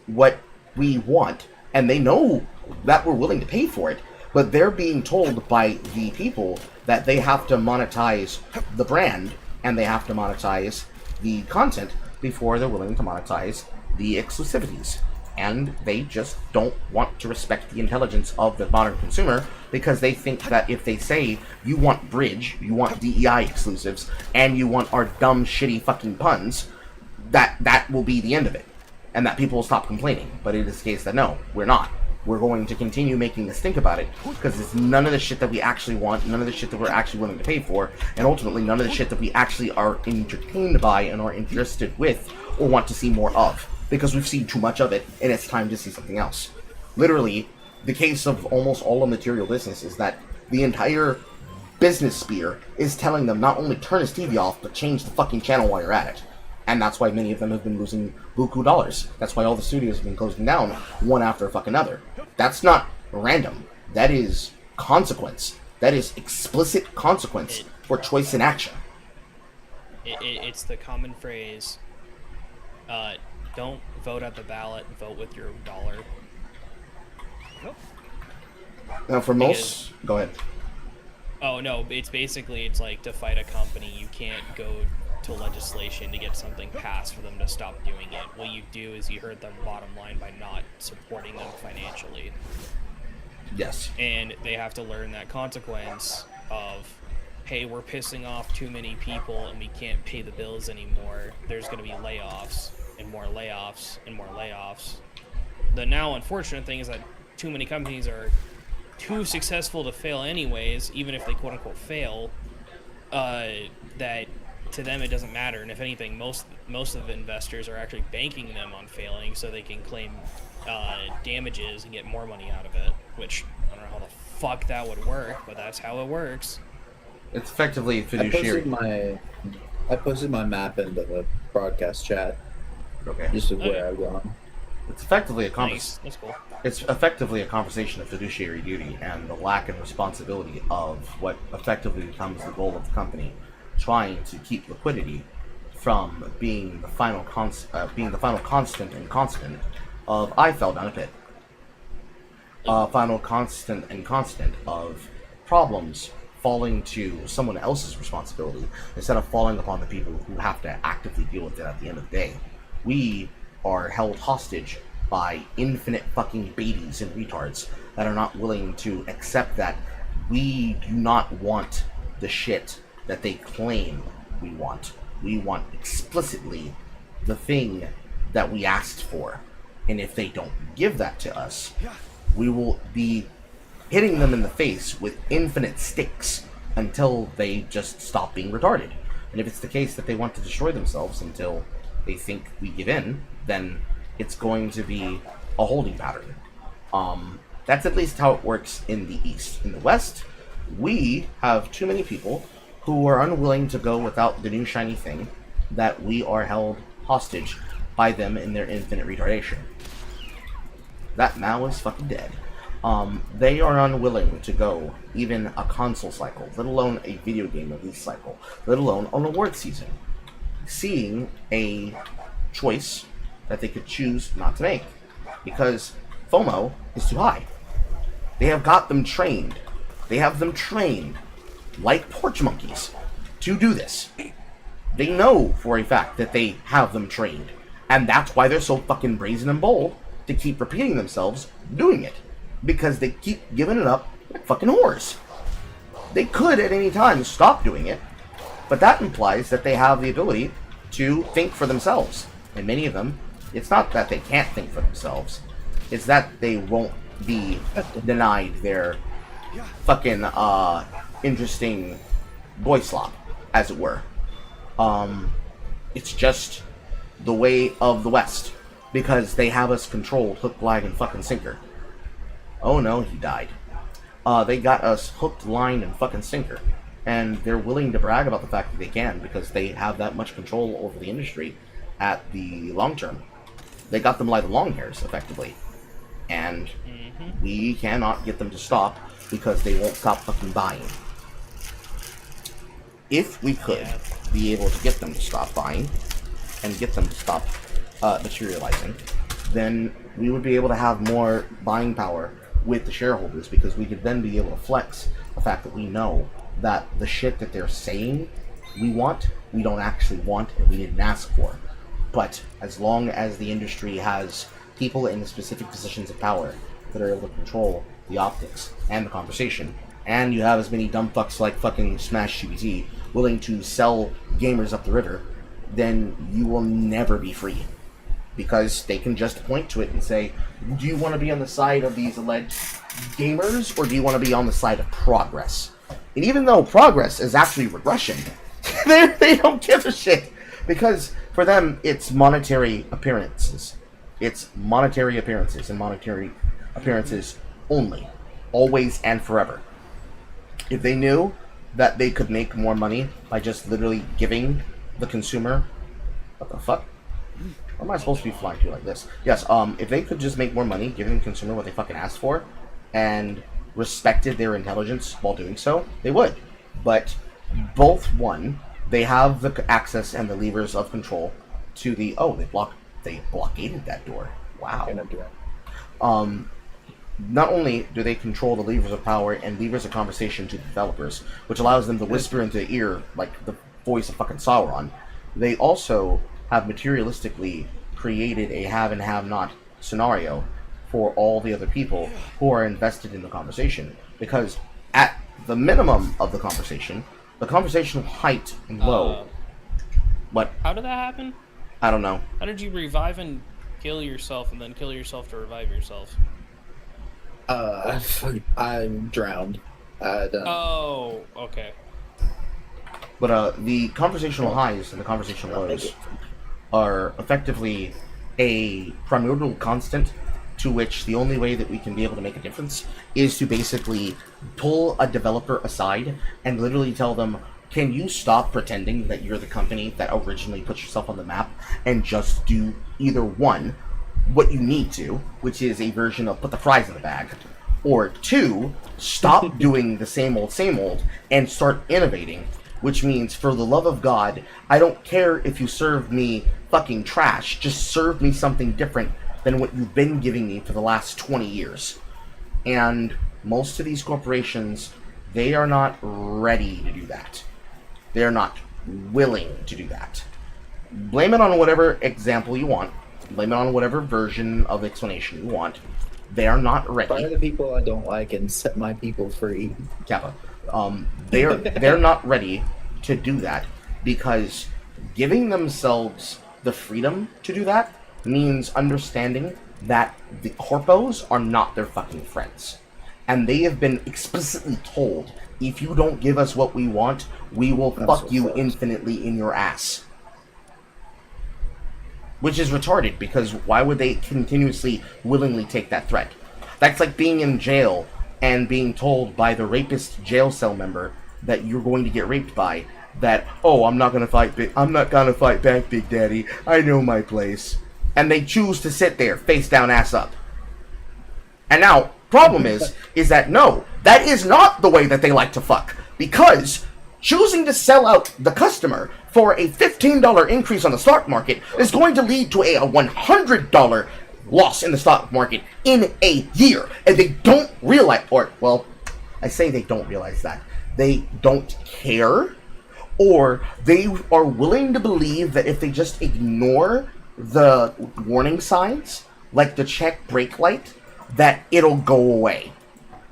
what we want and they know that we're willing to pay for it, but they're being told by the people that they have to monetize the brand and they have to monetize the content before they're willing to monetize the exclusivities. And they just don't want to respect the intelligence of the modern consumer because they think that if they say, you want Bridge, you want DEI exclusives, and you want our dumb, shitty fucking puns, that will be the end of it. And that people will stop complaining. But it is the case that no, we're not. We're going to continue making us think about it because it's none of the shit that we actually want, none of the shit that we're actually willing to pay for, and ultimately none of the shit that we actually are entertained by and are interested with or want to see more of. Because we've seen too much of it, and it's time to see something else. Literally, the case of almost all of material business is that the entire business sphere is telling them not only turn his TV off, but change the fucking channel while you're at it. And that's why many of them have been losing buku dollars. That's why all the studios have been closing down, one after fucking another. That's not random. That is consequence. That is explicit consequence for choice in action. It's the common phrase, don't vote at the ballot, vote with your dollar. Now, for most, go ahead. Oh no, it's basically it's like to fight a company, you can't go to legislation to get something passed for them to stop doing it. What you do is you hurt their bottom line by not supporting them financially. Yes. And they have to learn that consequence of, hey, we're pissing off too many people and we can't pay the bills anymore. There's going to be layoffs and more layoffs and more layoffs. The now unfortunate thing is that too many companies are too successful to fail anyways, even if they quote-unquote fail, that to them it doesn't matter. And if anything, most of the investors are actually banking them on failing so they can claim damages and get more money out of it, which I don't know how the fuck that would work, but that's how it works. It's effectively fiduciary. I posted my map into the broadcast chat. Okay. Just of where I've gone. It's effectively a Nice. That's cool. It's effectively a conversation of fiduciary duty and the lack of responsibility of what effectively becomes the goal of the company, trying to keep liquidity from being the final constant and constant of I fell down a pit. Final constant and constant of problems falling to someone else's responsibility instead of falling upon the people who have to actively deal with it at the end of the day. We are held hostage by infinite fucking babies and retards that are not willing to accept that we do not want the shit that they claim we want. We want explicitly the thing that we asked for. And if they don't give that to us, we will be hitting them in the face with infinite sticks until they just stop being retarded. And if it's the case that they want to destroy themselves until they think we give in, then it's going to be a holding pattern. That's at least how it works in the East. In the West, we have too many people who are unwilling to go without the new shiny thing that we are held hostage by them in their infinite retardation. That Mao is fucking dead. They are unwilling to go even a console cycle, let alone a video game release cycle, let alone an award season, seeing a choice that they could choose not to make, because FOMO is too high. They have got them trained. They have them trained like porch monkeys to do this. They know for a fact that they have them trained, and that's why they're so fucking brazen and bold to keep repeating themselves doing it, because they keep giving it up like fucking whores. They could at any time stop doing it, but that implies that they have the ability to think for themselves. And many of them, it's not that they can't think for themselves, it's that they won't be denied their fucking interesting boy slop, as it were. It's just the way of the West, because they have us controlled hook, line, and fucking sinker. Oh no, he died. They got us hooked, line, and fucking sinker. And they're willing to brag about the fact that they can, because they have that much control over the industry at the long term. They got them like the long hairs, effectively. And we cannot get them to stop because they won't stop fucking buying. If we could be able to get them to stop buying and get them to stop materializing, then we would be able to have more buying power with the shareholders, because we could then be able to flex the fact that we know that the shit that they're saying we want, we don't actually want and we didn't ask for. But as long as the industry has people in specific positions of power that are able to control the optics and the conversation, and you have as many dumb fucks like fucking Smash GPT willing to sell gamers up the river, then you will never be free. Because they can just point to it and say, do you want to be on the side of these alleged gamers, or do you want to be on the side of progress? And even though progress is actually regression, they don't give a shit. Because for them, it's monetary appearances. It's monetary appearances and monetary appearances only. Always and forever. If they knew that they could make more money by just literally giving the consumer... What the fuck? Where am I supposed to be flying to like this? Yes, if they could just make more money giving the consumer what they fucking asked for, and respected their intelligence while doing so, they would. But both, one, they have the access and the levers of control to the... Oh, they blockaded that door. Wow. not only do they control the levers of power and levers of conversation to the developers, which allows them to whisper into the ear like the voice of fucking Sauron, they also have materialistically created a have and have not scenario for all the other people who are invested in the conversation. Because at the minimum of the conversational height and low. What? How did that happen? I don't know. How did you revive and kill yourself and then kill yourself to revive yourself? I'm drowned. I don't. Oh, okay. But the conversational highs and the conversational lows are effectively a primordial constant to which the only way that we can be able to make a difference is to basically pull a developer aside and literally tell them, can you stop pretending that you're the company that originally put yourself on the map and just do either one, what you need to, which is a version of put the fries in the bag, or two, stop doing the same old, and start innovating, which means, for the love of God, I don't care if you serve me fucking trash, just serve me something different than what you've been giving me for the last 20 years. And most of these corporations, they are not ready to do that. They're not willing to do that. Blame it on whatever example you want. Blame it on whatever version of explanation you want. They are not ready. Fire the people I don't like and set my people free. Kappa. They're not ready to do that because giving themselves the freedom to do that means understanding that the corpos are not their fucking friends. And they have been explicitly told, if you don't give us what we want, we will fuck you infinitely in your ass. Which is retarded, because why would they continuously, willingly take that threat? That's like being in jail and being told by the rapist jail cell member that you're going to get raped by, that, oh, I'm not gonna fight back, Big Daddy. I know my place. And they choose to sit there, face down, ass up. And now, problem is that no, that is not the way that they like to fuck. Because choosing to sell out the customer for a $15 increase on the stock market is going to lead to a $100 loss in the stock market in a year. And they don't realize, or, well, I say they don't realize that. They don't care, or they are willing to believe that if they just ignore the warning signs, like the check brake light, that it'll go away.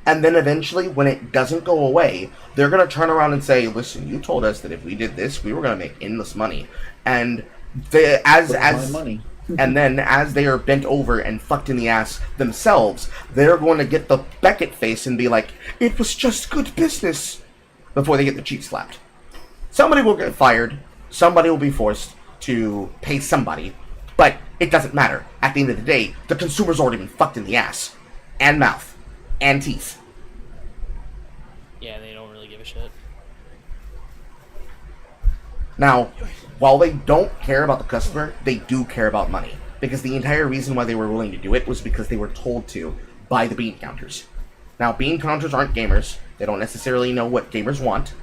And then eventually, when it doesn't go away, they're going to turn around and say, listen, you told us that if we did this, we were going to make endless money. And and then as they are bent over and fucked in the ass themselves, they're going to get the Beckett face and be like, it was just good business, before they get the cheek slapped. Somebody will get fired, somebody will be forced to pay somebody, but it doesn't matter. At the end of the day, the consumer's already been fucked in the ass, and mouth, and teeth. Yeah, they don't really give a shit. Now, while they don't care about the customer, they do care about money. Because the entire reason why they were willing to do it was because they were told to by the bean counters. Now, bean counters aren't gamers. They don't necessarily know what gamers want.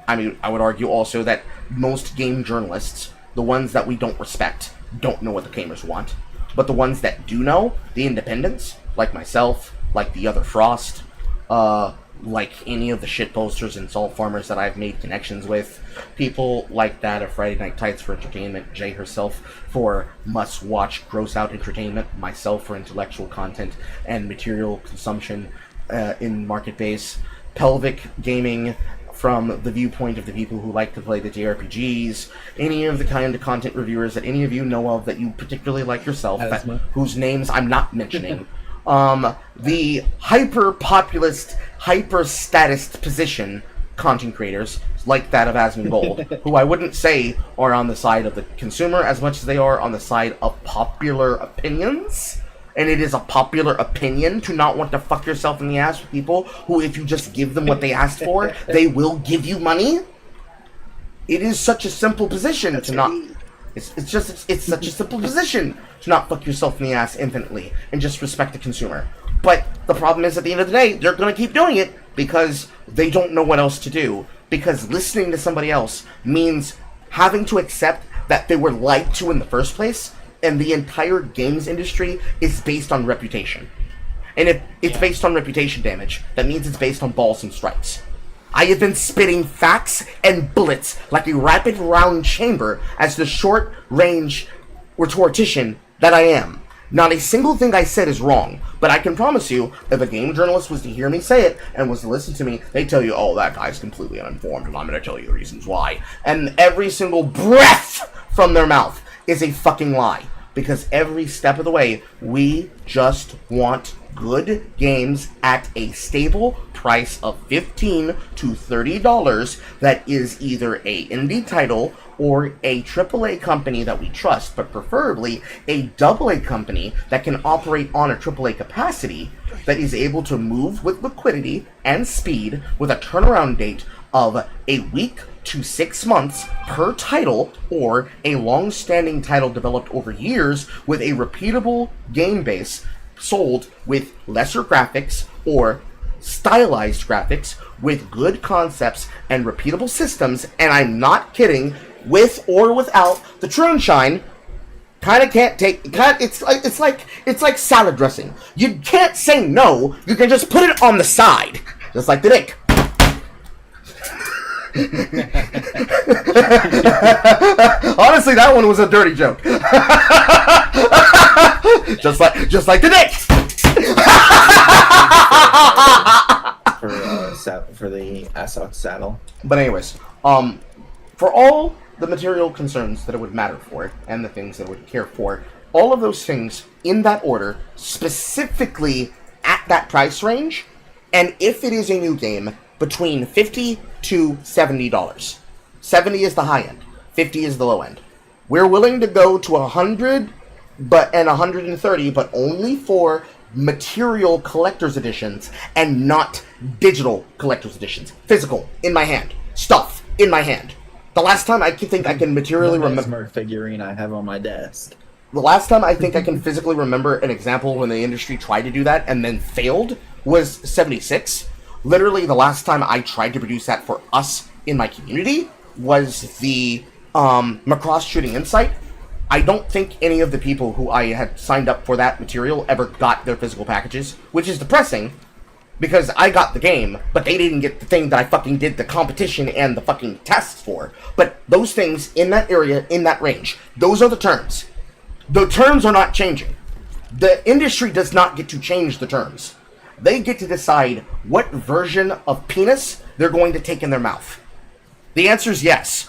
I mean, I would argue also that most game journalists, the ones that we don't respect, don't know what the gamers want. But the ones that do know, the independents, like myself, like the other Frost, like any of the shit posters and salt farmers that I've made connections with, people like that of Friday Night Tights for entertainment, Jay herself for must-watch gross-out entertainment, myself for intellectual content and material consumption in market base, Pelvic Gaming from the viewpoint of the people who like to play the JRPGs, any of the kind of content reviewers that any of you know of that you particularly like yourself, whose names I'm not mentioning, the hyper-populist, hyper-statist position content creators, like that of Asmongold, who I wouldn't say are on the side of the consumer as much as they are on the side of popular opinions. And it is a popular opinion to not want to fuck yourself in the ass with people who, if you just give them what they asked for, they will give you money. It is such a simple position to not... It's such a simple position to not fuck yourself in the ass infinitely and just respect the consumer. But the problem is, at the end of the day, they're going to keep doing it because they don't know what else to do. Because listening to somebody else means having to accept that they were lied to in the first place, and the entire games industry is based on reputation. And if it's Yeah. based on reputation damage, that means it's based on balls and strikes. I have been spitting facts and bullets like a rapid round chamber as the short-range rhetorician that I am. Not a single thing I said is wrong, but I can promise you, if a game journalist was to hear me say it and was to listen to me, they'd tell you, oh, that guy's completely uninformed, and I'm going to tell you the reasons why. And every single breath from their mouth is a fucking lie. Because every step of the way, we just want good games at a stable price of $15 to $30 that is either a indie title or a AAA company that we trust, but preferably a AA company that can operate on a AAA capacity that is able to move with liquidity and speed with a turnaround date of a week to 6 months per title, or a long-standing title developed over years with a repeatable game base sold with lesser graphics or stylized graphics with good concepts and repeatable systems, and I'm not kidding, with or without the Truneshine. Kind of can't take. It's like salad dressing. You can't say no. You can just put it on the side, just like the dick. Honestly, that one was a dirty joke. just like the dick. For the Asok saddle. But anyways, for all the material concerns that it would matter for, and the things that it would care for, all of those things in that order, specifically at that price range, and if it is a new game, between $50 to $70. 70 is the high end, 50 is the low end. We're willing to go to 100 and 130, but only for material collector's editions and not digital collector's editions. Physical, in my hand. Stuff, in my hand. The last time I think I can materially remember... figurine I have on my desk. The last time I think I can physically remember an example when the industry tried to do that and then failed was 76. Literally, the last time I tried to produce that for us in my community was the Macross Shooting Insight. I don't think any of the people who I had signed up for that material ever got their physical packages, which is depressing, because I got the game, but they didn't get the thing that I fucking did the competition and the fucking tests for. But those things in that area, in that range, those are the terms. The terms are not changing. The industry does not get to change the terms. They get to decide what version of penis they're going to take in their mouth. The answer is yes.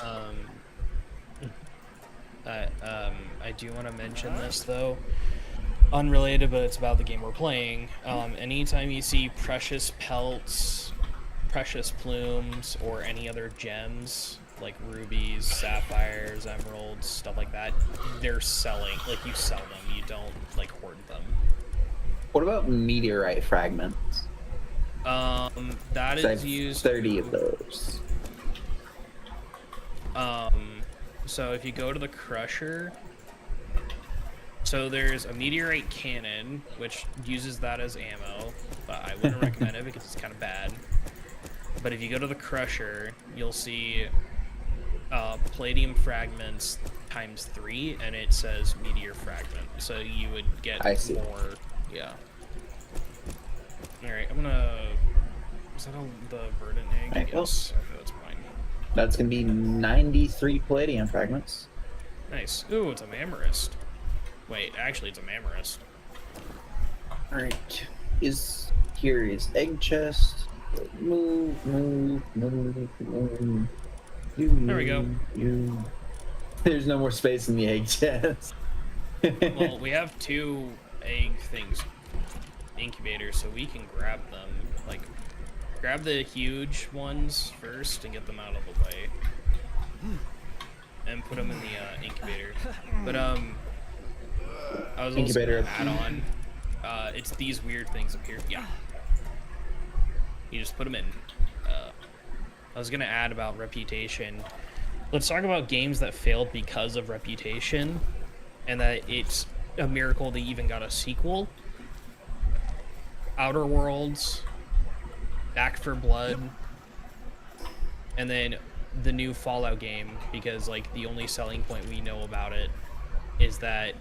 I do want to mention this, though. Unrelated, but it's about the game we're playing. Anytime you see precious pelts, precious plumes, or any other gems, like rubies, sapphires, emeralds, stuff like that, they're selling. Like, you sell them. You don't, like, hoard them. What about meteorite fragments? That is used... 30 of those. So if you go to the Crusher... So there's a meteorite cannon, which uses that as ammo, but I wouldn't recommend it because it's kind of bad. But if you go to the Crusher, you'll see palladium fragments times 3, and it says meteor fragment. So you would get more. Yeah. All right, I'm gonna. Is that the verdant egg? Yes. Okay, that's fine. That's gonna be 93 palladium fragments. Nice. Ooh, it's a Mammarist. Wait, actually, it's a Mammarist. Alright. Here is egg chest. Move. There we go. There's no more space in the egg chest. Well, we have 2 egg things, incubators, so we can grab them. Like, grab the huge ones first and get them out of the way. And put them in the incubator. But, I was also gonna add on, it's these weird things up here. Yeah. You just put them in. I was gonna add about reputation. Let's talk about games that failed because of reputation, and that it's a miracle they even got a sequel. Outer Worlds, Back for Blood, and then the new Fallout game, because like the only selling point we know about it is that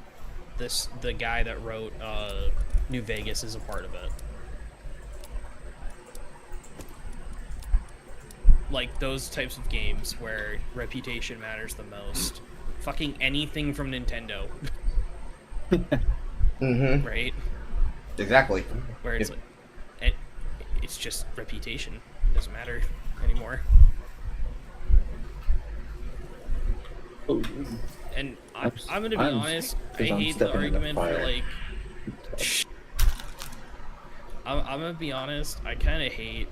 the guy that wrote New Vegas is a part of it. Like those types of games where reputation matters the most. Fucking anything from Nintendo. Mm-hmm. Right? Exactly. Where it's If- like, it's just reputation. It doesn't matter anymore. And I'm gonna be honest, I I'm hate the stepping in the argument for fire. like. I'm gonna be honest, I kind of hate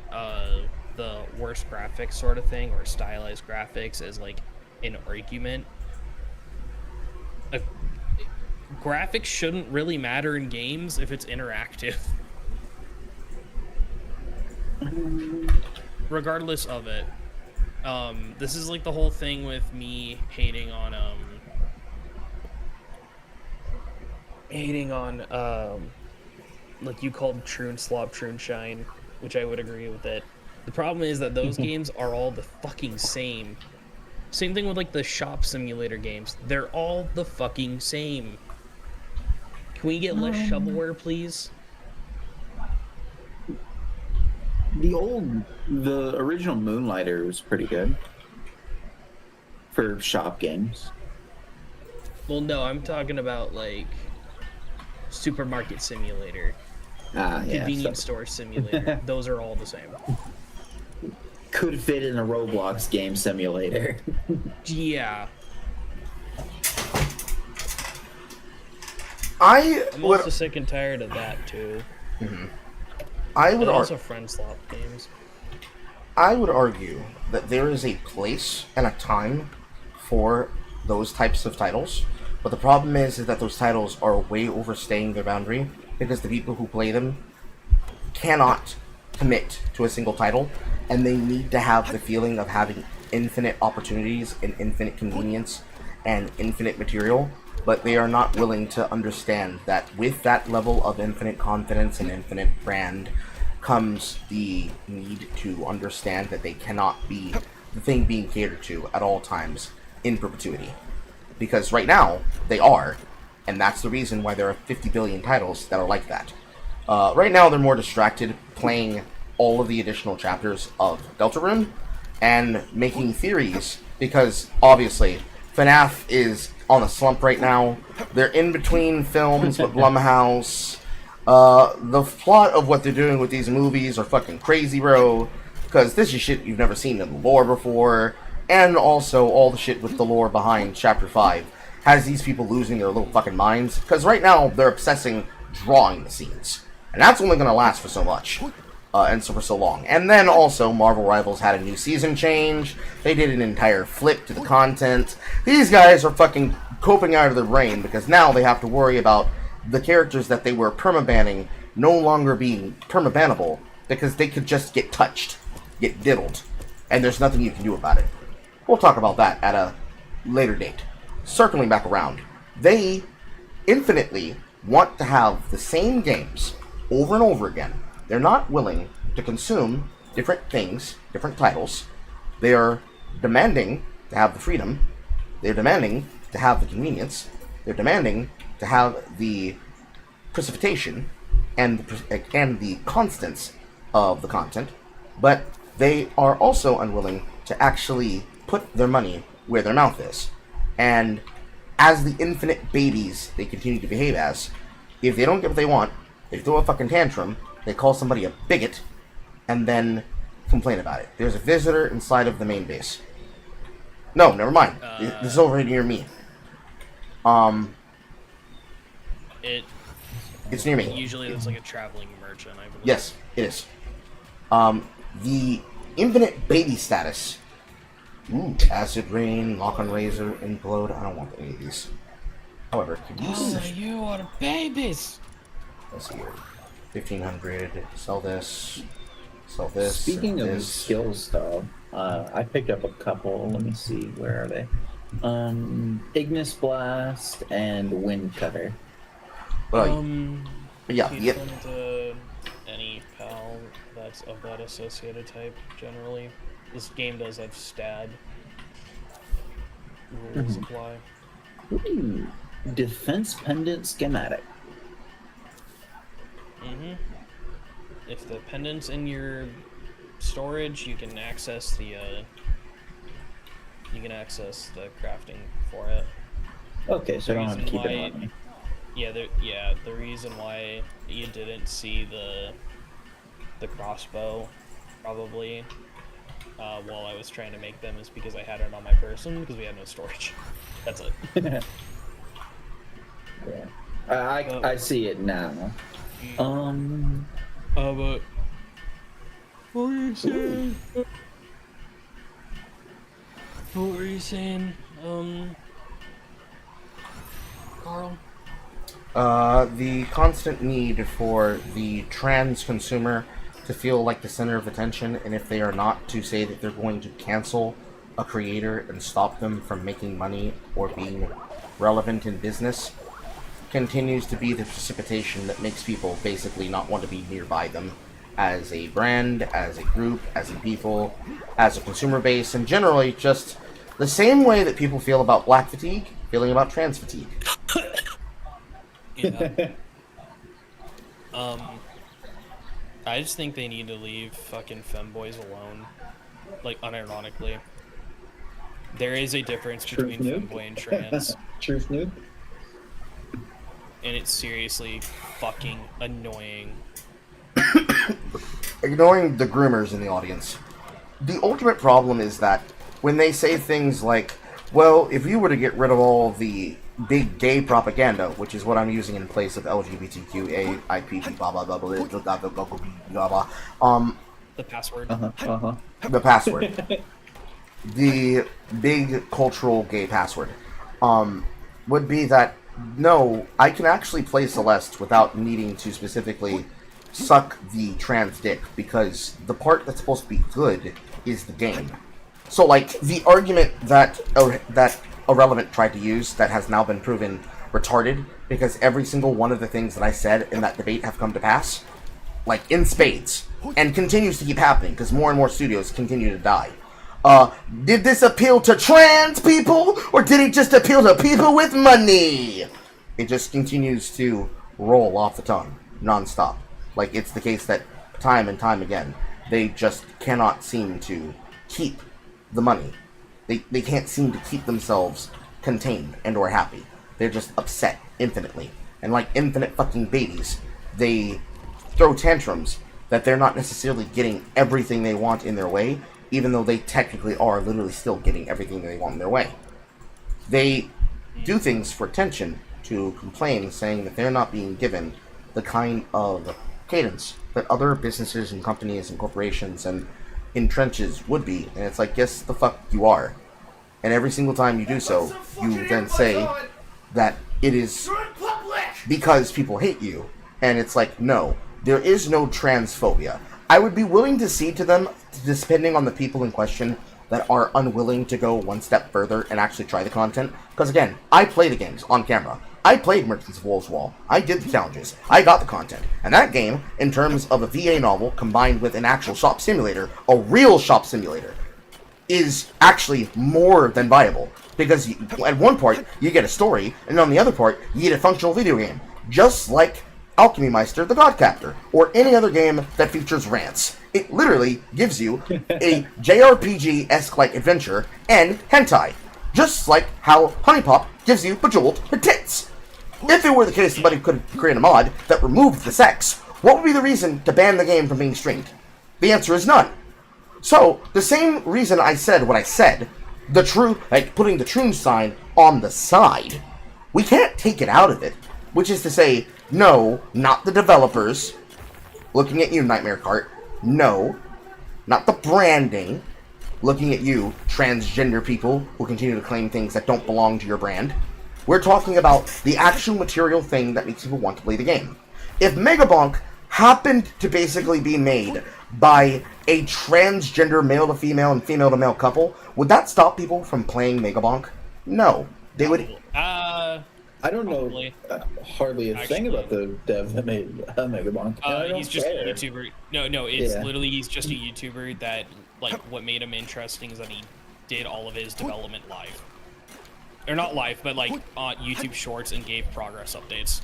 the worst graphics sort of thing or stylized graphics as like an argument. Graphics shouldn't really matter in games if it's interactive. Regardless of it. This is like the whole thing with me hating on like you called True Slop True Shine, which I would agree with it. The problem is that those games are all the fucking same. Same thing with like the shop simulator games. They're all the fucking same. Can we get less shovelware, please? The original Moonlighter was pretty good for shop games. Well, no, I'm talking about like supermarket simulator, Yeah. convenience So store simulator. Those are all the same. could fit in a Roblox game simulator. Yeah, I I'm would also sick and tired of that too. I would And argue. also friend slop games. I would argue that there is a place and a time for those types of titles, but the problem is that those titles are way overstaying their boundary because the people who play them cannot commit to a single title, and they need to have the feeling of having infinite opportunities and infinite convenience and infinite material, but they are not willing to understand that with that level of infinite confidence and infinite brand comes the need to understand that they cannot be the thing being catered to at all times in perpetuity. Because right now, they are, and that's the reason why there are 50 billion titles that are like that. Right now, they're more distracted playing all of the additional chapters of Deltarune and making theories, because obviously, FNAF is on a slump right now. They're in between films with Blumhouse. The plot of what they're doing with these movies are fucking crazy, bro. Because this is shit you've never seen in the lore before. And also, all the shit with the lore behind Chapter 5 has these people losing their little fucking minds. Because right now, they're obsessing drawing the scenes. And that's only going to last for so much. And so for so long. And then also, Marvel Rivals had a new season change. They did an entire flip to the content. These guys are fucking coping out of their brain because now they have to worry about the characters that they were permabanning no longer being permabannable because they could just get touched, get diddled, and there's nothing you can do about it. We'll talk about that at a later date. Circling back around, they infinitely want to have the same games over and over again. They're not willing to consume different things, different titles. They are demanding to have the freedom. They're demanding to have the convenience. They're demanding to have the precipitation and the constants of the content. But they are also unwilling to actually put their money where their mouth is. And as the infinite babies they continue to behave as, if they don't get what they want, they throw a fucking tantrum, they call somebody a bigot, and then complain about it. There's a visitor inside of the main base. No, never mind. This is over near me. It's near me. Usually there's like a traveling merchant, I believe. Yes, it is. The infinite baby status. Ooh, acid rain, lock on razor, implode. I don't want any of these. However, could you you are babies! let's see here. 1500. Sell this. Sell this. Speaking and of this. skills, though, I picked up a couple. Let me see, where are they? Ignis Blast and Wind Cutter. Well, yeah, Teach yeah. them to any pal that's of that associated type, generally. This game does have stab rules apply. Ooh. defense pendant schematic. Mm-hmm. If the pendant's in your storage, you can access the crafting for it. Okay, so I don't have to keep it Why- on me. Yeah, the reason why you didn't see the crossbow probably while I was trying to make them is because I had it on my person because we had no storage. That's it. Yeah. I see it now. But what were you saying? What were you saying? Carl? The constant need for the trans consumer to feel like the center of attention, and if they are not, to say that they're going to cancel a creator and stop them from making money or being relevant in business, continues to be the precipitation that makes people basically not want to be nearby them as a brand, as a group, as a people, as a consumer base, and generally just the same way that people feel about black fatigue, feeling about trans fatigue. Yeah. I just think they need to leave fucking femboys alone. Like, unironically. There is a difference Truth between noob? femboy and trans. Truth noob? And it's seriously fucking annoying. Ignoring the groomers in the audience, the ultimate problem is that when they say things like, well, if you were to get rid of all the big gay propaganda, which is what I'm using in place of LGBTQA, IPG, blah blah blah blah blah blah blah blah blah, The password. the password, the big cultural gay password, would be that no, I can actually play Celeste without needing to specifically suck the trans dick, because the part that's supposed to be good is the game. So, like, the argument that Irrelevant tried to use that has now been proven retarded, because every single one of the things that I said in that debate have come to pass, like, in spades, and continues to keep happening, because more and more studios continue to die. Did this appeal to trans people, or did it just appeal to people with money? It just continues to roll off the tongue, non-stop. Like, it's the case that time and time again, they just cannot seem to keep the money. They can't seem to keep themselves contained and or happy. They're just upset infinitely. And like infinite fucking babies, they throw tantrums that they're not necessarily getting everything they want in their way, even though they technically are literally still getting everything they want in their way. They do things for attention to complain, saying that they're not being given the kind of cadence that other businesses and companies and corporations and in trenches would be. And it's like, yes, the fuck you are. And every single time you do so, you then say that it is because people hate you. And it's like, no, there is no transphobia. I would be willing to cede to them, depending on the people in question that are unwilling to go one step further and actually try the content. Because again, I play the games on camera. I played Merchants of Wolves Wall. I did the challenges. I got the content. And that game, in terms of a VA novel combined with an actual shop simulator, a real shop simulator, is actually more than viable. Because at one part, you get a story, and on the other part, you get a functional video game. Just like Alchemy Meister the God Captor, or any other game that features rants. It literally gives you a JRPG-esque like adventure and hentai. Just like how Honey Pop gives you Bejeweled with tits. If it were the case somebody could create a mod that removed the sex, what would be the reason to ban the game from being streamed? The answer is none. So, the same reason I said what I said, the true, like putting the true sign on the side, we can't take it out of it. Which is to say, no, not the developers, looking at you, Nightmare Cart, no, not the branding, looking at you, transgender people who continue to claim things that don't belong to your brand. We're talking about the actual material thing that makes people want to play the game. If Megabonk happened to basically be made by a transgender male to female and female to male couple, would that stop people from playing Megabonk? No. They would... I don't know Probably. hardly a thing about the dev that made Megabonk. And I don't He's just care. a YouTuber. No, it's Yeah. literally he's just a YouTuber that, like, what made him interesting is that he did all of his development live. or not live, but like on YouTube Shorts and gave progress updates.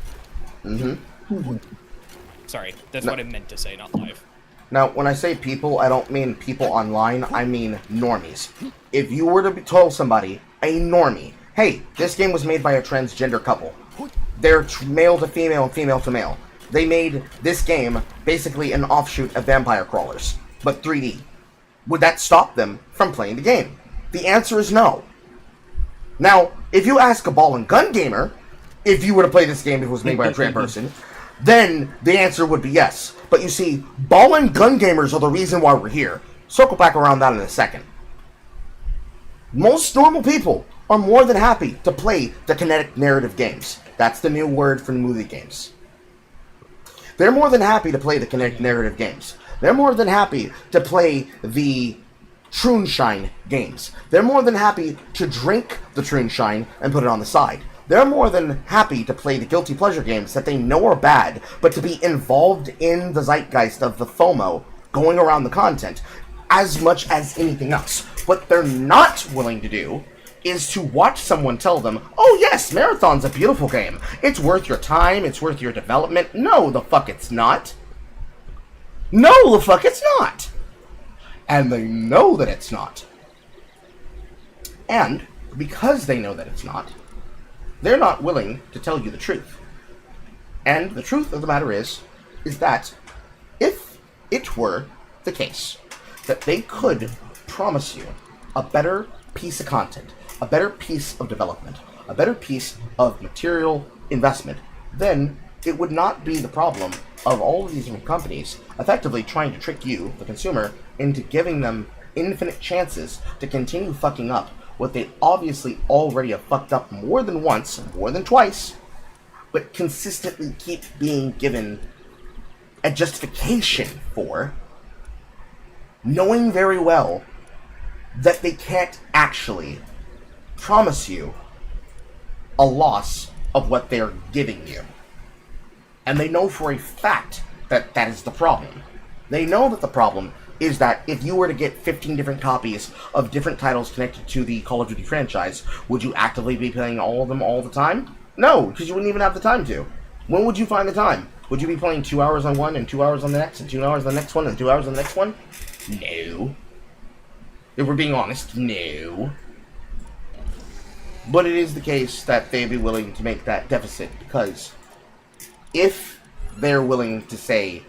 Sorry, that's what I meant to say, not live. Now, when I say people, I don't mean people online, I mean normies. If you were to tell somebody, a normie, hey, this game was made by a transgender couple. They're male to female and female to male. They made this game basically an offshoot of Vampire Crawlers, but 3D. Would that stop them from playing the game? The answer is no. Now, if you ask a ball and gun gamer, if you were to play this game if it was made by a trans person, then the answer would be yes. But you see, ball and gun gamers are the reason why we're here. Circle back around that in a second. Most normal people are more than happy to play the kinetic narrative games. That's the new word for movie games. They're more than happy to play the kinetic narrative games. They're more than happy to play the Troonshine games. They're more than happy to drink the Troonshine and put it on the side. They're more than happy to play the guilty pleasure games that they know are bad, but to be involved in the zeitgeist of the FOMO going around the content as much as anything else. What they're not willing to do is to watch someone tell them, oh yes, Marathon's a beautiful game. It's worth your time, it's worth your development. No, the fuck it's not. No, the fuck it's not. And they know that it's not. And because they know that it's not, they're not willing to tell you the truth. And the truth of the matter is that if it were the case that they could promise you a better piece of content, a better piece of development, a better piece of material investment, then it would not be the problem of all of these different companies effectively trying to trick you, the consumer, into giving them infinite chances to continue fucking up what they obviously already have fucked up more than once, more than twice, but consistently keep being given a justification for, knowing very well that they can't actually promise you a loss of what they're giving you. And they know for a fact that that is the problem. They know that the problem is that if you were to get 15 different copies of different titles connected to the Call of Duty franchise, would you actively be playing all of them all the time? No, because you wouldn't even have the time to. When would you find the time? Would you be playing 2 hours on one and 2 hours on the next and 2 hours on the next one and 2 hours on the next one? No. If we're being honest, no. But it is the case that they'd be willing to make that deficit, because if they're willing to say,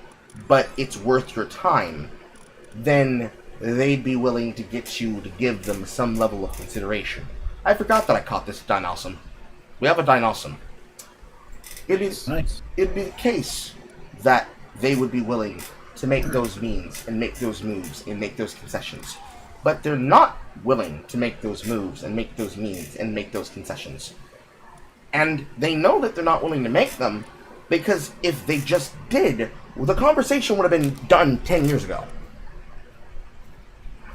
but it's worth your time, then they'd be willing to get you to give them some level of consideration. I forgot that I caught this Dynawesome. We have a Dynawesome. Nice. It'd be the case that they would be willing to make those means and make those moves and make those concessions. But they're not willing to make those moves and make those means and make those concessions. And they know that they're not willing to make them, because if they just did, the conversation would have been done 10 years ago.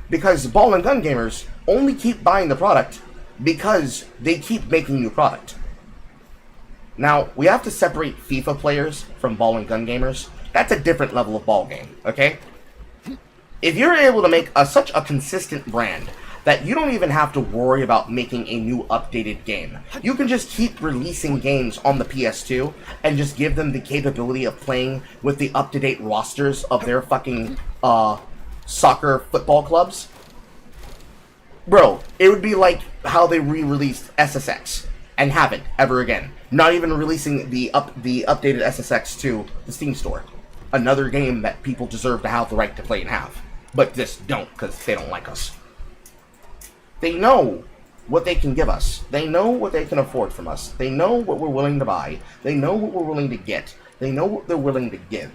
Because ball and gun gamers only keep buying the product because they keep making new product. Now, we have to separate FIFA players from ball and gun gamers. That's a different level of ball game, okay? If you're able to make such a consistent brand that you don't even have to worry about making a new updated game, you can just keep releasing games on the PS2 and just give them the capability of playing with the up-to-date rosters of their fucking soccer football clubs. Bro, it would be like how they re-released SSX and haven't ever again. Not even releasing the updated SSX to the Steam store. Another game that people deserve to have the right to play and have, but just don't, because they don't like us. They know what they can give us. They know what they can afford from us. They know what we're willing to buy. They know what we're willing to get. They know what they're willing to give.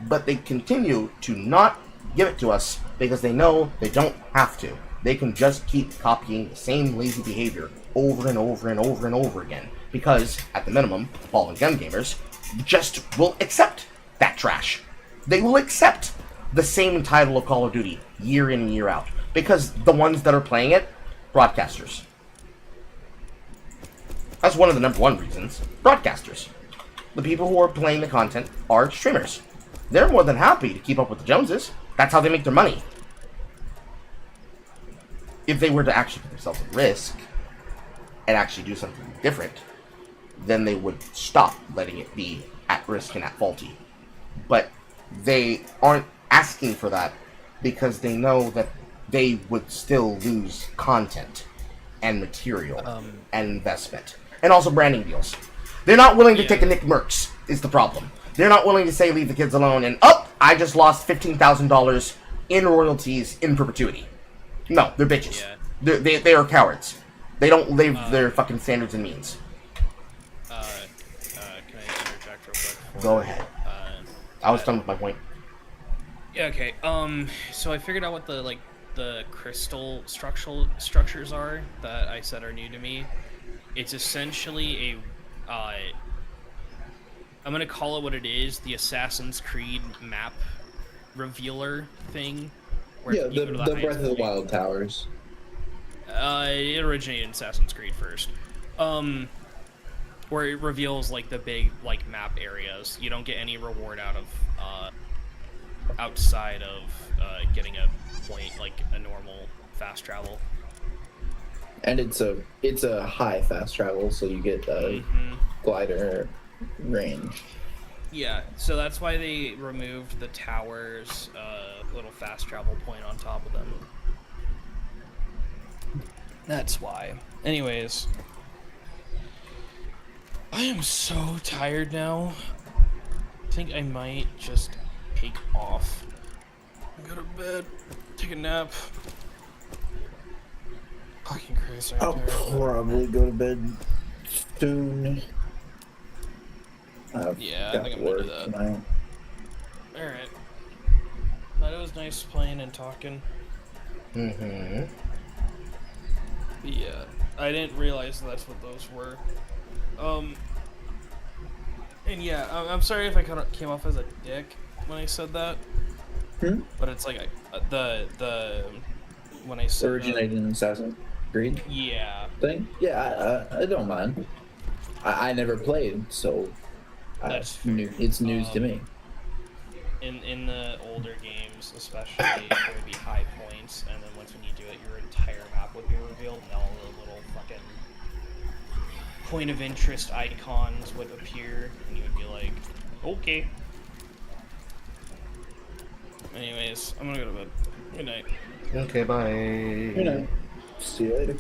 But they continue to not give it to us because they know they don't have to. They can just keep copying the same lazy behavior over and over and over and over again. Because, at the minimum, ball and gun gamers just will accept that trash. They will accept the same title of Call of Duty year in and year out. Because the ones that are playing it, broadcasters. That's one of the number one reasons. Broadcasters. The people who are playing the content are streamers. They're more than happy to keep up with the Joneses. That's how they make their money. If they were to actually put themselves at risk and actually do something different, then they would stop letting it be at risk and at faulty. But they aren't asking for that because they know that they would still lose content and material and investment. And also branding deals. They're not willing to take a Nick Merckx, is the problem. They're not willing to say leave the kids alone and, I just lost $15,000 in royalties in perpetuity. No, they're bitches. Yeah. They are cowards. They don't live their fucking standards and means. Can I interject real quick? Go ahead. I was done with my point. Yeah, okay. So I figured out what the crystal structures are that I said are new to me. It's essentially a I'm gonna call it what it is, the Assassin's Creed map revealer thing. Where Yeah, you the go to Breath of the highest Wild towers. It originated in Assassin's Creed first. Where it reveals like the big like map areas. You don't get any reward out of outside of getting a point like a normal fast travel. And it's a high fast travel, so you get glider range. Yeah, so that's why they removed the tower's little fast travel point on top of them. That's why. Anyways, I am so tired now. I think I might just take off. Go to bed, take a nap. Fucking Chris, right I'll there. probably go to bed soon. Yeah, I got think I'm work gonna do that. tonight. Alright. But it was nice playing and talking. Mm-hmm. Yeah, I didn't realize that's what those were. And yeah, I'm sorry if I kind of came off as a dick when I said that. But it's like when I said Originated in Assassin's Creed yeah. thing? Yeah, I don't mind. I never played, so That's it's news to me. In the older games, especially, there would be high points, and then once when you do it, your entire map would be revealed, and all the little fucking point of interest icons would appear, and you would be like, okay. Anyways, I'm gonna go to bed. Good night. Okay, bye. You know, see you later.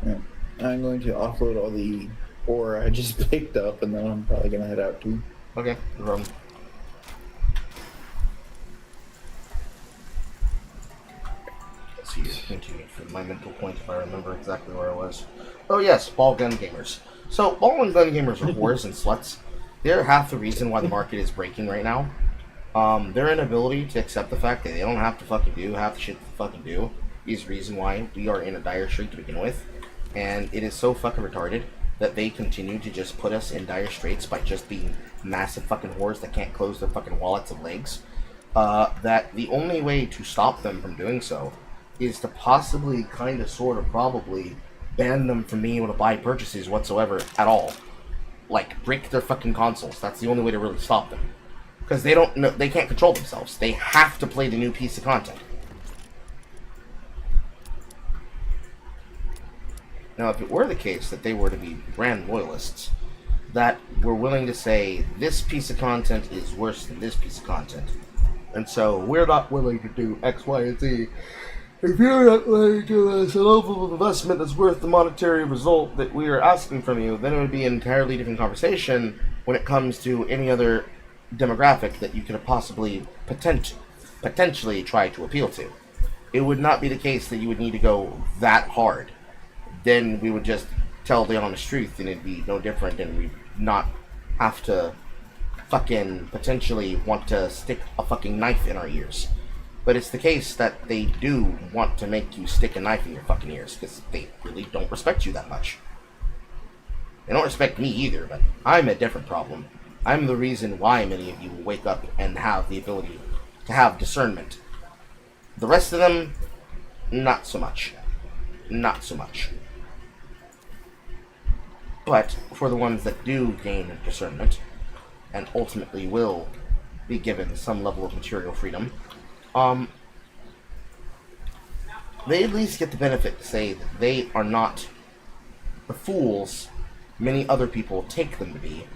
Yeah. I'm going to offload all the ore I just picked up, and then I'm probably gonna head out too. Okay, run. Let's see, continue for my mental point if I remember exactly where I was. Oh yes, ball gun gamers. So, ball and gun gamers are whores and sluts. They're half the reason why the market is breaking right now. Their inability to accept the fact that they don't have to fucking do half the shit they fucking do is the reason why we are in a dire strait to begin with. And it is so fucking retarded that they continue to just put us in dire straits by just being massive fucking whores that can't close their fucking wallets and legs. That the only way to stop them from doing so is to possibly, kind of, sort of, probably ban them from being able to buy purchases whatsoever at all. Like, break their fucking consoles. That's the only way to really stop them. Because they don't know, they can't control themselves. They have to play the new piece of content. Now, if it were the case that they were to be brand loyalists, that were willing to say, this piece of content is worse than this piece of content, and so we're not willing to do X, Y, and Z. If you're not willing to do a level of investment that's worth the monetary result that we are asking from you, then it would be an entirely different conversation when it comes to any other demographic that you could have possibly potentially try to appeal to. It would not be the case that you would need to go that hard. Then we would just tell the honest truth and it'd be no different, and we'd not have to fucking potentially want to stick a fucking knife in our ears. But it's the case that they do want to make you stick a knife in your fucking ears because they really don't respect you that much. They don't respect me either, but I'm a different problem. I'm the reason why many of you will wake up and have the ability to have discernment. The rest of them, not so much. Not so much. But for the ones that do gain discernment, and ultimately will be given some level of material freedom, they at least get the benefit to say that they are not the fools many other people take them to be,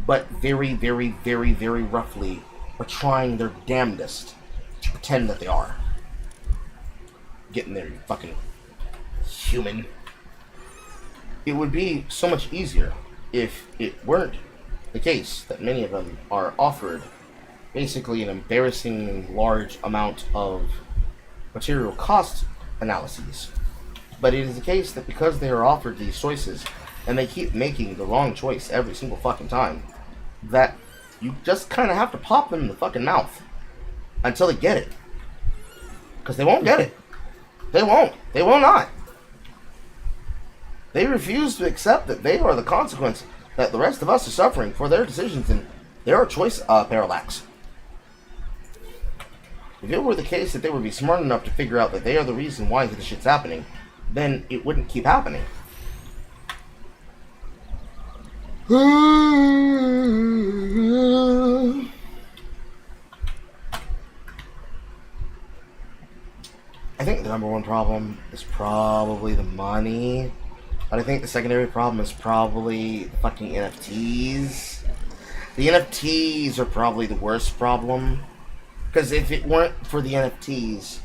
but very, very, very, very roughly are trying their damnedest to pretend that they are. Getting there, you fucking human. It would be so much easier if it weren't the case that many of them are offered basically an embarrassing large amount of material cost analyses. But it is the case that because they are offered these choices, and they keep making the wrong choice every single fucking time, that you just kind of have to pop them in the fucking mouth until they get it. Because they won't get it. They won't. They will not. They refuse to accept that they are the consequence that the rest of us are suffering for their decisions and their choice parallax. If it were the case that they would be smart enough to figure out that they are the reason why this shit's happening, then it wouldn't keep happening. I think the number one problem is probably the money. But I think the secondary problem is probably the fucking NFTs. The NFTs are probably the worst problem. Because if it weren't for the NFTs,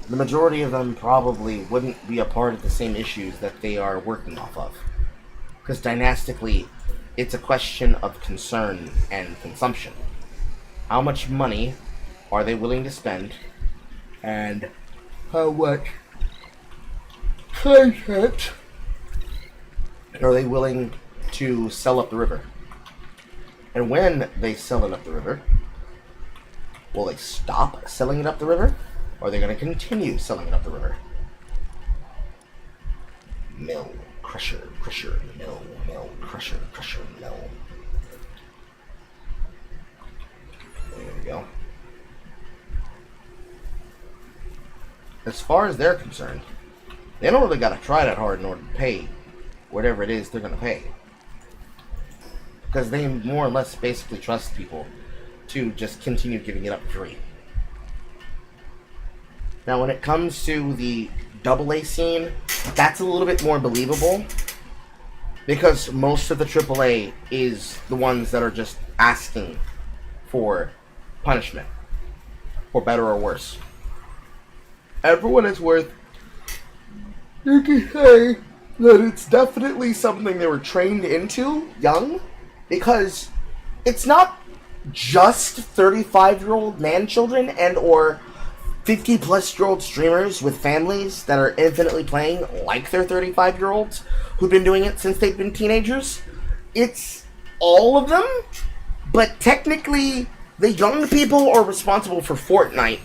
the majority of them probably wouldn't be a part of the same issues that they are working off of. Because dynastically, it's a question of concern and consumption. How much money are they willing to spend? And how much content are they willing to sell up the river? And when they sell it up the river, will they stop selling it up the river? Or are they going to continue selling it up the river? Mill, crusher, crusher, mill, mill, crusher, crusher, mill. There we go. As far as they're concerned, they don't really got to try that hard in order to pay whatever it is they're going to pay. Because they more or less basically trust people to just continue giving it up for free. Now, when it comes to the AA scene, that's a little bit more believable. Because most of the AAA is the ones that are just asking for punishment. For better or worse. Everyone is worth... You can say that it's definitely something they were trained into, young. Because it's not just 35-year-old man-children and or 50-plus-year-old streamers with families that are infinitely playing like they're 35-year-olds who've been doing it since they've been teenagers. It's all of them, but technically the young people are responsible for Fortnite,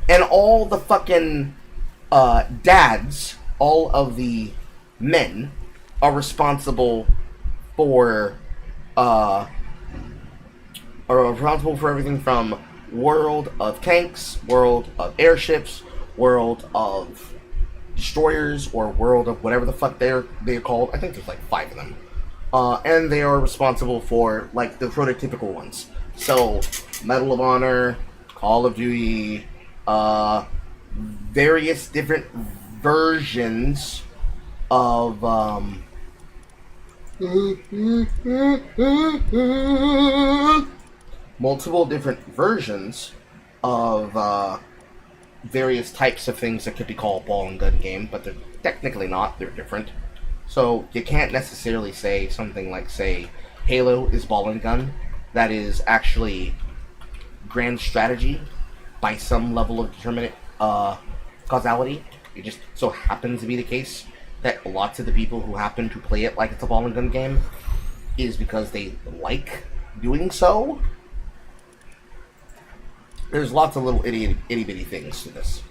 and all the fucking dads, all of the men, are responsible for everything from World of Tanks, World of Airships, World of Destroyers, or World of whatever the fuck they're called. I think there's like 5 of them. And they are responsible for like the prototypical ones. So, Medal of Honor, Call of Duty, various different versions of multiple different versions of various types of things that could be called ball and gun game, but they're technically not, they're different. So you can't necessarily say something like, say, Halo is ball and gun. That is actually grand strategy by some level of determinate causality. It just so happens to be the case that lots of the people who happen to play it like it's a ball and gun game is because they like doing so. There's lots of little itty-bitty things to this.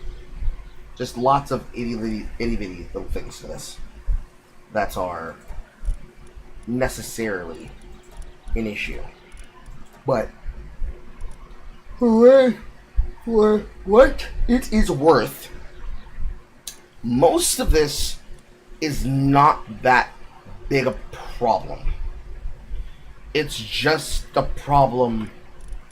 Just lots of itty-bitty little things to this that are necessarily an issue. But for what it is worth, most of this is not that big a problem. It's just a problem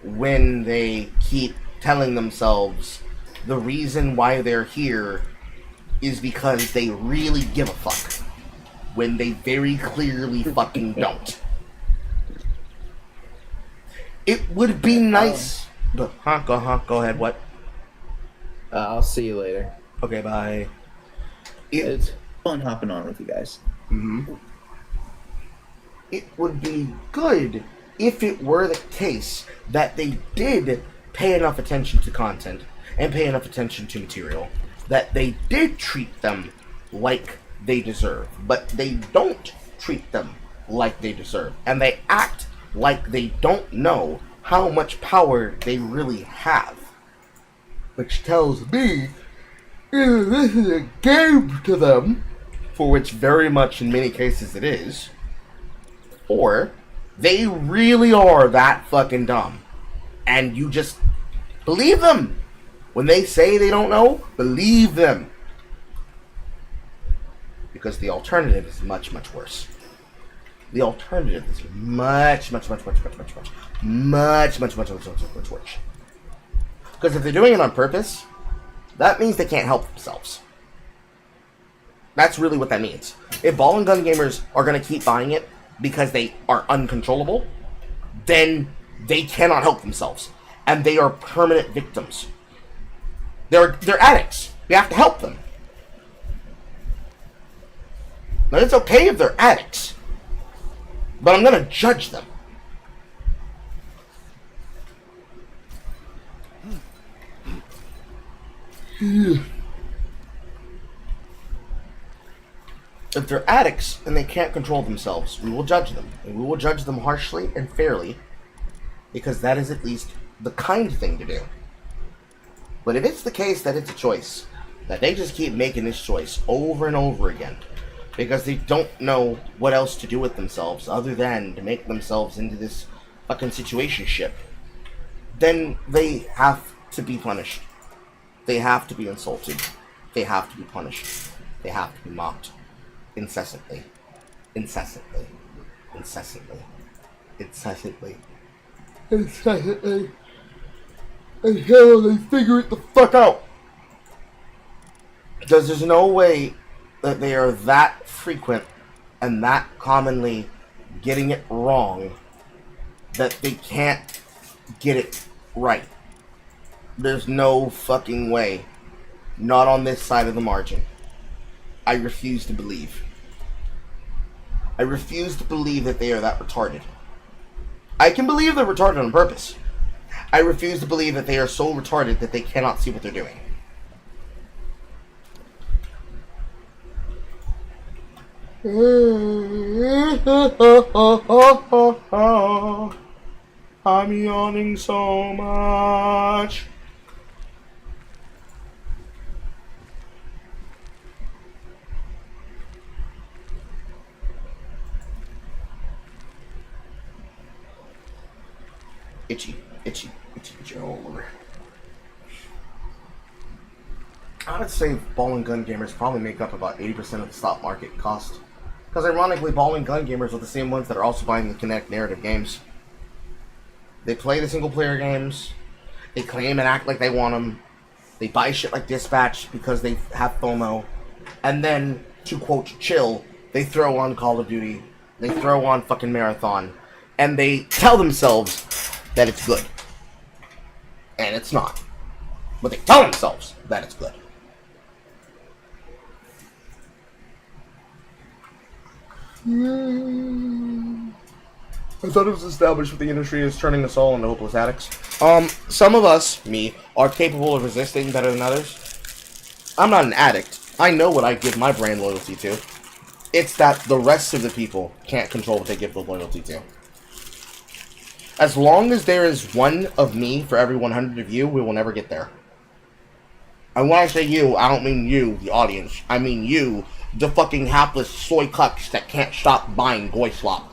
when they keep telling themselves the reason why they're here is because they really give a fuck when they very clearly fucking don't. It would be nice. Go ahead. What? I'll see you later. Okay, bye. It's fun hopping on with you guys. It would be good if it were the case that they did pay enough attention to content and pay enough attention to material that they did treat them like they deserve, but they don't treat them like they deserve, and they act like they don't know how much power they really have, which tells me either this is a game to them, for which very much in many cases it is, or they really are that fucking dumb, and you just believe them. When they say they don't know, believe them. Because the alternative is much, much worse. The alternative is much worse. Because if they're doing it on purpose, that means they can't help themselves. That's really what that means. If ball and gun gamers are going to keep buying it because they are uncontrollable, then they cannot help themselves. And they are permanent victims. They're addicts. We have to help them. Now, it's okay if they're addicts, but I'm going to judge them. If they're addicts and they can't control themselves, we will judge them. And we will judge them harshly and fairly, because that is at least the kind thing to do. But if it's the case that it's a choice, that they just keep making this choice over and over again, because they don't know what else to do with themselves other than to make themselves into this fucking situationship, then they have to be punished. They have to be insulted. They have to be punished. They have to be mocked. Incessantly. Incessantly. Incessantly. Incessantly. Incessantly. Until they figure it the fuck out. Because there's no way that they are that frequent and that commonly getting it wrong that they can't get it right. There's no fucking way. Not on this side of the margin. I refuse to believe. I refuse to believe that they are that retarded. I can believe they're retarded on purpose. I refuse to believe that they are so retarded that they cannot see what they're doing. I'm yawning so much. Itchy all over. I would say ball and gun gamers probably make up about 80% of the stock market cost. Because ironically, ball and gun gamers are the same ones that are also buying the Kinect narrative games. They play the single player games. They claim and act like they want them. They buy shit like Dispatch because they have FOMO. And then, to quote chill, they throw on Call of Duty. They throw on fucking Marathon. And they tell themselves that it's good. And it's not. But they tell themselves that it's good. I thought it was established that the industry is turning us all into hopeless addicts. Some of us, me, are capable of resisting better than others. I'm not an addict. I know what I give my brand loyalty to. It's that the rest of the people can't control what they give the loyalty to. As long as there is one of me for every 100 of you, we will never get there. And when I say you, I don't mean you, the audience. I mean you, the fucking hapless soy cucks that can't stop buying goy slop.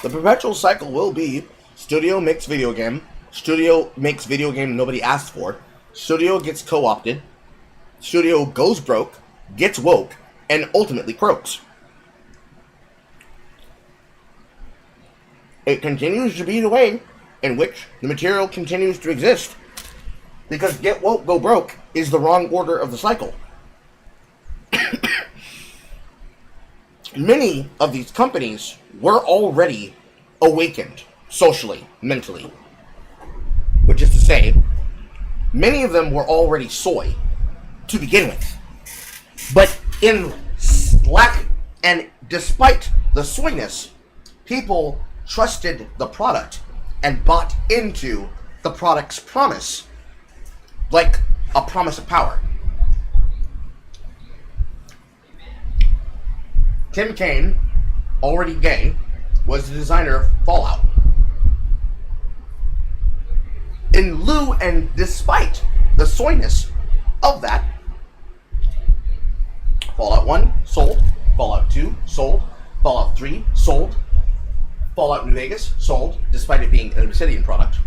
The perpetual cycle will be studio makes video game, studio makes video game nobody asked for, studio gets co-opted, studio goes broke, gets woke, and ultimately croaks. It continues to be the way in which the material continues to exist. Because get woke, go broke is the wrong order of the cycle. Many of these companies were already awakened socially, mentally. Which is to say, many of them were already soy to begin with. But in lack and despite the soyness, people trusted the product and bought into the product's promise, like a promise of power. Tim Kaine, already gay, was the designer of Fallout. In lieu and despite the soyness of that, Fallout 1 sold, Fallout 2 sold, Fallout 3 sold, Fallout New Vegas sold, despite it being an Obsidian product.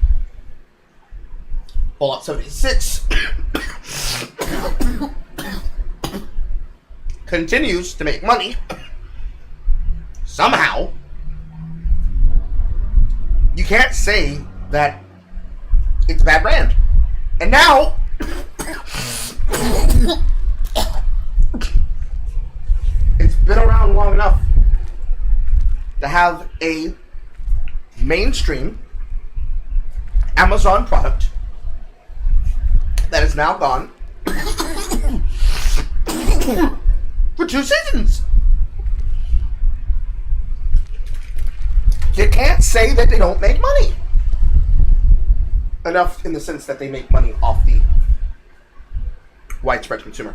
Fallout 76 continues to make money. Somehow, you can't say that it's a bad brand. And now, it's been around long enough to have a mainstream Amazon product that is now gone for 2 seasons. You can't say that they don't make money. Enough in the sense that they make money off the widespread consumer.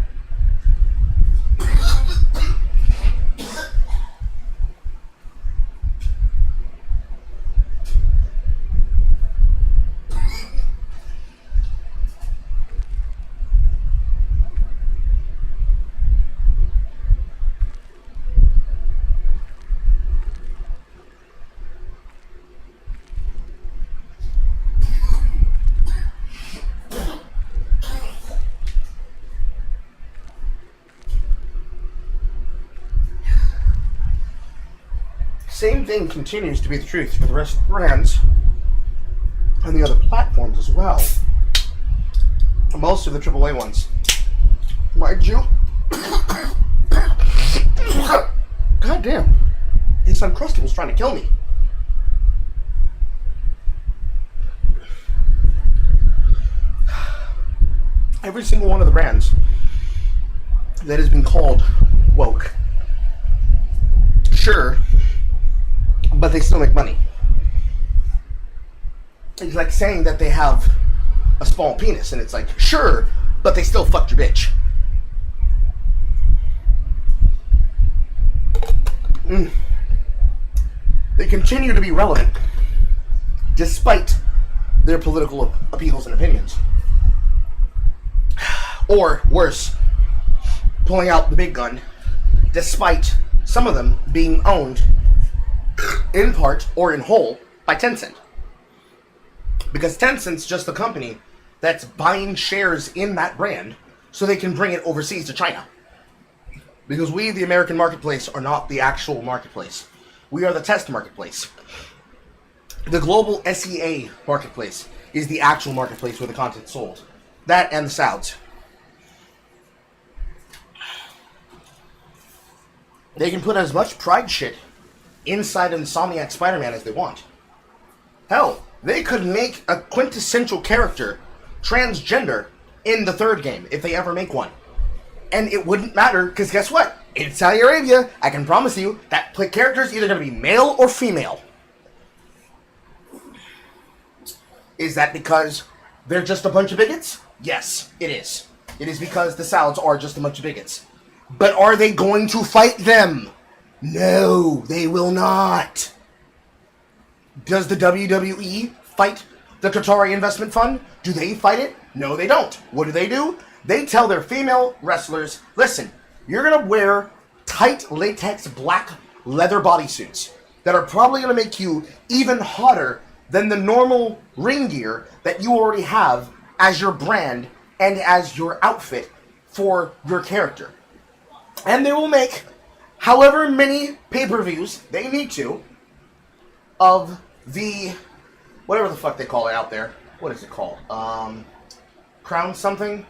Same thing continues to be the truth for the rest of the brands and the other platforms as well. Most of the AAA ones. Mind you, God damn, this Uncrustable's trying to kill me. Every single one of the brands that has been called woke, sure, but they still make money. It's like saying that they have a small penis, and it's like, sure, but they still fucked your bitch. They continue to be relevant, despite their political appeals and opinions. Or, worse, pulling out the big gun, despite some of them being owned in part or in whole by Tencent. Because Tencent's just the company that's buying shares in that brand so they can bring it overseas to China. Because we, the American marketplace, are not the actual marketplace. We are the test marketplace. The global SEA marketplace is the actual marketplace where the content's sold. That and the Souds. They can put as much pride shit inside Insomniac Spider-Man as they want. Hell, they could make a quintessential character transgender in the third game, if they ever make one. And it wouldn't matter, because guess what? In Saudi Arabia, I can promise you, that character is either going to be male or female. Is that because they're just a bunch of bigots? Yes, it is. It is because the Sauds are just a bunch of bigots. But are they going to fight them? No, they will not. Does the WWE fight the Qatari Investment Fund? Do they fight it? No, they don't. What do? They tell their female wrestlers, listen, you're going to wear tight latex black leather bodysuits that are probably going to make you even hotter than the normal ring gear that you already have as your brand and as your outfit for your character. And they will make however many pay-per-views they need to of the whatever the fuck they call it out there. What is it called? Crown something?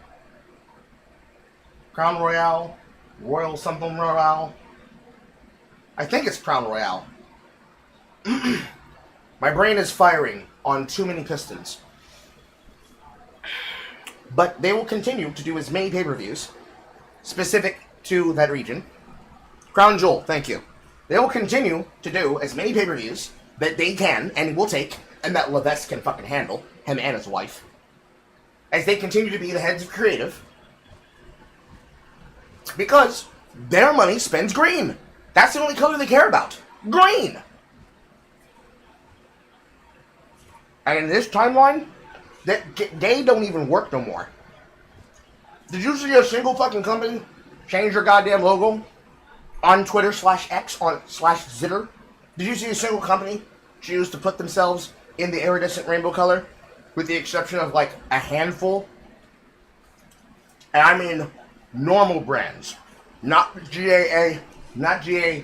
Crown Royale? Royal something Royale? I think it's Crown Royale. My brain is firing on too many pistons. But they will continue to do as many pay-per-views specific to that region. Crown Jewel, thank you. They will continue to do as many pay-per-views that they can and will take, and that Levesque can fucking handle, him and his wife, as they continue to be the heads of creative, because their money spends green. That's the only color they care about. Green! And in this timeline, they don't even work no more. Did you see a single fucking company change their goddamn logo on Twitter /X /Zitter? Did you see a single company choose to put themselves in the iridescent rainbow color, with the exception of like a handful? And I mean normal brands, not GAA, not GA,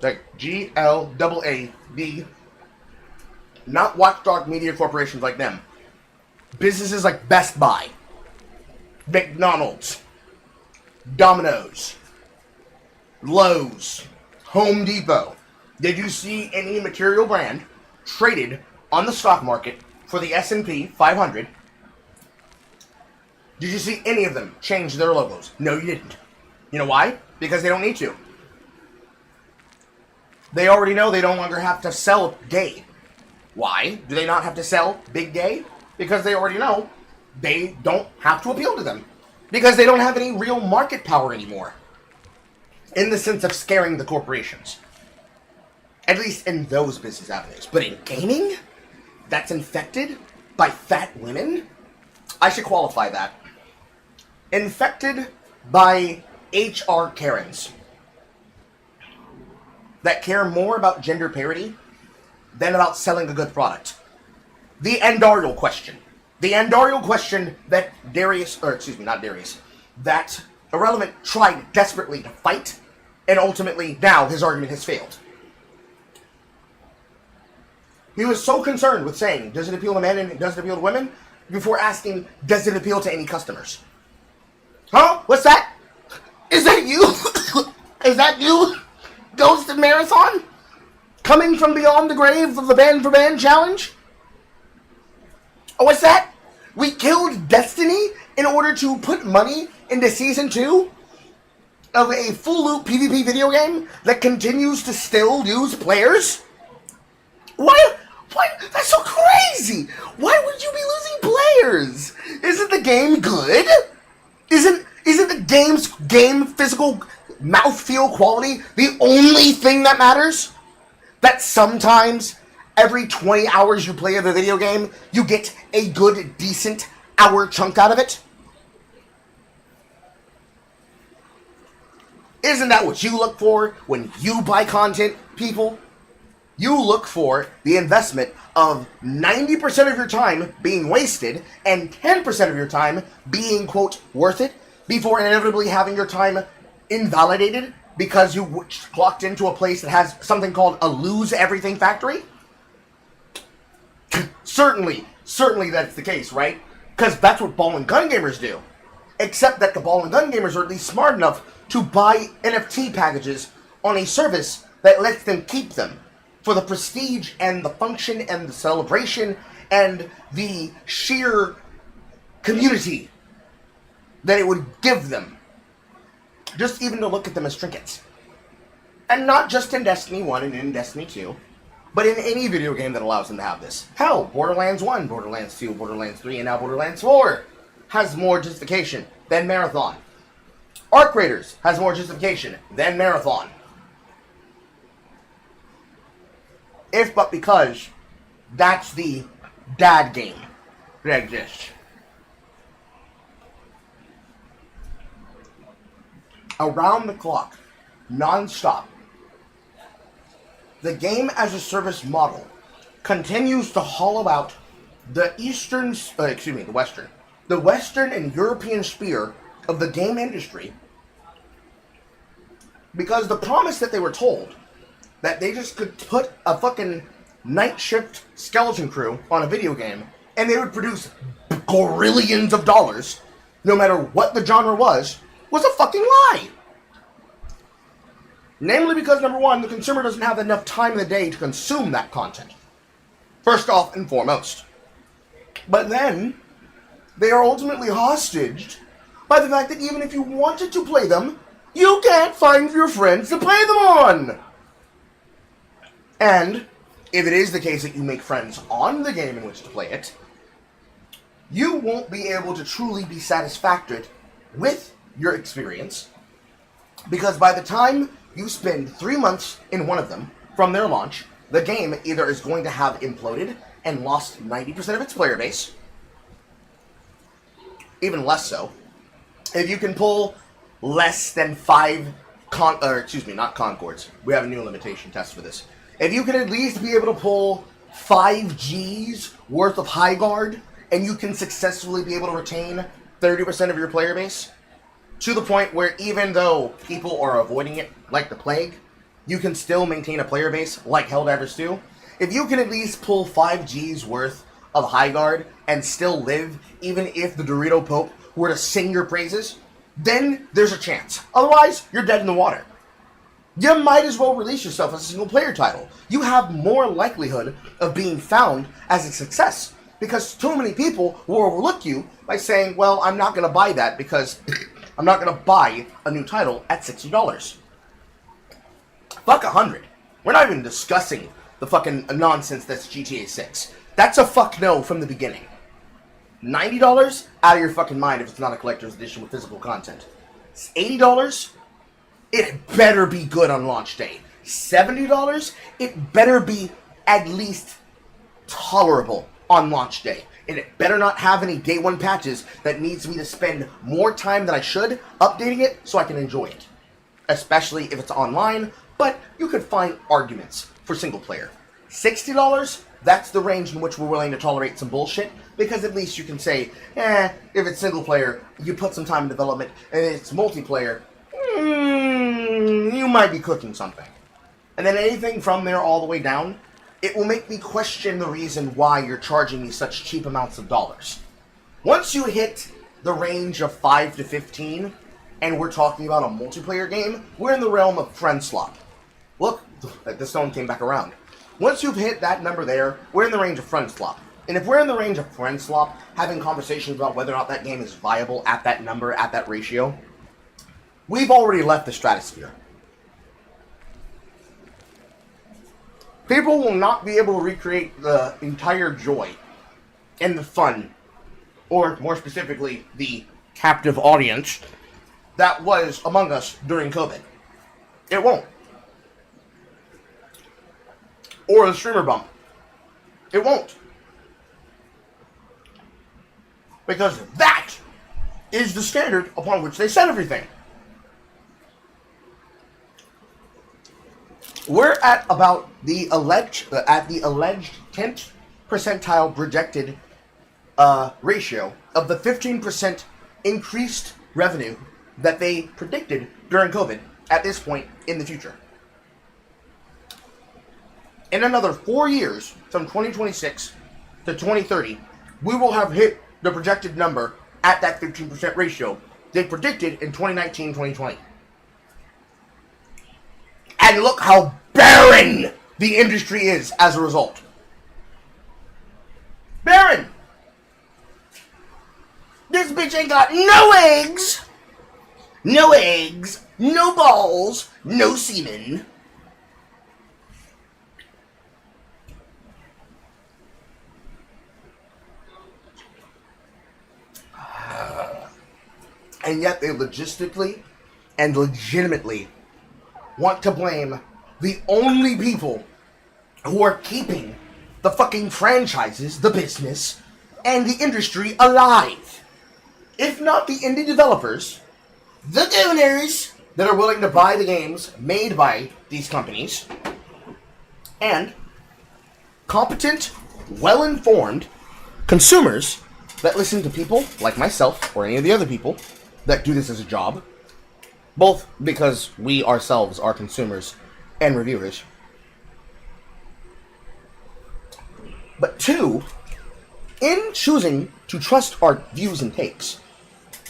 like GLAAD, not watchdog media corporations like them. Businesses like Best Buy, McDonald's, Domino's, Lowe's, Home Depot. Did you see any material brand traded on the stock market for the S&P 500? Did you see any of them change their logos? No, you didn't. You know why? Because they don't need to. They already know they no longer have to sell gay. Why do they not have to sell big gay? Because they already know they don't have to appeal to them. Because they don't have any real market power anymore. In the sense of scaring the corporations. At least in those business avenues. But in gaming, that's infected by fat women? I should qualify that. Infected by HR Karens. That care more about gender parity than about selling a good product. The Andariel question. The Andariel question that that Irrelevant tried desperately to fight, and ultimately now his argument has failed. He was so concerned with saying, does it appeal to men and does it appeal to women? Before asking, does it appeal to any customers? Huh? What's that? Is that you? Is that you? Ghost of Marathon? Coming from beyond the grave of the Band for Band challenge? Oh, what's that? We killed Destiny in order to put money into Season 2 of a full-loop PvP video game that continues to still use players? Why? That's so crazy! Why would you be losing players? Isn't the game good? Isn't the game's physical mouthfeel quality the only thing that matters? That sometimes every 20 hours you play of a video game, you get a good, decent hour chunk out of it? Isn't that what you look for when you buy content, people? You look for the investment of 90% of your time being wasted and 10% of your time being, quote, worth it, before inevitably having your time invalidated because you clocked into a place that has something called a lose-everything factory? Certainly that's the case, right? Because that's what ball and gun gamers do. Except that the ball and gun gamers are at least smart enough to buy NFT packages on a service that lets them keep them for the prestige and the function and the celebration and the sheer community that it would give them. Just even to look at them as trinkets. And not just in Destiny 1 and in Destiny 2, but in any video game that allows them to have this. Hell, Borderlands 1, Borderlands 2, Borderlands 3, and now Borderlands 4 has more justification than Marathon. Arc Raiders has more justification than Marathon. If but because that's the dad game that exists. Around the clock, non-stop, the game as a service model continues to hollow out the Western and European sphere of the game industry, because the promise that they were told that they just could put a fucking night shift skeleton crew on a video game, and they would produce gazillions of dollars, no matter what the genre was a fucking lie. Namely because, number one, the consumer doesn't have enough time in the day to consume that content. First off and foremost. But then, they are ultimately hostaged by the fact that even if you wanted to play them, you can't find your friends to play them on! And, if it is the case that you make friends on the game in which to play it, you won't be able to truly be satisfied with your experience, because by the time you spend 3 months in one of them from their launch, the game either is going to have imploded and lost 90% of its player base, even less so. If you can pull less than 5 not Concords. We have a new limitation test for this. If you can at least be able to pull 5 G's worth of high guard, and you can successfully be able to retain 30% of your player base, to the point where even though people are avoiding it like the plague, you can still maintain a player base like Helldivers do. If you can at least pull 5 G's worth of high guard and still live, even if the Dorito Pope were to sing your praises, then there's a chance. Otherwise, you're dead in the water. You might as well release yourself as a single player title. You have more likelihood of being found as a success, because too many people will overlook you by saying, well, I'm not going to buy that because I'm not going to buy a new title at $60. Fuck 100. We're not even discussing the fucking nonsense that's GTA 6. That's a fuck no from the beginning. $90? Out of your fucking mind if it's not a collector's edition with physical content. $80? It better be good on launch day. $70? It better be at least tolerable on launch day. And it better not have any day one patches that needs me to spend more time than I should updating it so I can enjoy it. Especially if it's online, but you could find arguments for single player. $60? That's the range in which we're willing to tolerate some bullshit, because at least you can say, if it's single player, you put some time in development, and it's multiplayer, you might be cooking something. And then anything from there all the way down, it will make me question the reason why you're charging me such cheap amounts of dollars. Once you hit the range of 5 to 15, and we're talking about a multiplayer game, we're in the realm of friend slop. Look, the stone came back around. Once you've hit that number there, we're in the range of friend slop. And if we're in the range of friend slop, having conversations about whether or not that game is viable at that number, at that ratio, we've already left the stratosphere. People will not be able to recreate the entire joy and the fun, or more specifically, the captive audience that was among us during COVID. It won't. Or the streamer bump. It won't. Because that is the standard upon which they set everything. We're at about the alleged 10th percentile projected ratio of the 15% increased revenue that they predicted during COVID at this point in the future. In another 4 years, from 2026 to 2030, we will have hit the projected number at that 15% ratio they predicted in 2019-2020. And look how barren the industry is as a result. Barren! This bitch ain't got no eggs! No eggs, no balls, no semen. And yet they logistically and legitimately want to blame the only people who are keeping the fucking franchises, the business, and the industry alive. If not the indie developers, the donors that are willing to buy the games made by these companies, and competent, well-informed consumers that listen to people like myself or any of the other people that do this as a job, both because we ourselves are consumers and reviewers. But two, in choosing to trust our views and takes,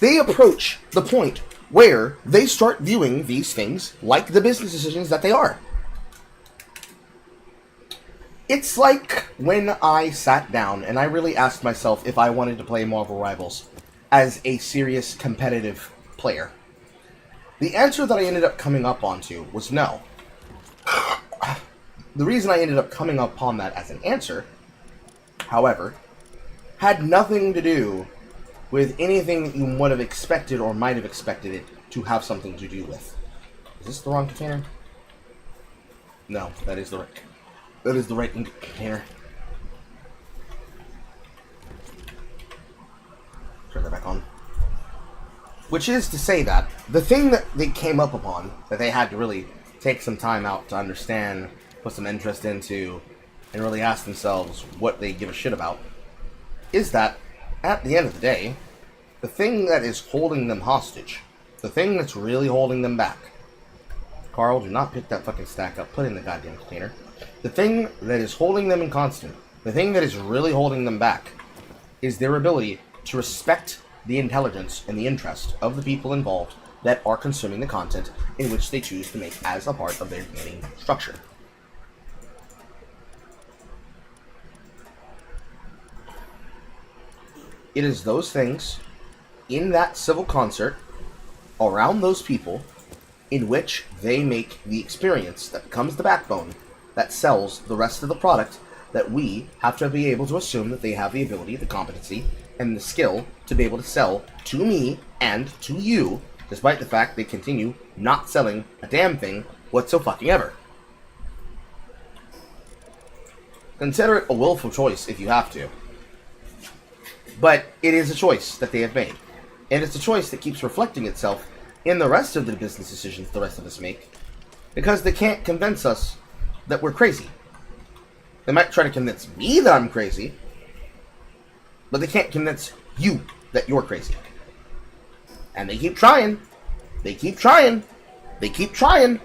they approach the point where they start viewing these things like the business decisions that they are. It's like when I sat down and I really asked myself if I wanted to play Marvel Rivals as a serious competitive player. The answer that I ended up coming up onto was no. The reason I ended up coming upon that as an answer, however, had nothing to do with anything that you would have expected or might have expected it to have something to do with. Is this the wrong container? No, that is the right container. Turn that back on. Which is to say that the thing that they came up upon, that they had to really take some time out to understand, put some interest into, and really ask themselves what they give a shit about, is that, at the end of the day, the thing that is holding them hostage, the thing that's really holding them back, Carl, do not pick that fucking stack up, put it in the goddamn container. The thing that is holding them in constant, the thing that is really holding them back, is their ability to respect the intelligence and the interest of the people involved that are consuming the content in which they choose to make as a part of their gaming structure. It is those things in that civil concert around those people in which they make the experience that becomes the backbone that sells the rest of the product, that we have to be able to assume that they have the ability, the competency, and the skill to be able to sell to me and to you, despite the fact they continue not selling a damn thing whatsoever. Consider it a willful choice if you have to. But it is a choice that they have made. And it's a choice that keeps reflecting itself in the rest of the business decisions the rest of us make. Because they can't convince us that we're crazy. They might try to convince me that I'm crazy, but they can't convince you that you're crazy. And they keep trying. They keep trying. They keep trying.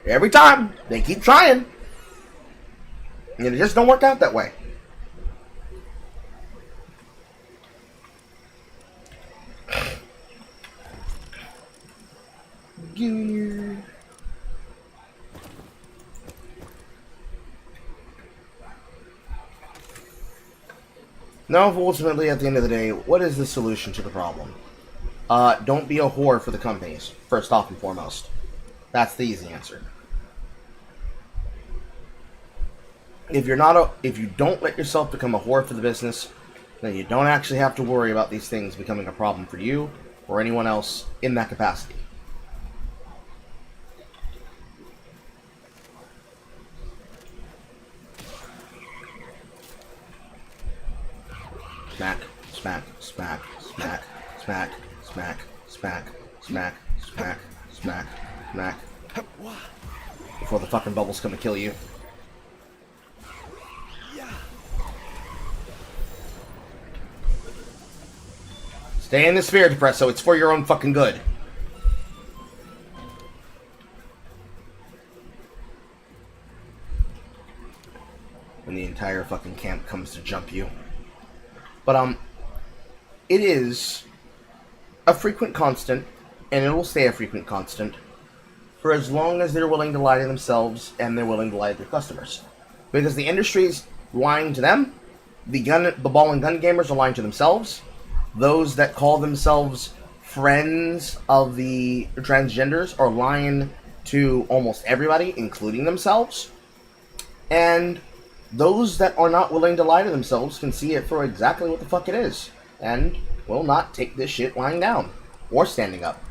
Every time, they keep trying. And it just don't work out that way. Junior. Now, ultimately, at the end of the day, what is the solution to the problem? Don't be a whore for the companies, first off and foremost. That's the easy answer. If you don't let yourself become a whore for the business, then you don't actually have to worry about these things becoming a problem for you or anyone else in that capacity. Smack, smack, smack, smack, smack, smack, smack, smack, smack, smack, smack. Before the fucking bubbles come to kill you. Stay in the sphere, Depresso. It's for your own fucking good. When the entire fucking camp comes to jump you. But, it is a frequent constant, and it will stay a frequent constant, for as long as they're willing to lie to themselves and they're willing to lie to their customers. Because the industry's lying to them, the ball and gun gamers are lying to themselves, those that call themselves friends of the transgenders are lying to almost everybody, including themselves, and those that are not willing to lie to themselves can see it for exactly what the fuck it is, and will not take this shit lying down, or standing up.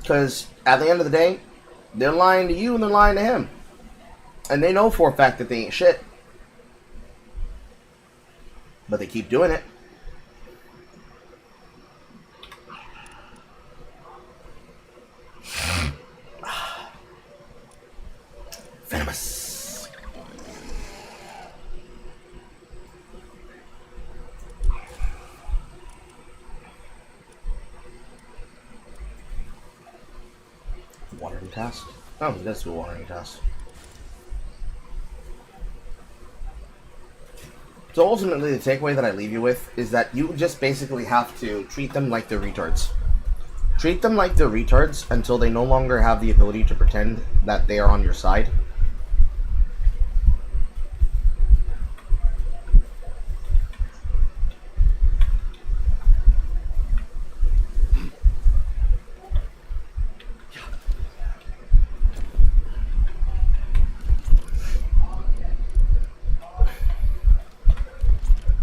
Because, at the end of the day, they're lying to you and they're lying to him. And they know for a fact that they ain't shit. But they keep doing it. Venomous. Watering task? Oh, he does do a watering task. So ultimately, the takeaway that I leave you with is that you just basically have to treat them like they're retards. Treat them like they're retards until they no longer have the ability to pretend that they are on your side.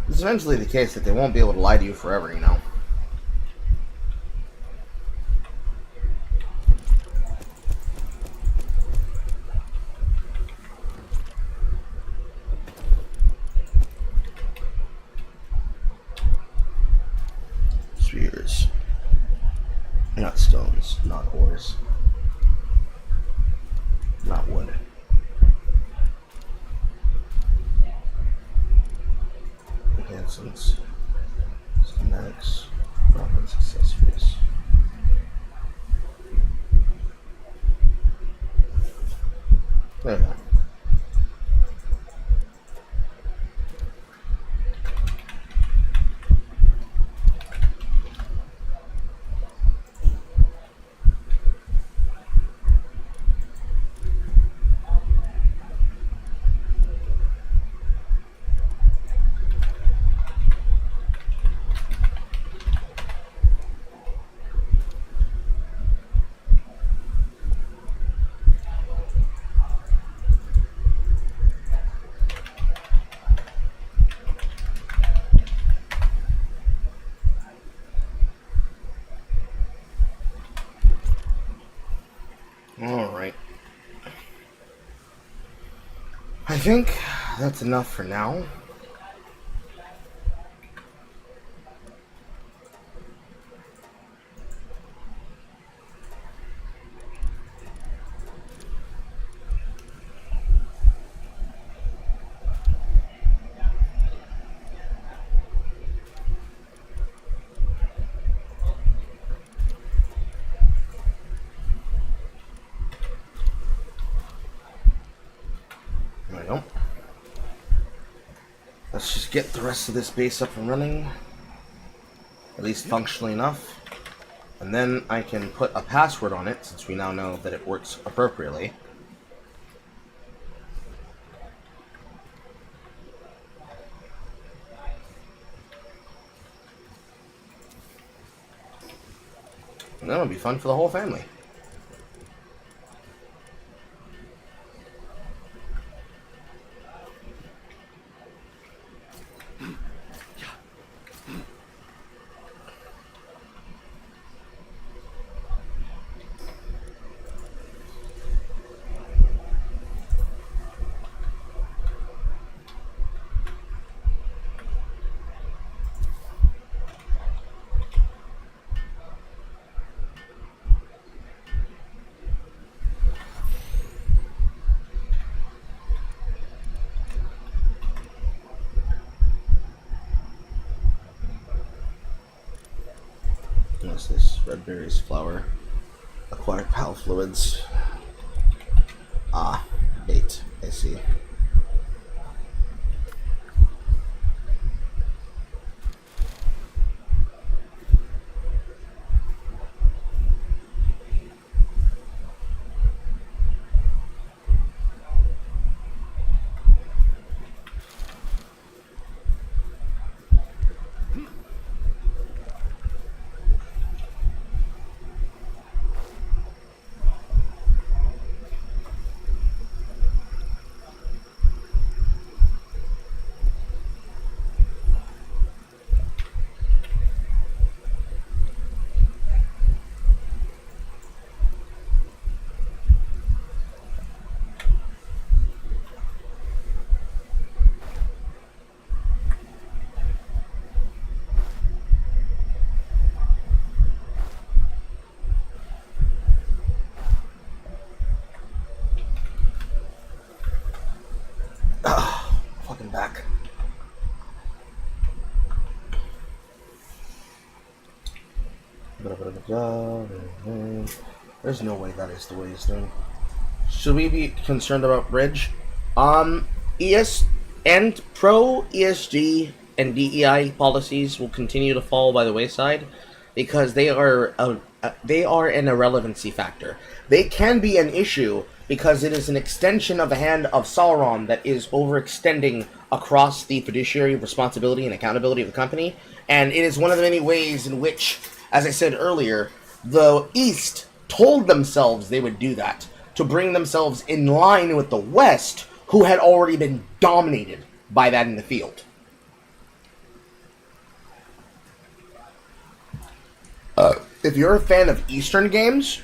It's eventually the case that they won't be able to lie to you forever, you know. Spheres. Not stones, not ores. Not wood. Enhancements. Schematics. Properties, accessories. There we go. Alright. I think that's enough for now. There we go. Let's just get the rest of this base up and running. At least functionally enough. And then I can put a password on it, since we now know that it works appropriately. And that'll be fun for the whole family. What's this? Red berries, flour, aquatic pal fluids. Ah, bait. I see. Fucking back. There's no way that is the way it's doing. Should we be concerned about bridge? ES And pro ESG and DEI policies will continue to fall by the wayside because they are an irrelevancy factor. They can be an issue because it is an extension of the hand of Sauron that is overextending across the fiduciary responsibility and accountability of the company, and it is one of the many ways in which, as I said earlier, the East told themselves they would do that to bring themselves in line with the West, who had already been dominated by that in the field. If you're a fan of Eastern games,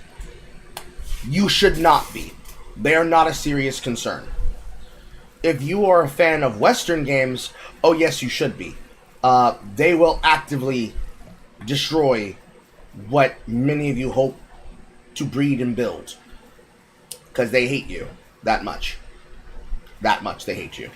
you should not be. They are not a serious concern. If you are a fan of Western games, oh yes, you should be. They will actively destroy what many of you hope to breed and build. Because they hate you that much. That much they hate you.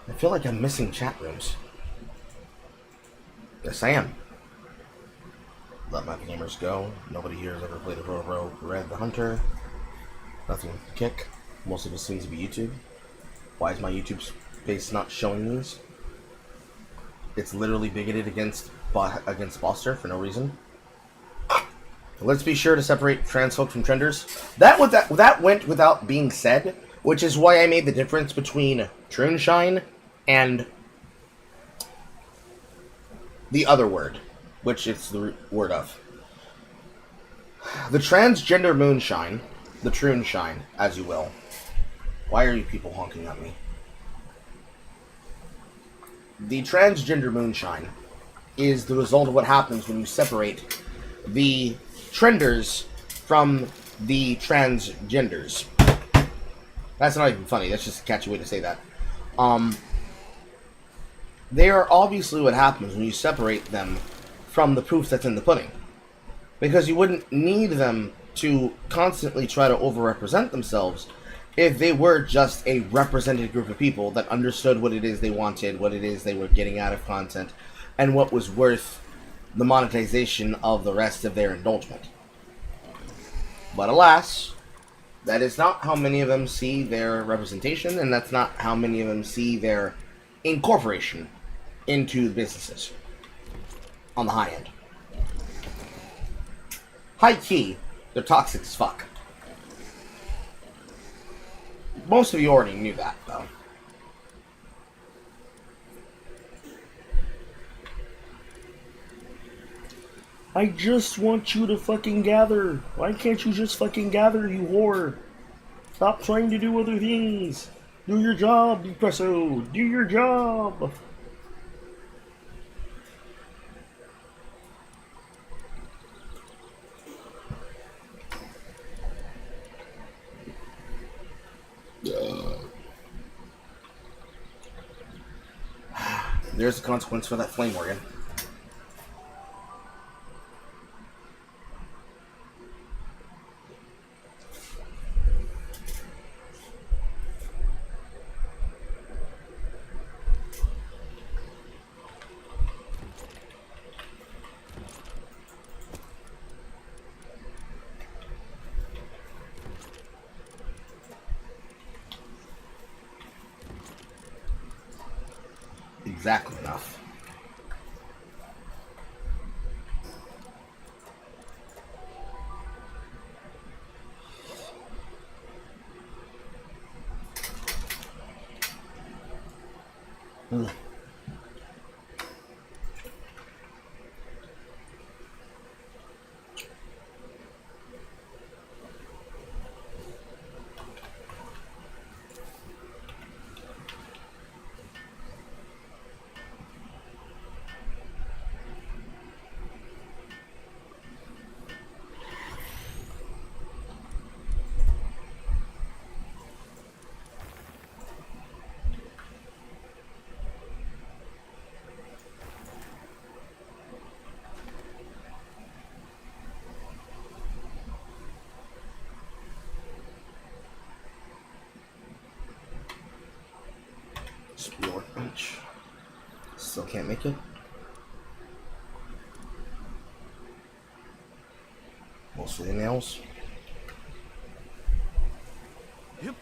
I feel like I'm missing chat rooms. Yes, I am. Let my gamers go. Nobody here has ever played a Rogue Red the Hunter. Nothing to kick. Most of it seems to be YouTube. Why is my YouTube space not showing these? It's literally bigoted against Boster for no reason. Let's be sure to separate trans folk from trenders. That went without being said, which is why I made the difference between Troonshine and the other word, which it's the word of. The transgender moonshine, the Troonshine, as you will. Why are you people honking at me? The transgender moonshine is the result of what happens when you separate the trenders from the transgenders. That's not even funny, that's just a catchy way to say that. They are obviously what happens when you separate them from the proof that's in the pudding. Because you wouldn't need them to constantly try to overrepresent themselves if they were just a represented group of people that understood what it is they wanted, what it is they were getting out of content, and what was worth the monetization of the rest of their indulgement. But alas, that is not how many of them see their representation, and that's not how many of them see their incorporation into the businesses on the high end. High key, they're toxic as fuck. Most of you already knew that, though. I just want you to fucking gather. Why can't you just fucking gather, you whore? Stop trying to do other things. Do your job, Depresso. Do your job. There's a consequence for that flame organ. Exactly enough. Which still can't make it. Mostly the nails. Yep.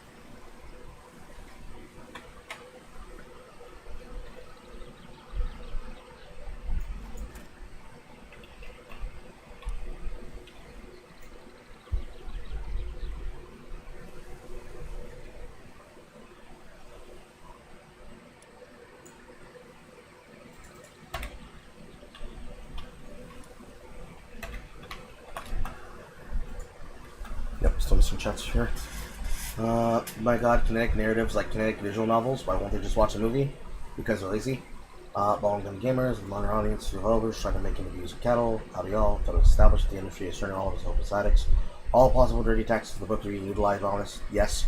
Yep, still missing chats here. My god, kinetic narratives like kinetic visual novels. Why won't they just watch a movie? Because they're lazy. Ball and gun gamers, the modern audience, developers trying to make interviews with cattle. Howdy y'all. Thought it was established the industry is turning all of its open addicts. All possible dirty tactics of the book are being utilized, honest. Yes.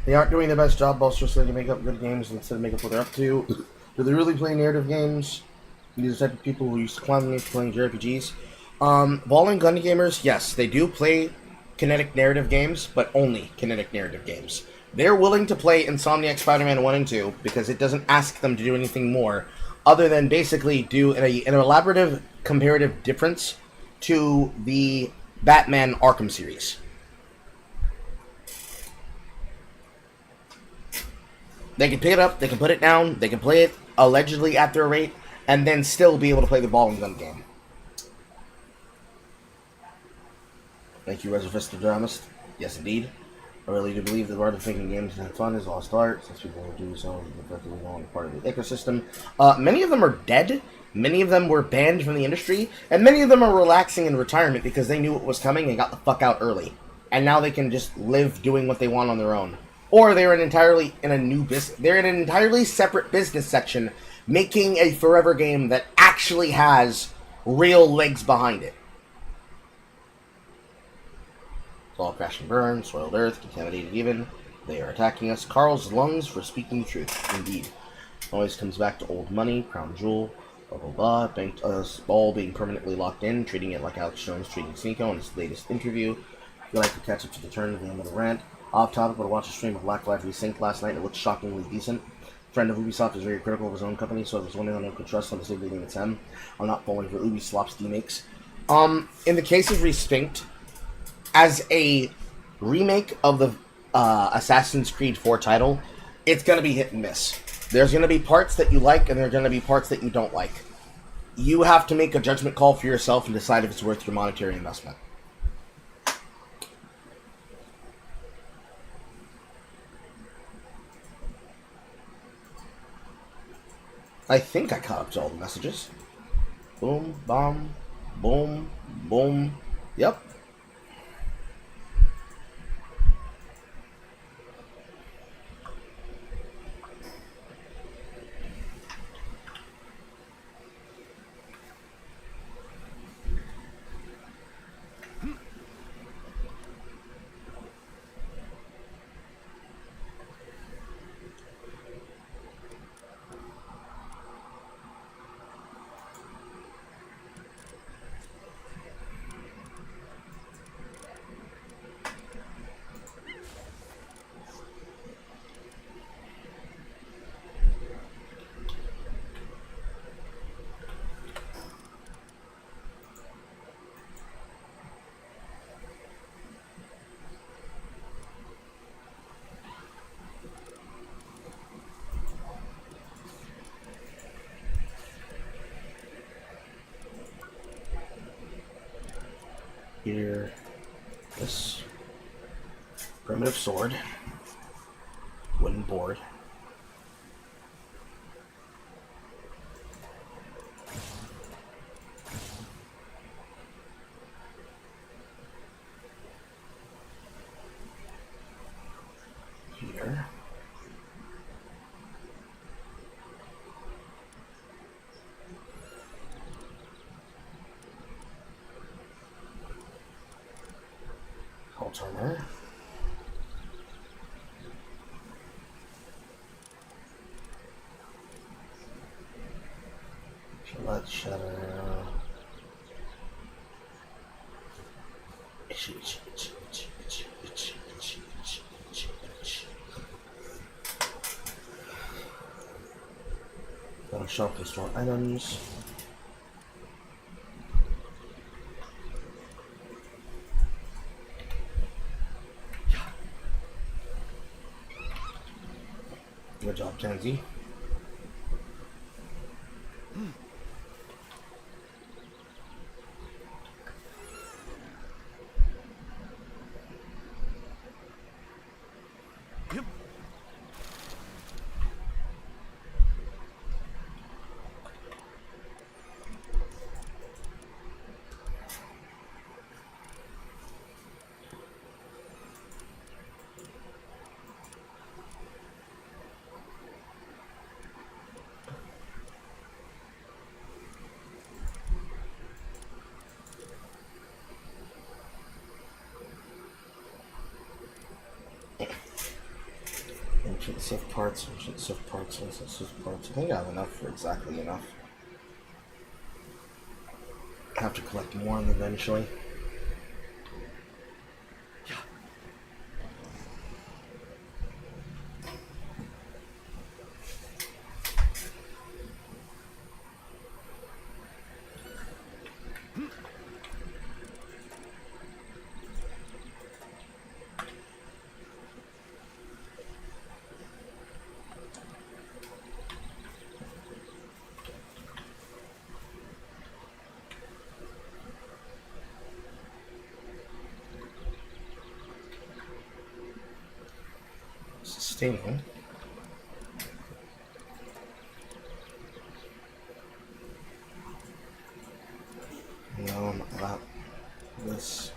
They aren't doing their best job, bolsters to make up good games instead of make up what they're up to. Do they really play narrative games? These are the type of people who used to clown me for playing JRPGs. Ball and gun gamers, yes, they do play kinetic narrative games, but only kinetic narrative games. They're willing to play Insomniac Spider-Man 1 and 2 because it doesn't ask them to do anything more other than basically do an elaborative comparative difference to the Batman Arkham series. They can pick it up, they can put it down, they can play it allegedly at their rate, and then still be able to play the ball and gun game. Thank you, Reservist Dramist. Yes, indeed. I really do believe the art of making games and fun is lost art, since people who do so is effectively only part of the ecosystem. Many of them are dead, many of them were banned from the industry, and many of them are relaxing in retirement because they knew what was coming and got the fuck out early. And now they can just live doing what they want on their own. Or they're they're in an entirely separate business section, making a forever game that actually has real legs behind it. It's all crash and burn, soiled earth, contaminated even. They are attacking us. Carl's lungs for speaking the truth. Indeed. Always comes back to old money, crown jewel, blah blah blah. Banked us all being permanently locked in, treating it like Alex Jones treating Sneeko in his latest interview. Feel like to catch up to the turn of the end of the rant. Off topic, but I watched a stream of Black Lives Resync last night and it looked shockingly decent. Friend of Ubisoft is very critical of his own company, so I was wondering on who could trust on the same thing it's him. I'm not falling for Ubisoft's demakes. In the case of Resync, as a remake of the Assassin's Creed 4 title, it's going to be hit and miss. There's going to be parts that you like, and there are going to be parts that you don't like. You have to make a judgment call for yourself and decide if it's worth your monetary investment. I think I caught up to all the messages. Boom, bomb, boom, boom. Yep. Here, this primitive sword, wooden board. Here. Turner. Gillette shutter. sharply store items. Good job, Tansy. Yep. Ancient Sith parts, ancient Sith parts, ancient Sith parts. I think I have enough for exactly enough. Have to collect more eventually. Sustaining. No, not that. This.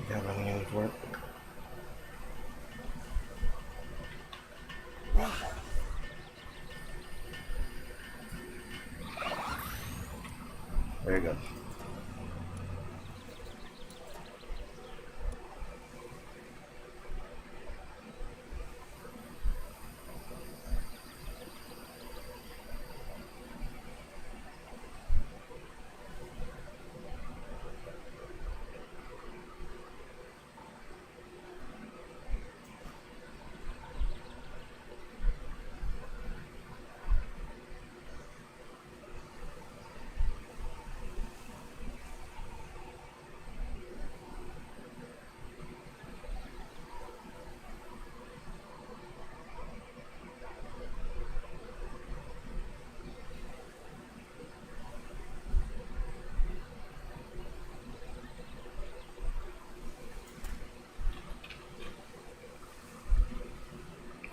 You have anything for it? Very good.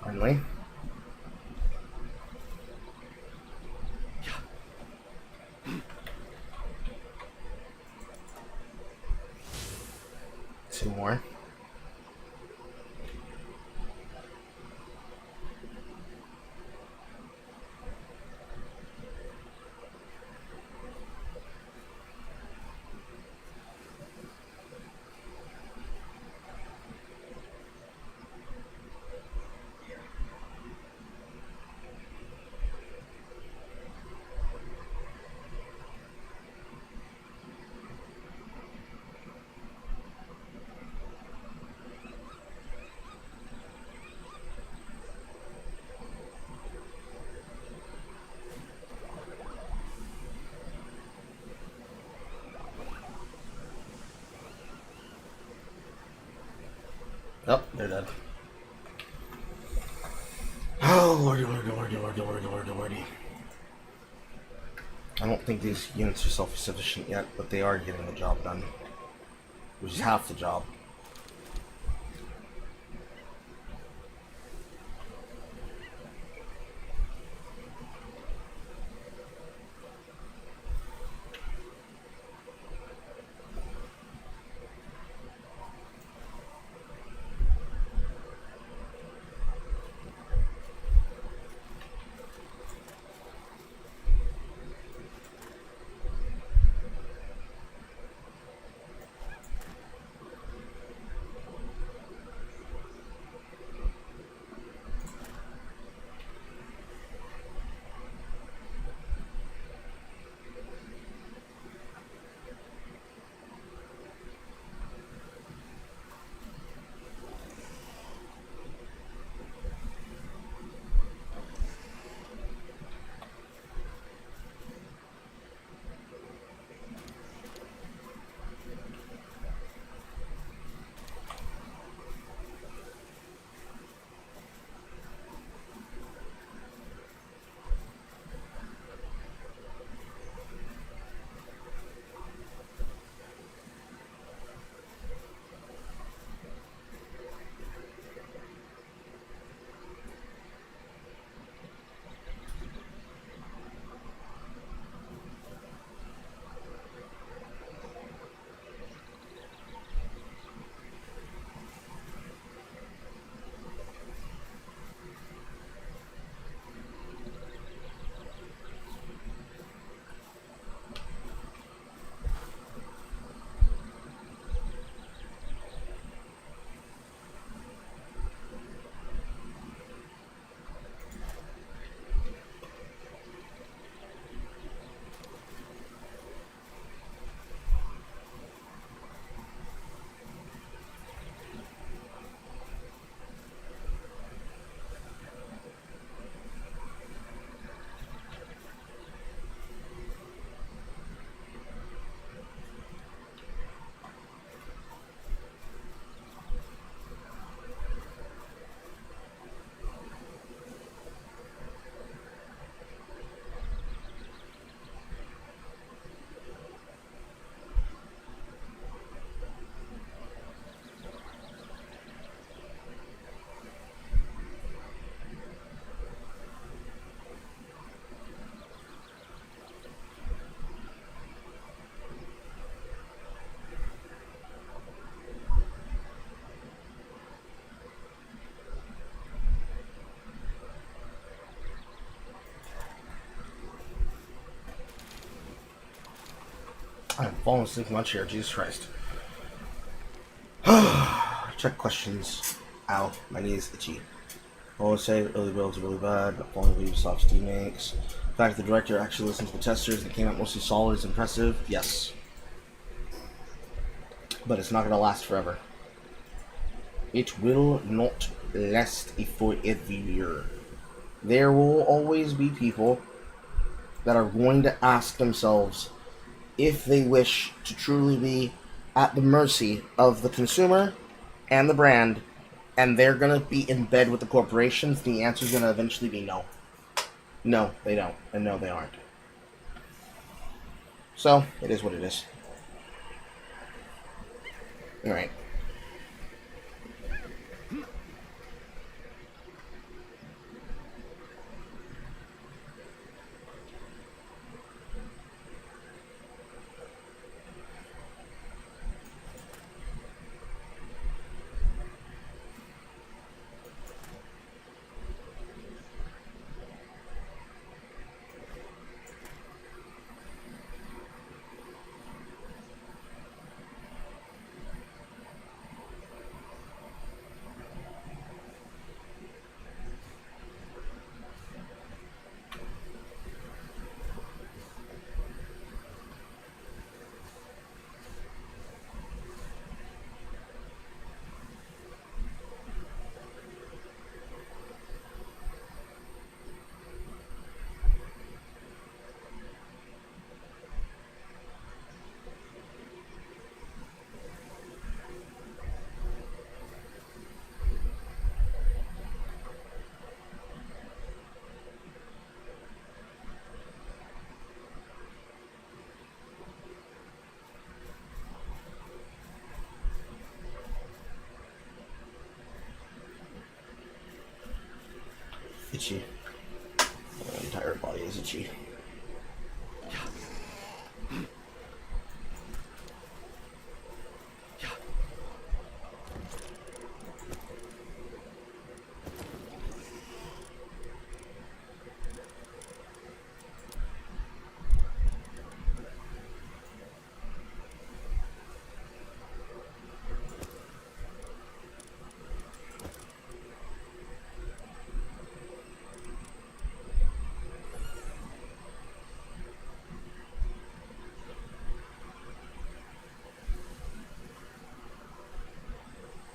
Finally. Two more. Oh, they're dead. Oh, lordy. I don't think these units are self-sufficient yet, but they are getting the job done. Which is half the job. I'm falling asleep in my chair, Jesus Christ. Check questions. Ow, my knee is itchy. I always say early builds are really bad, but falling leaves soft teammates. The fact that the director actually listened to the testers and came out mostly solid is impressive, yes. But it's not going to last forever. It will not last forever. There will always be people that are going to ask themselves if they wish to truly be at the mercy of the consumer and the brand, and they're going to be in bed with the corporations. The answer is going to eventually be no. No, they don't, and no, they aren't. So, it is what it is. Alright. Itchy. My entire body is itchy.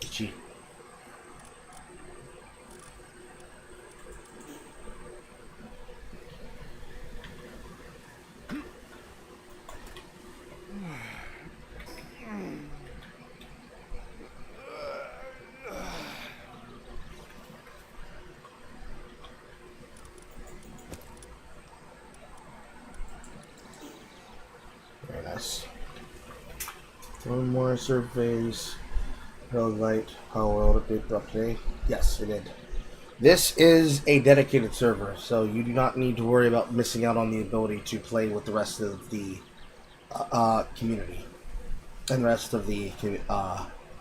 Itchy. Very nice. One more surveys. Light Palworld update dropped today. Yes, it did. This is a dedicated server, so you do not need to worry about missing out on the ability to play with the rest of the community and the rest of the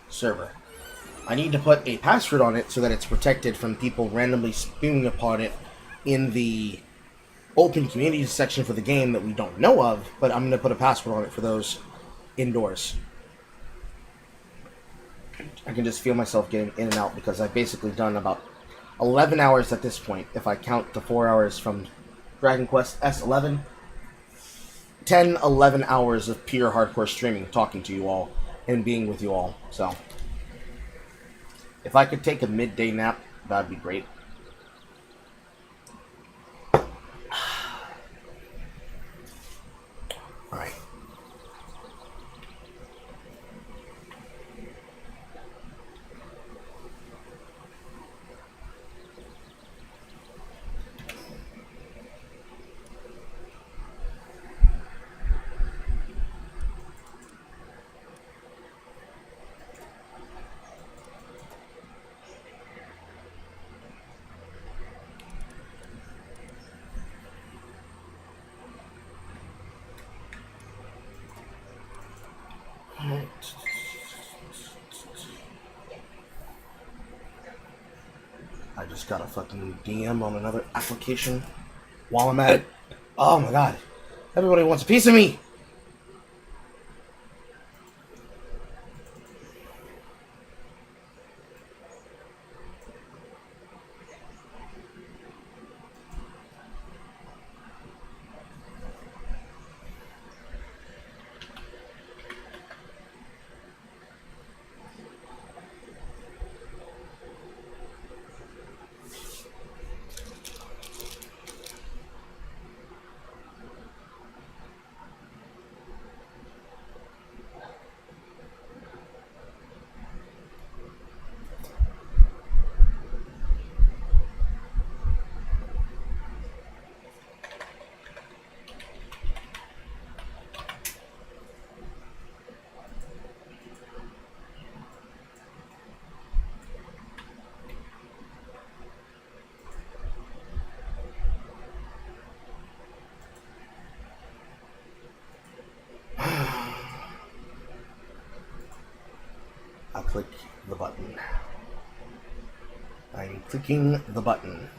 server. I need to put a password on it so that it's protected from people randomly spewing upon it in the open community section for the game that we don't know of, but I'm going to put a password on it for those indoors. I can just feel myself getting in and out because I've basically done about 11 hours at this point, if I count the 4 hours from Dragon Quest S11. 10, 11 hours of pure hardcore streaming, talking to you all, and being with you all, so. If I could take a midday nap, that'd be great. Alright. I just got a fucking DM on another application while I'm at it. Oh my god. Everybody wants a piece of me! I'll click the button. I'm clicking the button.